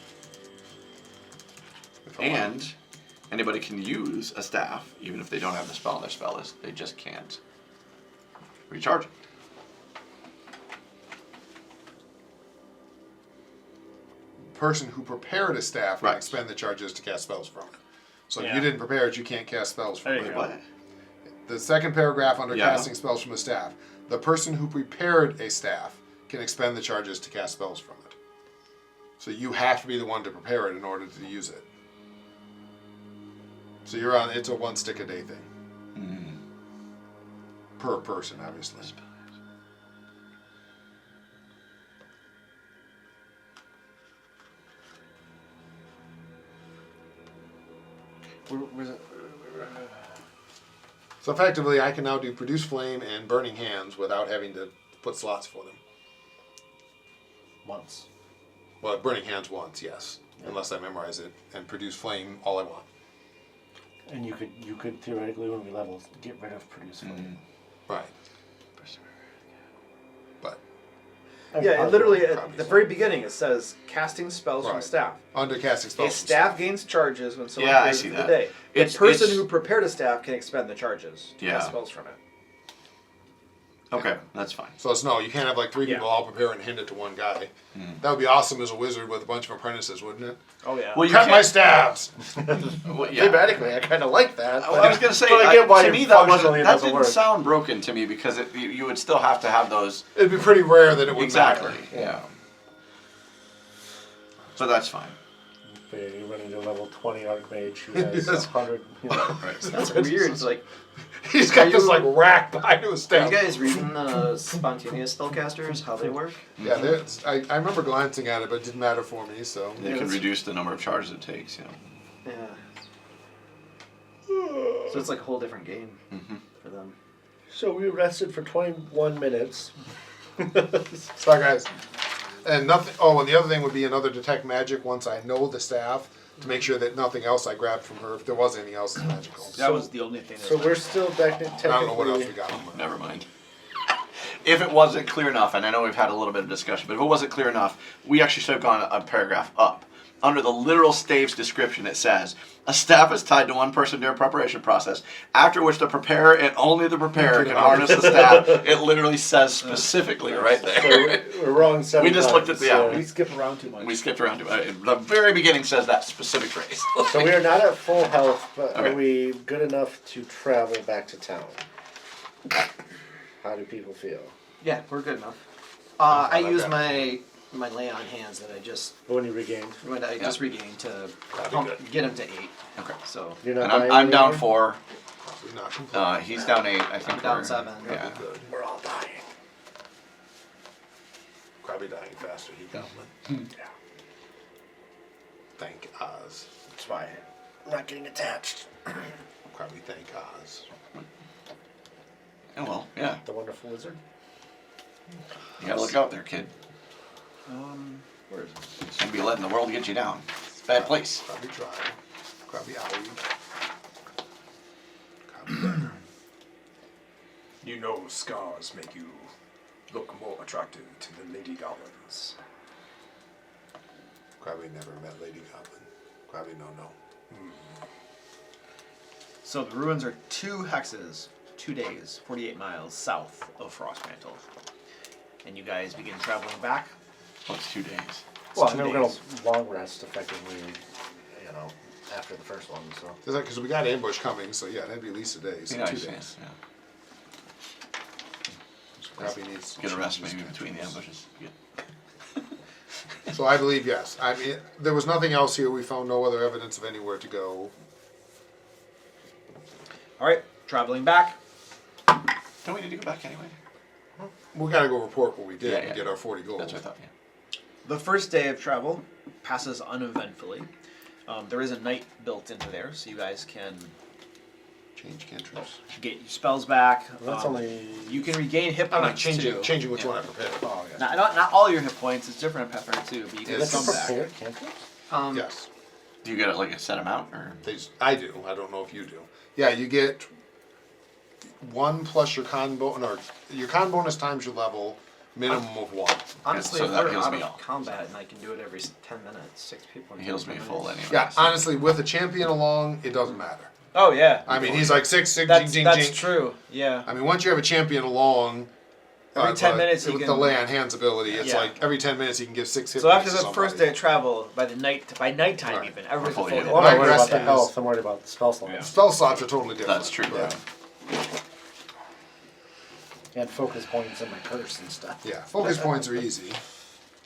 If I wanted. And anybody can use a staff, even if they don't have the spell on their spell list. They just can't recharge it. Person who prepared a staff can Right. expend the charges to cast spells from it. So if Yeah. you didn't prepare it, you can't cast spells from There it. you go. What? The second paragraph under Yeah. casting spells from a staff. The person who prepared a staff can expend the charges to cast spells from it. So you have to be the one to prepare it in order to use it. So you're on. It's a 1 stick a day thing. Per person, obviously. So effectively, I can now do produce flame and burning hands without having to put slots for them. Once. Well, burning hands once, yes, unless I memorize it, and produce flame all I want. And you could theoretically, when we level, get rid of produce flame. Right. Yeah, it literally at Probably the so. very beginning it says casting spells from Right. staff. Under casting spells. A staff gains charges when someone Yeah, I prepares see for that. the day. The It's- person it's- who prepared a staff can expend the charges to Yeah. cast spells from it. Okay, that's fine. So it's no, you can't have like 3 Yeah. people all prepare and hand it to one guy. That would be awesome as a wizard with a bunch of apprentices, wouldn't it? Oh yeah. Well, you Cut my can't. staffs! Well, yeah. Thematically, I kind of like that. I was gonna say, but I get why to me that functionally it that doesn't didn't work. sound broken to me because you would still have to have those It'd be pretty rare that it would exactly. matter. Yeah. So that's fine. Yeah, you run into level 20 Archmage who has Yes. 100. You know. Right. That's weird. It's like, He's got this like rack behind his are staff. you guys reading spontaneous spellcasters, how they work? Yeah, I remember glancing at it, but it didn't matter for me, so. They can reduce the number of charges it takes. Yeah. So it's like a whole different game for them. So we rested for 21 minutes. Sorry, guys. And nothing. Oh, and the other thing would be another detect magic once I know the staff to make sure that nothing else I grabbed from her, if there was anything else, is magical. That was the only thing. So we're still technically. I don't know what else we got. Never mind. If it wasn't clear enough, and I know we've had a little bit of discussion, but if it wasn't clear enough, we actually should have gone a paragraph up. Under the literal stave's description, it says, a staff is tied to one person during preparation process, after which the preparer and only the preparer can harness the staff. It literally says specifically right So there. we're wrong 7 We just looked at times, the so- hour. We skip around too much. We skipped around to it. The very beginning says that specific phrase. So we are not at full health, but Okay. are we good enough to travel back to town? How do people feel? Yeah, we're good enough. I like use that. my lay on hands that I just When you regained? regained to That'd be get him to 8. Okay. So You're not And dying I'm down anymore? 4. Probably not completely. He's down 8. I think I'm down we're- 7. Yeah. Good. We're all dying. Probably dying faster, he goblin. Yeah. Thank Oz. That's why I'm not getting attached. Probably thank Oz. Oh, well, yeah. The wonderful wizard. You gotta look out there, kid. Where is it? Just don't be letting the world get you down. It's a bad place. Probably try. Probably owie. Probably better. You know scars make you look more attractive to the lady goblins. Probably never met Lady Goblin. Probably no. So the ruins are 2 hexes, 2 days, 48 miles south of Frostmantle. And you guys begin traveling back. Well, it's 2 days. Well, 2 and then we're days. gonna long rest effectively, you know, after the first one. So Because we got ambush coming, so yeah, that'd be at least a day. So Yeah, 2 I see. days. Yeah. Probably needs Get a rest changes maybe to between the things. ambushes. So I believe yes. I mean, there was nothing else here. We found no other evidence of anywhere to go. All right, traveling back. Don't we need to go back anyway? We gotta go report what we did Yeah, and yeah. get our 40 gold. That's what I thought, yeah. The first day of travel passes uneventfully. There is a night built into there, so you guys can Change cantrips. get your spells back. well, that's only. You can regain hit I'm points not too. changing which Yeah. one I prepared. Oh, yeah. Not all your hit points. It's different in Pathfinder too, but you get Yes. some back. Prepared cantrips? Yes. Do you get it like a set amount or? I do. I don't know if you do. Yeah, you get 1 plus your con bonus, or your con bonus times your level, minimum of 1. Honestly, so if that we're heals out me of all. combat and I can do it every 10 minutes, 6 people. It in heals 10 me full minutes. anyway. Yeah, so- honestly, with a champion along, it doesn't matter. Oh yeah. I mean, he's like 6, That's jing, that's jing. true. Yeah. I mean, once you have a champion along, Every 10 minutes he with can- the lay on hands ability, it's Yeah. like every 10 minutes he can give 6 hit So points after to the first somebody. day of travel, by nighttime Right. even, everyone's fully full healed. hit. Well, I'm not Night worried about rest the is- health. I'm worried about the spell slots. Spell slots are totally different. That's true. Yeah. And focus points and my curse and stuff. Yeah, focus points are easy.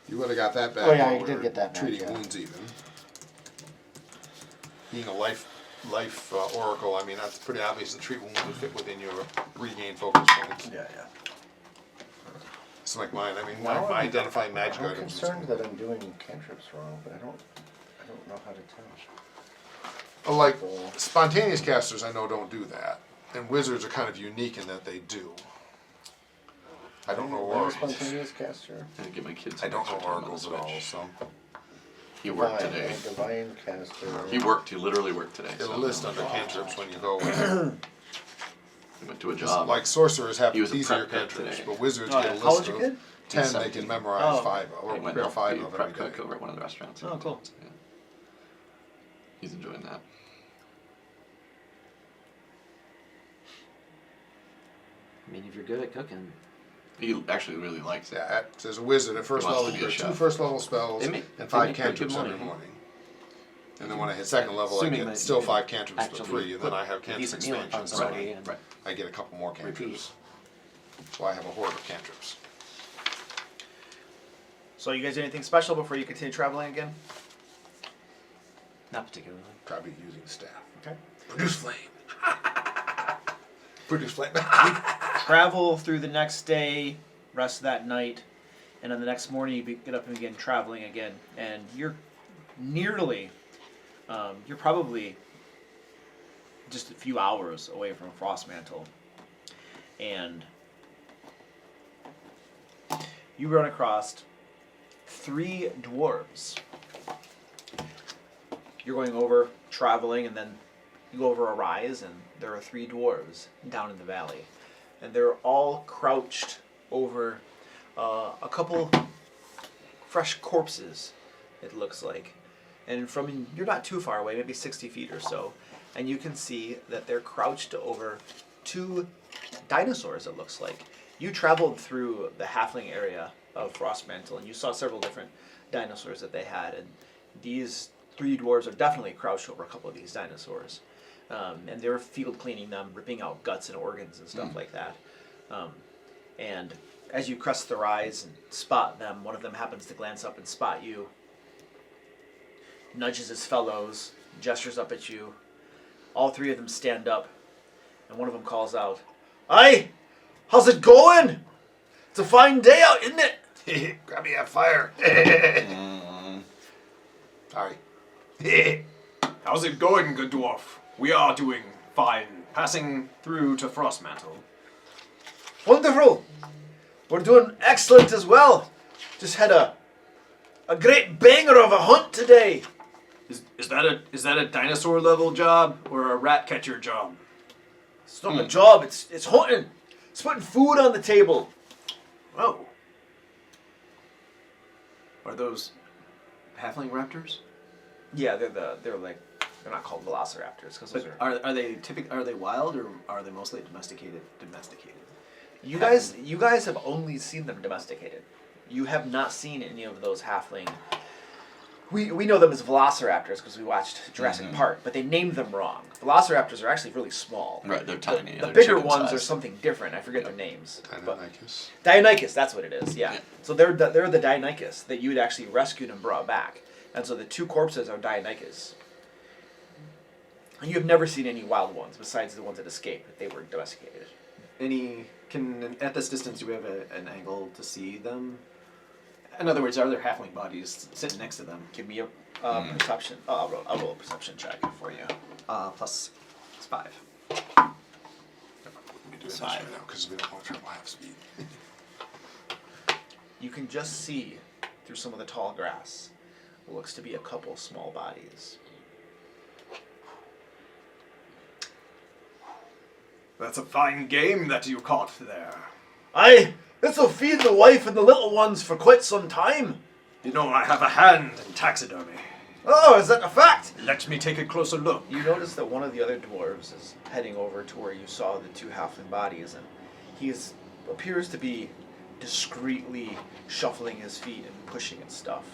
You would have got that back. Oh, yeah, while I we did were get that back, Treating yeah. wounds even. Being a life oracle, I mean, that's pretty obvious that treat wounds would fit within your regain focus points. Yeah. It's like mine. I mean, Now my I'm- identifying magic I'm items. is- concerned that I'm doing cantrips wrong, but I don't know how to tell. Like spontaneous casters, I know don't do that, and wizards are kind of unique in that they do. I don't know I'm a oracles. spontaneous caster. I'm gonna give my kids. I don't know some extra time on oracles the at all, Switch. so He worked Divine, today. I'm a divine caster. He worked. He literally worked today. it'll so- list under cantrips when you go. He went to a job. Like sorcerers have He was a easier prep kid cantrips, today. but wizards Oh, get a yeah. list How old's your of. kid? 10, they 17. can memorize Oh. 5 or He went prepare up, 5 he of prep every day. cook over at one of the restaurants. Oh, cool. Yeah. He's enjoying that. I mean, if you're good at cooking, He actually really likes it. Yeah, as a wizard, at first Wants level, to you be a get 2 chef. first level spells They make- and they 5 make pretty cantrips good every money. morning. And then when I hit second level, I Assuming get that still you 5 cantrips for actually 3, and then put I have a cantrip decent meal in front of expansion, so somebody and Right. I get a couple more cantrips. repeat. So I have a horde of cantrips. So you guys do anything special before you continue traveling again? Not particularly. Probably using the staff. Okay. Produce flame. Produce flame. Travel through the next day, rest that night, and then the next morning you get up and begin traveling again. And you're nearly, you're probably just a few hours away from Frostmantle. And you run across 3 dwarves. You're going over, traveling, and then you go over a rise, and there are 3 dwarves down in the valley. And they're all crouched over a couple fresh corpses, it looks like. And from, you're not too far away, maybe 60 feet or so, and you can see that they're crouched over 2 dinosaurs, it looks like. You traveled through the halfling area of Frostmantle, and you saw several different dinosaurs that they had, and these 3 dwarves are definitely crouched over a couple of these dinosaurs. And they're field cleaning them, ripping out guts and organs and stuff like that. And as you crest the rise and spot them, one of them happens to glance up and spot you, nudges his fellows, gestures up at you. All 3 of them stand up, and one of them calls out, "Aye, how's it going? It's a fine day out, isn't it?" Grab me a fire. Sorry. How's it going, good dwarf? We are doing fine. Passing through to Frostmantle. Wonderful. We're doing excellent as well. Just had a great banger of a hunt today. Is that a dinosaur level job or a rat catcher job? It's not a job. It's hunting. It's putting food on the table. Oh. Are those halfling raptors? Yeah, they're not called velociraptors because those But are they wild or are they mostly domesticated? You guys have only seen them domesticated. You have not seen any of those halfling. We know them as velociraptors because we watched Jurassic Park, but they named them wrong. Velociraptors are actually really small. Right, they're tiny. The They're bigger chicken ones are size. something different. I forget their names. Deinonychus. Deinonychus, that's what it is. Yeah. Yeah. So they're the Deinonychus that you had actually rescued and brought back, and so the 2 corpses are Deinonychus. And you have never seen any wild ones besides the ones that escaped. They were domesticated. At this distance, do we have an angle to see them? In other words, are there halfling bodies sitting next to them? Give me a perception. I'll roll a perception check for you. Plus 5. We do this right now because we don't want to travel half speed. You can just see through some of the tall grass what looks to be a couple small bodies. That's a fine game that you caught there. Aye, this'll feed the wife and the little ones for quite some time. You know, I have a hand in taxidermy. Oh, is that a fact? Let me take a closer look. You notice that one of the other dwarves is heading over to where you saw the 2 halfling bodies, and he appears to be discreetly shuffling his feet and pushing at stuff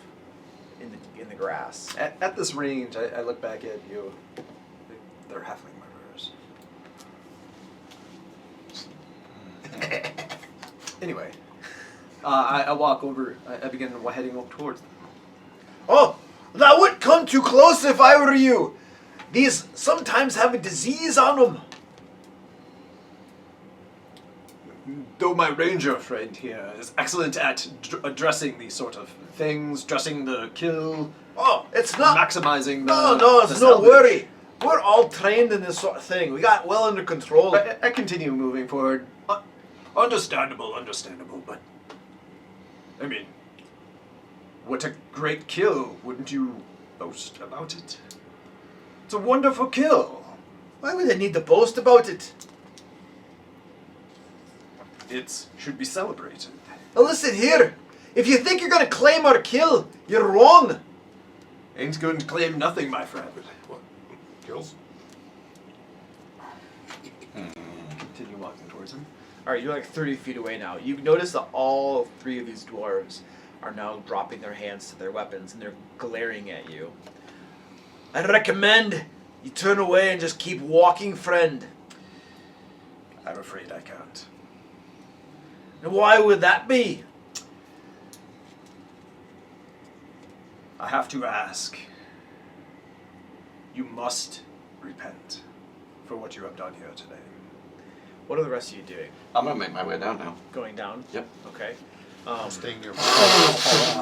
in the grass. At this range, I look back at you. They're halfling murderers. Anyway, I walk over. I begin heading up towards them. Oh, that wouldn't come too close if I were you. These sometimes have a disease on them. Though my ranger friend here is excellent at addressing these sort of things, dressing the kill, Oh, it's not. maximizing the No, the it's no salvage. worry. We're all trained in this sort of thing. We got well under control. I continue moving forward. Understandable, but I mean, what a great kill! Wouldn't you boast about it? It's a wonderful kill. Why would I need to boast about it? It should be celebrated. Now listen here. If you think you're gonna claim our kill, you're wrong. Ain't going to claim nothing, my friend. What? Kills? Continue walking towards him. All right, you're like 30 feet away now. You notice that all 3 of these dwarves are now dropping their hands to their weapons and they're glaring at you. I recommend you turn away and just keep walking, friend. I'm afraid I can't. And why would that be? I have to ask. You must repent for what you have done here today. What are the rest of you doing? I'm gonna make my way down now. Going down? Yep. Okay. I'm staying near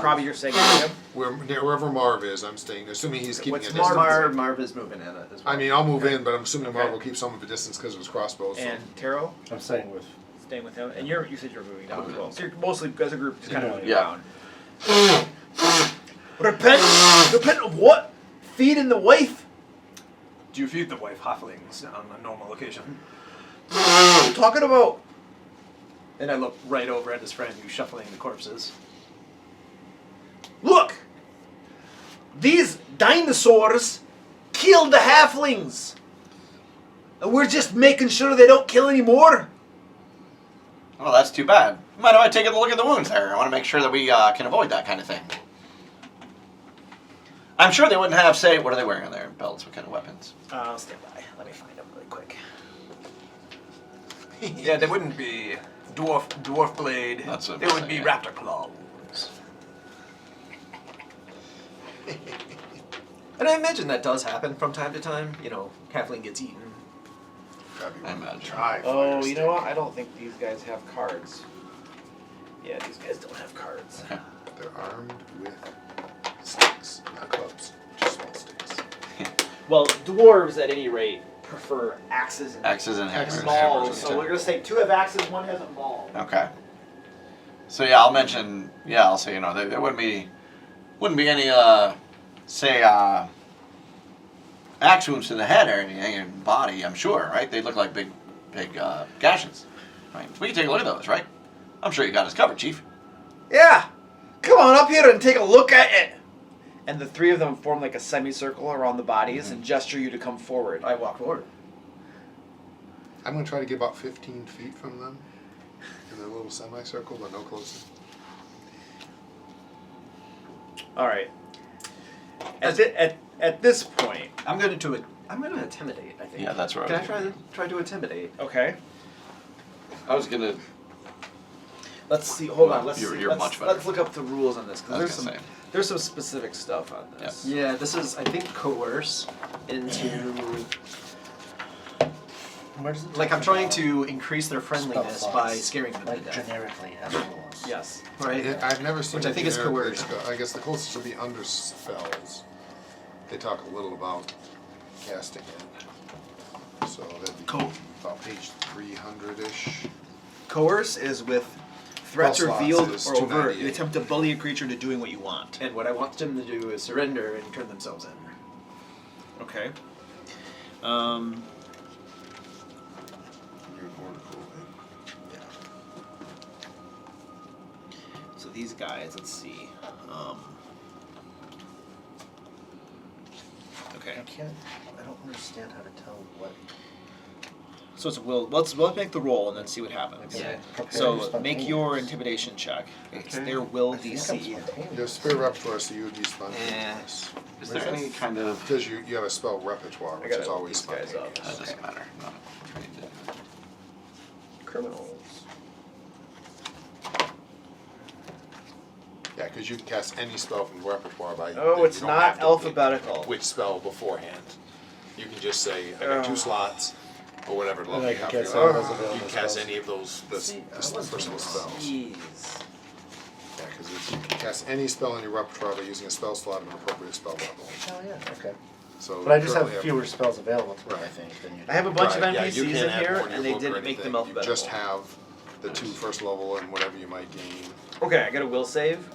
Probably you're saying him. wherever Marv is. I'm staying, assuming he's keeping What's a distance. Marv is moving in it as well. I mean, I'll move in, but I'm assuming Okay. Marv will keep some of a distance because of his crossbow. So. And Taro, I'm staying with. staying with him. And you said you're moving down as well. So you're mostly, as a group, just kind of moving Yeah. down. Repent? Repent of what? Feeding the wife? Do you feed the wife halflings on a normal occasion? What are you talking about? And I look right over at his friend who's shuffling the corpses. Look! These dinosaurs killed the halflings! And we're just making sure they don't kill any more? Well, that's too bad. Mind if I take a look at the wounds there? I want to make sure that we can avoid that kind of thing. I'm sure they wouldn't have, say, what are they wearing on their belts? What kind of weapons? Stand by. Let me find them really quick. Yeah, they wouldn't be dwarf blade. That's what They I'm would be saying, raptor claw wounds. And I imagine that does happen from time to time. You know, halfling gets eaten. Gotta be I imagine. try. Oh, you know what? I don't think these guys have cards. Yeah, these guys don't have cards. Okay. They're armed with sticks, not clubs, just small sticks. Well, dwarves at any rate prefer axes and Axes and hammers. mauls. So we're gonna say 2 have axes, 1 has a maul. Okay. So yeah, I'll mention. Yeah, I'll say there wouldn't be any say axe wounds to the head or anything in body. I'm sure, right? They look like big gashes. Right. We can take a look at those, right? I'm sure you got us covered, Chief. Yeah! Come on up here and take a look at it! And the 3 of them form like a semicircle around the bodies and gesture you to come forward. I walk forward. I'm gonna try to get about 15 feet from them in a little semicircle, but no closer. Alright. At this point, I'm going to intimidate. I think. Yeah, that's right. Can I try to intimidate? okay. I was gonna. Let's see. Hold Well, on. Let's you're see. Let's, much better. let's look up the rules on this I because was gonna say. there's some specific stuff on this. Yeah, this is I think coerce into. Where does it Like talk I'm trying about to increase their friendliness spell by slots, scaring them like to death. generically as rules? Yes. Right. I've never seen Which I a think is generic coercion. spell. I guess the closest would be under spells. They talk a little about casting it. So that'd be about page 300-ish. Coerce is with threats False revealed loss is or overt. 298. You attempt to bully a creature into doing what you want. And what I want them to do is surrender and turn themselves in. Okay. So these guys, let's see. Okay. I don't understand how to tell what. So it's a will. Let's make the roll and then see what happens. Yeah. So make your intimidation check. It's their will DC. You have spare repertoire, so you would be spontaneous. Is there any kind of? Because you have a spell repertoire, which is always these guys up. spontaneous. That doesn't matter. No. Criminals. Yeah, because you can cast any spell from the repertoire by. Oh, you it's don't not have to alphabetical. pick which spell beforehand. You can just say, I got 2 slots, or whatever level And I you can have. cast for all your- those available You can cast spells. any of those personal spells. Jeez. Yeah, because you can cast any spell in your repertoire by using a spell slot at an appropriate spell level. Oh yeah. Okay. So But I just have currently fewer spells available to me, I Right. think, than you do. I have a bunch of Right, yeah, NPCs you can't in add here, more to and your they book or didn't make them anything. You alphabetical. just have the 2 first level and whatever you might gain. Okay, I got a will save.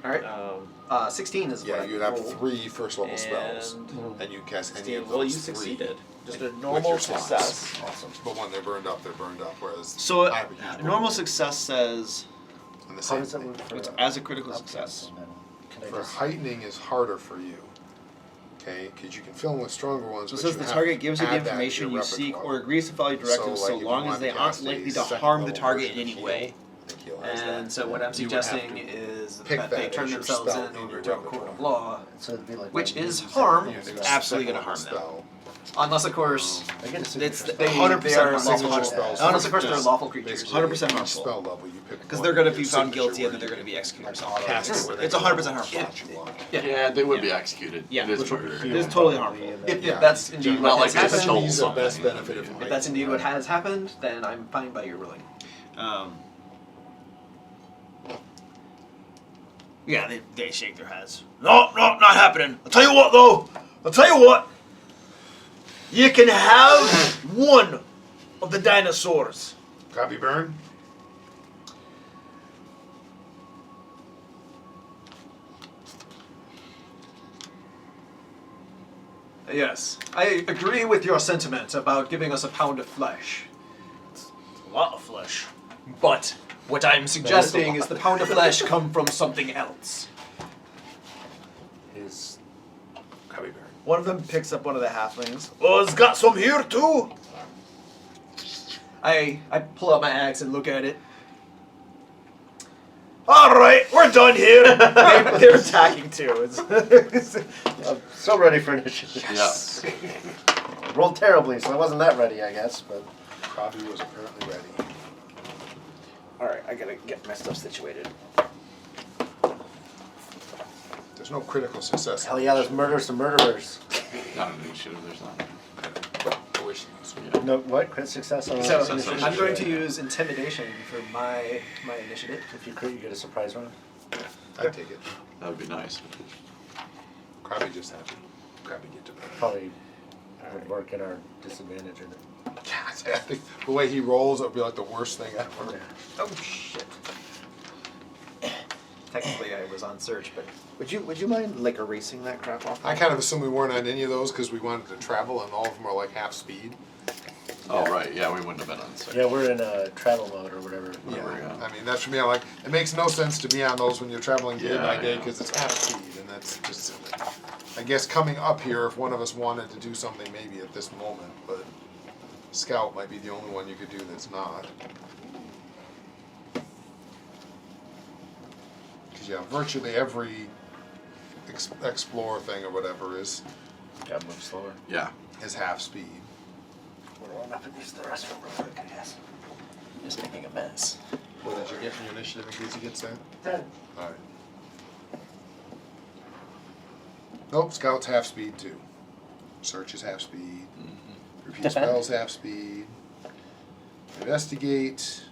All right. 16 is Yeah, what you'd I have rolled. 3 first level spells, And and you can cast any of those well, you 3 succeeded. Just a with normal your slots. success. Awesome. But when they're burned up, they're burned up. Whereas So I would use normal both. success says on the How same does that thing. work for It's as a critical upgrades, success. and then can I For just- heightening is harder for you. Okay, because you can fill them with stronger ones. So it but says you the have target to gives you the add that to information your you seek repertoire. or agrees to follow your directives So, so, like, if you long as wanted they to aren't cast a likely to second harm the level target in version any of way. heal, I think heal has And that. so what I'm You would have suggesting to is pick that that they as turn your themselves spell in in over your to a court repertoire. of law, So it'd be like which that is uses harm. it. It's absolutely second gonna harm level them. spell. unless of course I get a it's signature they, spell. 100% they are harmful. lawful. Signature spells. Unless of course they're lawful creatures. Basically, 100% each harmful. spell level you pick Because one they're going to of be your found signature guilty and where then they're you going to be executed. cast it where they It's can 100% harmful. what you want. Yeah, they would be executed. Yeah. It is Which would be murder. It is totally harmful. If that's indeed Not what like has they happened, stole Use the best something. benefit of if that's indeed what has happened, then I'm fine by your ruling. Yeah, they shake their heads. No, not happening. I'll tell you what, though. You can have one of the dinosaurs. Copy burn. Yes, I agree with your sentiment about giving us a pound of flesh. A lot of flesh. But what I'm suggesting is the pound of flesh come from something else. Is Copy burn. One of them picks up one of the halflings. Oh, it's got some here, too. I pull out my axe and look at it. All right, we're done here. They're attacking, too. I'm so ready for initiative. Yeah. Rolled terribly, so I wasn't that ready, I guess. But Copy was apparently ready. All right, I got to get my stuff situated. There's no critical success. hell yeah, let's murder some murderers. Not an initiative, there's not. Coercions. Yeah. No, what? Crit success on So initiative? I'm going to use intimidation for my initiative. If you crit, you get a surprise round. I'd take it. That would be nice. Krabby just had to. Krabby get to burn. Probably would work in our disadvantage. Or I think the way he rolls, it would be like the worst thing ever. Oh shit. Technically, I was on search, but Would you mind like erasing that crap off? I kind of assumed we weren't on any of those because we wanted to travel, and all of them are like half speed. Oh, right, yeah, we wouldn't have been on six. yeah, we're in travel mode or whatever. Yeah. I mean, that's for me. I'm like, it makes no sense to be on those when you're traveling day Yeah, by day yeah. because it's half speed, and that's just silly. I guess coming up here, if one of us wanted to do something, maybe at this moment, but Scout might be the only one you could do that's not. Because yeah, virtually every explore thing or whatever is Gotta move slower. Yeah. half speed. We're warming up and use the restroom real quick, I guess. just making a mess. What did you get from your initiative in case he gets that? 10. Alright. Nope, Scout's half speed too. Search is half speed. Repeat Defend. spells half speed. Investigate.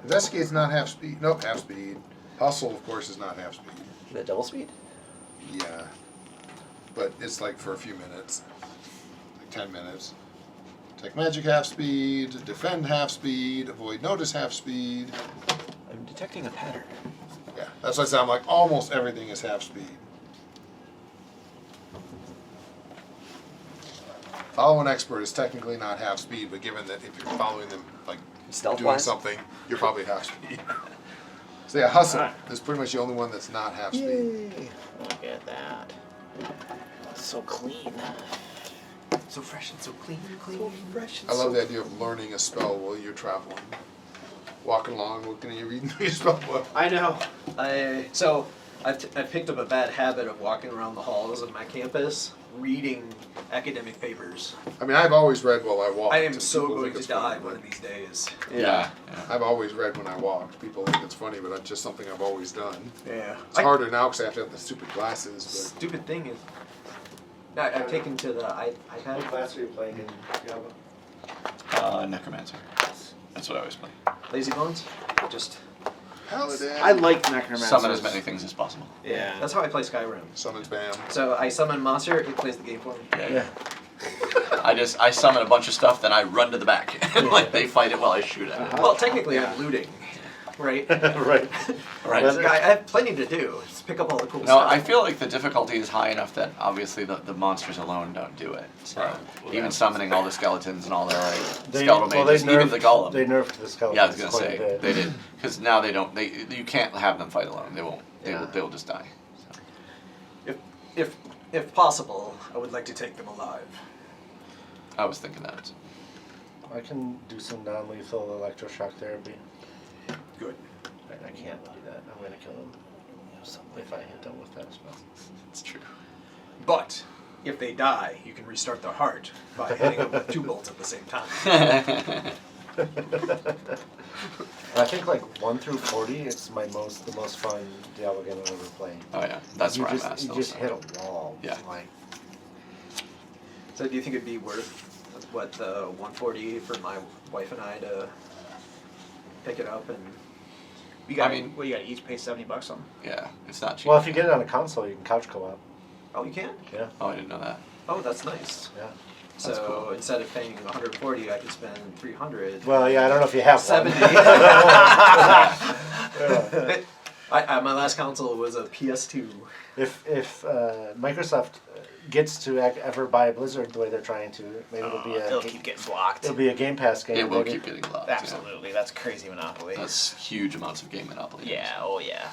Investigate's not half speed. Nope, half speed. Hustle, of course, is not half speed. The double speed? Yeah. But it's like for a few minutes. Like 10 minutes. Take magic half speed. Defend half speed. Avoid notice half speed. I'm detecting a pattern. Yeah, that's what I said. I'm like, almost everything is half speed. Follow an expert is technically not half speed, but given that if you're following them, like doing Stealth-wise? something, you're probably half speed. So yeah, hustle Alright. is pretty much the only one that's not half speed. Look at that. It's so clean. So fresh and so clean. So fresh and I love the idea of learning a spell while you're traveling. Walking along, looking at you, reading through your spell book. I know. I've picked up a bad habit of walking around the halls of my campus, reading academic papers. I mean, I've always read while I walk. I am and so people going think to it's die funny, one but of these days. Yeah. I've always read when I walk. People think it's funny, but it's just something I've always done. Yeah. It's harder now because I have to have the stupid glasses, Stupid thing is, I've taken to the What iPad. class are you playing in Diablo? Necromancer. That's what I always play. Lazy Bones. Just but Paladin. I like Necromancer. Summon as many things as possible. Yeah. that's how I play Skyrim. Summons Bam. So I summon a monster, it plays the game for me. Yeah. I summon a bunch of stuff, then I run to the back. And like they fight it while I shoot at it. Well, technically I'm looting. right? Right. Right. I have plenty to do. Just pick up all the cool No, stuff. I feel like the difficulty is high enough that obviously the monsters alone don't do it. So even summoning all the skeletons and all their like skeletal mages, even the golem. They nerfed the skeletons. Yeah, I was gonna quite a say bit. they did because now they don't. You can't have them fight alone. They won't. They'll just die. So. If possible, I would like to take them alive. I was thinking that. I can do some non-lethal electroshock therapy. Good. I can't do that. I'm gonna kill him if I hit them with that spell. It's true. But if they die, you can restart their heart by hitting them with 2 bolts at the same time. I think like 1 through 40, it's the most fun Diablo game I've ever played. Oh yeah, that's you where just, I'm at. You still, just so. hit a wall. Yeah. Like, So do you think it'd be worth what the 140 for my wife and I to pick it up and? You got, I mean- what, you got to each pay $70 on? Yeah, it's not cheap. well, if you get it on a console, you can couch co-op. Oh, you can? Yeah. Oh, I didn't know that. Oh, that's nice. Yeah. That's So cool. instead of paying 140, I could spend 300. Well, yeah, I don't know if you have 70. one. My last console was a PS2. If Microsoft gets to ever buy Blizzard the way they're trying to, maybe It'll keep getting blocked. it'll be a Game Pass game. It will maybe. keep getting locked. Absolutely. That's crazy monopoly. Yeah. That's huge amounts of game monopoly. Yeah, oh yeah.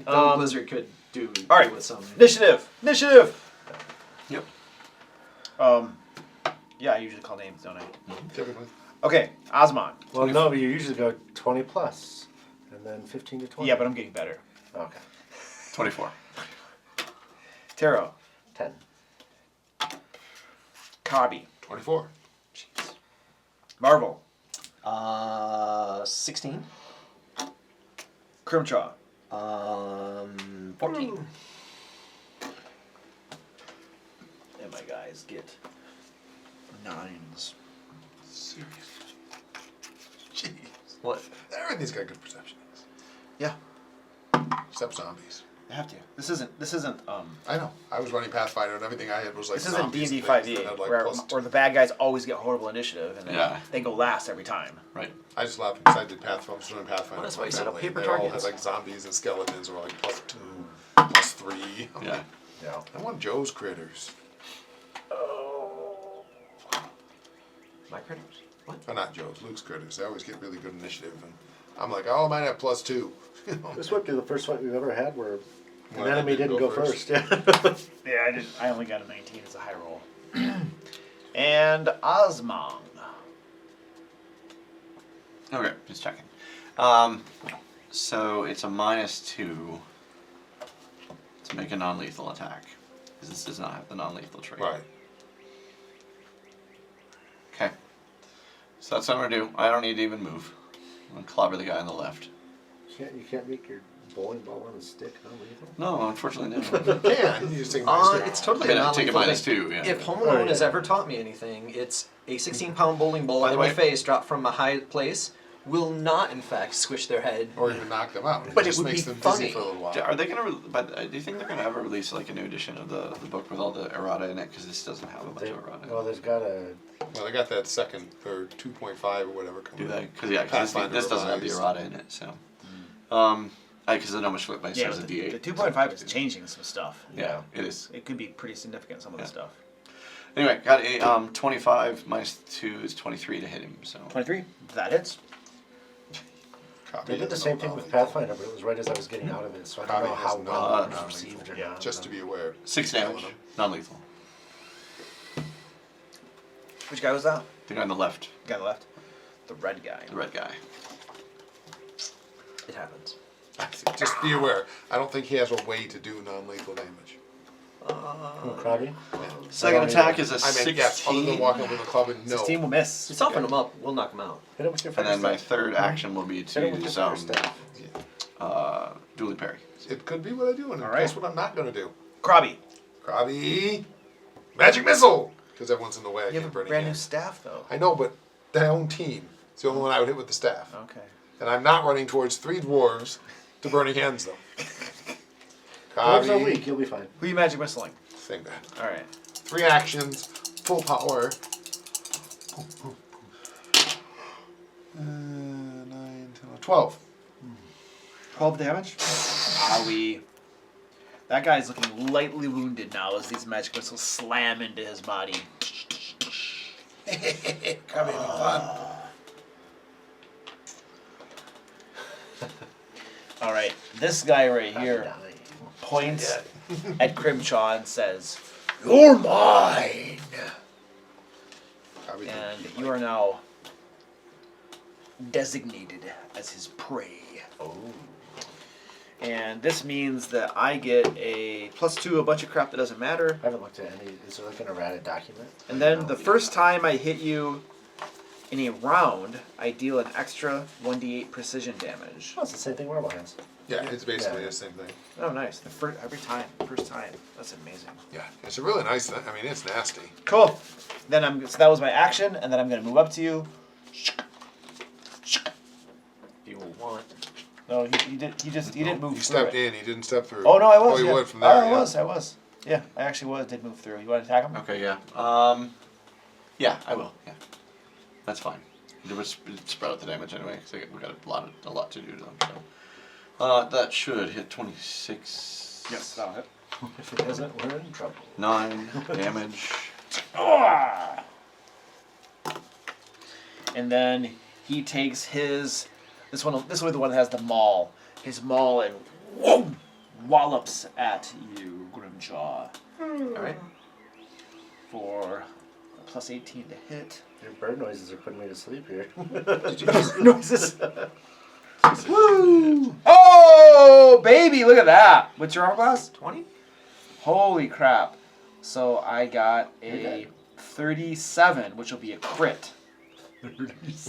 Though Blizzard could do all right. with some. Initiative! Yep. Yeah, I usually call names, don't I? Typically. Okay, Osmond. Well, no, you usually go 20 plus, and then 15 to 20. Yeah, but I'm getting better. Okay. 24. Taro. 10. Kabi. 24. Marvel. 16. Crimchaw. 14. And my guys get 9s. Serious. Jeez. What? Everything's got good perception. Yeah, Except zombies. I have to. This isn't I know. I was running Pathfinder and everything I had was like This isn't zombies D&D and things 5e, that had, like, where plus the bad guys always get horrible initiative, and then Yeah. they go last every time. Right. I just laughed because I did Pathfinder. I was running Pathfinder. Well, that's with why my you set up family, paper and they all targets. had like zombies and skeletons were like +2, +3. I'm Yeah. like, Yeah. I want Joe's critters. My critters? What? Oh, not Joe's, Luke's critters. They always get really good initiative. And I'm like, oh, I might have +2. You know? This might be the first fight we've ever had where Well, an I enemy didn't go first. Yeah. Yeah, I only got a 19 as a high roll. And Osmond. Okay, just checking. So it's a -2 to make a non-lethal attack, because this does not have the non-lethal trait. Right. Okay. So that's what I'm gonna do. I don't need to even move. I'm gonna clobber the guy on the left. You can't make your bowling ball on a stick, huh? Lethal? No, unfortunately no. Yeah, you just take my It's totally I'm a gonna take a non-lethal thing. -2, yeah. If Home Alone Oh, has yeah. ever taught me anything, it's a 16-pound bowling ball By in the my way- face dropped from a high place will not, in fact, squish their head. Or even knock them out. But it just would makes be them funny. dizzy for a little while. Are they gonna? Do you think they're gonna ever release like a new edition of the book with all the errata in it? Because this doesn't have a bunch of errata. Well, there's got a. Well, they got that second or 2.5 or whatever coming. Do they? out. Because yeah, Pathfinder this doesn't have the revised. errata in it. So, because I know much flip by Yeah, says a but D8. the 2.5 is changing some stuff. Yeah, it is. It could be pretty significant, some of the Yeah. stuff. Anyway, got a 25 -2 is 23 to hit him. So 23. That hits. Copy They did the doesn't same know thing about with it. Pathfinder, but it was right as I was getting out of it, so I don't Copy know how has well no it was non-lethal. received or Yeah. not. Just to be aware. 6 damage, non-lethal. Which guy was that? The guy on the left, Guy on the left? The red guy. the red guy. It happens. Just be aware. I don't think he has a way to do non-lethal damage. Crabby? Second don't attack either. is a I mean, 16. yes, other than walking up with a club and no. 16 will miss. You soften them up, we'll knock them out. Hit it with your And then first my staff. third action will be Hit it with to your first staff. dually parry. It could be what I do, and All right. guess what I'm not going to do? Krabby. Krabby! Magic Missile! Because everyone's in the way. I You have can't a burn brand new again. staff, though. I know, but their own team. It's the only one I would hit with the staff. Okay. And I'm not running towards 3 dwarves to burning hands them. Dwarves are Krabby, weak, you'll be fine. Who are you magic missiling? thing that. All right. 3 actions, full power. 9, 10, 12. 12 damage. Owie. That guy's looking lightly wounded now as these magic missiles slam into his body. Come in, fun. Alright, this guy right here points at Grimshaw and says, "You're mine!" And you are now designated as his prey. Oh. And this means that I get a +2, a bunch of crap that doesn't matter. I haven't looked at any. Is there like an errata document? And then the first time I hit you in a round, I deal an extra 1d8 precision damage. Oh, it's the same thing Marble has. Yeah, it's basically the same thing. Oh, nice. The first, every time. First time. That's amazing. Yeah, it's a really nice thing. I mean, it's nasty. Cool. Then so that was my action, and then I'm going to move up to you. If you want. No, he didn't move You through stepped it. in, he didn't step through. Oh, no, I was. Oh, you yeah. would from there. I yeah. was. Yeah, I actually did move through. You want to attack him? Okay, yeah. Yeah, I will. Yeah, that's fine. It would spread out the damage anyway, because we got a lot to do to them. So that should hit 26. Yes, that'll hit. If it doesn't, we're in trouble. 9 damage. And then he takes his this one will be the one that has the maul. His maul and whoa, wallops at you, Grimshaw. Alright. For a +18 to hit. Your bird noises are putting me to sleep here. Noises. Woo! Oh, baby, look at that. What's your armor class? 20? Holy crap. So I got a 37, which will be a crit.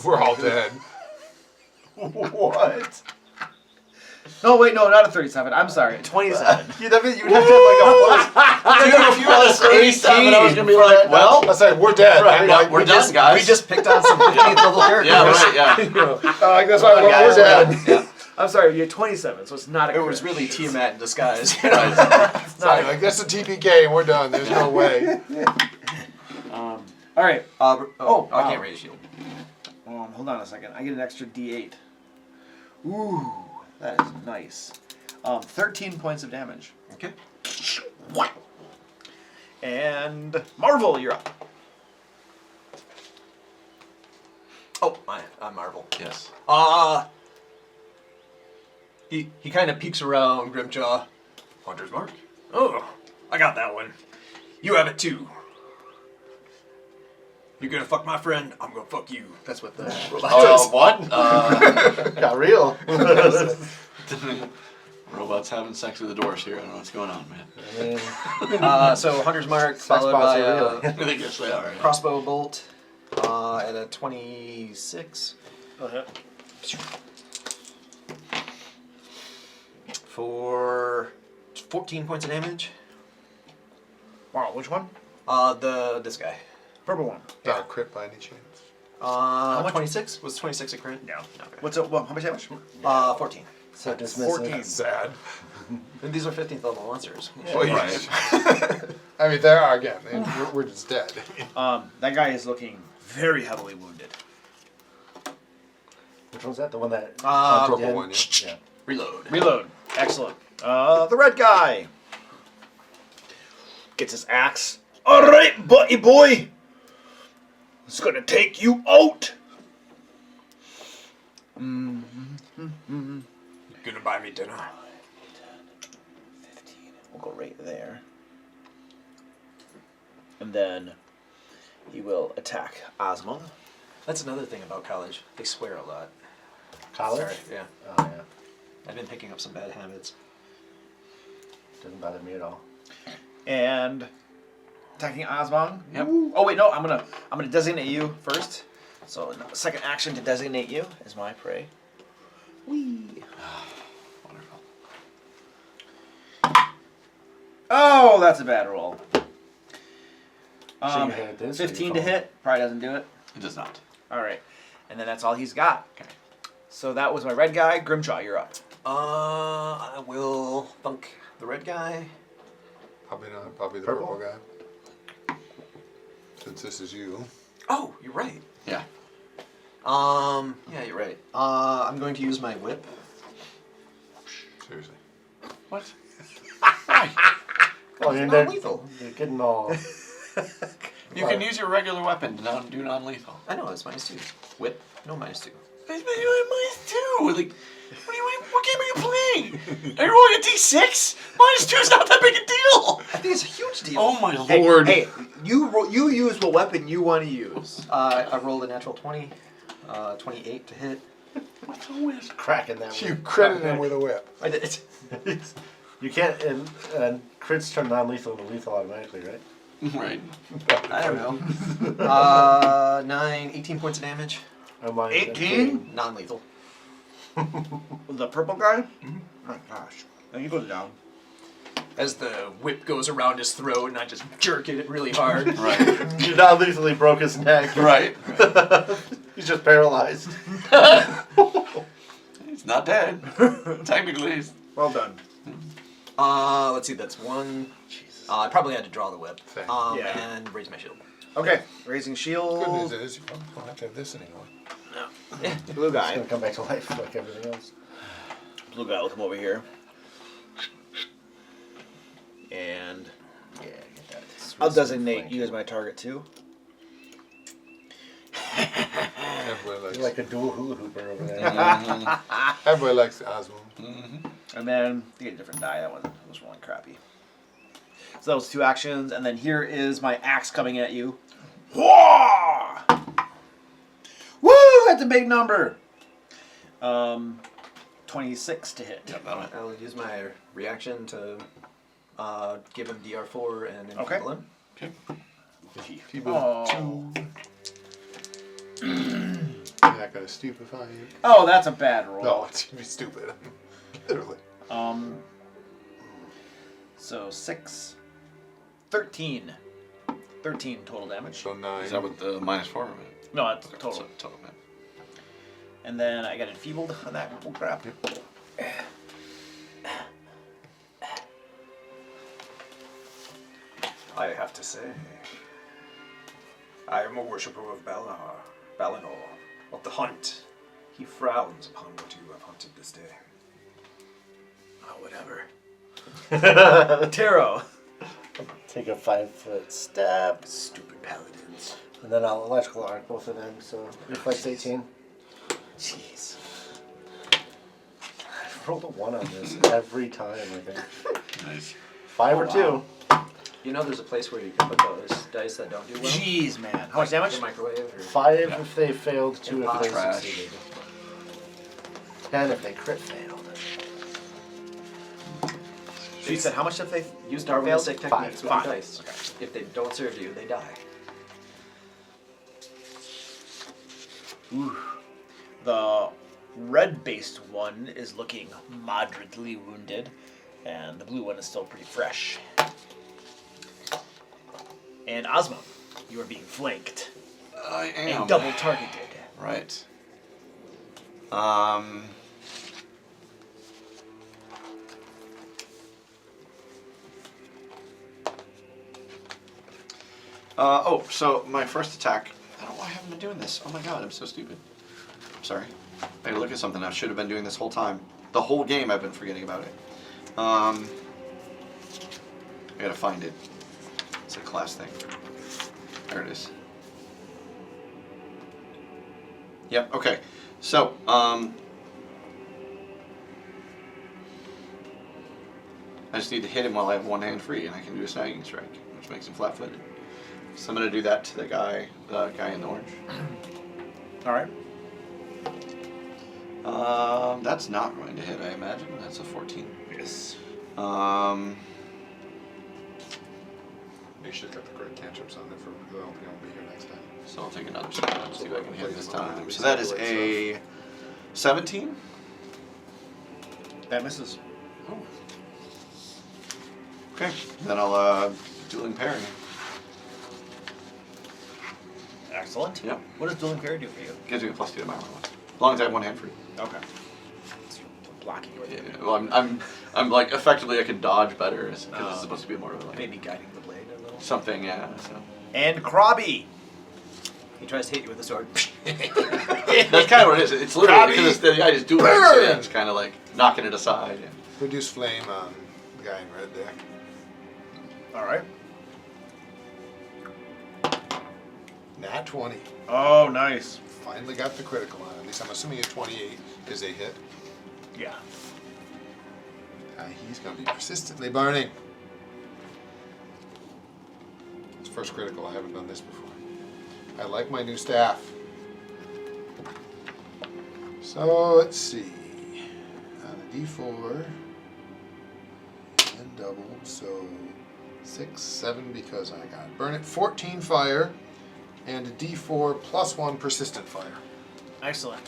We're all dead. What? No, wait, no, not a 37. I'm sorry, 27. You'd have to have like a plus. Dude, if you had a 37, I was gonna be like, well, I said, we're dead. I'm like, we're done, guys. We just picked on some 15th level characters. Yeah, right, yeah. that's why we're dead. Yeah. I'm sorry, you're 27, so it's not a It crit. was really Tiamat in disguise. Sorry, like, that's a TPK and we're done. There's no way. All right. I wow. can't raise shield. Hold on a second. I get an extra D8. Ooh, that is nice. 13 points of damage. Okay. And Marvel, you're up. Oh, I'm Marvel. Yes. He kind of peeks around Grimjaw. Hunter's Mark. Oh, I got that one. You have it too. You're gonna fuck my friend, I'm gonna fuck you. That's what the robot does. What? Got real. Robots having sex with the doors here. I don't know what's going on, man. So Hunter's Mark Sex followed bots by are real. I guess they are. Yeah. crossbow bolt at a 26 for 14 points of damage. Wow, which one? This guy. Purple one. Not a crit by any chance. much? 26? Was 26 a crit? No. Okay. What's up? How much damage? 14. So dismissive. 14. Sad. And these are 15th level monsters. Well, right. I mean, there are again. We're just dead. That guy is looking very heavily wounded. Which one's that? The one that? Purple again? one, yeah. Yeah. Reload. Reload. Excellent. The red guy gets his axe. All right, buddy boy. It's gonna take you out. Gonna buy me dinner. 15. We'll go right there. And then he will attack Ozma. That's another thing about college. They swear a lot. College? Sorry, yeah. Oh yeah. I've been picking up some bad habits. Doesn't bother me at all. And attacking Osmond. Yep. Oh wait, no, I'm gonna designate you first. So second action to designate you is my prey. Whee. Wonderful. Oh, that's a bad roll. So you hit this, or 15 you to fall? hit. Probably doesn't do it. It does not. All right, and then that's all he's got. Okay. So that was my red guy. Grimshaw, you're up. I will thunk the red guy. Probably not. Probably the Purple? purple guy. Since this is you. Oh, you're right. Yeah. Yeah, you're right. I'm going to use my whip. Seriously. What? Oh, you're non-lethal. You're getting all. You can use your regular weapon to do non-lethal. I know, it's -2. Whip, no -2. -2. Like, what game are you playing? Are you rolling a D6? -2 is not that big a deal. I think it's a huge deal. Oh my Hey, lord. Hey, you use what weapon you want to use. I rolled a natural 20, 28 to hit. What's wrong with Cracking that. You credit him with a whip. I did. You can't, and crits turn non-lethal into lethal automatically, right? Right. I don't know. 9, 18 points of damage. Oh, mine, 18? Non-lethal. The purple guy? Mm-hmm. Oh gosh. Then he goes down. As the whip goes around his throat and I just jerk it really hard. Right. You non-lethally broke his neck. Right. He's just paralyzed. He's not dead. Technically. Well done. Let's see, that's 1. I probably had to draw the whip. Yeah. And raise my shield. Okay, raising Good shield. news is you probably don't have to have this anymore. Blue He's guy. gonna come back to life like everything else. Blue guy will come over here. And Yeah, get that. I'll designate you as my target too. Everybody You're like a dual hula hooper over there. Everybody likes the Osmo. And then you get a different die. That one was rolling crappy. So that was 2 actions, and then here is my axe coming at you. Whoa! Woo! That's a big number. 26 to hit. Yep, that'll I'll use my reaction to give him DR4 and Okay. enfeeble him. Oh. You're not gonna stupefy you. Oh, that's a bad roll. No, it's gonna be stupid. Literally. So 6, 13. 13 total damage. So 9. Is that with the -4? No, that's Okay, total. so total, man. And then I got enfeebled on that bull crap. I have to say, I am a worshipper of Balinor, of the hunt. He frowns upon what you have hunted this day. Oh, whatever. Tarot. Take a 5-foot step, Stupid paladins. and then I'll electrical arc both of them. So reflex 18. Jeez. I rolled a 1 on this every time. I think Nice. 5 or 2. You know there's a place where you can put those dice that don't do well? Jeez, man. How much damage? The microwave or... 5 if they failed, 2 if they Trash. succeeded. 10 if they crit failed. She said, how much have they Use failed? Darwinistic techniques with 5. your dice. If they don't serve you, they die. Ooh. The red-based one is looking moderately wounded, and the blue one is still pretty fresh. And Ozma, you are being flanked I am. and double targeted. Right. So my first attack. I don't know why I haven't been doing this. Oh my god, I'm so stupid. I'm sorry. I gotta look at something I should have been doing this whole time. The whole game I've been forgetting about it. I gotta find it. It's a class thing. There it is. Yep, okay. So, I just need to hit him while I have one hand free, and I can do a snagging strike, which makes him flat-footed. So I'm gonna do that to the guy in the orange. All right. That's not going to hit, I imagine. That's a 14. Yes. Make sure you got the correct cantrips on there for the LP won't be here next time. So I'll take another shot and see if I can hit this time. So that is a 17. That misses. Okay. Then I'll dueling parry. Excellent. Yep. What does dueling parry do for you? Gives me a +2 to my armor. As long as I have one hand free. Okay. It's blocking you with Yeah. it. Well, I'm like effectively I can dodge better because it's supposed to be more of a like Maybe guiding the blade a little. something. Yeah. So. And Krabby. He tries to hit you with a sword. That's kind of what it is. It's literally because the guy just doing it. So yeah, it's kind of like knocking it aside. And Reduce flame on the guy in red there. All right. Nat 20. Oh, nice. Finally got the critical on. At least I'm assuming a 28 is a hit. Yeah. He's going to be persistently burning. It's first critical. I haven't done this before. I like my new staff. So let's see. On a D4 and double, so 6, 7 because I got burn it. 14 fire and a D4 plus 1 persistent fire. Excellent.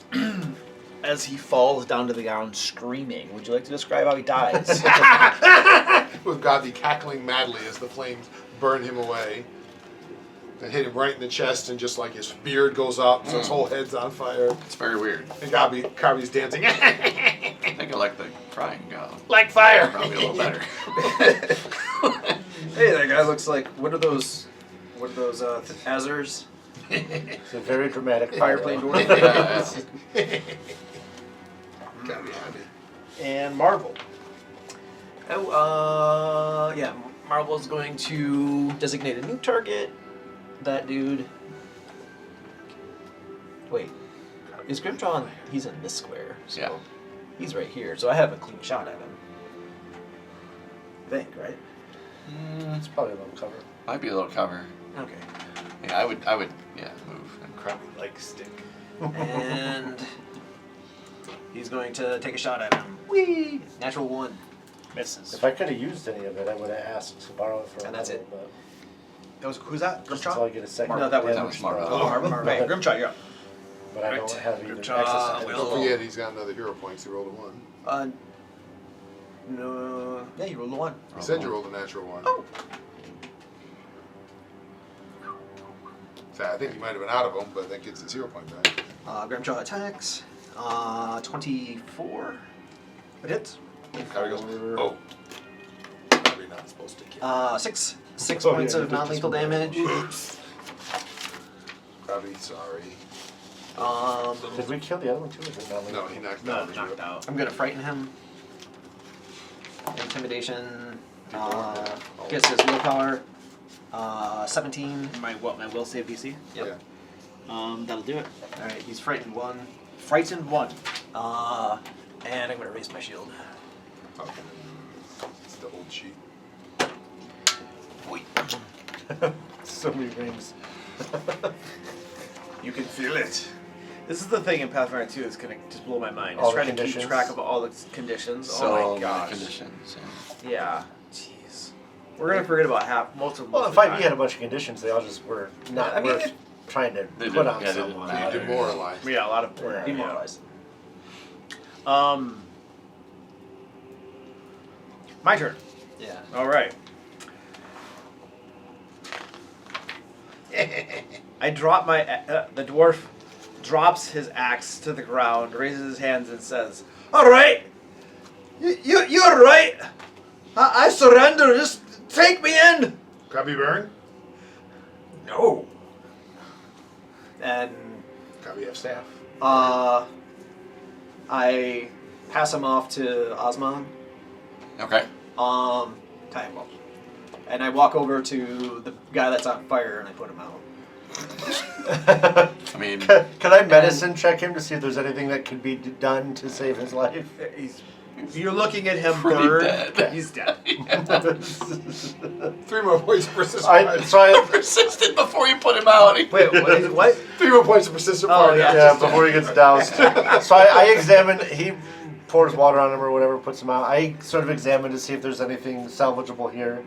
As he falls down to the ground screaming, would you like to describe how he dies? With Godly cackling madly as the flames burn him away. And hit him right in the chest, and just like his beard goes up, so his whole head's on fire. it's very weird. And Kabi's dancing. I think I like the crying Like fire! probably a little better. Hey, that guy looks like, what are those Azers? It's a very dramatic Fire plane door. Kabi happy. And Marvel. Oh, yeah, Marvel's going to designate a new target. That dude. Wait, is Grimjaw? He's in this square, so Yeah. he's right here. So I have a clean shot at him. I think, right? It's probably a little cover. Might be a little cover. Okay. Yeah, I would, yeah, move. And Krabi like stick. And he's going to take a shot at him. Whee! Natural 1. Misses. If I could have used any of it, I would have asked to borrow it for And that's it. But Who's that? until I Grimjaw? get a second. No, that was damage Marvel. spell. Oh, Marvel. Okay, Grimjaw, you're up. But I don't Right. have even Grimjaw access to will- Don't forget, he's got another hero point, so he rolled a 1. No. Yeah, you rolled a 1. He said you rolled a natural 1. Oh. So I think he might have been out of them, but that gets his hero point back. Grimjaw attacks. 24. It hits. Kabi goes, oh. Probably not supposed to kill. 6 Oh, points yeah, of non-lethal damage. Kabi, sorry. Did we kill the other one too? Or did not No, he knocked No, out. knocked out. I'm gonna frighten him. Intimidation. Gets his willpower. 17. My will save DC. Yep. Yeah. That'll do it. All right, he's frightened 1. Frightened 1. And I'm gonna raise my shield. Okay. It's the old sheet. So many rings. You can feel it. This is the thing in Pathfinder 2 that's gonna just blow my mind. All It's the trying to keep conditions. track of all the conditions. so Oh my many gosh. conditions. Yeah. Yeah. Jeez. We're gonna forget about most of Well, the in 5e time. had a bunch of conditions. They all just were not I mean, worth trying to They put did, on yeah, they did. someone. So you demoralized. Yeah, a lot of Demoralized. My turn. Yeah. All right. I drop my. The dwarf drops his axe to the ground, raises his hands, and says, "All right, you're right. I surrender. Just take me in." Kabi burn? No. And Kabi have staff. I pass him off to Osman. Okay. Tie him up. And I walk over to the guy that's on fire and I put him out. I mean, Can I medicine check him to see if there's anything that could be done to save his life? You're looking at him Pretty burn. dead. He's dead. 3 more points of persistent I fire. persisted before you put him out. Wait, what? 3 more points of persistent Oh, fire. yeah. Yeah, before he gets doused. So I examine. He pours water on him or whatever, puts him out. I sort of examine to see if there's anything salvageable here.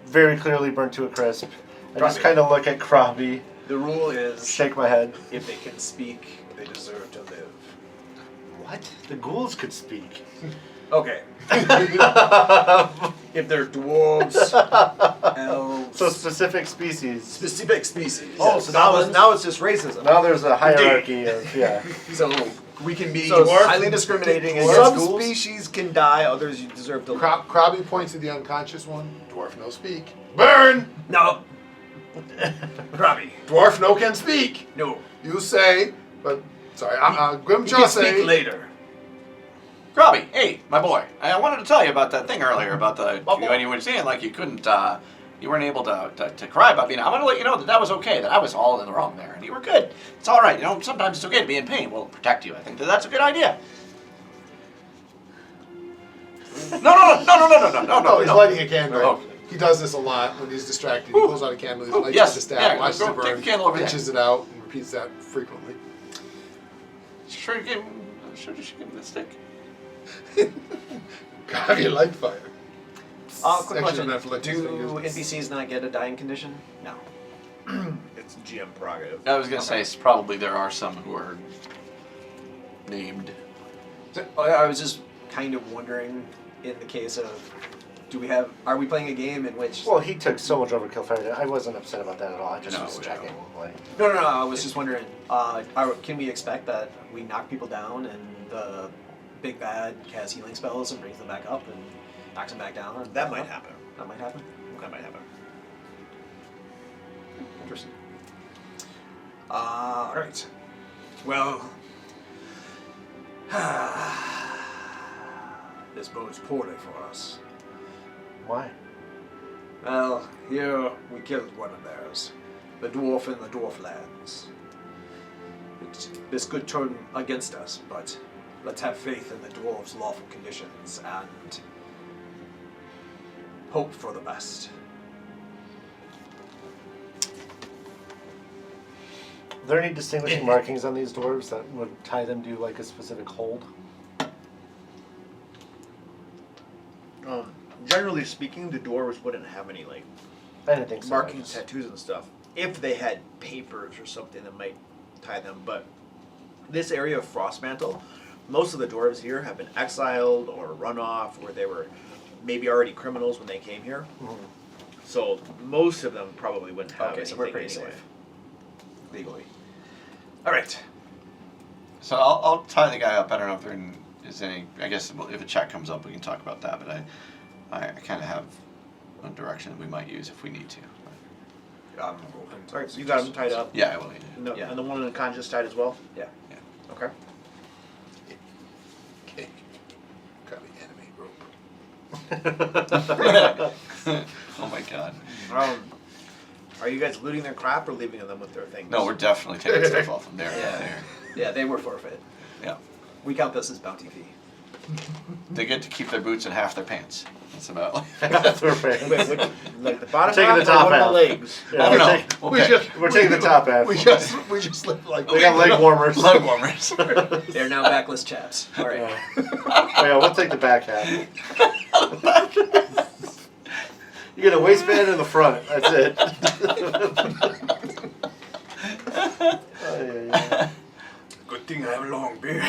Very clearly burnt to a crisp. I just kind of look at Krabi, The rule is shake my head. if they can speak, they deserve to live. What? The ghouls could speak. Okay. If they're dwarves, elves, So specific species. specific species. Oh, so now it's just racism. Now there's a hierarchy of So we can be So highly discriminating against Some ghouls. species can die, others you deserve to live. Krabi points to the unconscious one. Dwarf no speak. Burn! No. Robbie. Dwarf no can speak. No. You say, but sorry, You Grimjaw can say. speak later. Robbie, hey, my boy. I wanted to tell you about that thing earlier about when you were saying like you couldn't, you weren't able to cry about being. I want to let you know that was okay. That I was all in the wrong there, and you were good. It's all right. You know, sometimes it's okay to be in pain. We'll protect you. I think that's a good idea. No. He's lighting a candle. Oh. He does this a lot when he's distracted. He pulls out a candle, he lights yes. the staff, Yeah, watches go it take burn, the candle over there. pinches it out, and repeats that frequently. Sure, you give him the stick. God, you like fire. Quick Actually, question. not for like Do 2 fingers. NPCs not get a dying condition? No. It's GM prerogative. I was gonna say probably there are some who are named. I was just kind of wondering, in the case of, are we playing a game in which... Well, he took so much overkill fire. I wasn't upset about that at all. I just was checking. Like, No, I was just wondering, can we expect that we knock people down and the big bad has healing spells and brings them back up and knocks them back down? And That might happen. That might happen? That might happen. Interesting. Alright. Well. This bodes poorly for us. why? Well, here we killed one of theirs. The dwarf in the Dwarflands. This could turn against us, but let's have faith in the dwarves' lawful conditions and hope for the best. Are there any distinguishing markings on these dwarves that would tie them to like a specific hold? Generally speaking, the dwarves wouldn't have any like I didn't think so. markings, tattoos, and stuff. If they had papers or something that might tie them, but this area of Frostmantle, most of the dwarves here have been exiled or run off, or they were maybe already criminals when they came here. Mhm. So most of them probably wouldn't have Okay, so we're anything pretty anyway. safe. Legally. Alright. So I'll tie the guy up. I don't know if there is any. I guess if a check comes up, we can talk about that. But I kind of have a direction that we might use if we need to. Alright, so you got them tied up. Yeah, I will. No, Yeah. And the one in the conscious tied as well? Yeah. Okay. Okay. Got the enemy rope. Oh my god. Are you guys looting their crap or leaving them with their things? No, we're definitely taking stuff off them. There. Yeah, they were forfeit. Yeah. We count this as bounty fee. They get to keep their boots and half their pants. That's about. That's perfect. Wait, like the bottom Taking half the or top one of half. the legs? Yeah, I don't we're know. taking- we're taking the top half. We just live like We got leg warmers. Leg warmers. They're now backless chaps. All right. Yeah. Oh, yeah, we'll take the back half. You get a waistband in the front. That's it. Oh, yeah. Good thing I have a long beard.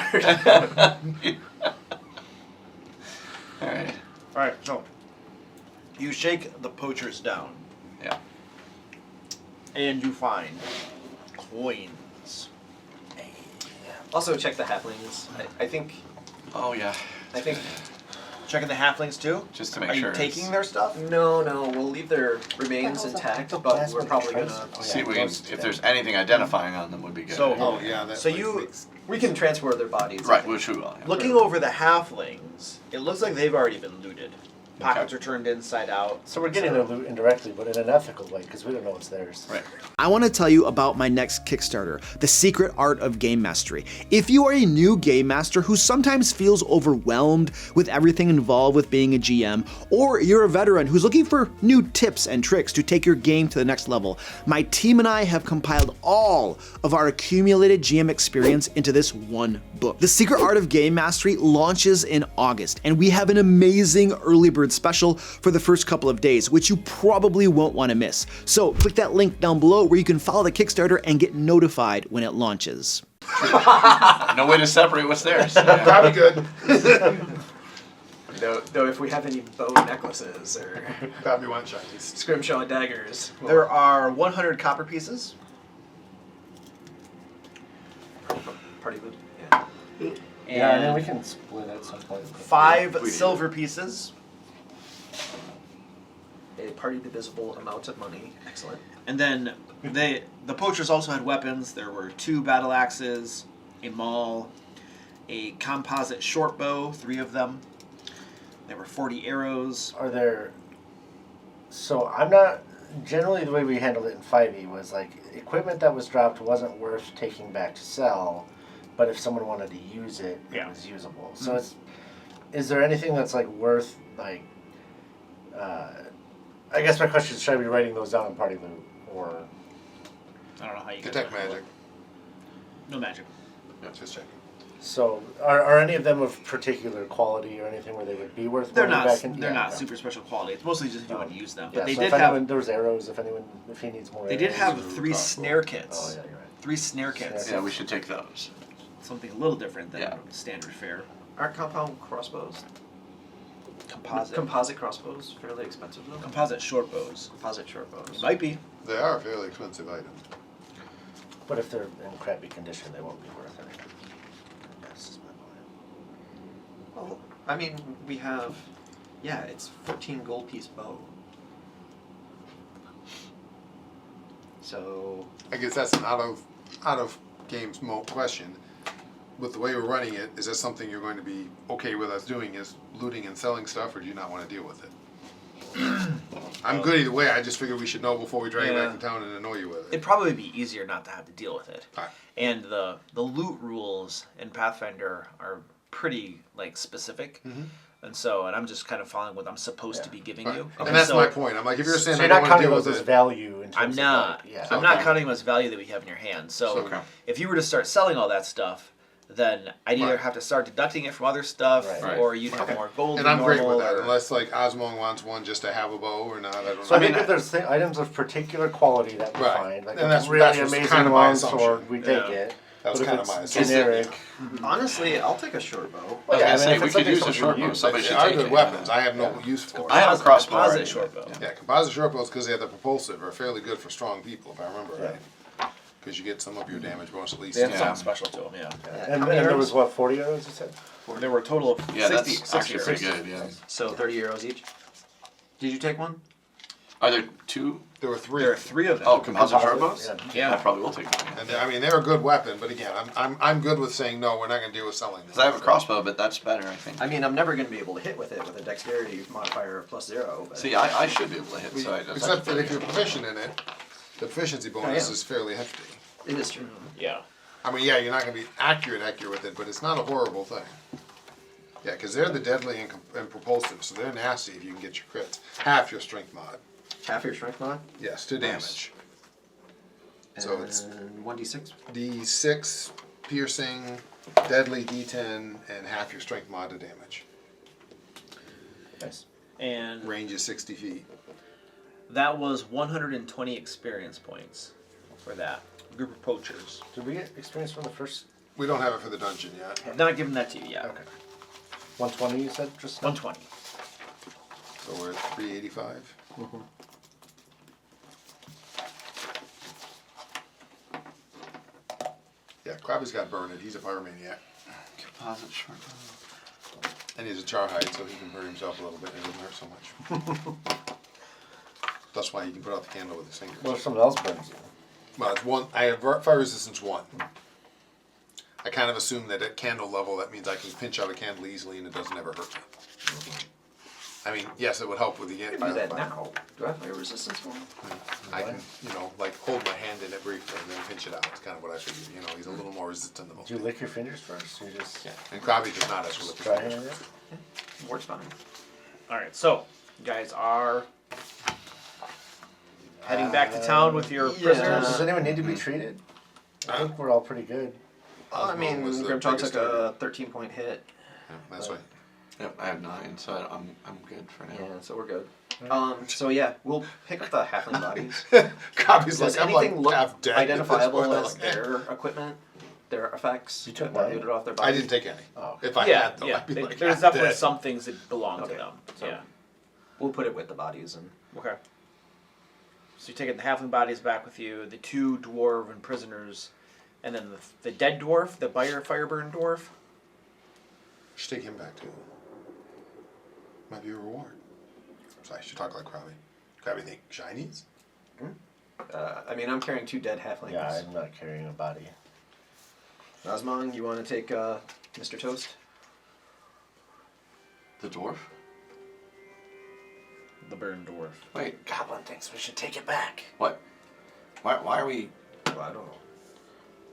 Alright. Alright, so you shake the poachers down Yeah. and you find coins. Also check the halflings. I think Oh yeah. Checking the halflings too? Just to make Are sure. you taking their stuff? no, we'll leave their remains intact, but we're probably gonna. See if we can, if there's anything identifying on them would be good. So- Oh yeah, that So like, you- makes- We can transfer their bodies. Right, which we will. Yeah. Looking over the halflings, it looks like they've already been looted. Pockets are turned inside out. So we're getting their loot indirectly, but in an ethical way, because we don't know what's theirs. Right. I want to tell you about my next Kickstarter, The Secret Art of Game Mastery. If you are a new game master who sometimes feels overwhelmed with everything involved with being a GM, or you're a veteran who's looking for new tips and tricks to take your game to the next level, my team and I have compiled all of our accumulated GM experience into this one book. The Secret Art of Game Mastery launches in August, and we have an amazing early bird special for the first couple of days, which you probably won't want to miss. So click that link down below where you can follow the Kickstarter and get notified when it launches. No way to separate what's theirs. Yeah. Probably good. Though if we have any bow necklaces or Probably want Chinese. scrimshaw daggers, well, There are 100 copper pieces. party loot. Yeah. Yeah, I mean, And we can split at some point. 5 We do. silver pieces. a party divisible amount of money. Excellent. And then the poachers also had weapons. There were 2 battle axes, a maul, a composite short bow, 3 of them. There were 40 arrows. Are there... So I'm not... Generally, the way we handled it in 5e was like equipment that was dropped wasn't worth taking back to sell, but if someone wanted to use it, it was usable. So it's... Is there anything that's like worth like... I guess my question is, should I be writing those down in party loot, or... I don't know how you Detect guys magic. No magic. Yeah, just checking. So, are any of them of particular quality or anything where they would be worth They're putting not. back in? They're not super special quality. It's mostly just if you want to use them. But Yeah, they so did if anyone, have. there's arrows. If he needs more. They did arrows. have 3 snare kits. Oh yeah, you're right. 3 snare kits. Yeah, we should take those. Something a little different than Yeah. standard fare. Aren't compound crossbows, Composite crossbows, fairly expensive though? composite short bows. Composite short bows. It might be. They are fairly expensive items. But if they're in crappy condition, they won't be worth anything. That's just my point. Well, I mean, we have, it's 14 gold piece bow. So I guess that's an out of game question. With the way we're running it, is that something you're going to be okay with us doing? Is looting and selling stuff, or do you not want to deal with it? I'm good either way. I just figured we should know before we drag it back to town and annoy you with it. It'd probably be easier not to have to deal with it. Alright. And the loot rules in Pathfinder are pretty like specific. And I'm just kind of following what I'm supposed to be giving you. And that's my point. I'm like, if you're saying So I you're don't not want to counting deal those with as it, value in terms I'm of not. like, yeah. I'm not counting as value that we have in your hand. So Okay. if you were to start selling all that stuff, then I'd either have to start deducting it from other stuff, Right. or you'd have more gold. and than I'm great normal, with that. or- Unless like Osmond wants one just to have a bow or not, I don't know. So I think if there's items of particular quality that we Right. find, like And that's a really what's amazing kind of my long sword, assumption. we take it. That was But if kind of it's my assumption. generic. honestly, I'll take a short bow. I was gonna say, if we it's could something use a something short you bow. use, Somebody They should are take good it. weapons. I have no use for it. I have a crossbow Composite already. short bow. Yeah, composite short bows because they have the propulsive are fairly good for strong people, if I remember right. Because you get some of your damage bonus at least. They have Yeah. something special to them, yeah. And How many there arrows? was what, 40 arrows you said? There were a total of Yeah, 60, that's actually pretty 60. good. Yeah. So 30 arrows each. Did you take one? Are there 2? There were 3. There are 3 of them. Oh, composite short bows? Yeah. I probably will take one. And I mean, they're a good weapon, but again, I'm good with saying no. We're not going to deal with selling them. Because I have a crossbow, but that's better, I think. I mean, I'm never going to be able to hit with it with a dexterity modifier of +0. But See, I should be able to hit, so I just... Except that if you're proficient in it, the proficiency bonus yeah. is fairly hefty. it is true. Yeah. I mean, yeah, you're not going to be accurate with it, but it's not a horrible thing. Yeah, because they're the deadly and propulsive, so they're nasty if you can get your crits. Half your strength mod. Half your strength mod. Yes, to damage. So it's And 1d6. D6, piercing, deadly D10, and half your strength mod to damage. Nice. And Range is 60 feet. that was 120 experience points for that group of poachers. Did we get experience from the first? We don't have it for the dungeon yet. I've not given that to you yet. Okay. 120 you said just now? 120. So we're at 385. Yeah, Krabby's got Bernard. He's a pyromaniac. Composite short bow. And he's a charhide, so he can hurt himself a little bit and it doesn't hurt so much. That's why he can put out the candle with his fingers. What if someone else burns you? Well, it's 1. I have fire resistance 1. I kind of assume that at candle level, that means I can pinch out a candle easily and it doesn't ever hurt me. I mean, yes, it would help with the I can do that now. Do I have fire resistance one? I can, like hold my hand in it briefly and then pinch it out. It's kind of what I figured. He's a little more resistant than most Do you people. lick your fingers first? Or you just Yeah, and Krabby does not actually look try at hand it? Works fine. All right, so you guys are heading back to town with your yeah. prisoners. Does anyone need to be treated? I think we're all pretty good. I mean, was the Grimtalk biggest took a 13-point hit. Yeah, that's right. Yep, I have 9, so I'm good for now. Yeah, so we're good. So yeah, we'll pick up the halfling bodies. Krabby's Does like, I'm anything like look half dead. at this identifiable point. I'm as like, eh. their equipment, their effects? You took that mine? looted off their I bodies? didn't take any. Oh. If I Yeah, had them, yeah. I'd be like, There's half definitely dead. some things that belong Okay. to them. So- Yeah. We'll put it with the bodies and. Okay. So you're taking the halfling bodies back with you, the 2 dwarven prisoners, and then the dead dwarf, the fireburn dwarf. Should take him back too. Might be a reward. Sorry, I should talk like Krabby. Grab anything? Shinies? I mean, I'm carrying 2 dead halflings. Yeah, I'm not carrying a body. Osmond, you want to take Mr. Toast? The dwarf? The burned dwarf. Wait, Goblin thinks we should take it back. what? Why are we... Well, I don't know.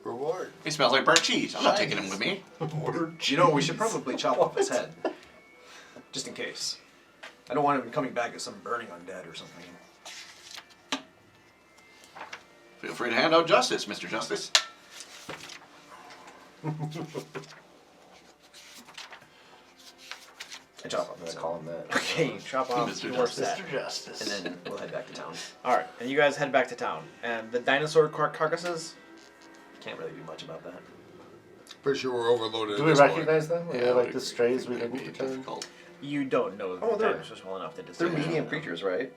Reward. He smells like burnt cheese. I'm not taking him with me. You know, we should probably chop off his head. Just in case. I don't want him coming back as some burning undead or something. Feel free to hand out justice, Mr. Justice. I chop off I'm his gonna call him that. Okay, you chop off Mr. dwarf's Justice. head. Justice. and then we'll head back to town. All right, and you guys head back to town. And the dinosaur carcasses. Can't really do much about that. Pretty sure we're overloaded. Do at we this point. recognize them? Are Yeah, they like it the would strays we be didn't return? difficult. You don't know the Oh, they're- dinosaurs well enough to They're distinguish. medium creatures, right?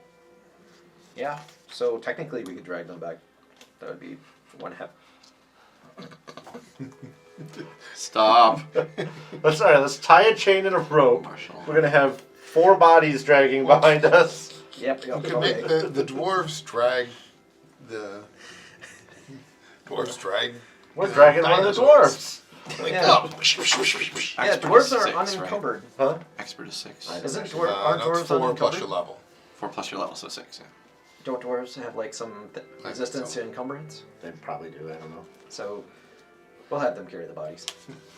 Yeah. So technically we could drag them back. That would be 1 half. Stop. Let's tie a chain and a rope. Marshall. We're gonna have 4 bodies dragging behind us. Yep. You can make the dwarves drag the... Dwarves drag... We're dragging one of the dinosaurs. dwarves. Like, Yeah. up. Yeah, Expert dwarves is are 6, right? unencumbered. Huh? Expert is 6. Isn't No, aren't it's dwarves 4 plus unencumbered? your level. 4 plus your level, so 6. Yeah. Don't dwarves have like some think resistance so. to encumbrance? They probably do. I don't know. So we'll have them carry the bodies.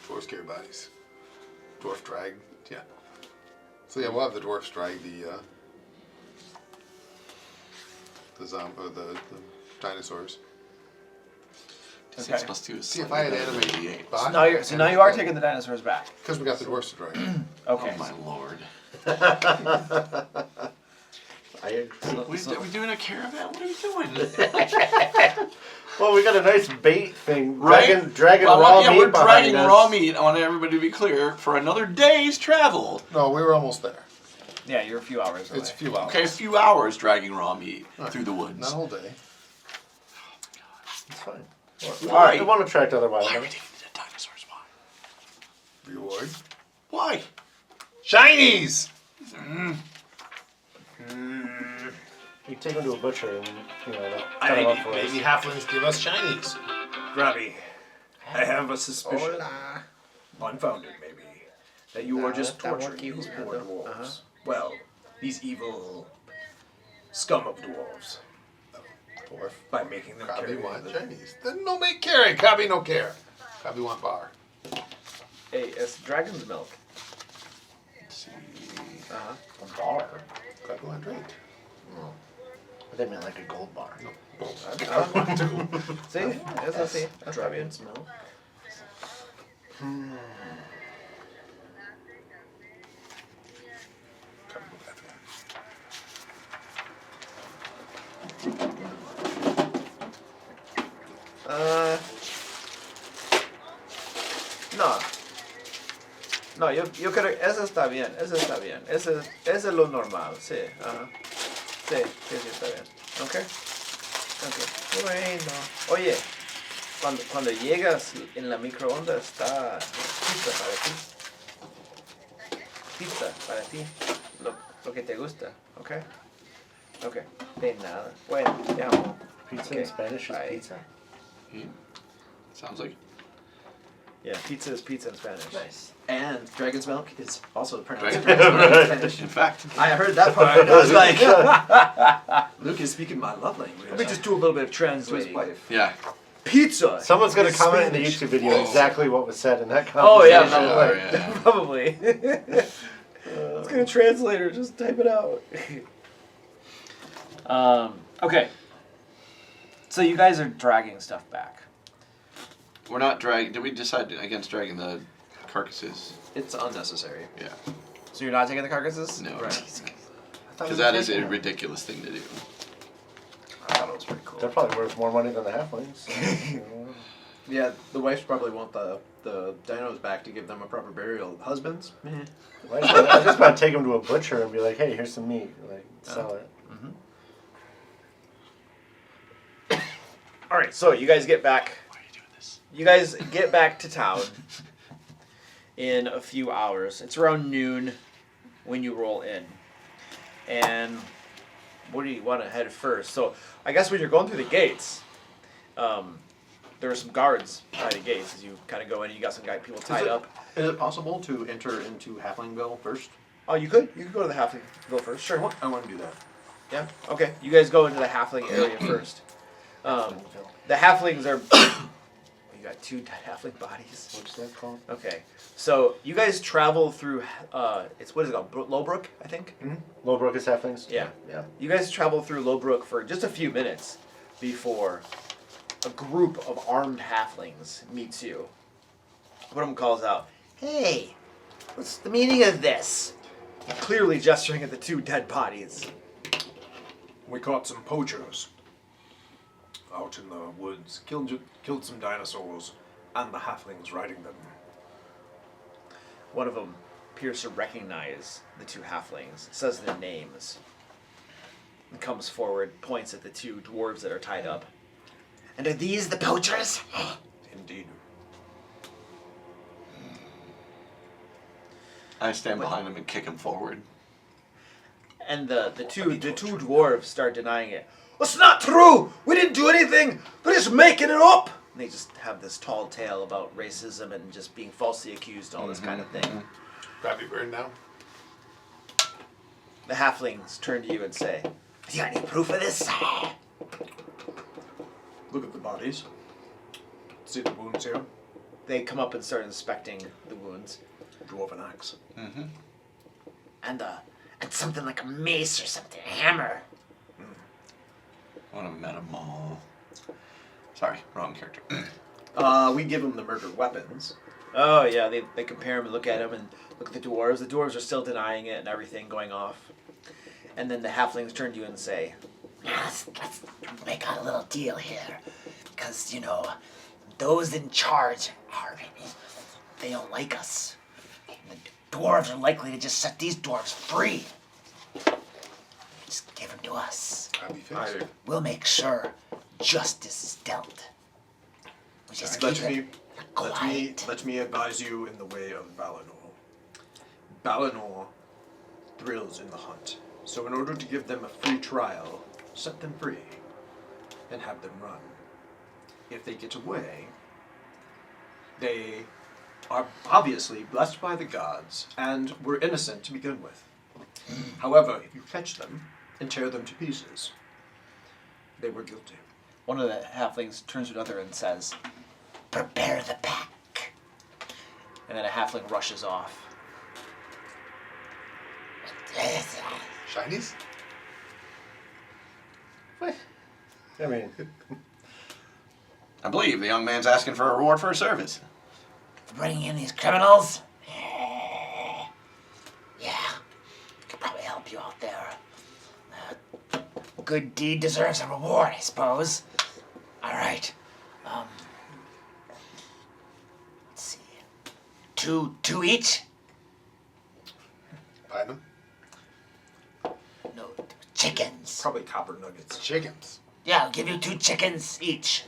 Dwarves carry bodies. Dwarf drag, yeah. So yeah, we'll have the dwarfs drag the dinosaurs. 6 plus 2 is See, if I had slightly better than animated 88. body, So now you are taking the dinosaurs back. because we got the dwarfs to drag. Okay. Oh my lord. I agree. Are we doing a caravan? What are we doing? Well, we got a nice bait thing. Right? Dragging Well, raw yeah, meat we're behind dragging us. raw meat. I want everybody to be clear for another day's travel. No, we were almost there. Yeah, you're a few hours away. It's a few hours. Okay, a few hours dragging raw meat through the woods. Not a whole day. It's fine. Why? It won't attract other Why are we wildlife. taking the dinosaurs? Why? Reward. Why? Shinies! You take them to a butcher and cut them up I for us. Maybe halflings give us shinies. Grabby, I have a suspicion, unfounded maybe, that you are just torturing these poor dwarves. Well, these evil scum of dwarves Dwarf. by making them Cobby carry want the shinies. Then no make carry. Cobby no care. Cobby want bar. Hey, it's dragon's milk. Let's see. A bar. Cobby want drink. They meant like a gold bar. Cobby want two. See? Yes, I see. That's Dragon smell. Cobby go bathroom. No. No, yo creo que eso está bien, eso está bien. Eso es lo normal, sí. Ajá. Sí, está bien. ¿Ok? Ok. Bueno. Oye, cuando llegas en la microondas está pizza para ti. Pizza para ti. Lo que te gusta, ¿ok? Ok. De nada. Bueno, te amo. Pizza Okay. in Spanish is Bye. pizza. Sounds like Yeah, pizza is pizza in Spanish. Nice. And dragon's milk is also pronounced Dragon's dragon's milk in Spanish. in fact. I heard that part. I was like, Luke is speaking my love language. Let me just do a little bit of to his translating. wife. Yeah. Pizza. Someone's gonna in comment in the Spanish. YouTube video exactly what was said in that Oh conversation. yeah, probably. Yeah. Probably. It's gonna translate or just type it out. Okay. So you guys are dragging stuff back. We're not dragging. Did we decide against dragging the carcasses? It's unnecessary. Yeah. So you're not taking the carcasses? No. Right. Because that is a ridiculous thing to do. I thought it was pretty cool. They're probably worth more money than the halflings. So, Yeah, the wives probably want the dinos back to give them a proper burial. Husbands? Meh. I just about to take them to a butcher and be like, "Hey, here's some meat. Like, sell it." All right. So you guys get back. Why are you doing this? You guys get back to town in a few hours. It's around noon when you roll in, and where do you want to head first? So I guess when you're going through the gates, there are some guards by the gates as you kind of go in. You got some people tied up. Is it possible to enter into Halflingville first? Oh, you could go to the halfling go first. Sure. I want to do that. Yeah. Okay. You guys go into the halfling area first. The halflings are. You got 2 dead halfling bodies. What's that called? Okay. So you guys travel through. It's what is it called? Lowbrook, I think. Mm-hmm. Lowbrook is halflings? Yeah. Yeah. You guys travel through Lowbrook for just a few minutes before a group of armed halflings meets you. One of them calls out, Hey, what's the meaning of this? clearly gesturing at the 2 dead bodies. We caught some poachers out in the woods, killed some dinosaurs, and the halflings riding them. One of them appears to recognize the 2 halflings, says their names, and comes forward, points at the 2 dwarves that are tied up. And are these the poachers? Indeed. I stand behind him and kick him forward. And the two dwarves start denying it. It's not true! We didn't do anything! They're just making it up! And they just have this tall tale about racism and just being falsely accused, all this kind of thing. Grab your bird now. The halflings turn to you and say, You got any proof of this? Look at the bodies. See the wounds here? they come up and start inspecting the wounds. Dwarven axe. Mm-hmm. And something like a mace or something, a hammer. I want to meta maul. Sorry, wrong character. We give them the murder weapons. Oh yeah, they compare them and look at them and look at the dwarves. The dwarves are still denying it and everything going off. And then the halflings turn to you and say, Let's make a little deal here. Because, those in charge they don't like us. And the dwarves are likely to just set these dwarves free. Just give them to us. We'll make sure justice is dealt. We just keep it quiet. Let me advise you in the way of Valinor. Valinor thrills in the hunt. So in order to give them a free trial, set them free and have them run. If they get away, they are obviously blessed by the gods and were innocent to begin with. However, if you catch them and tear them to pieces, they were guilty. one of the halflings turns to another and says, Prepare the pack. and then a halfling rushes off. Shinies? What? I mean, I believe the young man's asking for a reward for his service. Bringing in these criminals? Yeah, could probably help you out there. Good deed deserves a reward, I suppose. All right. Let's see. Two each? Buy them? No, chickens. Probably copper nuggets. Chickens. Yeah, I'll give you 2 chickens each.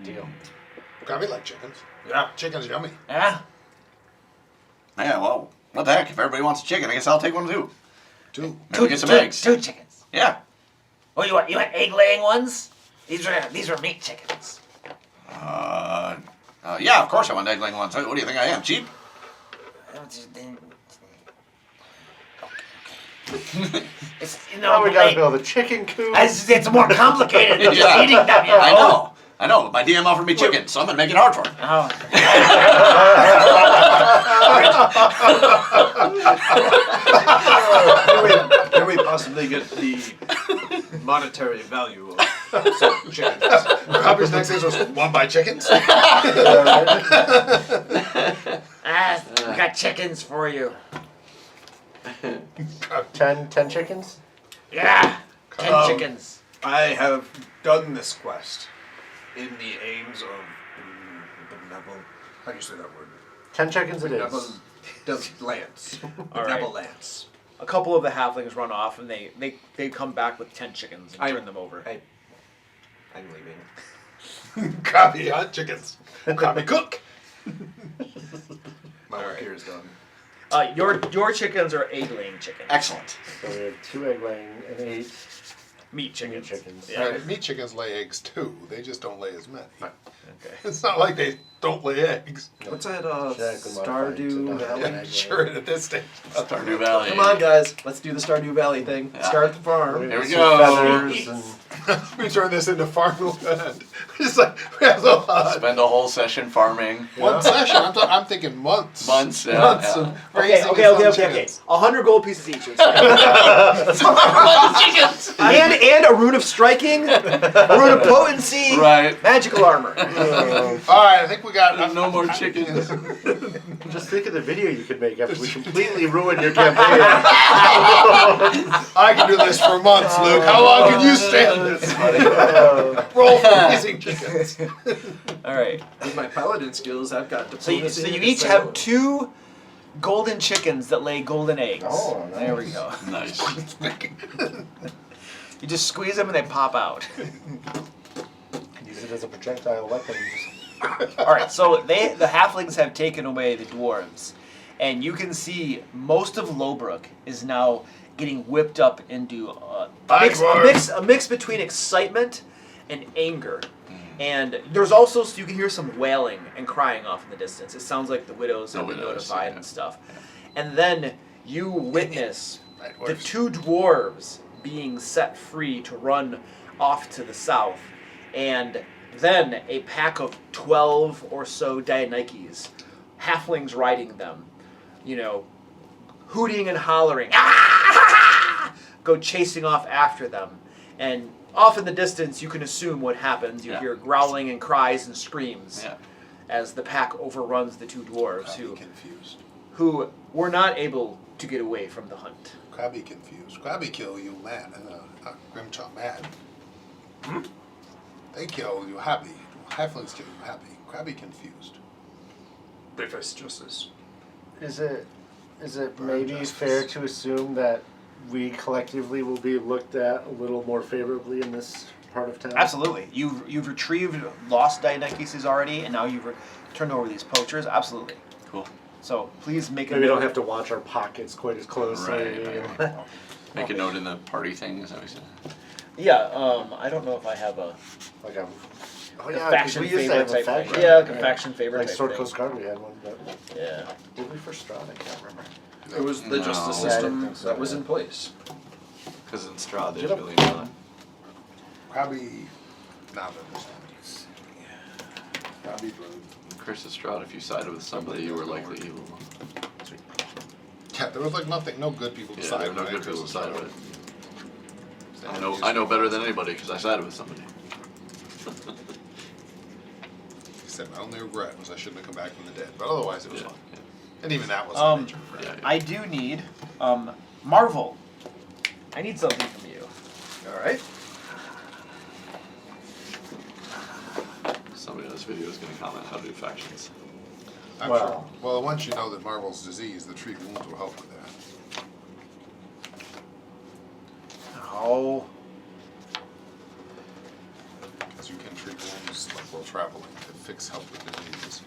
deal. Grabby like chickens. Yeah. Chicken's yummy. Yeah? Yeah, well, what the heck? If everybody wants a chicken, I guess I'll take one too. 2. Maybe get some eggs. 2 chickens. Yeah. Oh, you want egg-laying ones? These are meat chickens. Yeah, of course I want egg-laying ones. What do you think I am, cheap? It's, Now we gotta build a chicken coop. It's more complicated than just eating them, I know, but my DM offered me chicken, so I'm gonna make it hard for him. Oh. Can we possibly get the monetary value of some chickens? Grabby's next thing was, want to buy chickens? We got chickens for you. 10 chickens? Yeah, 10 chickens. I have done this quest in the aims of benevolent. How do you say that word? 10 chickens it is. Lance. All right. Benevolence. A couple of the halflings run off, and they come back with 10 chickens and turn them over. I'm leaving. Grabby, chickens. Grabby cook. My work here is done. Your chickens are egg-laying chickens. Excellent. So we have 2 egg laying and 8 Meat chickens. chickens. Yeah. Right, meat chickens lay eggs too. They just don't lay as many. Okay. It's not like they don't lay eggs. What's that? Genetically modified to Stardew not have Valley. an egg Sure, at this stage. Stardew Valley. Come on, guys. Let's do the Stardew Valley thing. Yeah. Start the farm. Here we Some go. feathers and We turn this into farmland. It's like we have a lot. Spend a whole session farming. One session. I'm thinking months. Months. Yeah, Months yeah. of Okay, raising okay, his okay, own okay, okay. chickens. 100 gold pieces each. Chickens. and a rune of striking, a rune of potency, Right. magical armor. All right, I think we got No more chickens. just think of the video you could make after we completely ruin your campaign. I can do this for months, Luke. How long can you stand this? Roll for raising chickens. All right. With my paladin skills, I've got So you, diplomacy so you and each sales. have 2 golden chickens that lay golden eggs. Oh, nice. There we go. Nice. You just squeeze them and they pop out. Use it as a projectile weapon. All right. So the halflings have taken away the dwarves, and you can see most of Lowbrook is now getting whipped up into a mix between excitement and anger. And there's also, so you can hear some wailing and crying off in the distance. It sounds like the widows have been notified and stuff. And then you witness the 2 dwarves being set free to run off to the south. And then a pack of 12 or so Dianikes, halflings riding them, you know, hooting and hollering, "Ah!" go chasing off after them. And off in the distance, you can assume what happens. You hear growling and cries and screams as the pack overruns the 2 dwarves who were not able to get away from the hunt. Crabby confused. Crabby kill you mad. Grimchaw mad. They kill you happy. Halflings kill you happy. Crabby confused. They face justice. Is it maybe fair to assume that we collectively will be looked at a little more favorably in this part of town? Absolutely. You've retrieved lost Dianikes already, and now you've turned over these poachers. Absolutely. Cool. So please make Maybe we don't have to watch our pockets quite as closely. Right. Make a note in the party thing, is that what you said? Yeah, I don't know if I have a Like a faction we used to favorite have a type faction. thing. Yeah, like a faction favorite Like type Sword thing. Coast Guard we had one, but Yeah. did we for Strahd? I can't remember. It was the justice No. Yeah, I system didn't think so, that was yeah. in place. Because in Strahd, there's Get up. really not. Crabby not understands. Crabby rude. Curse of Strahd, if you sided with somebody, you were likely evil. Yeah, there was like nothing, no good people to Yeah, side there were no with. good people to side with. Stand I know better than anybody because I sided with somebody. Except my only regret was I shouldn't have come back from the dead, but otherwise it was Yeah, fun. yeah. And even that wasn't major regret. Yeah, yeah. I do need Marvel. I need something from you. All right. Somebody on this video is going to comment how to do factions. I'm Well. sure. Well, once you know that Marvel's disease, the treat wounds will help with that. Oh. Because you can treat wounds like while traveling to fix help with diseases.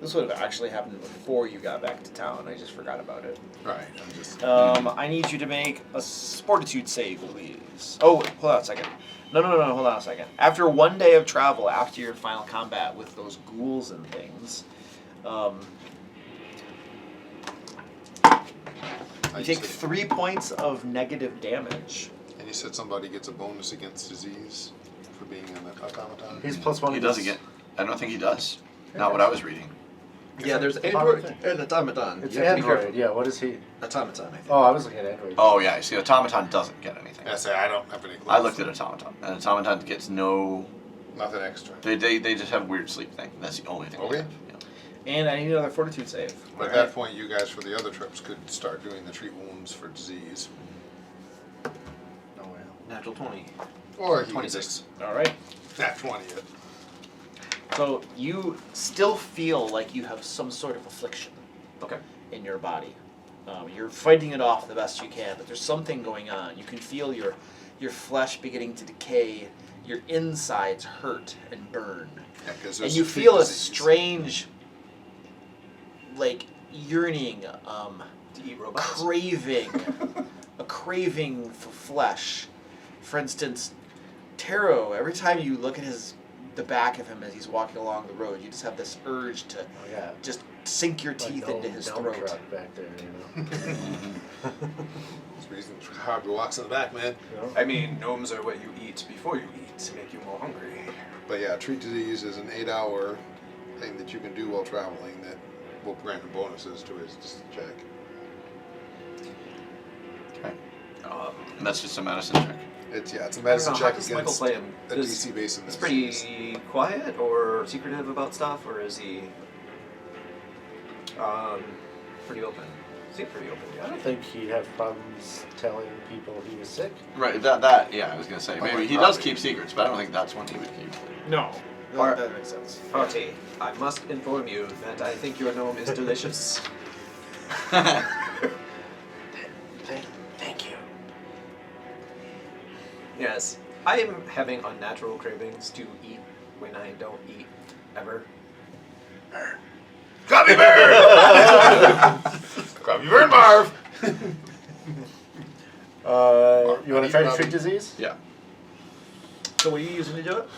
This would have actually happened before you got back to town. I just forgot about it. Right, I'm just... I need you to make a Fortitude save, please. Oh, wait, hold on a second. No, hold on a second. After 1 day of travel, after your final combat with those ghouls and things, you take 3 points of negative damage. And you said somebody gets a bonus against disease for being an automaton? He's +1. He doesn't get. I don't think he does. Not what I was reading. Yeah, there's It's Android thing. and Automaton. It's You have to be Android, careful. yeah. What is he? Automaton, I think. Oh, I was looking at Android. Oh yeah, see, automaton doesn't get anything. I say I don't have any clue. I looked at automaton, and automaton gets no. Nothing extra. They just have a weird sleep thing. That's the only thing. Okay. They have. Yeah. And I need another Fortitude save. But at that point, you guys for the other trips could start doing the treat wounds for disease. Oh, well. Natural 20. Or he 26. All right. Nat 20 it. So you still feel like you have some sort of affliction Okay. in your body. You're fighting it off the best you can, but there's something going on. You can feel your flesh beginning to decay your insides hurt and burn. Yeah, 'cause And there's you feet feel a disease. strange, like, yearning, To eat robots. a craving for flesh. For instance, Taro, every time you look at the back of him as he's walking along the road, you just have this urge to just sink your teeth into his throat. Truck back there, you know. There's a reason Harvey walks in the back, man. I mean, gnomes are what you eat before you eat to make you more hungry. But yeah, treat disease is an 8-hour thing that you can do while traveling that will grant him bonuses to his check. Okay. And that's just a medicine check. It's a I don't medicine know, how check does Michael against play him? a DC base in He's this. pretty quiet or secretive about stuff, or is he pretty open? Seems pretty open, I yeah. don't think he'd have problems telling people he was sick. Right. That. Yeah, I was gonna say maybe he does keep secrets, but I don't think that's one he would keep. No. Or- That makes sense. Party, I must inform you that I think your gnome is delicious. Thank you. Yes, I am having unnatural cravings to eat when I don't eat ever. Grubby bird! Grubby bird, Marv! You want to try to treat disease? Yeah. So what are you using to do it?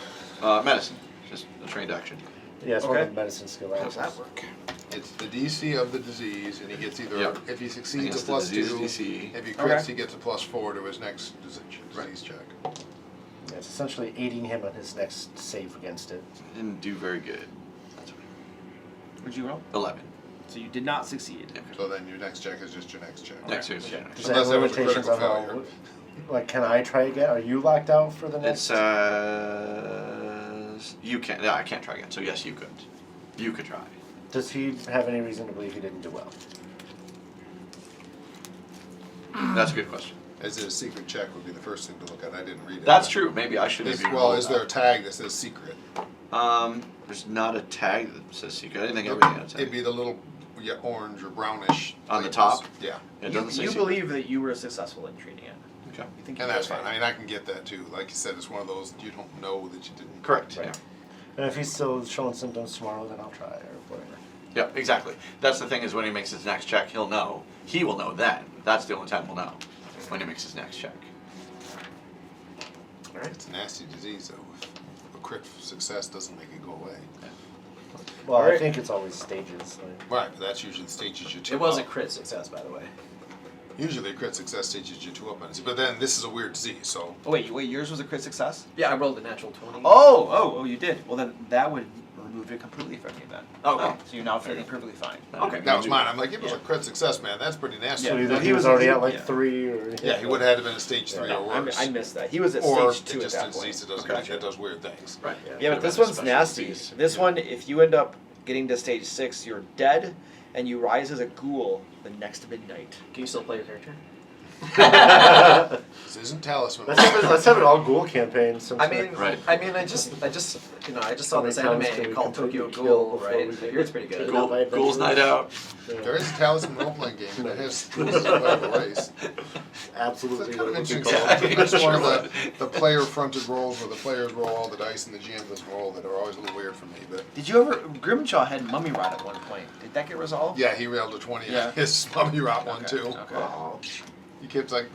Medicine. Just a trained action. Yeah, it's one Okay. of the medicine skill How actions. does that work? It's the DC of the disease, and he gets either, Yep. if he succeeds, Against a the plus disease 2. DC. If he crits, Okay. he gets a plus 4 to his next disease check. Yeah, it's essentially aiding him on his next save against it. Didn't do very good. That's okay. What'd you roll? 11. So you did not succeed. So then your next check is just your next check. Next year's Okay. Does Unless that that have was a limitations critical on how? failure. Like, can I try again? Are you locked out for the It next? says you can't. Yeah, I can't try again. So yes, you could. You could try. Does he have any reason to believe he didn't do well? That's a good question. As a secret check would be the first thing to look at. I didn't read it. That's true. Maybe I should have. Is there a tag that says secret? There's not a tag that says secret. I didn't think everything had a It'd tag. be the little orange or brownish On the labels. top? Yeah. It doesn't say You secret. believe that you were successful in treating it. Okay. You think And you that's did fine. okay. I mean, I can get that too. Like you said, it's one of those you don't know that you didn't. Correct. Right. Yeah. And if he's still showing symptoms tomorrow, then I'll try or whatever. Yeah, exactly. That's the thing is when he makes his next check, he'll know. He will know then. That's the only time we'll know. When he makes his next check. It's a nasty disease though. If a crit success doesn't make it go away. Well, I Alright. think it's always stages. Like, Right, but that's usually stages you 2 It was a up. crit success, by the way. Usually a crit success stages you 2 up on it. But then this is a weird disease, so Oh wait, yours was a crit success? Yeah, I rolled a natural 20. Oh, you did. Well then that would remove it completely from you then. Okay. So you're now feeling perfectly fine. Okay. that was mine. I'm like, it was a crit success, man. That's pretty nasty. so Yeah. either No, he he was was- already he- at like yeah. 3 or Yeah, he would have had to been in stage 3 No, or worse. I missed that. He was at Or stage 2 just at a that point. disease that does, Okay. that does weird things. Right. Yeah, but this Prevent a one's special nasty. disease. This one, if you end up getting to stage 6, you're dead, and you rise as a ghoul the next midnight. Can you still play your character? This isn't talisman. let's have an all ghoul campaign. I sometime. mean, Right. I just saw this How many times can anime we called completely Tokyo kill Ghoul, before right? we I hear it's pretty good. Cool. by Ghouls Night adventurers. Out. There is a talisman role-playing game, and it has rules of the race. Absolutely. It's kind of what it would be interesting. called. It's one of the player-fronted rolls where the players roll all the dice and the GM doesn't roll that are always a little weird for me. But Did you ever... Grimshaw had Mummy Rot at one point. Did that get resolved? yeah, he railed a 20. Yeah. His mummy rot one Okay, too. okay. He kept like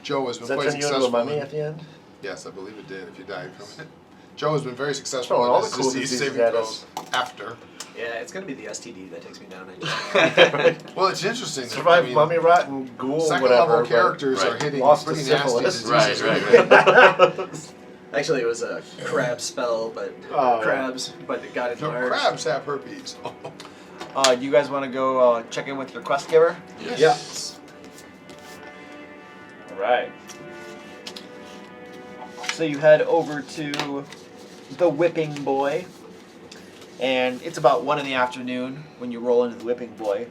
Joe has been Does that quite turn you into a successful. mummy at the end? Yes, I believe it did. If you died from it, Joe has been very successful Throwing in all his the cool disease diseases saving at throws us. after. Yeah, it's gonna be the STD that takes me down. I just Well, it's interesting. that, Survive I mean, mummy rot and ghoul second whatever. level but- characters are Right. hitting Lost pretty to nasty syphilis. diseases. Right. actually it was a crab spell, but Oh, yeah. crabs, but it got No, enlarged. crabs have herpes. You guys want to go check in with your quest giver? Yes. Alright. So you head over to the Whipping Boy, and it's about 1 in the afternoon when you roll into the Whipping Boy,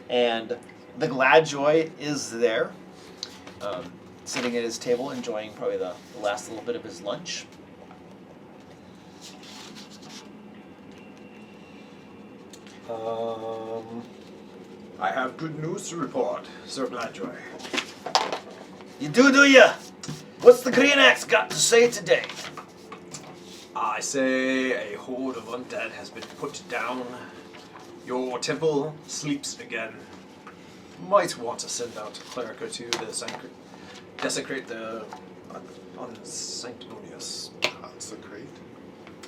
and the Gladjoy is there, sitting at his table enjoying probably the last little bit of his lunch. I have good news to report, Sir Bladjoy. You do ya? What's the Green Axe got to say today? I say a horde of undead has been put down. Your temple sleeps again. Might want to send out a cleric or two to desecrate the unsanctimonious.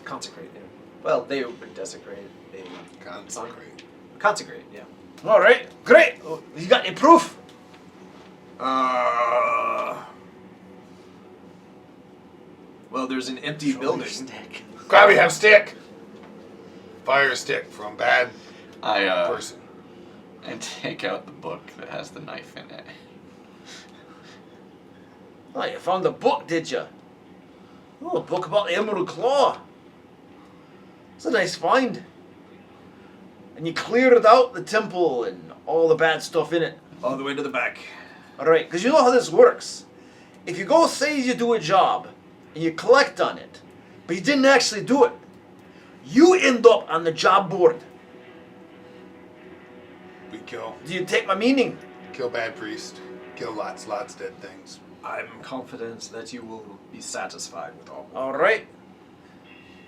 Consecrate, yeah. Well, they would desecrate. They consecrate, yeah. All right, great. Oh, you got any proof? Well, there's an empty building. Krabby, have stick. Fire stick from bad person. And take out the book that has the knife in it. Oh, you found the book, did you? Oh, a book about the Emerald Claw. It's a nice find. And you cleared out the temple and all the bad stuff in it. All the way to the back. All right, because you know how this works. If you go say you do a job and you collect on it, but you didn't actually do it, you end up on the job board. We kill. Do you take my meaning? Kill bad priest. Kill lots dead things. I'm confident that you will be satisfied with all. All right.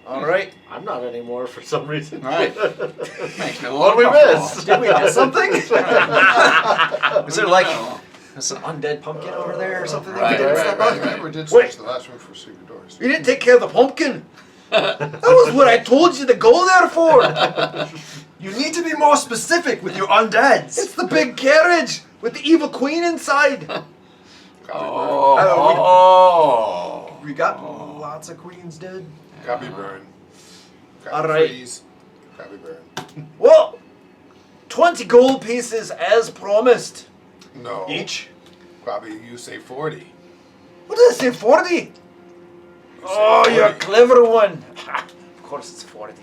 All right. I'm not anymore for some reason. Right. Makes me a What little we comfortable. missed? Did we miss something? Is there like some undead pumpkin over there or something that we didn't step on? Remember, we did Wait. search the last room for secret doors. You didn't take care of the pumpkin. That was what I told you to go there for. You need to be more specific with your undeads. It's the big carriage with the evil queen inside. Oh. We got lots of queens dead. Copy burn. Copy All right. freeze. Copy burn. Well, 20 gold pieces as promised. No. Each? Probably you say 40. What did I say, 40? Oh, 40. you're a clever one. Of course it's 40.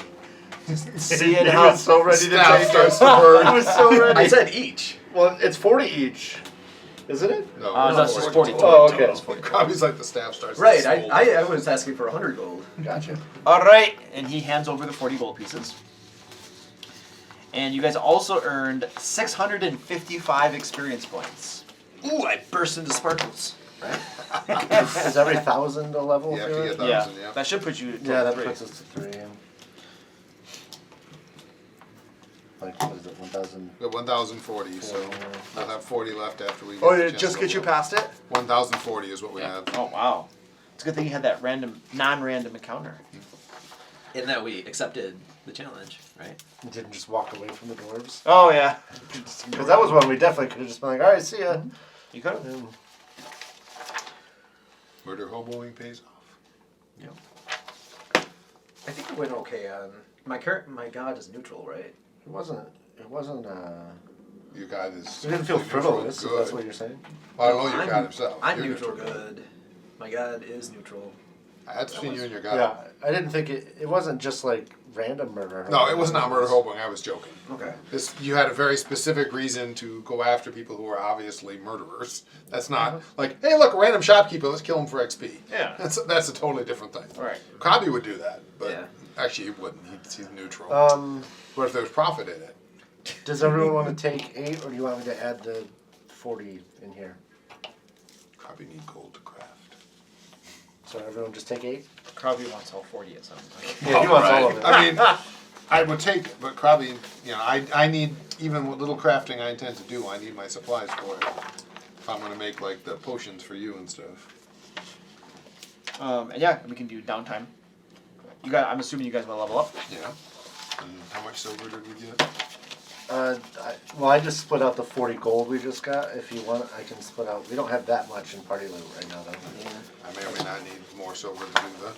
Seeing He how was so ready to Staff take starts it. to burn. He was so ready. I said each. Well, it's 40 each, isn't it? No, no, it's just 40. Oh, okay. Copy's like the staff starts Right, to smolder. I was asking for 100 gold. Gotcha. All right, and he hands over the 40 gold pieces. And you guys also earned 655 experience points. Ooh, I burst into sparkles. Is every 1,000 a level? You have for to it? get 1,000, yeah. That should put you at Yeah, that 3. puts us to 3. Yeah. Like, what is it, 1,000? We got 1,040, so we'll have 40 left after we get Oh, the did it chest just get you level. past it? 1,040 is what we have. Oh, wow. It's a good thing you had that non-random encounter. In that we accepted the challenge, right? You didn't just walk away from the dwarves? Oh, yeah. Because that was one we definitely could have just been like, alright, see ya. You could have. Murder hoboing pays off. Yep. I think it went okay on my god is neutral, right? It wasn't, Your god is. it didn't feel neutral frivolous, if good. that's what you're saying. Well, I don't know your god himself. I'm You're neutral good. My god is neutral. I had seen you and your god. Yeah, I didn't think it wasn't just like random murder. No, it was not murder hoboing. I was joking. Okay. You had a very specific reason to go after people who are obviously murderers. That's not like, hey, look, a random shopkeeper, let's kill him for XP. Yeah. That's a totally different thing. Right. Krabi would do that, but Yeah. actually he wouldn't. He's neutral. But if there's profit in it, Does everyone want to take 8, or do you want me to add the 40 in here? Krabi need gold to craft. So everyone just take 8? Probably wants all 40 at some point. Yeah, he wants all of it. I mean, I would take, but Krabi, I need, even with little crafting I intend to do, I need my supplies for it. If I'm going to make like the potions for you and stuff. And yeah, we can do downtime. I'm assuming you guys want to level up. Yeah. And how much silver did we get? I just split out the 40 gold we just got. If you want, I can split out. We don't have that much in party loot right now, though. I may or may not need more silver to do that.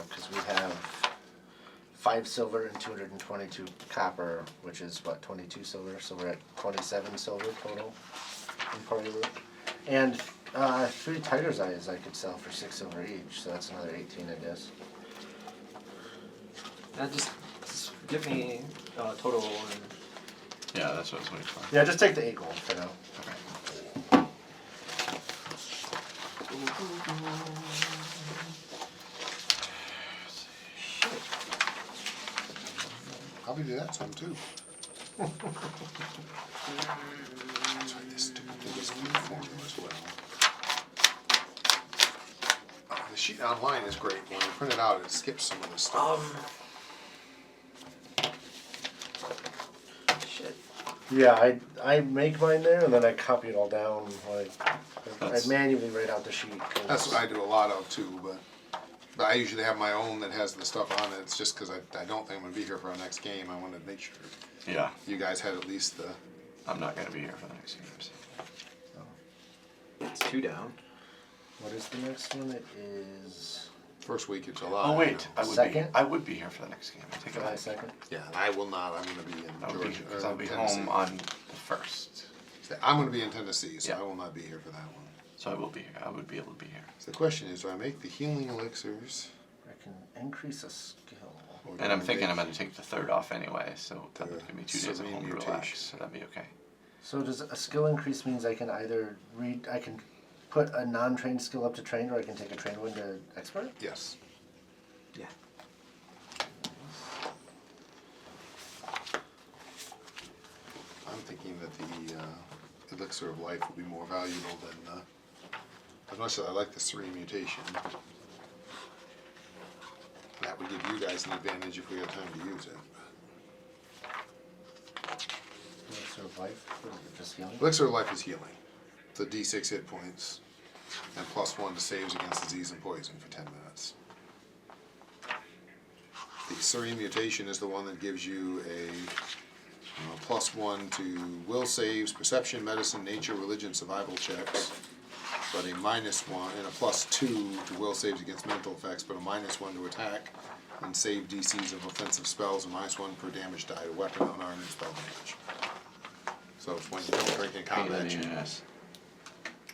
Because we have 5 silver and 222 copper, which is what, 22 silver. So we're at 27 silver total in party loot. And 3 tiger's eyes I could sell for 6 silver each. So that's another 18, I guess. Just give me total and Yeah, that's what I was waiting for. Yeah, just take the 8 gold for now. Probably do that some too. That's right, this stupid thing is formula as well. The sheet online is great. When I print it out, it skips some of the stuff. Shit. Yeah, I make mine there and then I copy it all down. Like I That's- manually write out the sheet. 'cause- That's what I do a lot of too, but I usually have my own that has the stuff on it. It's just because I don't think I'm going to be here for our next game. I wanted to make sure Yeah, you guys had at least the... I'm not going to be here for the next games. It's 2 down. What is the next one? It is First week of July. Oh wait, Second? I would be here for the next game. I take it July back. 2nd. Yeah, and I will not. I'm going to be in Georgia. Because or I'll be Tennessee. home on the 1st. I'm going to be in Tennessee, so Yeah. I will not be here for that one. So I will be here. I would be able to be here. So the question is, do I make the healing elixirs? I can increase a skill. Or do And I'm I thinking make I'm going to take the 3rd off anyway, so that The would give me 2 days of serene home to mutation. relax. So that'd be okay. So does a skill increase means I can either I can put a non-trained skill up to trained, or I can take a trained one to expert? Yes. Yeah. I'm thinking that the elixir of life will be more valuable than, as much as I like the serene mutation. That would give you guys an advantage if we had time to use it. Elixir of life? What is it, just healing? Elixir of life is healing. It's a D6 hit points, and +1 to saves against disease and poison for 10 minutes. The serene mutation is the one that gives you a +1 to will saves, perception, medicine, nature, religion, survival checks, but a -1 and a +2 to will saves against mental effects, but a -1 to attack and save DCs of offensive spells, and -1 per damage die to weapon, unarmed, and spell damage. So it's when you don't drink in combat. Yes.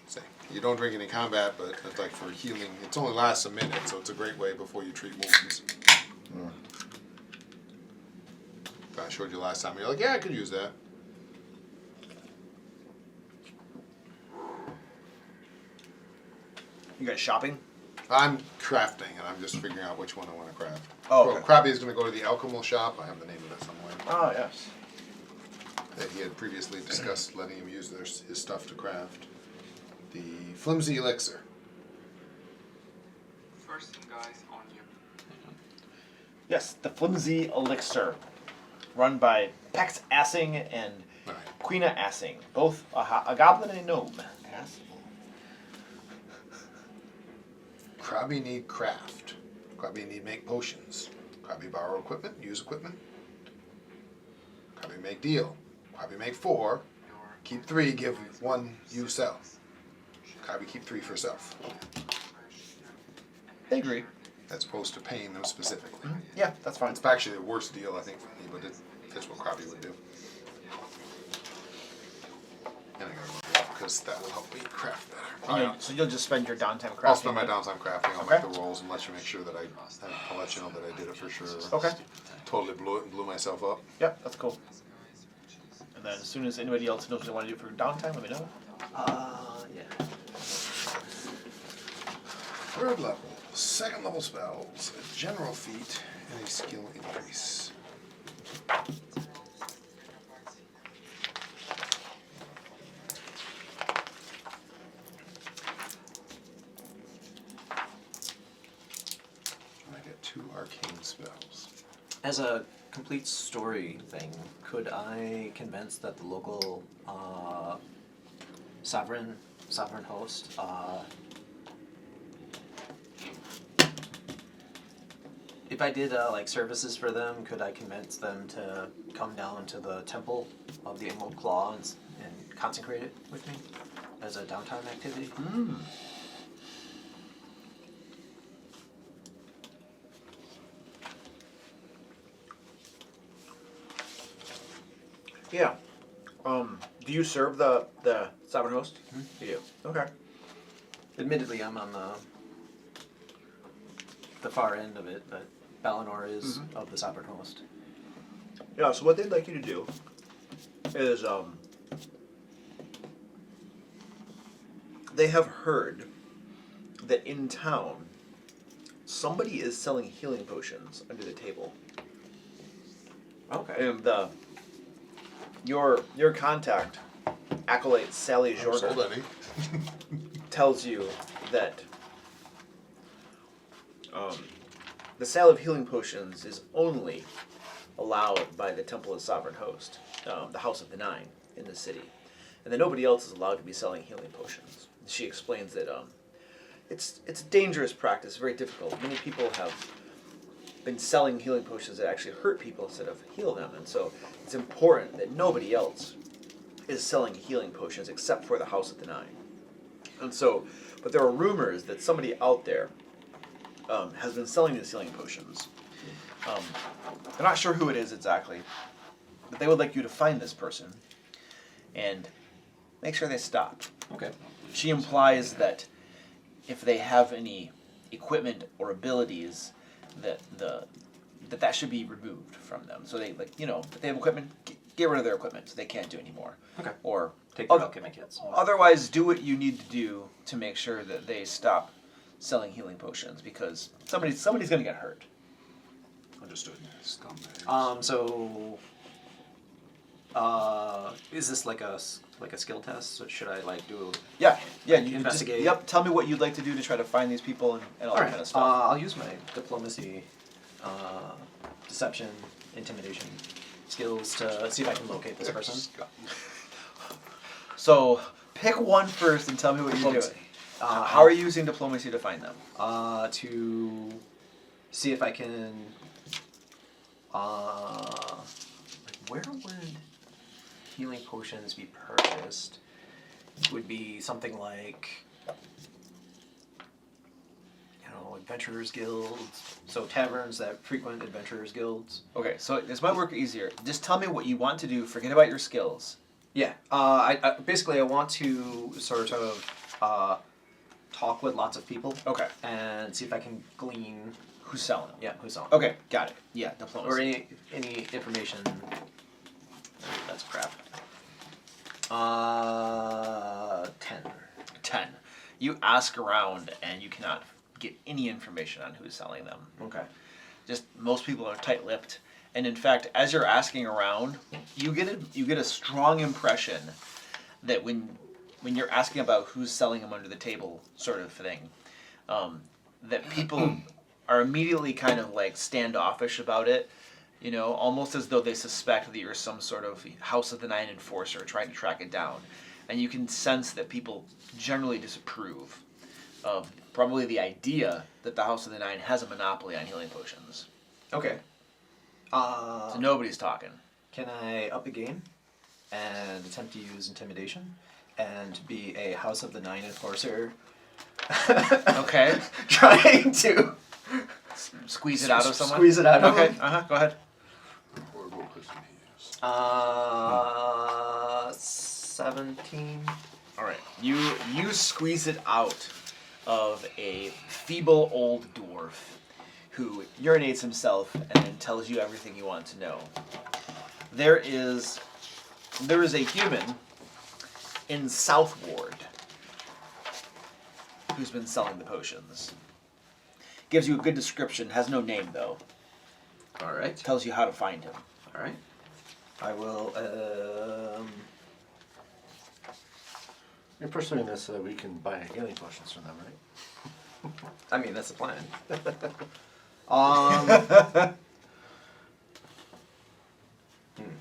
Say, you don't drink it in combat, but it's like for healing, it only lasts a minute, so it's a great way before you treat wounds. I showed you last time, you're like, yeah, I could use that. You guys shopping? I'm crafting, and I'm just figuring out which one I want to craft. Oh, Well, okay. Krabby is going to go to the alchemical shop. I have the name of it somewhere. Oh, yes. That he had previously discussed letting him use his stuff to craft. The flimsy elixir. First thing, guys, on you. Yes, the flimsy elixir, run by Pex Assing and All right. Queena Assing, both a goblin and a gnome. Krabby need craft. Krabby need make potions. Krabby borrow equipment, use equipment. Krabby make deal. Krabby make 4. Keep 3, give 1, you sell. Krabby keep 3 for self. They agree. As opposed to paying them specifically. Yeah, that's fine. It's actually the worst deal, I think, for me, but it fits what Krabby would do. And I gotta look it up, because that will help me craft better. So you'll just spend your downtime crafting. I'll spend my downtime crafting. I'll Okay. make the rolls and let you make sure that I'll let you know that I did it for sure. Okay. Totally blew it and blew myself up. Yep, that's cool. And then as soon as anybody else knows what they want to do for downtime, let me know. Yeah. 3rd level, 2nd level spells, a general feat, and a skill increase. I get 2 arcane spells. As a complete story thing, could I convince that the local sovereign host if I did like services for them, could I convince them to come down to the temple of the Emerald Claw and consecrate it with me as a downtime activity? Yeah. Do you serve the sovereign host? You do. Okay. Admittedly, I'm on the far end of it, but Balinor is of the sovereign host. Yeah. So what they'd like you to do is they have heard that in town somebody is selling healing potions under the table. Okay. And your contact, acolyte Sally Sold Jordan, any. tells you that the sale of healing potions is only allowed by the Temple of Sovereign Host, the House of the Nine in the city, and that nobody else is allowed to be selling healing potions. She explains that it's a dangerous practice, very difficult. Many people have been selling healing potions that actually hurt people instead of heal them, and so it's important that nobody else is selling healing potions except for the House of the Nine. And so, but there are rumors that somebody out there has been selling these healing potions. They're not sure who it is exactly, but they would like you to find this person and make sure they stop. Okay. She implies that if they have any equipment or abilities, that should be removed from them. So they if they have equipment, get rid of their equipment so they can't do anymore. Okay. Or Take their alchemy kits. otherwise, do what you need to do to make sure that they stop selling healing potions, because somebody's going to get hurt. Understood. Scumbags. So, is this like a skill test? So should I do? Yeah. You investigate. Just, tell me what you'd like to do to try to find these people and all that kind of stuff. I'll use my diplomacy, deception, intimidation skills to see if I can locate this person. So pick one first and tell me what you're doing. How are you using diplomacy to find them? To see if I can. Where would healing potions be purchased? It would be something like, adventurers guilds. So taverns that frequent adventurers guilds. Okay, so this might work easier. Just tell me what you want to do. Forget about your skills. Yeah. I basically I want to sort of talk with lots of people. Okay. And see if I can glean who's selling them. Yeah, who's selling. Okay, got it. Yeah, diplomacy. Or any information. That's crap. 10. You ask around and you cannot get any information on who's selling them. Okay. Just most people are tight-lipped, and in fact, as you're asking around, you get a strong impression that when you're asking about who's selling them under the table, sort of thing, that people are immediately kind of standoffish about it. Almost as though they suspect that you're some sort of House of the Nine enforcer trying to track it down. And you can sense that people generally disapprove of probably the idea that the House of the Nine has a monopoly on healing potions. Okay. So nobody's talking. Can I up the game and attempt to use intimidation and be a House of the Nine enforcer? Okay. Trying to squeeze it out of someone? Squeeze it out of Okay, them. go ahead. Horrible person he is. 17. All right. You squeeze it out of a feeble old dwarf who urinates himself and then tells you everything you want to know. There is a human in South Ward who's been selling the potions. Gives you a good description, has no name though. All right. Tells you how to find him. All right. I will. You're pursuing this so that we can buy healing potions from them, right? I mean, that's the plan.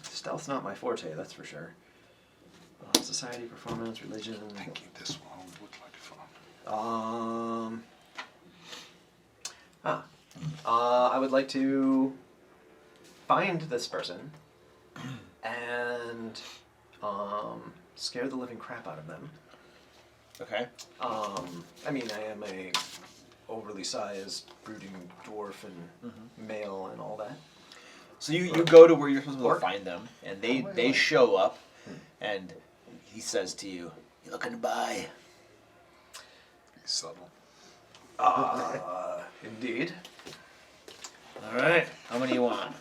Stealth's not my forte, that's for sure. Society, performance, religion. I think this one would look like fun. I would like to find this person and scare the living crap out of them. Okay. I mean, I am a overly sized, brooding dwarf and male and all that. So you go to where you're supposed to find them, and they show up, and he says to you, "You looking to buy?" He's subtle. Indeed. All right. How many you want?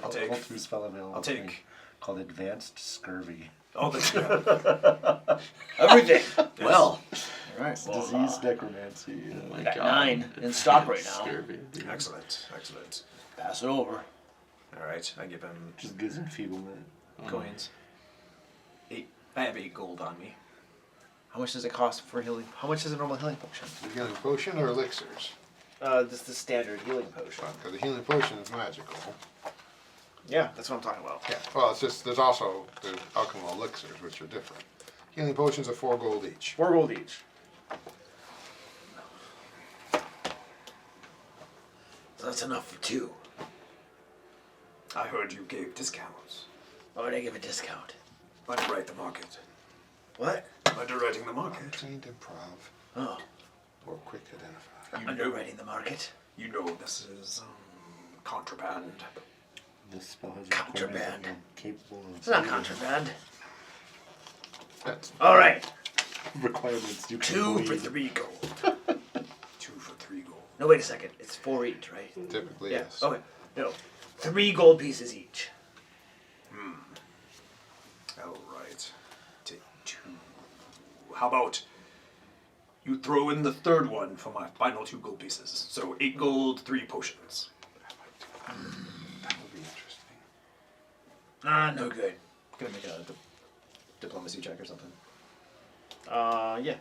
I'll take. Through spell available. I'll take. Called Advanced Scurvy. Oh, that's everything. Well. All right. Disease necromancy. I got 9 in stock right now. Excellent. Excellent. Pass it over. All right. I give him Just gives enfeeblement. coins. 8. I have 8 gold on me. How much does it cost for healing? How much is a normal healing potion? You get a potion or elixirs? Just the standard healing potion. Because the healing potion is magical. Yeah, that's what I'm talking about. Yeah. Well, it's just there's also the alchemical elixirs, which are different. Healing potions are 4 gold each. 4 gold each. So that's enough for 2. I heard you gave discounts. Why would I give a discount? Underwrite the market. What? Underwriting the market. Trained improv Oh, or quick identify. underwriting the market. You know this is contraband. This spell has Contraband. requirements that are capable of It's not contraband. That's All right, requirements. You can 2 for bleed. 3 gold. 2 for 3 gold. No, wait a second. It's 4 each, right? typically Yeah. yes. Okay. No, 3 gold pieces each. All right. Take 2. How about you throw in the third one for my final 2 gold pieces? So 8 gold, 3 potions. That would be interesting. No good. Gonna make a diplomacy check or something. Yeah.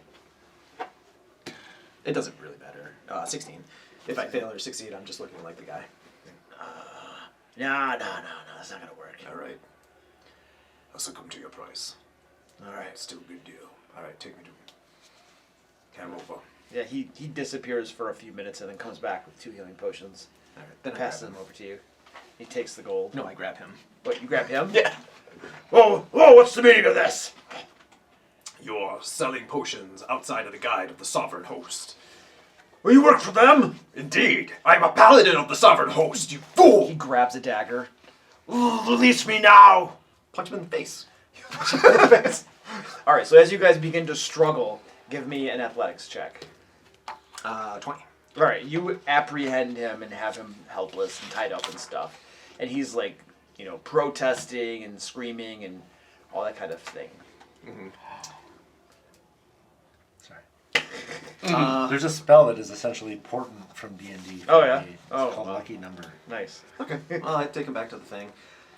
It doesn't really matter. 16. If I fail or succeed, I'm just looking like the guy. No, that's not gonna work. All right. I'll succumb to your price. All right. Still a good deal. All right, take me to Camp over. Yeah, he disappears for a few minutes and then comes back with 2 healing potions. All right, then I Passes grab them him. over to you. He takes the gold. No, I grab him. What, you grab him? Yeah. Whoa, what's the meaning of this? You're selling potions outside of the guide of the Sovereign Host. Well, you work for them? Indeed, I'm a paladin of the Sovereign Host, you fool! He grabs a dagger. Release me now. Punch him in the face. All right, so as you guys begin to struggle, give me an athletics check. 20. All right, you apprehend him and have him helpless and tied up and stuff. And he's like, protesting and screaming and all that kind of thing. Sorry. There's a spell that is essentially portent from D&D. Oh, yeah? It's Oh, called wow. Lucky Number. Nice. Okay. Well, I take him back to the thing.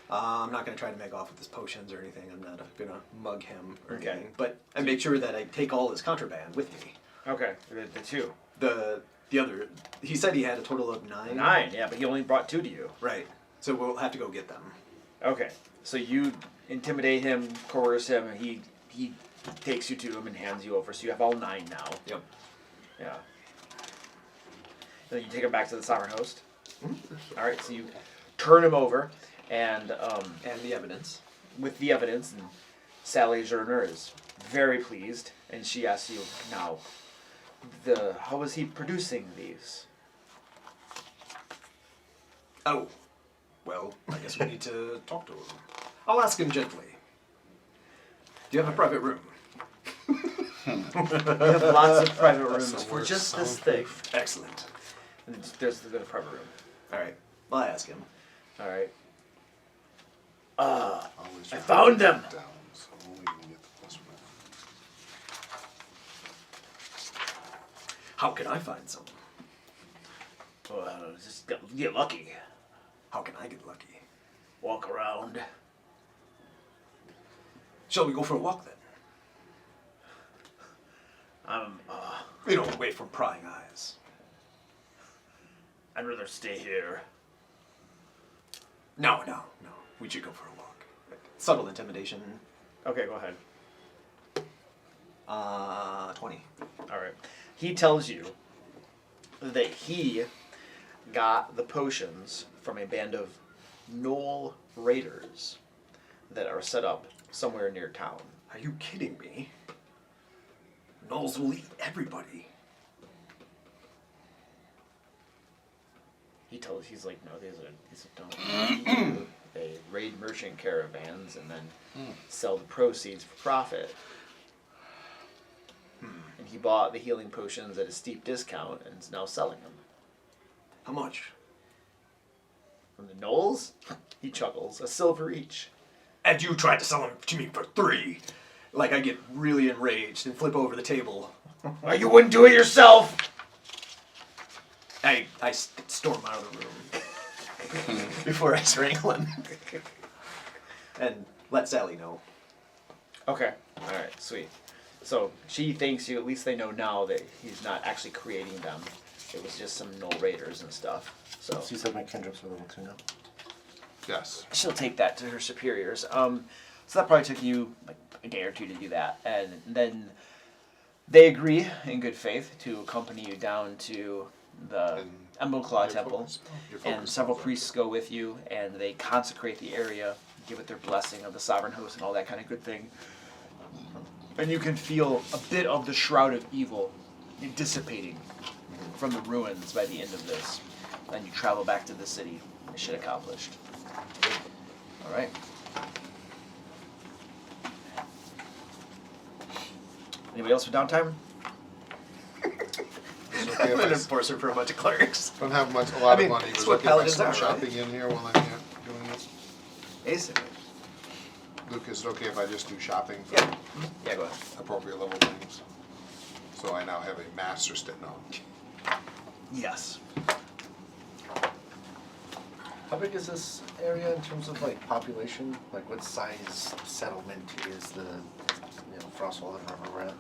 I'm not going to try to make off with his potions or anything. I'm not going to mug him or Okay. anything. But I make sure that I take all his contraband with me. Okay, the 2. The other, he said he had a total of 9. 9, yeah, but he only brought 2 to you. Right. So we'll have to go get them. Okay, so you intimidate him, coerce him, and he takes you to him and hands you over. So you have all 9 now. Yep. Yeah. Then you take him back to the Sovereign Host. All right, so you turn him over, and And the evidence. with the evidence, and Sally Zerner is very pleased, and she asks you now, how is he producing these? Oh. Well, I guess we need to talk to him. I'll ask him gently. Do you have a private room? We have lots of private rooms for just this thing. Excellent. And there's the private room. All right. Well, I ask him. All right. Always I try found to them. get down, so only you can get the +1. How can I find some? Well, just get lucky. How can I get lucky? Walk around. Shall we go for a walk then? Away from prying eyes. I'd rather stay here. No. We should go for a walk. Subtle intimidation. Okay, go ahead. 20. All right. He tells you that he got the potions from a band of Knoll raiders that are set up somewhere near town. Are you kidding me? Knolls will eat everybody. He's like, no, these don't. They raid merchant caravans and then sell the proceeds for profit. And he bought the healing potions at a steep discount and is now selling them. How much? From the Knolls? He chuckles. A silver each. And you tried to sell them to me for 3. Like I get really enraged and flip over the table. Why you wouldn't do it yourself? I storm out of the room before I strangle him. And let Sally know. Okay. All right. Sweet. So she thinks you. At least they know now that he's not actually creating them. it was just some null raiders and stuff. So you said my cantrips were level 2 now. Yes. she'll take that to her superiors. So that probably took you like a day or two to do that, and then they agree in good faith to accompany you down to the And Emerald Claw your Temple, focus- your and focus several spells are priests go with you, and they consecrate the area, give it their blessing of the sovereign host and all that kind of good thing. And you can feel a bit of the shroud of evil dissipating from the ruins by the end of this. Then you travel back to the city. Mission accomplished. All right. Anybody else for downtime? It's okay I'm if an I enforcer for a bunch of clerics. don't have a lot mean, of money. it's It's what okay if I paladins start are, right? shopping in here while I'm here doing this. Basically. Luke, is it okay if I just do shopping for Yeah. Yeah, go ahead. appropriate level things? So I now have a master no. Yes. How big is this area in terms of like population? Like what size settlement is the Frostwall and wherever we're at?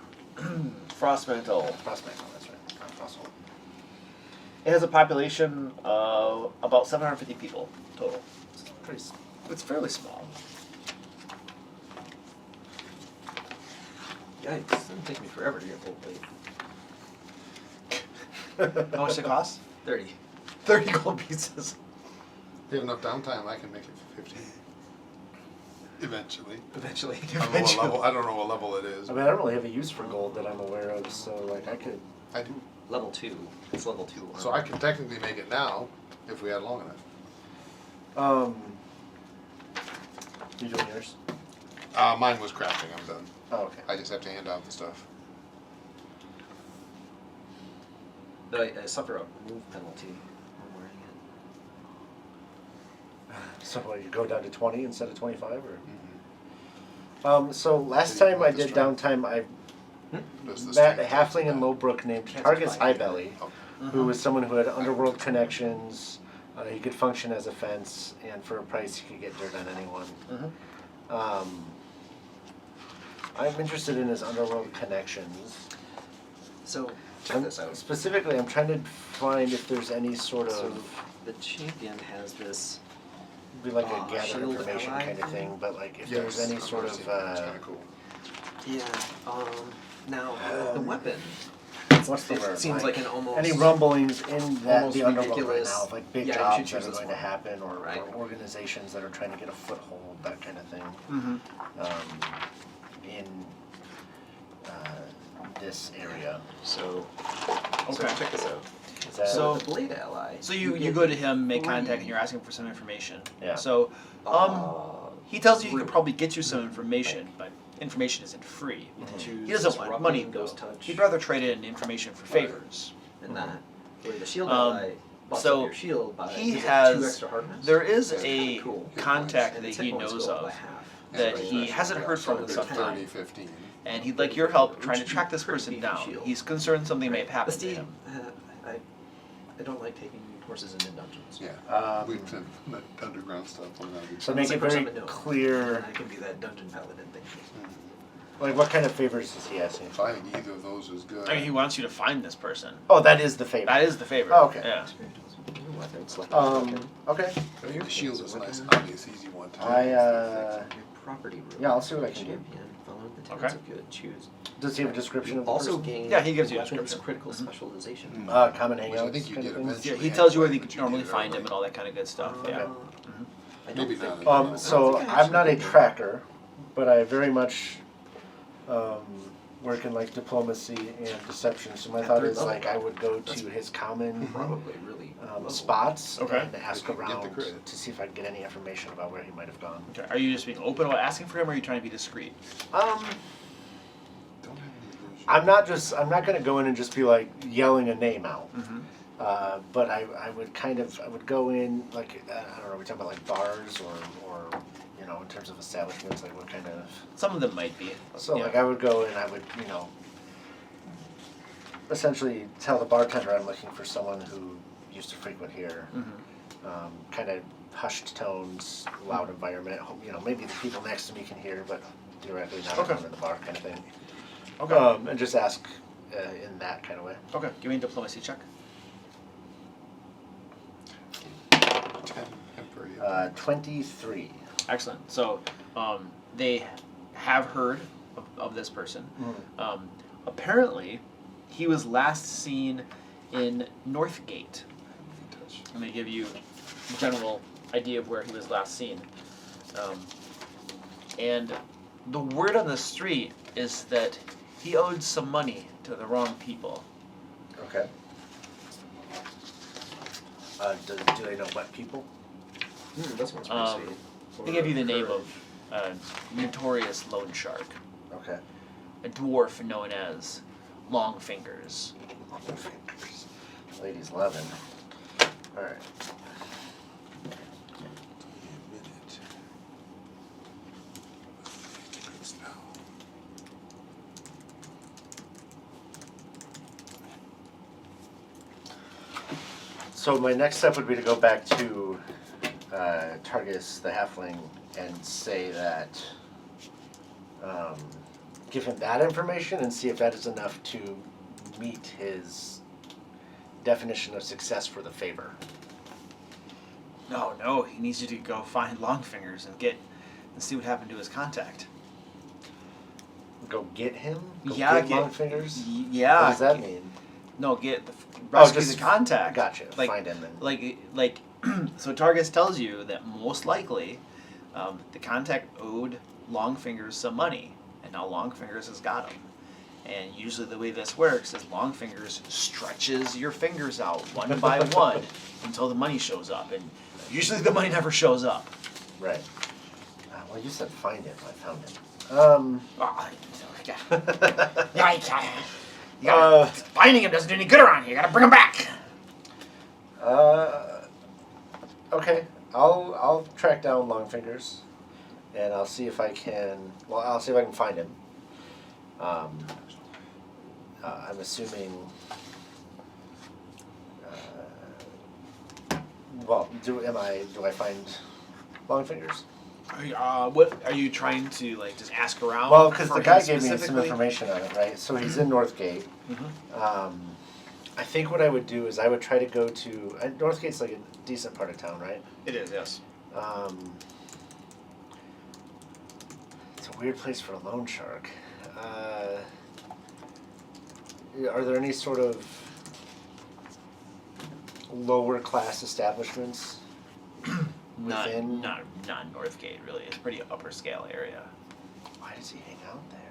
Frostmantle. Frostmantle, that's right. Not Frostwall. It has a population of about 750 people total. It's fairly small. Yikes, it's gonna take me forever to get full plate. How much does it cost? 30. 30 gold pieces. If you have enough downtime, I can make it for 15. Eventually. Eventually. I don't know what level it is. I mean, I don't really have a use for gold that I'm aware of, so like I could. I do. Level 2. It's level 2. So I can technically make it now if we had long enough. You doing yours? Mine was crafting. I'm done. Oh, okay. I just have to hand out the stuff. Though I suffer a move penalty when wearing it. So what, you go down to 20 instead of 25, or? Mm-hmm. So last Did you time want I the did strength? downtime, I Does the met a strength halfling in that? Lowbrook named Can't Targus survive. Eyebelly, Oh. who was someone who had underworld connections. He could function as a fence, and for a price, he could get dirt on anyone. I'm interested in his underworld connections. So, check this out. Specifically, I'm trying to find if there's any sort So, of the champion has this. be like a gather shield information ally kind of thing? thing, but like if Yes, there's any I've sort already of seen it. It's kinda cool. Yeah. Now, the weapon. what's the It word? seems like an almost. any rumblings in that almost the underworld right ridiculous- now, of like big Yeah, you jobs should that choose are this going to one. happen, or Right. organizations that are trying to get a foothold, that kind of thing. In this area. So, Okay. check this out. Is that, So- the blade ally. So you get go to him, make three. contact, and you're asking for some information. Yeah. So he tells you he could Rude. probably get you some information, but information isn't free. Choose He doesn't want disrupting, money, ghost though. touch, He'd rather trade in information for favors. and that. Where the shield Um, ally buffs so up your shield by he gives it has- 2 extra hardness. There is That's a kinda cool. contact And that its he hit points knows go up by of half. that Right. he hasn't heard from in So some 30, time, 15. and he'd like your help trying to track this person Pretty down. shield. He's concerned something may have The happened to steed. him. I don't like taking horses into dungeons. Yeah. We've done the underground stuff. We're not so Unless make I it first very have a note. clear. I can be that dungeon paladin thing. Like, what kind of favors is he asking? So I think either of those is good. I mean, he wants you to find this person. Oh, that is the favor. That is the favor. Oh, okay. Yeah. Weapons, like Okay. The shield is a nice, obvious, easy one to property room. yeah, I'll see what I can do. Champion, following the Okay. tenets of good, choose. Does he have a description of the Also person? gain. Yeah, he gives you a weapons description. critical specialization. Common Which hangouts. I think you kind get of thing? eventually. Yeah, he tells you where anyway, you but can normally get it find early. him and all that kind of good stuff. Yeah. I don't Maybe think- not. So I don't think I I'm not a actually did. tracker, but I very much work in like diplomacy and deception. So my At thought third is level. like I would go That's to his common Probably really low. spots Okay. and ask Get the around credit. to see if I can get any information about where he might have gone. Okay. Are you just being open about asking for him, or are you trying to be discreet? Don't have any illusion. I'm not going to go in and just be like yelling a name out. But I would go in like I don't know. We're talking about like bars or in terms of establishments, like what kind of. Some of them might be. So yeah. like I would go and I would essentially tell the bartender I'm looking for someone who used to frequent here. Kind of hushed tones, loud environment. Maybe the people next to me can hear, but theoretically not Okay. everyone in the bar, kind of thing. Okay. And just ask in that kind of way. Okay. Give me a diplomacy check. 23. Excellent. So they have heard of this person. Apparently, he was last seen in Northgate. Let me give you a general idea of where he was last seen. And the word on the street is that he owed some money to the wrong people. Okay. Do they know what people? This one's pretty sweet. They give you the name of a notorious loan shark, Okay. a dwarf known as Long Fingers. Ladies love him. All right. So my next step would be to go back to Targus the Halfling and say that, give him that information and see if that is enough to meet his definition of success for the favor. No, he needs you to go find Longfingers and see what happened to his contact. Go get him? Go Yeah, get Longfingers? Yeah. What does that mean? No, rescue just the contact. Gotcha. Like, Find him then. Like, so Targus tells you that most likely, the contact owed Longfingers some money, and now Longfingers has got him. And usually the way this works is Longfingers stretches your fingers out one by one until the money shows up, and usually the money never shows up. Right. Well, you said find him. I found him. Finding him doesn't do any good around here. You gotta bring him back. Okay. I'll track down Longfingers, and I'll see if I can. Well, I'll see if I can find him. I'm assuming. Do I find Longfingers? What are you trying to just ask around? Well, because the for guy him gave me some specifically? information on it, right? So he's in Northgate. I think what I would do is I would try to go to Northgate's like a decent part of town, right? It is, yes. It's a weird place for a loan shark. Are there any sort of lower class establishments within? Not Northgate, really. It's a pretty upper scale area. Why does he hang out there?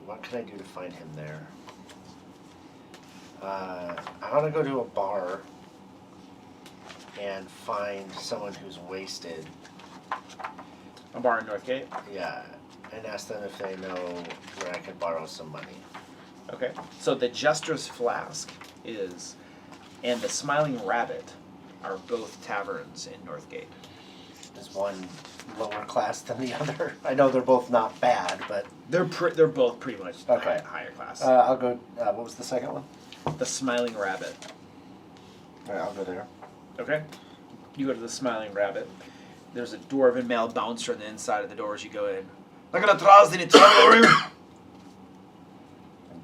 What can I do to find him there? I want to go to a bar and find someone who's wasted. A bar in Northgate? Yeah, and ask them if they know where I could borrow some money. Okay. So the Jester's Flask and the Smiling Rabbit are both taverns in Northgate. Is one lower class than the other? I know they're both not bad, but They're both pretty much Okay. higher class. I'll go. What was the second one? The Smiling Rabbit. All right, I'll go there. Okay. You go to the Smiling Rabbit. There's a dwarven male bouncer on the inside of the door as you go in. Look at the troughs in the tunnel room.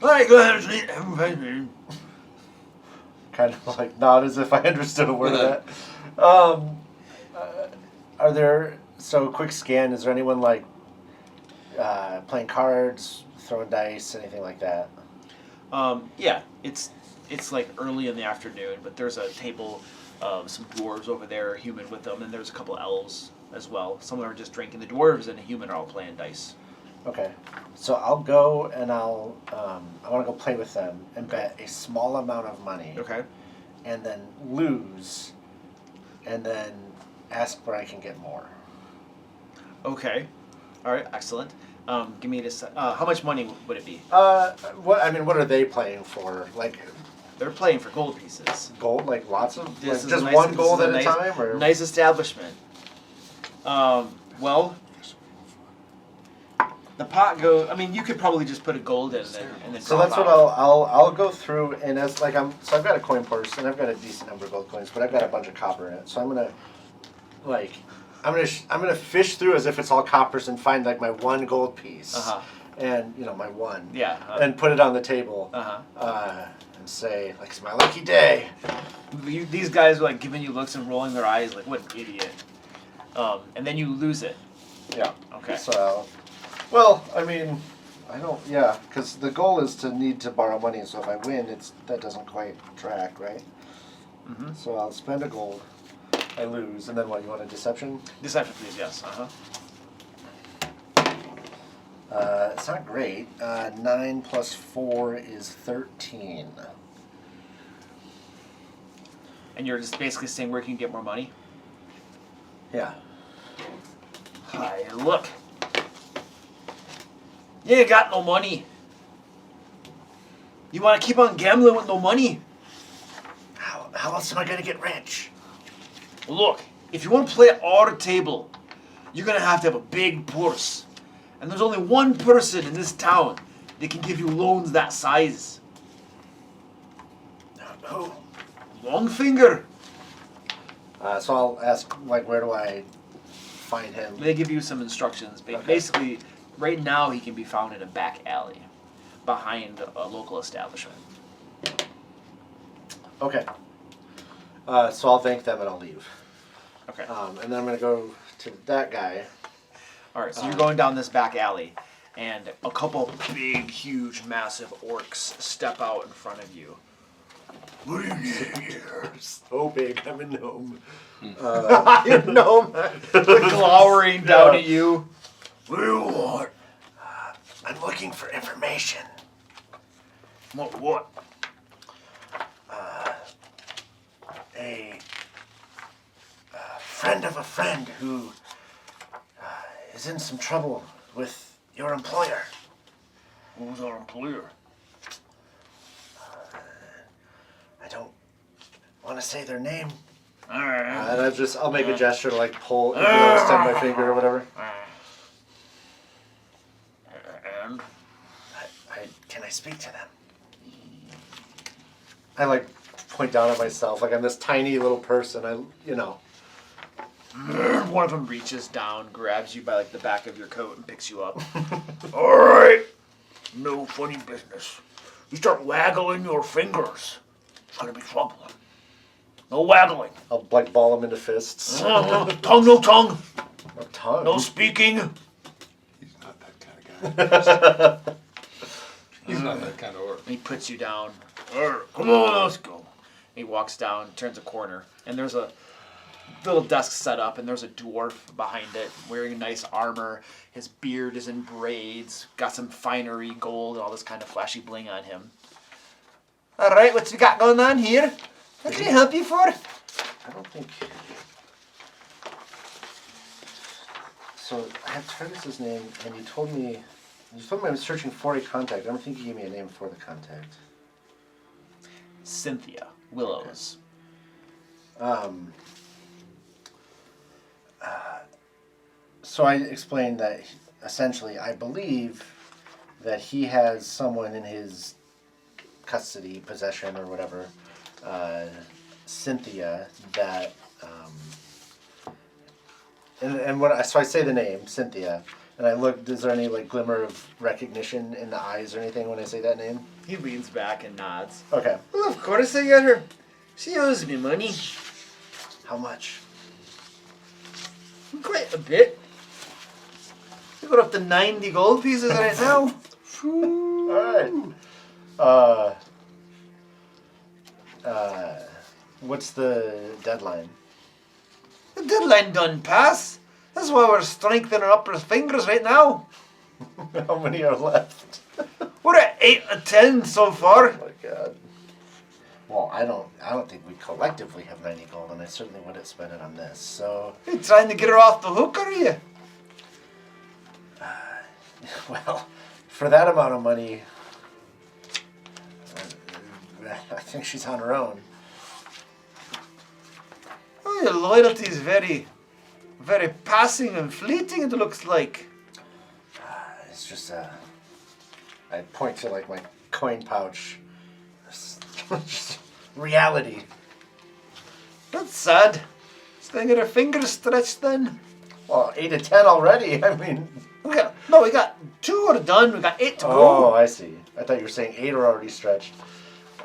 Alright, go ahead. Kind of like nod as if I understood a word of that. Are there, so quick scan, is there anyone like playing cards, throwing dice, anything like that? Yeah, it's like early in the afternoon, but there's a table of some dwarves over there, a human with them, and there's a couple elves as well. Some of them are just drinking. The dwarves and the human are all playing dice. Okay, so I'll go and I want to go play with them and bet a small amount of money. Okay. And then lose, and then ask where I can get more. Okay. All right. Excellent. Give me this. How much money would it be? What are they playing for? Like They're playing for gold pieces. gold, like lots of, This like is just nice- one this gold is at a nice- time, or Nice establishment. Well, the pot goes. I mean, you could probably just put a gold in and then. so drop that's what out. I'll go through, and as like I've got a coin purse and I've got a decent number of gold coins, but I've got a bunch of copper in it, so I'm gonna fish through as if it's all coppers and find like my one gold piece, Uh-huh. and my one, Yeah. and put it on the table, Uh-huh. and and say, like, it's my lucky day. These guys are like giving you looks and rolling their eyes like, what an idiot. And then you lose it. Yeah. Okay. So, well, I mean, I don't, yeah, because the goal is to need to borrow money, so if I win, that doesn't quite track, right? Mm-hmm. So I'll spend a gold, I lose, and then what, you want a deception? Deception, please, yes. It's not great. 9 plus 4 is 13. And you're just basically saying where can you get more money? Yeah. Hi, look. You ain't got no money. You want to keep on gambling with no money? How else am I going to get rich? Look, if you want to play at our table, you're going to have a big purse. And there's only one person in this town that can give you loans that size. Who? Longfinger. So I'll ask, like, where do I find him? They give you some instructions. Okay. Basically, right now he can be found in a back alley behind a local establishment. Okay. So I'll thank them and I'll leave. Okay. And then I'm going to go to that guy. All right, so you're going down this back alley, and a couple big, huge, massive orcs step out in front of you. What are you doing here? So big, I'm a gnome. You're gnome, glowering down at you. What do you want? I'm looking for information. What? A friend of a friend who is in some trouble with your employer. Who's our employer? I don't want to say their name. Alright. And I'll make a gesture to like pull, extend my finger or whatever. And? Can I speak to them? I like point down at myself, like I'm this tiny little person. One of them reaches down, grabs you by like the back of your coat, and picks you up. All right. No funny business. You start waggling your fingers. It's gonna be trouble. No waggling. I'll like ball them into fists. Tongue, no tongue. No tongue. No speaking. He's not that kind of guy. He's not that kind of orc. And he puts you down. Come on, let's go. He walks down, turns a corner, and there's a little desk set up, and there's a dwarf behind it wearing nice armor. His beard is in braids, got some finery, gold, and all this kind of flashy bling on him. All right, what you got going on here? What can I help you for? I don't think. So I have Titus's name, and you told me I was searching for a contact. I don't think you gave me a name for the contact. Cynthia Willows. So I explained that essentially I believe that he has someone in his custody, possession, or whatever, Cynthia, that, so I say the name, Cynthia, and I look, is there any like glimmer of recognition in the eyes or anything when I say that name? He leans back and nods. Okay. Well, of course I got her. She owes me money. How much? Quite a bit. We got up to 90 gold pieces right now. Alright. What's the deadline? The deadline done pass. That's why we're strengthening our upper fingers right now. How many are left? We're at 8 or 10 so far. Oh my god. Well, I don't think we collectively have 90 gold, and I certainly wouldn't spend it on this, so... You trying to get her off the hook, are you? Well, for that amount of money, I think she's on her own. Oh, your loyalty is very, very passing and fleeting, it looks like. It's just, I point to, like, my coin pouch. Just reality. That's sad. She's gonna get her fingers stretched then. Well, 8 to 10 already, I mean... We got 2 are done, we got 8 to go. Oh, I see. I thought you were saying 8 are already stretched.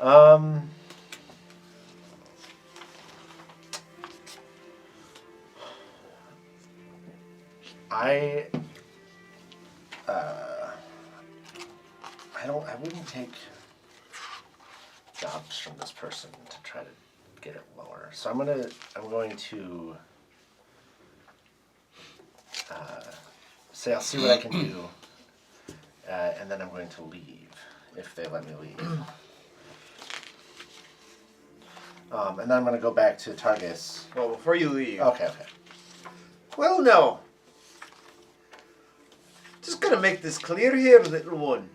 I wouldn't take jobs from this person to try to get it lower. So I'm going to say I'll see what I can do, and then I'm going to leave if they let me leave. And then I'm going to go back to Targus. Well, before you leave. Okay. Well, no. Just gonna make this clear here, little one.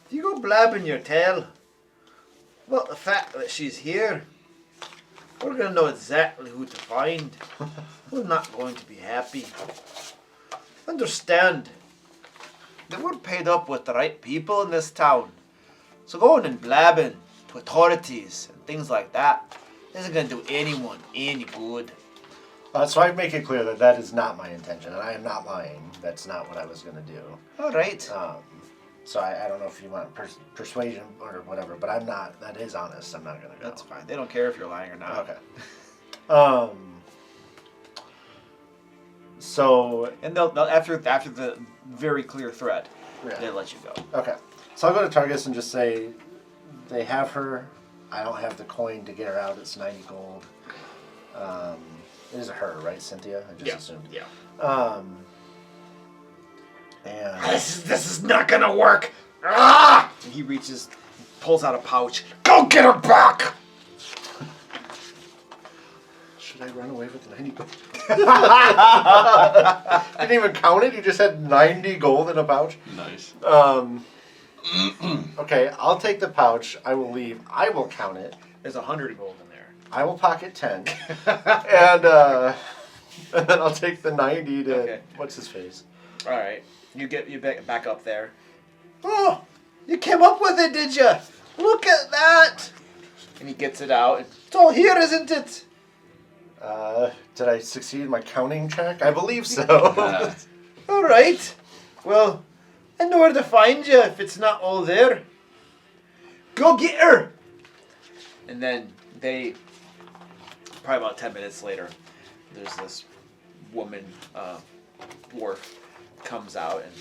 If you go blabbing your tale about the fact that she's here, we're gonna know exactly who to find. We're not going to be happy. Understand that we're paid up with the right people in this town. So going and blabbing to authorities and things like that isn't gonna do anyone any good. So I make it clear that that is not my intention, and I am not lying. That's not what I was going to do. All right. So I don't know if you want persuasion or whatever, but I'm not. That is honest. I'm not going to go. That's fine. They don't care if you're lying or not. Okay. So and they'll after the very clear threat, they'll let you go. Okay. So I'll go to Targus and just say, they have her. I don't have the coin to get her out. It's 90 gold. It is her, right, Cynthia? I just assumed. Yeah. And this is not gonna work. Ah! And he pulls out a pouch. Go get her back. Should I run away with 90 gold? Didn't even count it. You just had 90 gold in a pouch. Nice. Okay, I'll take the pouch. I will leave. I will count it. There's 100 gold in there. I will pocket 10, and then I'll take the 90 to what's his face. All right, you back up there. Oh, you came up with it, did you? Look at that! And he gets it out. It's all here, isn't it? Did I succeed in my counting check? I believe so. All right. Well, I know where to find you if it's not all there. Go get her. And then probably about 10 minutes later, there's this woman, dwarf, comes out, and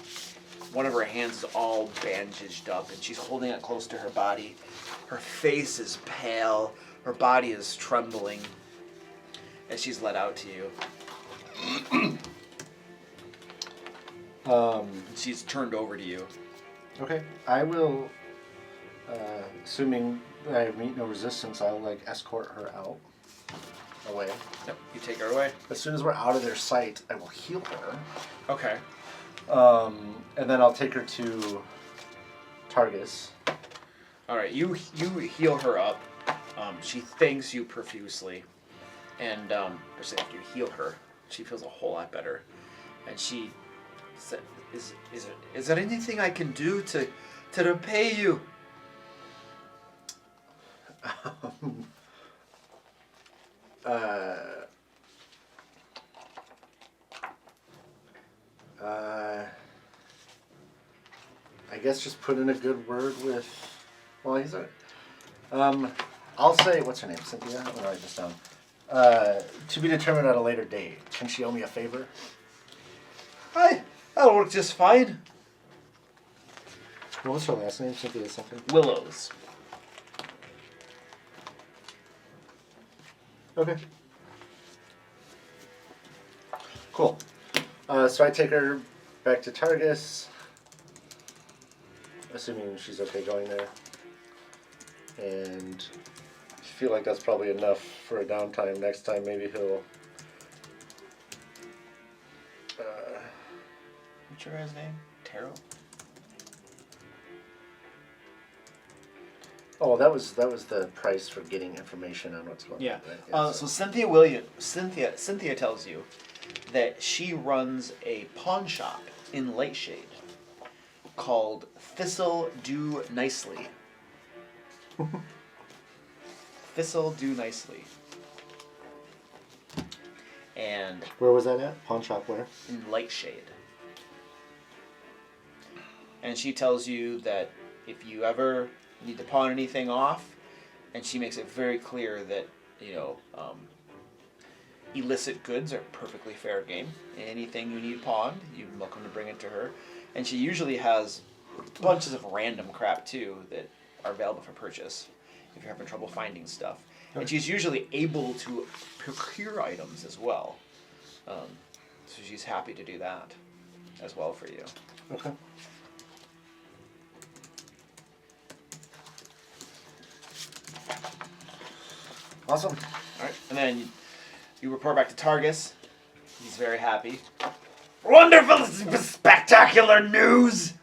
one of her hands is all bandaged up, and she's holding it close to her body. Her face is pale, her body is trembling, and she's led out to you. She's turned over to you. Okay, I will, assuming I meet no resistance, I'll escort her out. Away. Yep, you take her away. As soon as we're out of their sight, I will heal her. Okay. And then I'll take her to Targus. All right, you heal her up. She thanks you profusely, and after you heal her, she feels a whole lot better, and she said, "Is there anything I can do to repay you?" I guess just put in a good word with. Well, he's a. I'll say, what's her name? Cynthia? I'm gonna write this down. To be determined at a later date. Can she owe me a favor? That'll work just fine. What was her last name? Cynthia something? Willows. Okay. Cool. So I take her back to Targus, assuming she's okay going there. And I feel like that's probably enough for a downtime. Next time maybe he'll... What's your guy's name? Taro? Oh, that was the price for getting information on what's going on. Yeah. Right? So Cynthia tells you that she runs a pawn shop in Lightshade called Thistle Do Nicely. Thistle Do Nicely. And where was that at? Pawn shop where? in Lightshade. And she tells you that if you ever need to pawn anything off, and she makes it very clear that, illicit goods are perfectly fair game. Anything you need pawned, you're welcome to bring it to her. And she usually has bunches of random crap, too, that are available for purchase if you're having trouble finding stuff. And she's usually able to procure items as well. So she's happy to do that as well for you. Okay. Awesome. All right, and then you report back to Targus. He's very happy. Wonderful, spectacular news!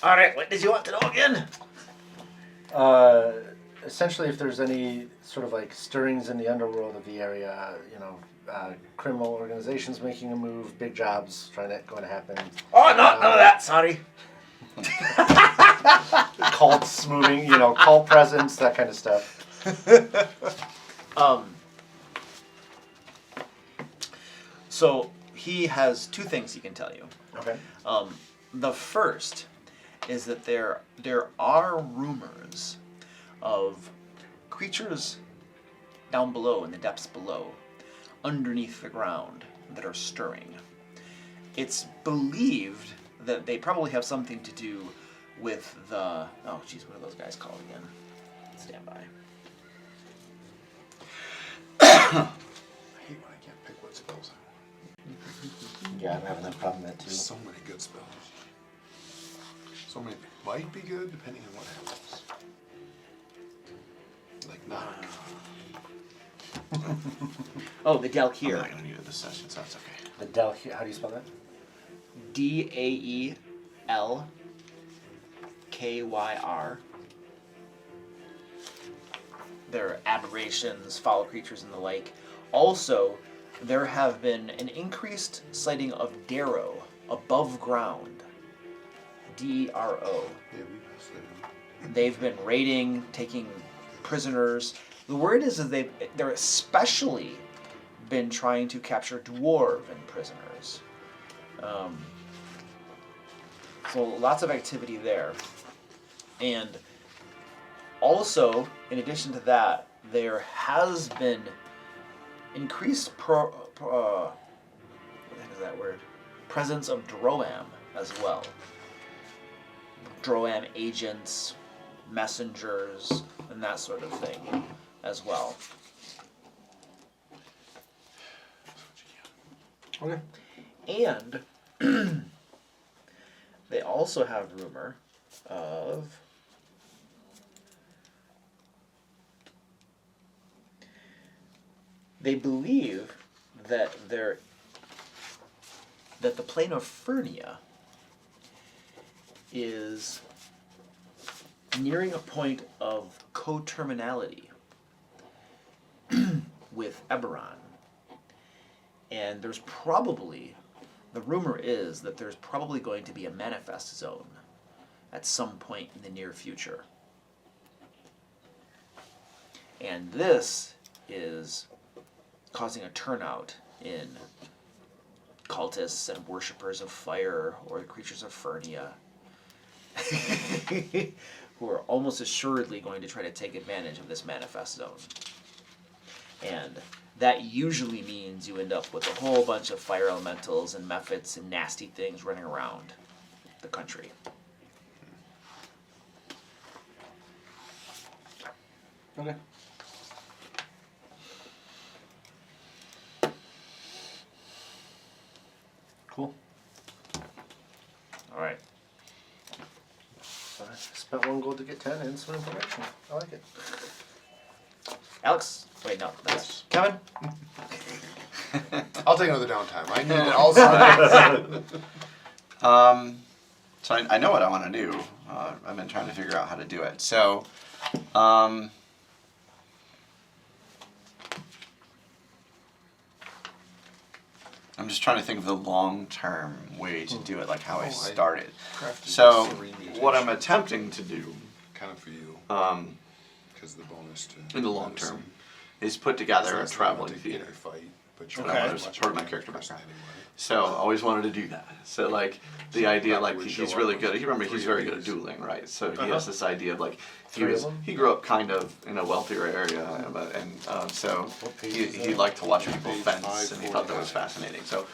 All right, what did you want to know again? Essentially, if there's any sort of like stirrings in the underworld of the area, criminal organizations making a move, big jobs going to happen. Oh, none of that, sorry. Cults moving, cult presence, that kind of stuff. So he has two things he can tell you. Okay. The first is that there are rumors of creatures down below, in the depths below, underneath the ground, that are stirring. It's believed that they probably have something to do with the... Oh, geez, what are those guys called again? Stand by. I hate when I can't pick what spells I want. Yeah, I'm having that problem with that too. There's so many good spells. So many might be good depending on what happens. Like knock. Oh, the I'm Dalkyr. not going to need it this session, so that's okay. The Dalkyr, how do you spell that? Daelkyr. They're aberrations, foul creatures, and the like. Also, there have been an increased sighting of Darrow above ground. D-R-O. Yeah, we They've been raiding, taking prisoners. The word is that they're especially been trying to capture dwarven prisoners. So lots of activity there. And also, in addition to that, there has been increased what the heck is that word? Presence of Droam as well. Droam agents, messengers, and that sort of thing as well. Okay. And they also have rumor of they believe that that the plane of Fernia is nearing a point of coterminality with Eberron. And there's probably, the rumor is that there's probably going to be a manifest zone at some point in the near future. And this is causing a turnout in cultists and worshippers of fire or the creatures of Fernia who are almost assuredly going to try to take advantage of this manifest zone. And that usually means you end up with a whole bunch of fire elementals and mephits and nasty things running around the country. Okay. Cool. All right. I spent 1 gold to get 10 and some information. I like it. Alex? Wait, no. That's Kevin? I'll take another downtime. I need it also. So I know what I want to do. I've been trying to figure out how to do it. So, I'm just trying to think of the long-term way to do it, like how I started. So, what I'm attempting to do, kind of for you, because the bonus to in the long term, is put together a traveling theater. Fight, but That was part of my character background. So I always wanted to do that. So like the idea, like he's really good. He's very good at dueling, right? So he has this idea of like he grew up kind of in a wealthier area, and so he liked to watch people fence, and he thought that was fascinating. So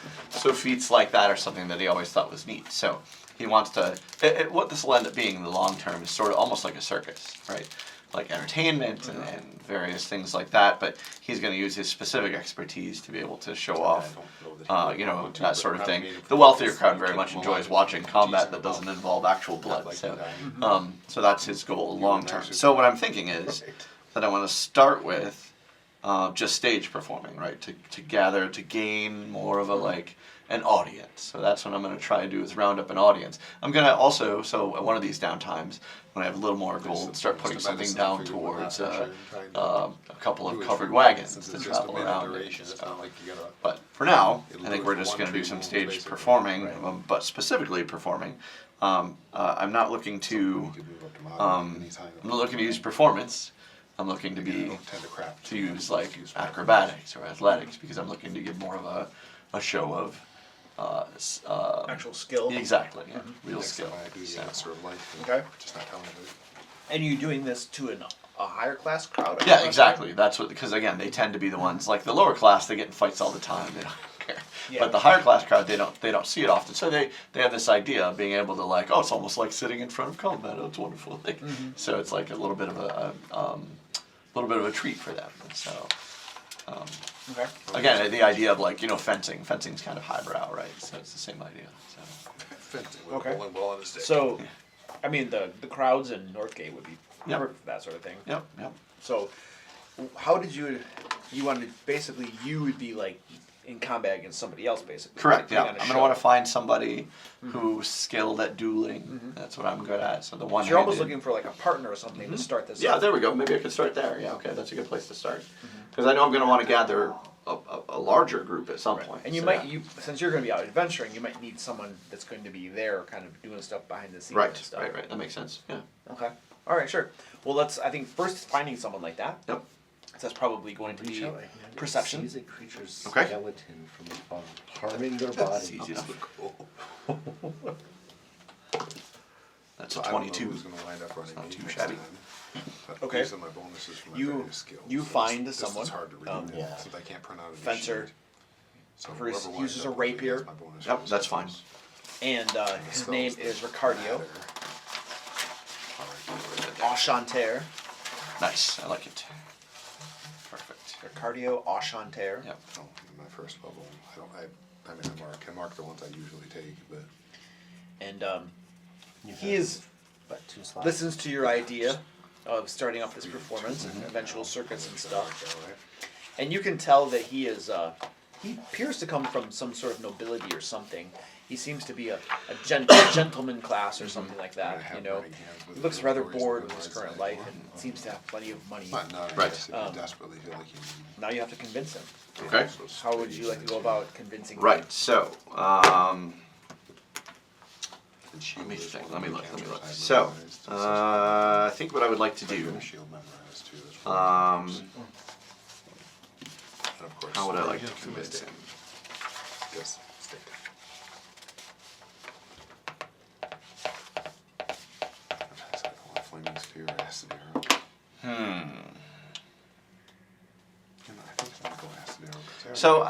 feats like that are something that he always thought was neat. So he wants to. What this will end up being in the long term is sort of almost like a circus, right? Like entertainment and various things like that, but he's going to use his specific expertise to be able to show off, that sort of thing. The wealthier crowd very much enjoys watching combat that doesn't involve actual blood, so that's his goal long term. So what I'm thinking is that I want to start with just stage performing, right? To gain more of an audience. So that's what I'm going to try to do is round up an audience. I'm going to also, at one of these downtimes, when I have a little more gold, start putting something down towards a couple of covered wagons to travel around. But for now, I think we're just going to do some stage performing, but specifically performing. I'm not looking to use performance. I'm looking to use acrobatics or athletics because I'm looking to give more of a show of actual skill. Exactly, yeah. Real skill. Okay. And you doing this to a higher class crowd? Yeah, exactly. That's because again, they tend to be the ones like the lower class. They get in fights all the time. They don't care. Yeah. But the higher class crowd, they don't see it often. So they have this idea of being able to it's almost like sitting in front of combat. Oh, it's wonderful. So it's like a little bit of a treat for them. So. Okay. Again, the idea of fencing. Fencing's kind of highbrow, right? So it's the same idea. So. Fencing with Okay. a bowling ball on a stick. So, I mean, the crowds in Northgate would be perfect for that sort of thing. Yep. So, how did you wanted basically you would be in combat against somebody else basically? Correct. Yeah. I'm gonna want to find somebody who's skilled at dueling. That's what I'm good at. So the one. So you're almost looking for a partner or something to start this. Yeah. up. There we go. Maybe I could start there. Yeah. Okay. That's a good place to start. Because I know I'm gonna want to gather a larger group at some point. And since you're going to be out adventuring, you might need someone that's going to be there, kind of doing stuff behind the scenes. Right. And stuff. Right. That makes sense. Yeah. Okay. All right. Sure. Well, I think first finding someone like that. Yep. So that's probably going to be perception. Sees a creature's Okay. skeleton from above, harming their body. Easy enough. That's a I don't know 22. who's gonna wind up running Not me too next shabby. time. But Okay. these are my bonuses for my various skills. You So find this someone, is hard to read since I can't print out a fencer, sheet. So who whoever winds uses a up with me rapier. gets my bonus Yep, for that's those fine. skills. and his name is Ricardio Alright. Enchanter. Nice. I like it. Perfect. Ricardio Enchanter. Yep. Oh, my first level. I can mark the ones I usually take, but And he listens to your idea of starting off this performance and eventual circuits and stuff. And you can tell that he appears to come from some sort of nobility or something. He seems to be a gentleman class or something like that, He looks rather bored with his current life and seems to have plenty of money. not Right. desperately feel like you need. Now you have to convince him. Okay. How would you like to go about convincing him? Right. So, let me think. Let me look. So, I think what I would like to do. How would I like to convince him? Yes, stick. Flaming sphere, acid arrow. So,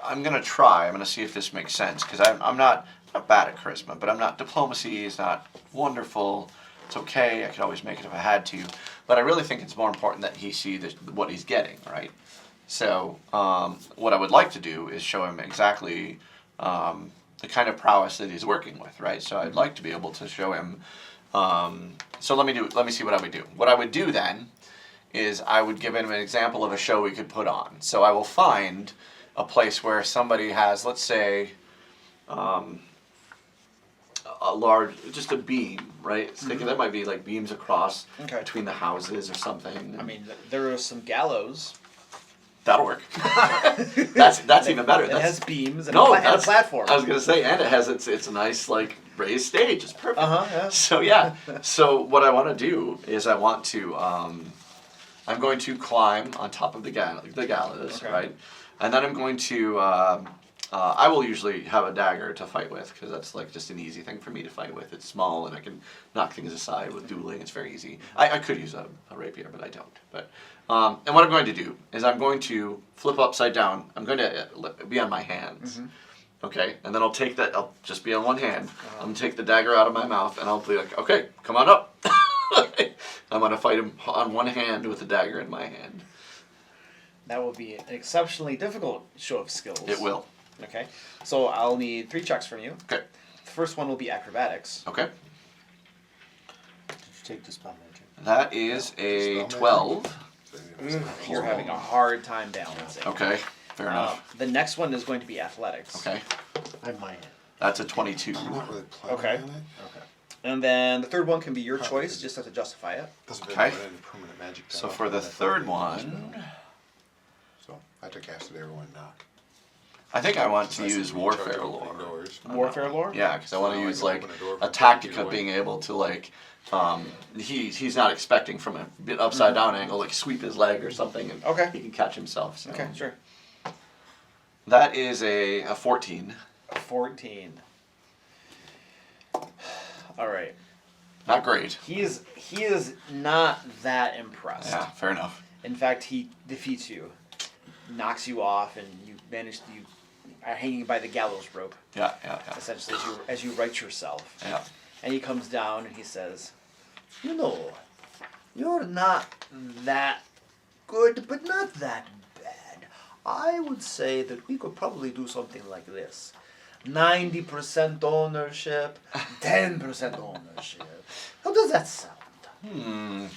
I'm gonna try. I'm gonna see if this makes sense because I'm not bad at charisma, but I'm not. Diplomacy is not wonderful. It's okay. I could always make it if I had to, but I really think it's more important that he see what he's getting, right? So, what I would like to do is show him exactly the kind of prowess that he's working with, right? So I'd like to be able to show him. So let me see what I would do. What I would do then is I would give him an example of a show we could put on. So I will find a place where somebody has, let's say, just a beam, right? Thinking that might be like beams across between the houses or something. I mean, there are some gallows. That'll work. that's even better. It has beams and, and a platform. I was gonna say, and it has it's a nice raised stage. It's perfect. Yeah. So yeah. So what I want to do is I want to I'm going to climb on top of the gallows, right? And then I'm going to I will usually have a dagger to fight with because that's like just an easy thing for me to fight with. It's small and I can knock things aside with dueling. It's very easy. I could use a rapier, but I don't. But and what I'm going to do is I'm going to flip upside down. I'm going to be on my hands. Okay, and then I'll take that. I'll just be on one hand. I'm gonna take the dagger out of my mouth, and I'll be like, "Okay, come on up." I'm gonna fight him on one hand with the dagger in my hand. That will be an exceptionally difficult show of skills. It will. Okay, so I'll need 3 checks from you. Okay. The first one will be acrobatics. Okay. Did you take the spell magic? That is a 12. You're having a hard time balancing. Okay, fair enough. The next one is going to be athletics. Okay. I might. That's a 22. I'm not really planning Okay. on it. Okay. And then the third one can be your choice. Just have to justify it. Doesn't Okay. put any permanent magic down. So for the third one, So I have to cast it everyone knock. I think I want to Nice use and recharge warfare opening lore. doors. Warfare lore? Yeah, because I want to So I use can like open a door a from tactic get of away. being able to like, he's not expecting from a bit upside down angle, like sweep his leg or something, and Okay. he can catch himself. So. Okay, sure. That is a 14. 14. All right. Not great. He is not that impressed. Yeah, fair enough. In fact, he defeats you, knocks you off, and you are hanging by the gallows rope, Yeah. essentially, as you right yourself. Yeah. And he comes down and he says, "You know, you're not that good, but not that bad. I would say that we could probably do something like this. 90% ownership, 10% ownership. How does that sound?"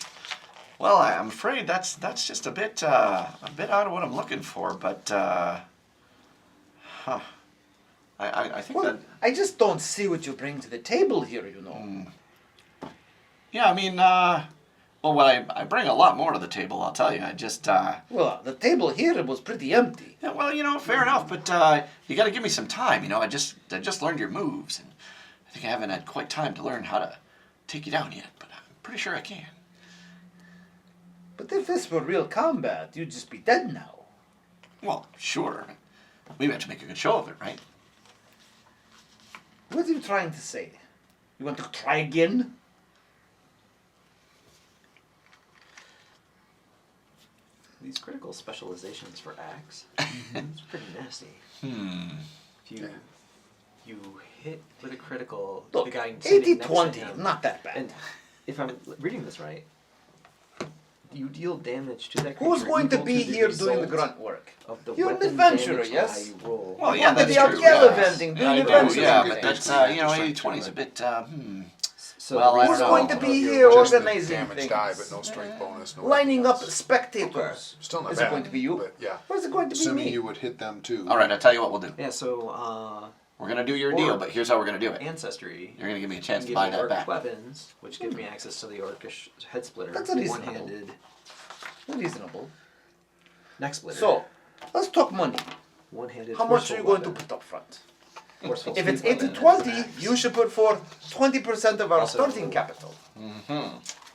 Well, I'm afraid that's just a bit out of what I'm looking for, but I think Well, that. I just don't see what you bring to the table here, you know. Yeah, I mean, well, I bring a lot more to the table. I'll tell you. I just. Well, the table here was pretty empty. Yeah, well, fair enough, but you got to give me some time. I just learned your moves, and I think I haven't had quite time to learn how to take you down yet. But I'm pretty sure I can. But if this were real combat, you'd just be dead now. Well, sure. We have to make a good show of it, right? What are you trying to say? You want to try again? These critical specializations for axe, it's pretty nasty. If you hit with a critical, Look, the guy standing next to 80-20, him, not that bad. and if I'm reading this right, you deal damage to that Who's creature going to equal be the here doing the result grunt work? of the You're an weapon adventurer, damage yes? die roll. Well, You yeah, want to that's be out true. gallivanting, doing I do, adventures. yeah, and but things. that's Just 80-20 is a bit. So Well, the I Who's don't going know. to be here Just the organizing damage things? die, but no strength bonus. No Lining anything up else. spectators. Still not Is bad. it going to be you? But yeah. Or is it going to be Assuming me? you would hit them too. All right, I'll tell you what we'll do. Yeah, so We're gonna do your deal, but here's how we're gonna do it. ancestry. You're gonna give me a chance to give buy me that orc back. weapons, which give me access to the orcish head splitter. That's reasonable. One-handed Reasonable. neck splitter. So, let's talk money. one-handed. How much are you going to forceful put up front? weapon. Forceful If it's sweep weapon 80-20, and you should put forth 20% of our Also- starting capital.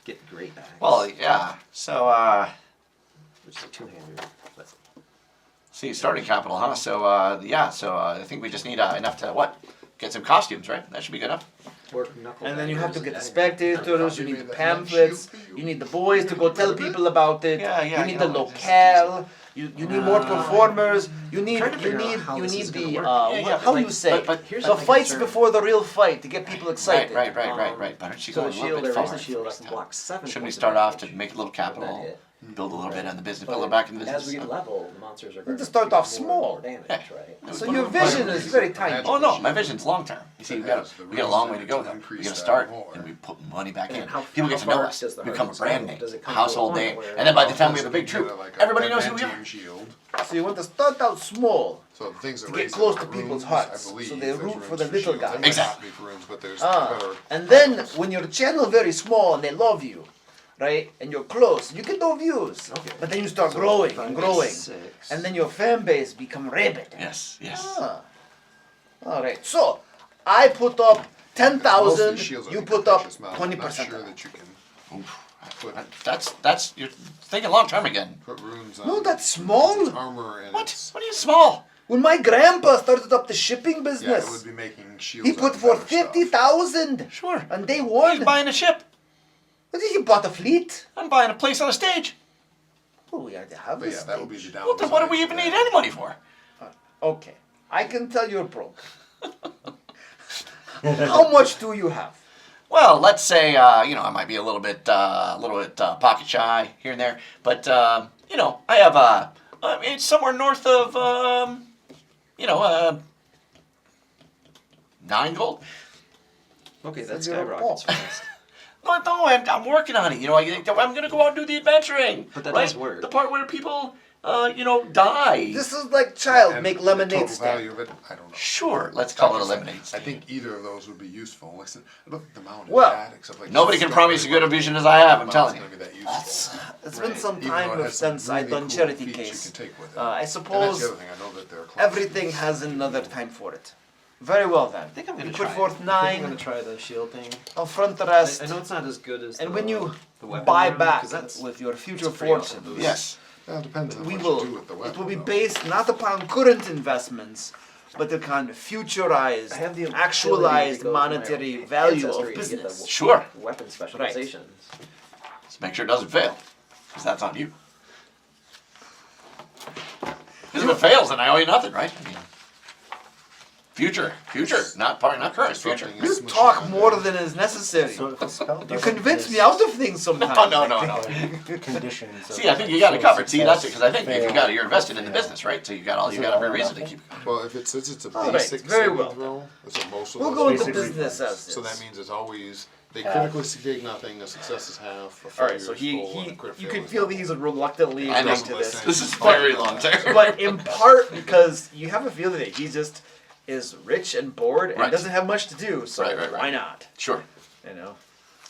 get great back. Well, yeah. So, which is a two-handed. But see, starting capital, huh? So, yeah. So, I think we just need enough to get some costumes, right? That should be good enough. orc knuckle And then you have to daggers get the and- spectators, you need the pamphlets, you need the boys to go tell people about it, Yeah, you need you the know, it's locale, you need more performers, you need trying to figure out how you this need is the gonna work. how do you like, say but here's the my fights concern. before the real fight to get people excited. Right. Um, But aren't you So going the a little shield, bit there is far? a shield that first can time? block 7 Shouldn't we points of start off to damage. make a little Would that capital, hit? build a little bit on the business, But build it back in the As business? we get level, the monsters are need going to start off small. damage, Yeah. right? So your vision is very tiny. Oh no, my vision's long term. You see, we got a long way to go though. We Increase got to that start, more. and we put money back in. And how- People get how to know far us, does the become a hardness brand go? name, Does it a come to a household point name, where- and then by the time we have a big Get troop, like a everybody knows who we are. adamantium shield. So you want to start out small. So the things that To get raise close the to people's runes, hearts, I believe, so they there's root runes for the little shields. guy. There might Exactly. not be for runes, but there's Ah, better. and then when your channel very small and they love you, right, and you're close, you get no views. Okay. But then you start growing and growing, 6. and then your fan base become rabid. Yes. Ah. All right. So I put up Most of 10,000. these shields, I You think, are put up precious metals. 20%. I'm not sure of that. that you can put, That's you're thinking long term again. put runes on. No, that's small. It's armor and What? it's What are you small? When my grandpa started up the shipping Yeah, business, it would be making shields. he put out of forth better stuff. 50,000 Sure. on day one. He's buying a ship. He bought a fleet. I'm buying a place on a stage. Well, we already have But this. yeah, that would be the stage. downside. Well, then what do we even to need that. any money for? Okay, I can tell you're broke. How much do you have? Well, let's say I might be a little bit pocket shy here and there, but I have it's somewhere north of 9 gold. Okay, that you're a skyrockets ball. fast. But no, I'm working on it. I'm gonna go out and do the adventuring. But that right? does work. The part where people die. This is like child And make the lemonade total stand. value of it, I don't know. Sure, let's call it a Like I said, lemonade I stand. think either of those would be useful. Listen, look at the mountain. Well, attic, stuff like nobody that. can promise as good a vision as I have, I'm telling you. It's gonna be that useful. It's been some Even time though it has some since I've really done cool charity feats case. You can take with it. I And that's suppose the other thing. I know that they're close. everything has another time for it. Very well then. I think I'm gonna You try put it. forth I think I'm 9. gonna try the shield thing. I'll front the rest. I know it's not as good as. And the, when you the weapon buy room, back 'cause that's with your future it's pretty awesome fortunes, boost. Yes. Well, it depends on we what will. you do with the weapon. It will be though. based not upon current investments, but upon futurized, I have the ability actualized to go through my monetary value ancestry of to get the business. Sure. weapon specializations. Let's make sure it doesn't fail, because that's on you. Because if it fails, then I owe you nothing, right? I mean, future, not current, future. Disrupting is You smushy talk on more there. than is necessary. So if a spell You doesn't convince me miss out of things sometimes. No. conditions. of, See, I think you like, got it show covered. See, that's it. Because I think success, if you got it, you're invested in the fail. business, right? So you got all Is you it got every all reason to nothing? keep. Well, if it's a All right, basic very saving well. throw, that's what most of We'll those go are. into Basic business reflex. as this. So that means it's always they Half. critically succeed nothing. A success is half. A All failure right, so is he full, and a crit you fail can is feel that double. he's reluctantly I know. agreeing to this. This is very long term. But in part because you have a feeling that he just is rich and bored and Right. doesn't have much to do, so Right. why not? Sure. You know?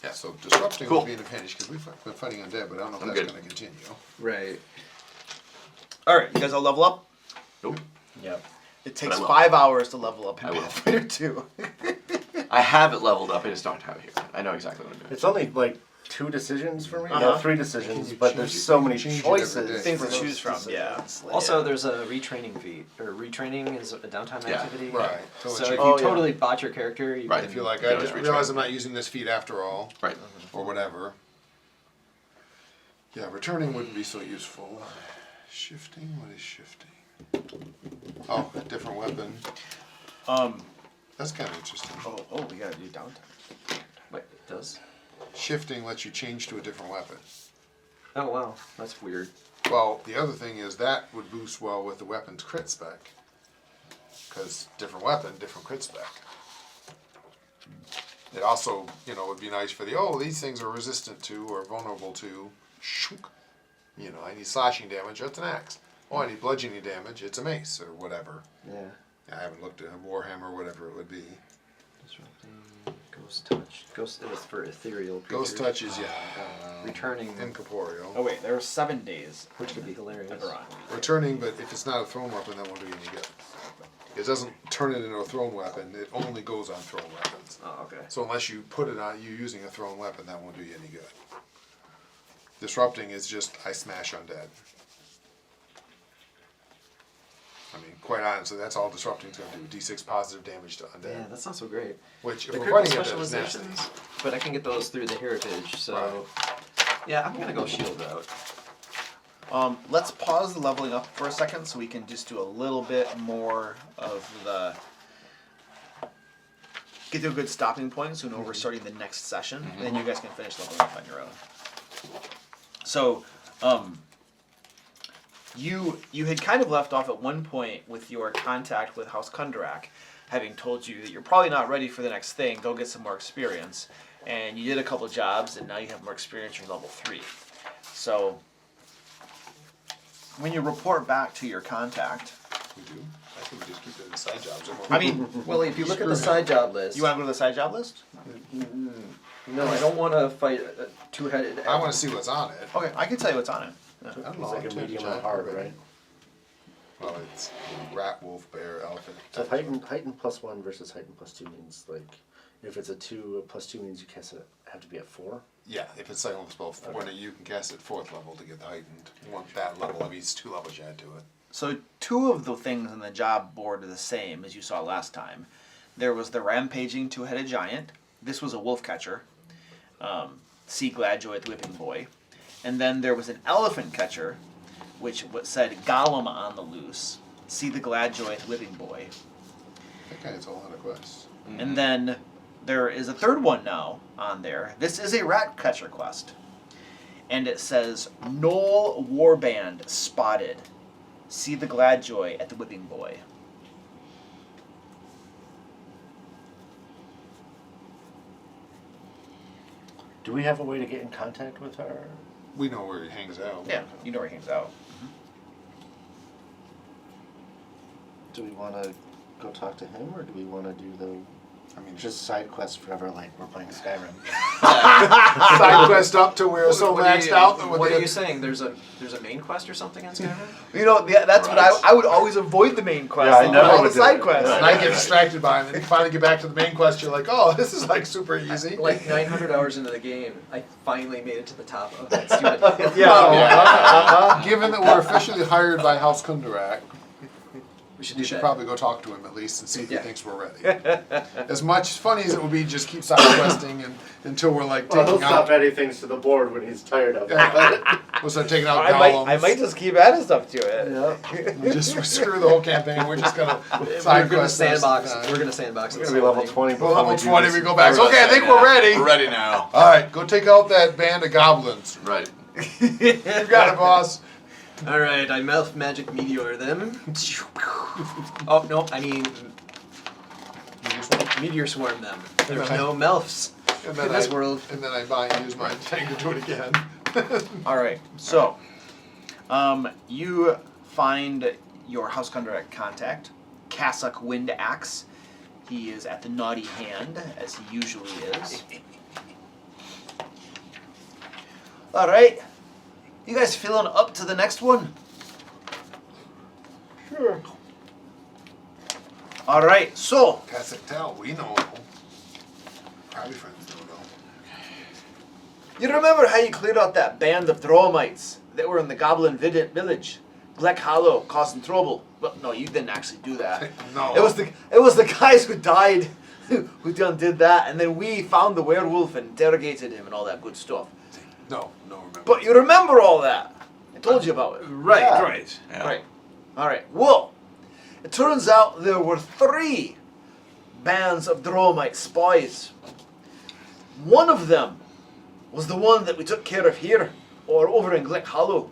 Yeah, so disrupting Cool. would be an advantage because we've been fighting undead, but I don't know if I'm that's good. going to continue. Right. Alright, you guys all level up? Nope. Yep. It takes I will. 5 hours to level up in I will. Pathfinder 2. I have it leveled up. I just don't have it here. I know exactly what I'm doing. It's only like 2 decisions for me. Uh-huh. No, 3 decisions, You but change there's it- so you many change it every choices. day. Things for to those choose from, yeah. decisions. Also, there's a retraining fee, or retraining is a downtime Yeah. activity. Right. So So if it's- you Oh, yeah. totally bought your character, you Right. can If you're like, You I always realize retrain. I'm not using this feat after all, Right. or whatever. Yeah, returning wouldn't be so useful. Shifting? What is shifting? Oh, a different weapon. That's kind of interesting. Oh, we gotta do downtime. Wait, it does? Shifting lets you change to a different weapon. Oh wow, that's weird. Well, the other thing is that would boost well with the weapon's crit spec. Because different weapon, different crit spec. It also, would be nice for these things are resistant to or vulnerable to. Shook. I need slashing damage, that's an axe. Oh, I need bludgeoning damage, it's a mace or whatever. Yeah. I haven't looked at a Warhammer or whatever it would be. Disrupting, ghost touch. Ghost is for ethereal creatures. Ghost touch is, Returning, incorporeal. Oh wait, there are 7 days. which could be hilarious. Eberron. Returning, but if it's not a thrown weapon, that won't do you any good. It doesn't turn it into a thrown weapon, it only goes on thrown weapons. Oh, okay. So unless you put it on, you're using a thrown weapon, that won't do you any good. Disrupting is just, I smash undead. I mean, quite honestly, that's all disrupting's gonna do, d6 positive damage to undead. Yeah, that's not so great. Which, if The we're critical fighting undead, is nasty. specializations, but I can get those through the heritage, so Right. yeah, I'm gonna go shield route. Let's pause the leveling up for a second so we can just do a little bit more of the. Get to a good stopping point so we know we're starting the next session, and then you guys can finish leveling up on your own. So, you had kind of left off at one point with your contact with House Kundarak, having told you that you're probably not ready for the next thing, go get some more experience. And you did a couple jobs, and now you have more experience, you're level 3. So, when you report back to your contact, We do? I think we just keep it in side jobs. I mean, Well, if you look at the Screw side job list, you want to go to the side job list? no, I don't want to fight a two-headed. I wanna see what's on it. Okay, I can tell you what's on it. I don't It's know, like I'll a take medium giant and hard, already. right? Well, it's rat, wolf, bear, elephant. So heightened +1 versus heightened +2 means like if it's a 2, a +2 means you cast it have to be at 4. Yeah, if it's second level spell, when you can cast it 4th level to get the heightened. You want that level, that means 2 levels you add to it. So 2 of the things on the job board are the same as you saw last time. There was the rampaging 2-headed giant. This was a wolf catcher. See Gladjoy the whipping boy. And then there was an elephant catcher, which said Gollum on the loose. See the Gladjoy the whipping boy. That guy's all out of quests. And then there is a 3rd one now on there. This is a rat catcher quest. And it says, Knoll Warband spotted. See the Gladjoy at the whipping boy. Do we have a way to get in contact with her? We know where he hangs out. Yeah, you know where he hangs out. Do we want to go talk to him, or do we want to do the just side quests forever like we're playing Skyrim? Side quest up to we're so What maxed out that What are you saying? There's a main quest or something in Skyrim? You know, that's what I would always avoid the main quest. Yeah, I and never all the would do side it. quests. And I get distracted by him, and you finally get back to the main quest. You're like, oh, this is like super easy. Like 900 hours into the game, I finally made it to the top of that stupid hill. Given that we're officially hired by House Kundarak, We should we do should that. probably go talk to him at least and see if he Yeah. thinks we're ready. As much funny as it would be, just keep side questing until we're like Well, he'll taking stop out. adding things to the board when he's tired of it. We'll start taking out I golems. might just keep adding stuff to it. We just screw the whole campaign. We're just gonna We're side gonna quest. sandbox. We're gonna sandbox. We're this going to be whole level thing. 20 Well, before level do 20, this. we go back. So, okay, I think we're ready. We're ready now. All right, go take out that band of goblins. Right. You got it, boss. All right, I mouth magic meteor them. Oh no, I mean meteor swarm them. There's no melfs And in this world. And then I buy and use my thing to do it again. All right, so you find your House Kundarak contact, Cassock Wind Axe. He is at the naughty hand, as he usually is. All right, you guys feeling up to the next one? Sure. All right, so Cassock Tell, we know. Probably friends don't know. you remember how you cleared out that band of Dromites that were in the Goblin village? Gleck Hollow causing trouble. Well, no, you didn't actually do that. No. It was the guys who died who done did that, and then we found the werewolf and interrogated him and all that good stuff. No, remember. But you remember all that? I told you about it. Right, Yeah. right. Yeah. Right. All right. Well, it turns out there were 3 bands of Dromite spies. One of them was the one that we took care of here, or over in Glick Hollow.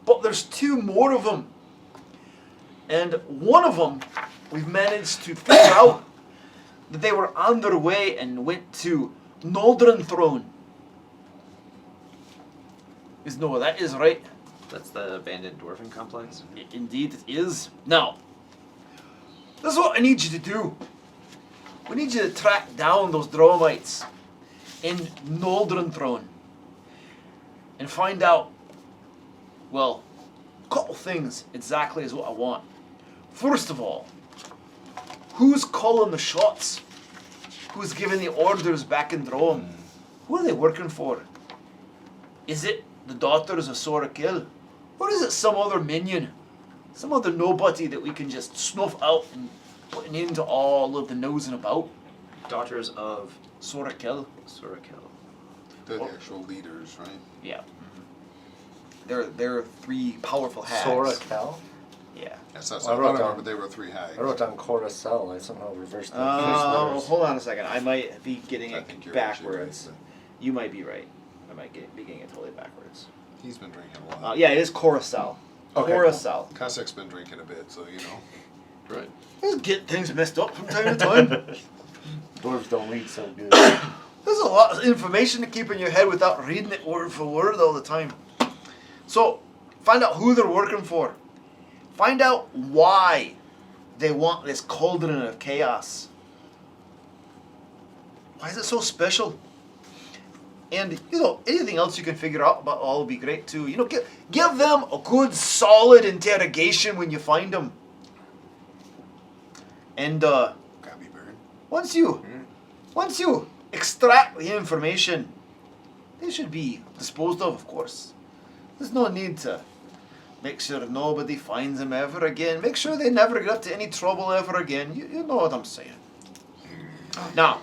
But there's 2 more of them. And one of them, we've managed to figure out that they were on their way and went to Noldren Throne. No, that is right. That's the abandoned dwarven complex. Indeed it is. Now, this is what I need you to do. We need you to track down those Dromites in Noldren Throne and find out, well, a couple things exactly is what I want. First of all, who's calling the shots? Who's giving the orders back in Drome? Who are they working for? Is it the daughters of Sorakil? Or is it some other minion? Some other nobody that we can just snuff out and put into all of the nosing about? Daughters of Sorakil? Sorakil. They're the actual leaders, right? Yeah. They're 3 powerful hags. Sora Cal? Yeah. Yes, that's I what I wrote remember. down- They were 3 hags. I wrote down Coruscant. I somehow reversed the Hold on a second. I might be getting I it think you're actually backwards. right. You might be right. I might be getting it totally backwards. He's been drinking a lot. Yeah, it is Coruscant. Okay, Coruscant. Cassock's been drinking a bit, so you know. Right. Just get things messed up from time to time. Dwarves don't read so good. There's a lot of information to keep in your head without reading it word for word all the time. So, find out who they're working for. Find out why they want this cauldron of chaos. Why is it so special? And, anything else you can figure out about all will be great too. Give them a good, solid interrogation when you find them. And, Gabby Bird. once you extract the information, they should be disposed of course. There's no need to Make sure nobody finds them ever again. Make sure they never get up to any trouble ever again. You know what I'm saying. Now,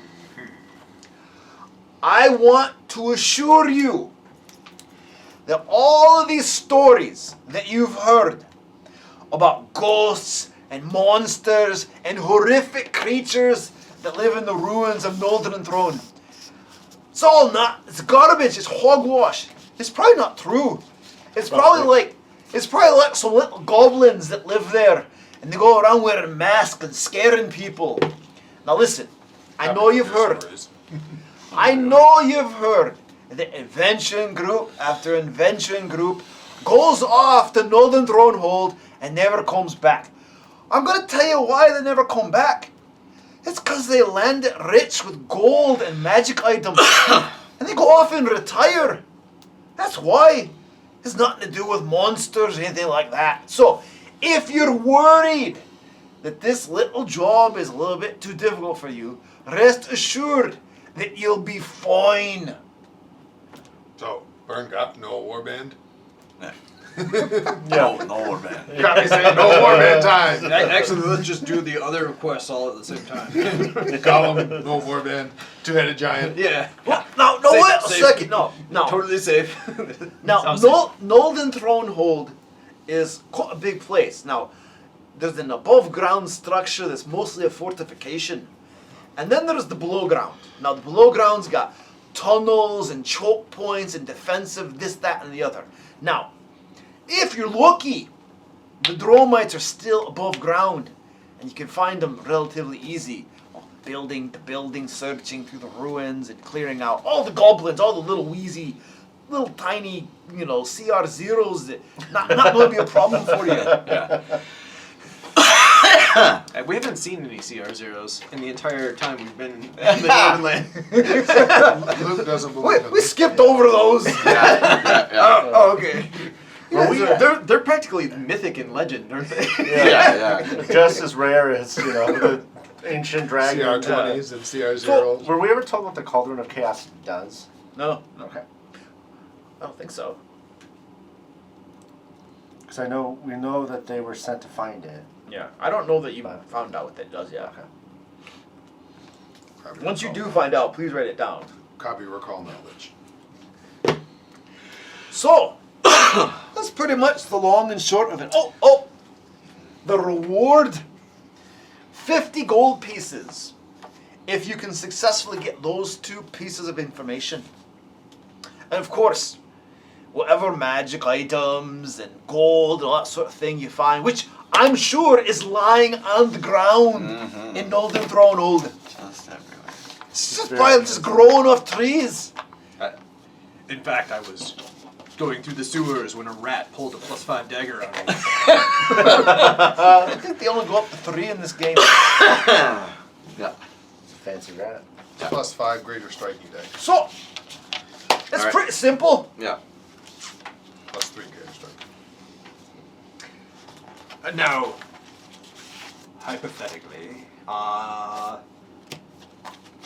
I want to assure you that all of these stories that you've heard about ghosts and monsters and horrific creatures that live in the ruins of Northern Throne, it's all not, it's garbage, it's hogwash. It's probably not true. It's probably like some little goblins that live there and they go around wearing masks and scaring people. Now listen, I know you've heard that invention group after invention group goes off to Northern Thronehold and never comes back. I'm going to tell you why they never come back. It's because they landed rich with gold and magic items and they go off and retire. That's why. It's nothing to do with monsters or anything like that. So, if you're worried that this little job is a little bit too difficult for you, rest assured that you'll be fine. So, Burn got no warband? No warband. Got me saying no warband time. Actually, let's just do the other requests all at the same time. Golem, no warband, two-headed giant. Yeah. Well, no, Safe- wait a safe. second. No. Totally safe. Now, Sounds safe. Northern Thronehold is quite a big place. Now, there's an above-ground structure that's mostly a fortification. And then there's the below ground. Now, the below ground's got tunnels and choke points and defensive this, that, and the other. Now, if you're lucky, the Dromites are still above ground, and you can find them relatively easy. Building to building, searching through the ruins and clearing out all the goblins, all the little wheezy, little tiny, CR zeros that not going to be a problem for you. Yeah. We haven't seen any CR0s in the entire time we've been in the Northern Land. Luke doesn't believe We skipped over those. Oh, okay. Well, They're practically mythic in legend, aren't they? Yeah. Just as rare as, the ancient dragon. CR20s and CR0s. So, were we ever told what the Cauldron of Chaos does? No, Okay. I don't think so. Because we know that they were sent to find it. Yeah, I don't know that you found out what that does yet. Okay. Once you do find out, please write it down. Copy recall knowledge. So, that's pretty much the long and short of it. Oh, the reward, 50 gold pieces. If you can successfully get those 2 pieces of information. And of course, whatever magic items and gold and all that sort of thing you find, which I'm sure is lying on the ground in Northern Thronehold. Just everywhere. It's just probably just growing off trees. In fact, I was going through the sewers when a rat pulled a +5 dagger on me. I think they only go up to 3 in this game. Yeah. Fancy rat. +5 greater striking deck. So, it's All right. pretty simple. Yeah. +3 greater striking. Now, hypothetically,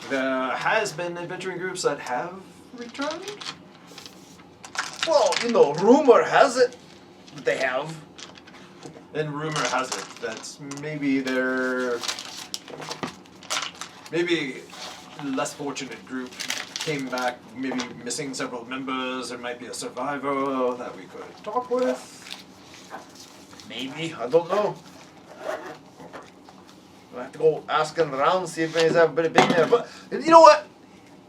there has been adventuring groups that have returned. Well, rumor has it that they have. And rumor has it that maybe they're less fortunate group came back, maybe missing several members. There might be a survivor that we could talk with. Maybe, I don't know. We'll have to go asking around, see if anybody's ever been there. But you know what?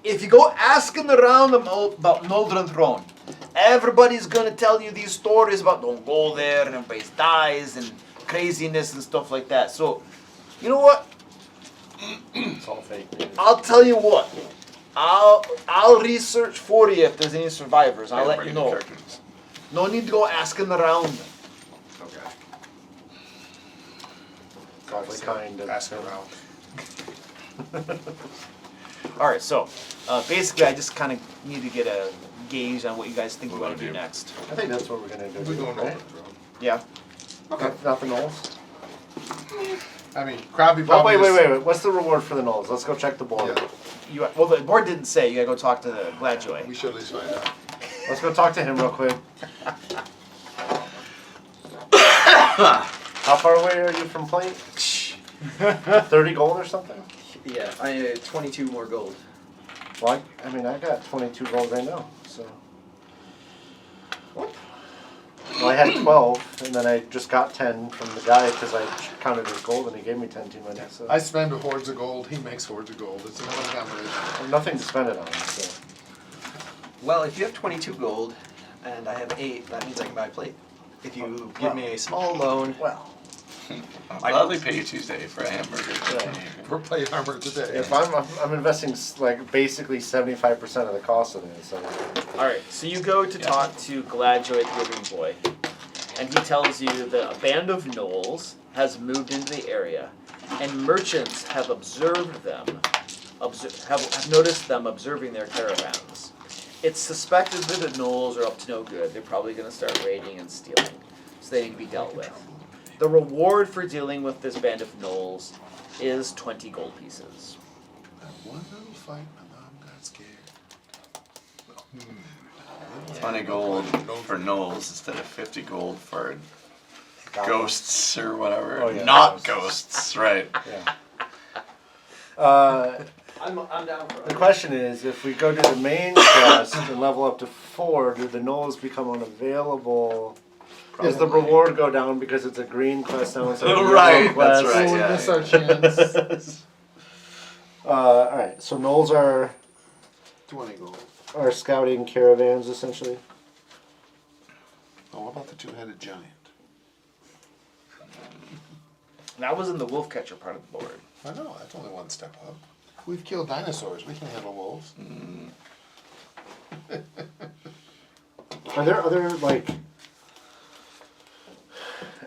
If you go asking around about Northern Throne, everybody's gonna tell you these stories about don't go there and everybody dies and craziness and stuff like that. So, you know what? It's all fake news. I'll tell you what. I'll research for you if there's any survivors. I'll let you know. No need to go asking around. Okay. Godly kind of Pass it around. Alright, so basically I just kind of need to get a gauge on what you guys think you want to do next. I think that's what we're going to go We're do, going right? over the road. Yeah. Okay. Nothing else? I mean, Krabby Oh, probably wait. What's the reward for the knolls? Let's go check the board. Yeah, Well, the board didn't say. You gotta go talk to the Gladjoy. we should at least find out. Let's go talk to him real quick. How far away are you from plate? 30 gold or something? Yeah, I need 22 more gold. Well, I mean, I got 22 gold right now, so. Well, I had 12, and then I just got 10 from the guy because I counted his gold, and he gave me 10 too many. So. I spend hordes of gold. He makes hordes of gold. It's another combination. I have nothing to spend it on, so. Well, if you have 22 gold and I have 8, that means I can buy a plate. If you give me a small loan, Well, I'll gladly pay you Tuesday for a hamburger. We're playing armor today. if I'm investing like basically 75% of the cost of it, so. Alright, so you go to talk to Gladjoy the Giving Boy, and he tells you that a band of gnolls has moved into the area, and merchants have observed them, have noticed them observing their caravans. It's suspected that the gnolls are up to no good. They're probably going to start raiding and stealing, so they need to be dealt with. The reward for dealing with this band of gnolls is 20 gold pieces. That one little fight, my mom got scared. 20 gold for gnolls instead of 50 gold for ghosts or whatever. Oh, yeah, Not ghosts, right. Yeah. I'm down for The question is, if we go to the main quest and level up to 4, do the gnolls become unavailable? Does the reward go down because it's a green quest now instead of a Right, yellow quest? that's right, Oh, we yeah, miss yeah. our chance. Alright, so gnolls are 20 gold. scouting caravans, essentially. Oh, what about the two-headed giant? That was in the wolf catcher part of the board. I know, that's only one step up. We've killed dinosaurs. We can handle wolves. Are there other, like,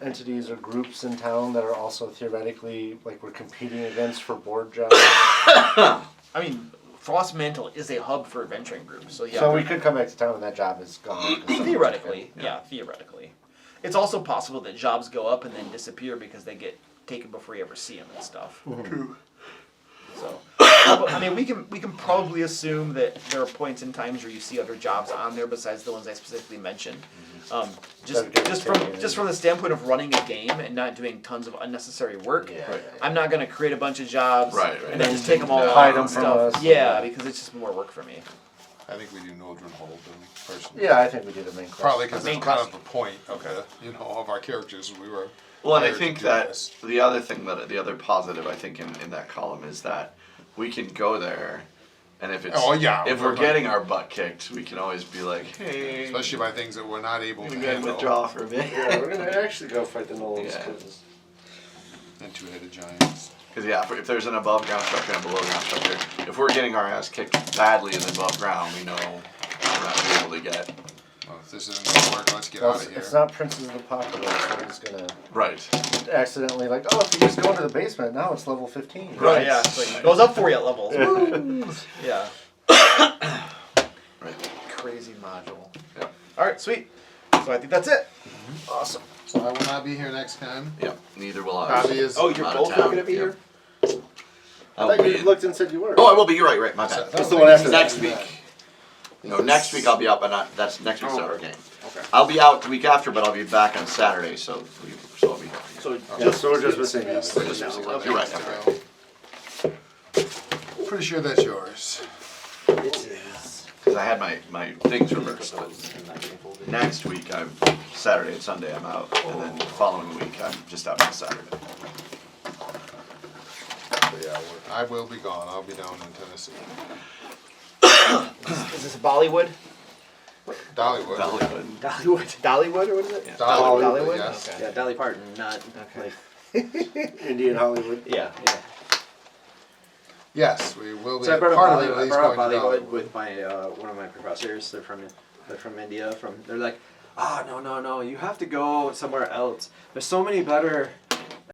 entities or groups in town that are also theoretically, like, we're competing against for board jobs? I mean, Frostmantle is a hub for adventuring groups, so yeah. So we could come back to town and that job is gone. Theoretically, yeah, theoretically. It's also possible that jobs go up and then disappear because they get taken before you ever see them and stuff. True. So, I mean, we can probably assume that there are points in times where you see other jobs on there besides the ones I specifically mentioned. Just from the standpoint of running a game and not doing tons of unnecessary work. Yeah. Right. I'm not going to create a bunch of jobs Right. and then just take them all Yeah. out Hide them and from stuff. us. Yeah, because it's just more work for me. I think we do Nordrum Hold, personally. Yeah, I think we do the main quest. Probably because Main it's kind of quest. the point of of our characters. We were. Well, and I hired to think do that this. the other thing the other positive I think in that column is that we can go there, and if it's if we're getting our butt kicked, we can always be like, hey, Especially by things that we're not able to we're gonna handle. withdraw for a bit. Yeah, we're gonna actually go fight the gnolls. Yeah. 'Cause And two-headed giants. Because if there's an above ground structure and a below ground structure, if we're getting our ass kicked badly in the above ground, we know we're not gonna be able to get. Well, if this isn't gonna work, let's get well, out of here. it's not Princes of the Apocalypse. We're just gonna Right. accidentally like, oh, if you just go into the basement, now it's level 15. Right. Yeah, it's like, it goes up for you at levels. Woo! Yeah. Right. Crazy module. Yep. All right, sweet. So I think that's it. Awesome. So I will not be here next time. Yep. Neither will I. Bobby is. Oh, you're out of both not town. going to be Yep. here? I I will thought be you in. looked and said you were. Oh, I will be. You're right. Right. My bad. That's the one after Next that. week. No, next week I'll be out, but not. That's next week's our game. Okay. I'll be out the week after, but I'll be back on Saturday, so I'll be here. So, So we're just missing you. You're right. Pretty sure that's yours. Because I had my things reversed. But next week I'm Saturday and Sunday I'm out, and then the following week I'm just out on Saturday. So yeah, I will be gone. I'll be down in Tennessee. Is this Bollywood? Dollywood. Dollywood. Dollywood. Dollywood, or what is it? Dollywood, yes. Yeah, Dolly Parton, not like. Indian Hollywood. Yeah. Yes, we will be. So I brought part up of it at I least brought up going to Bollywood Dollywood. with my one of my professors. They're from India. They're like, no, you have to go somewhere else. There's so many better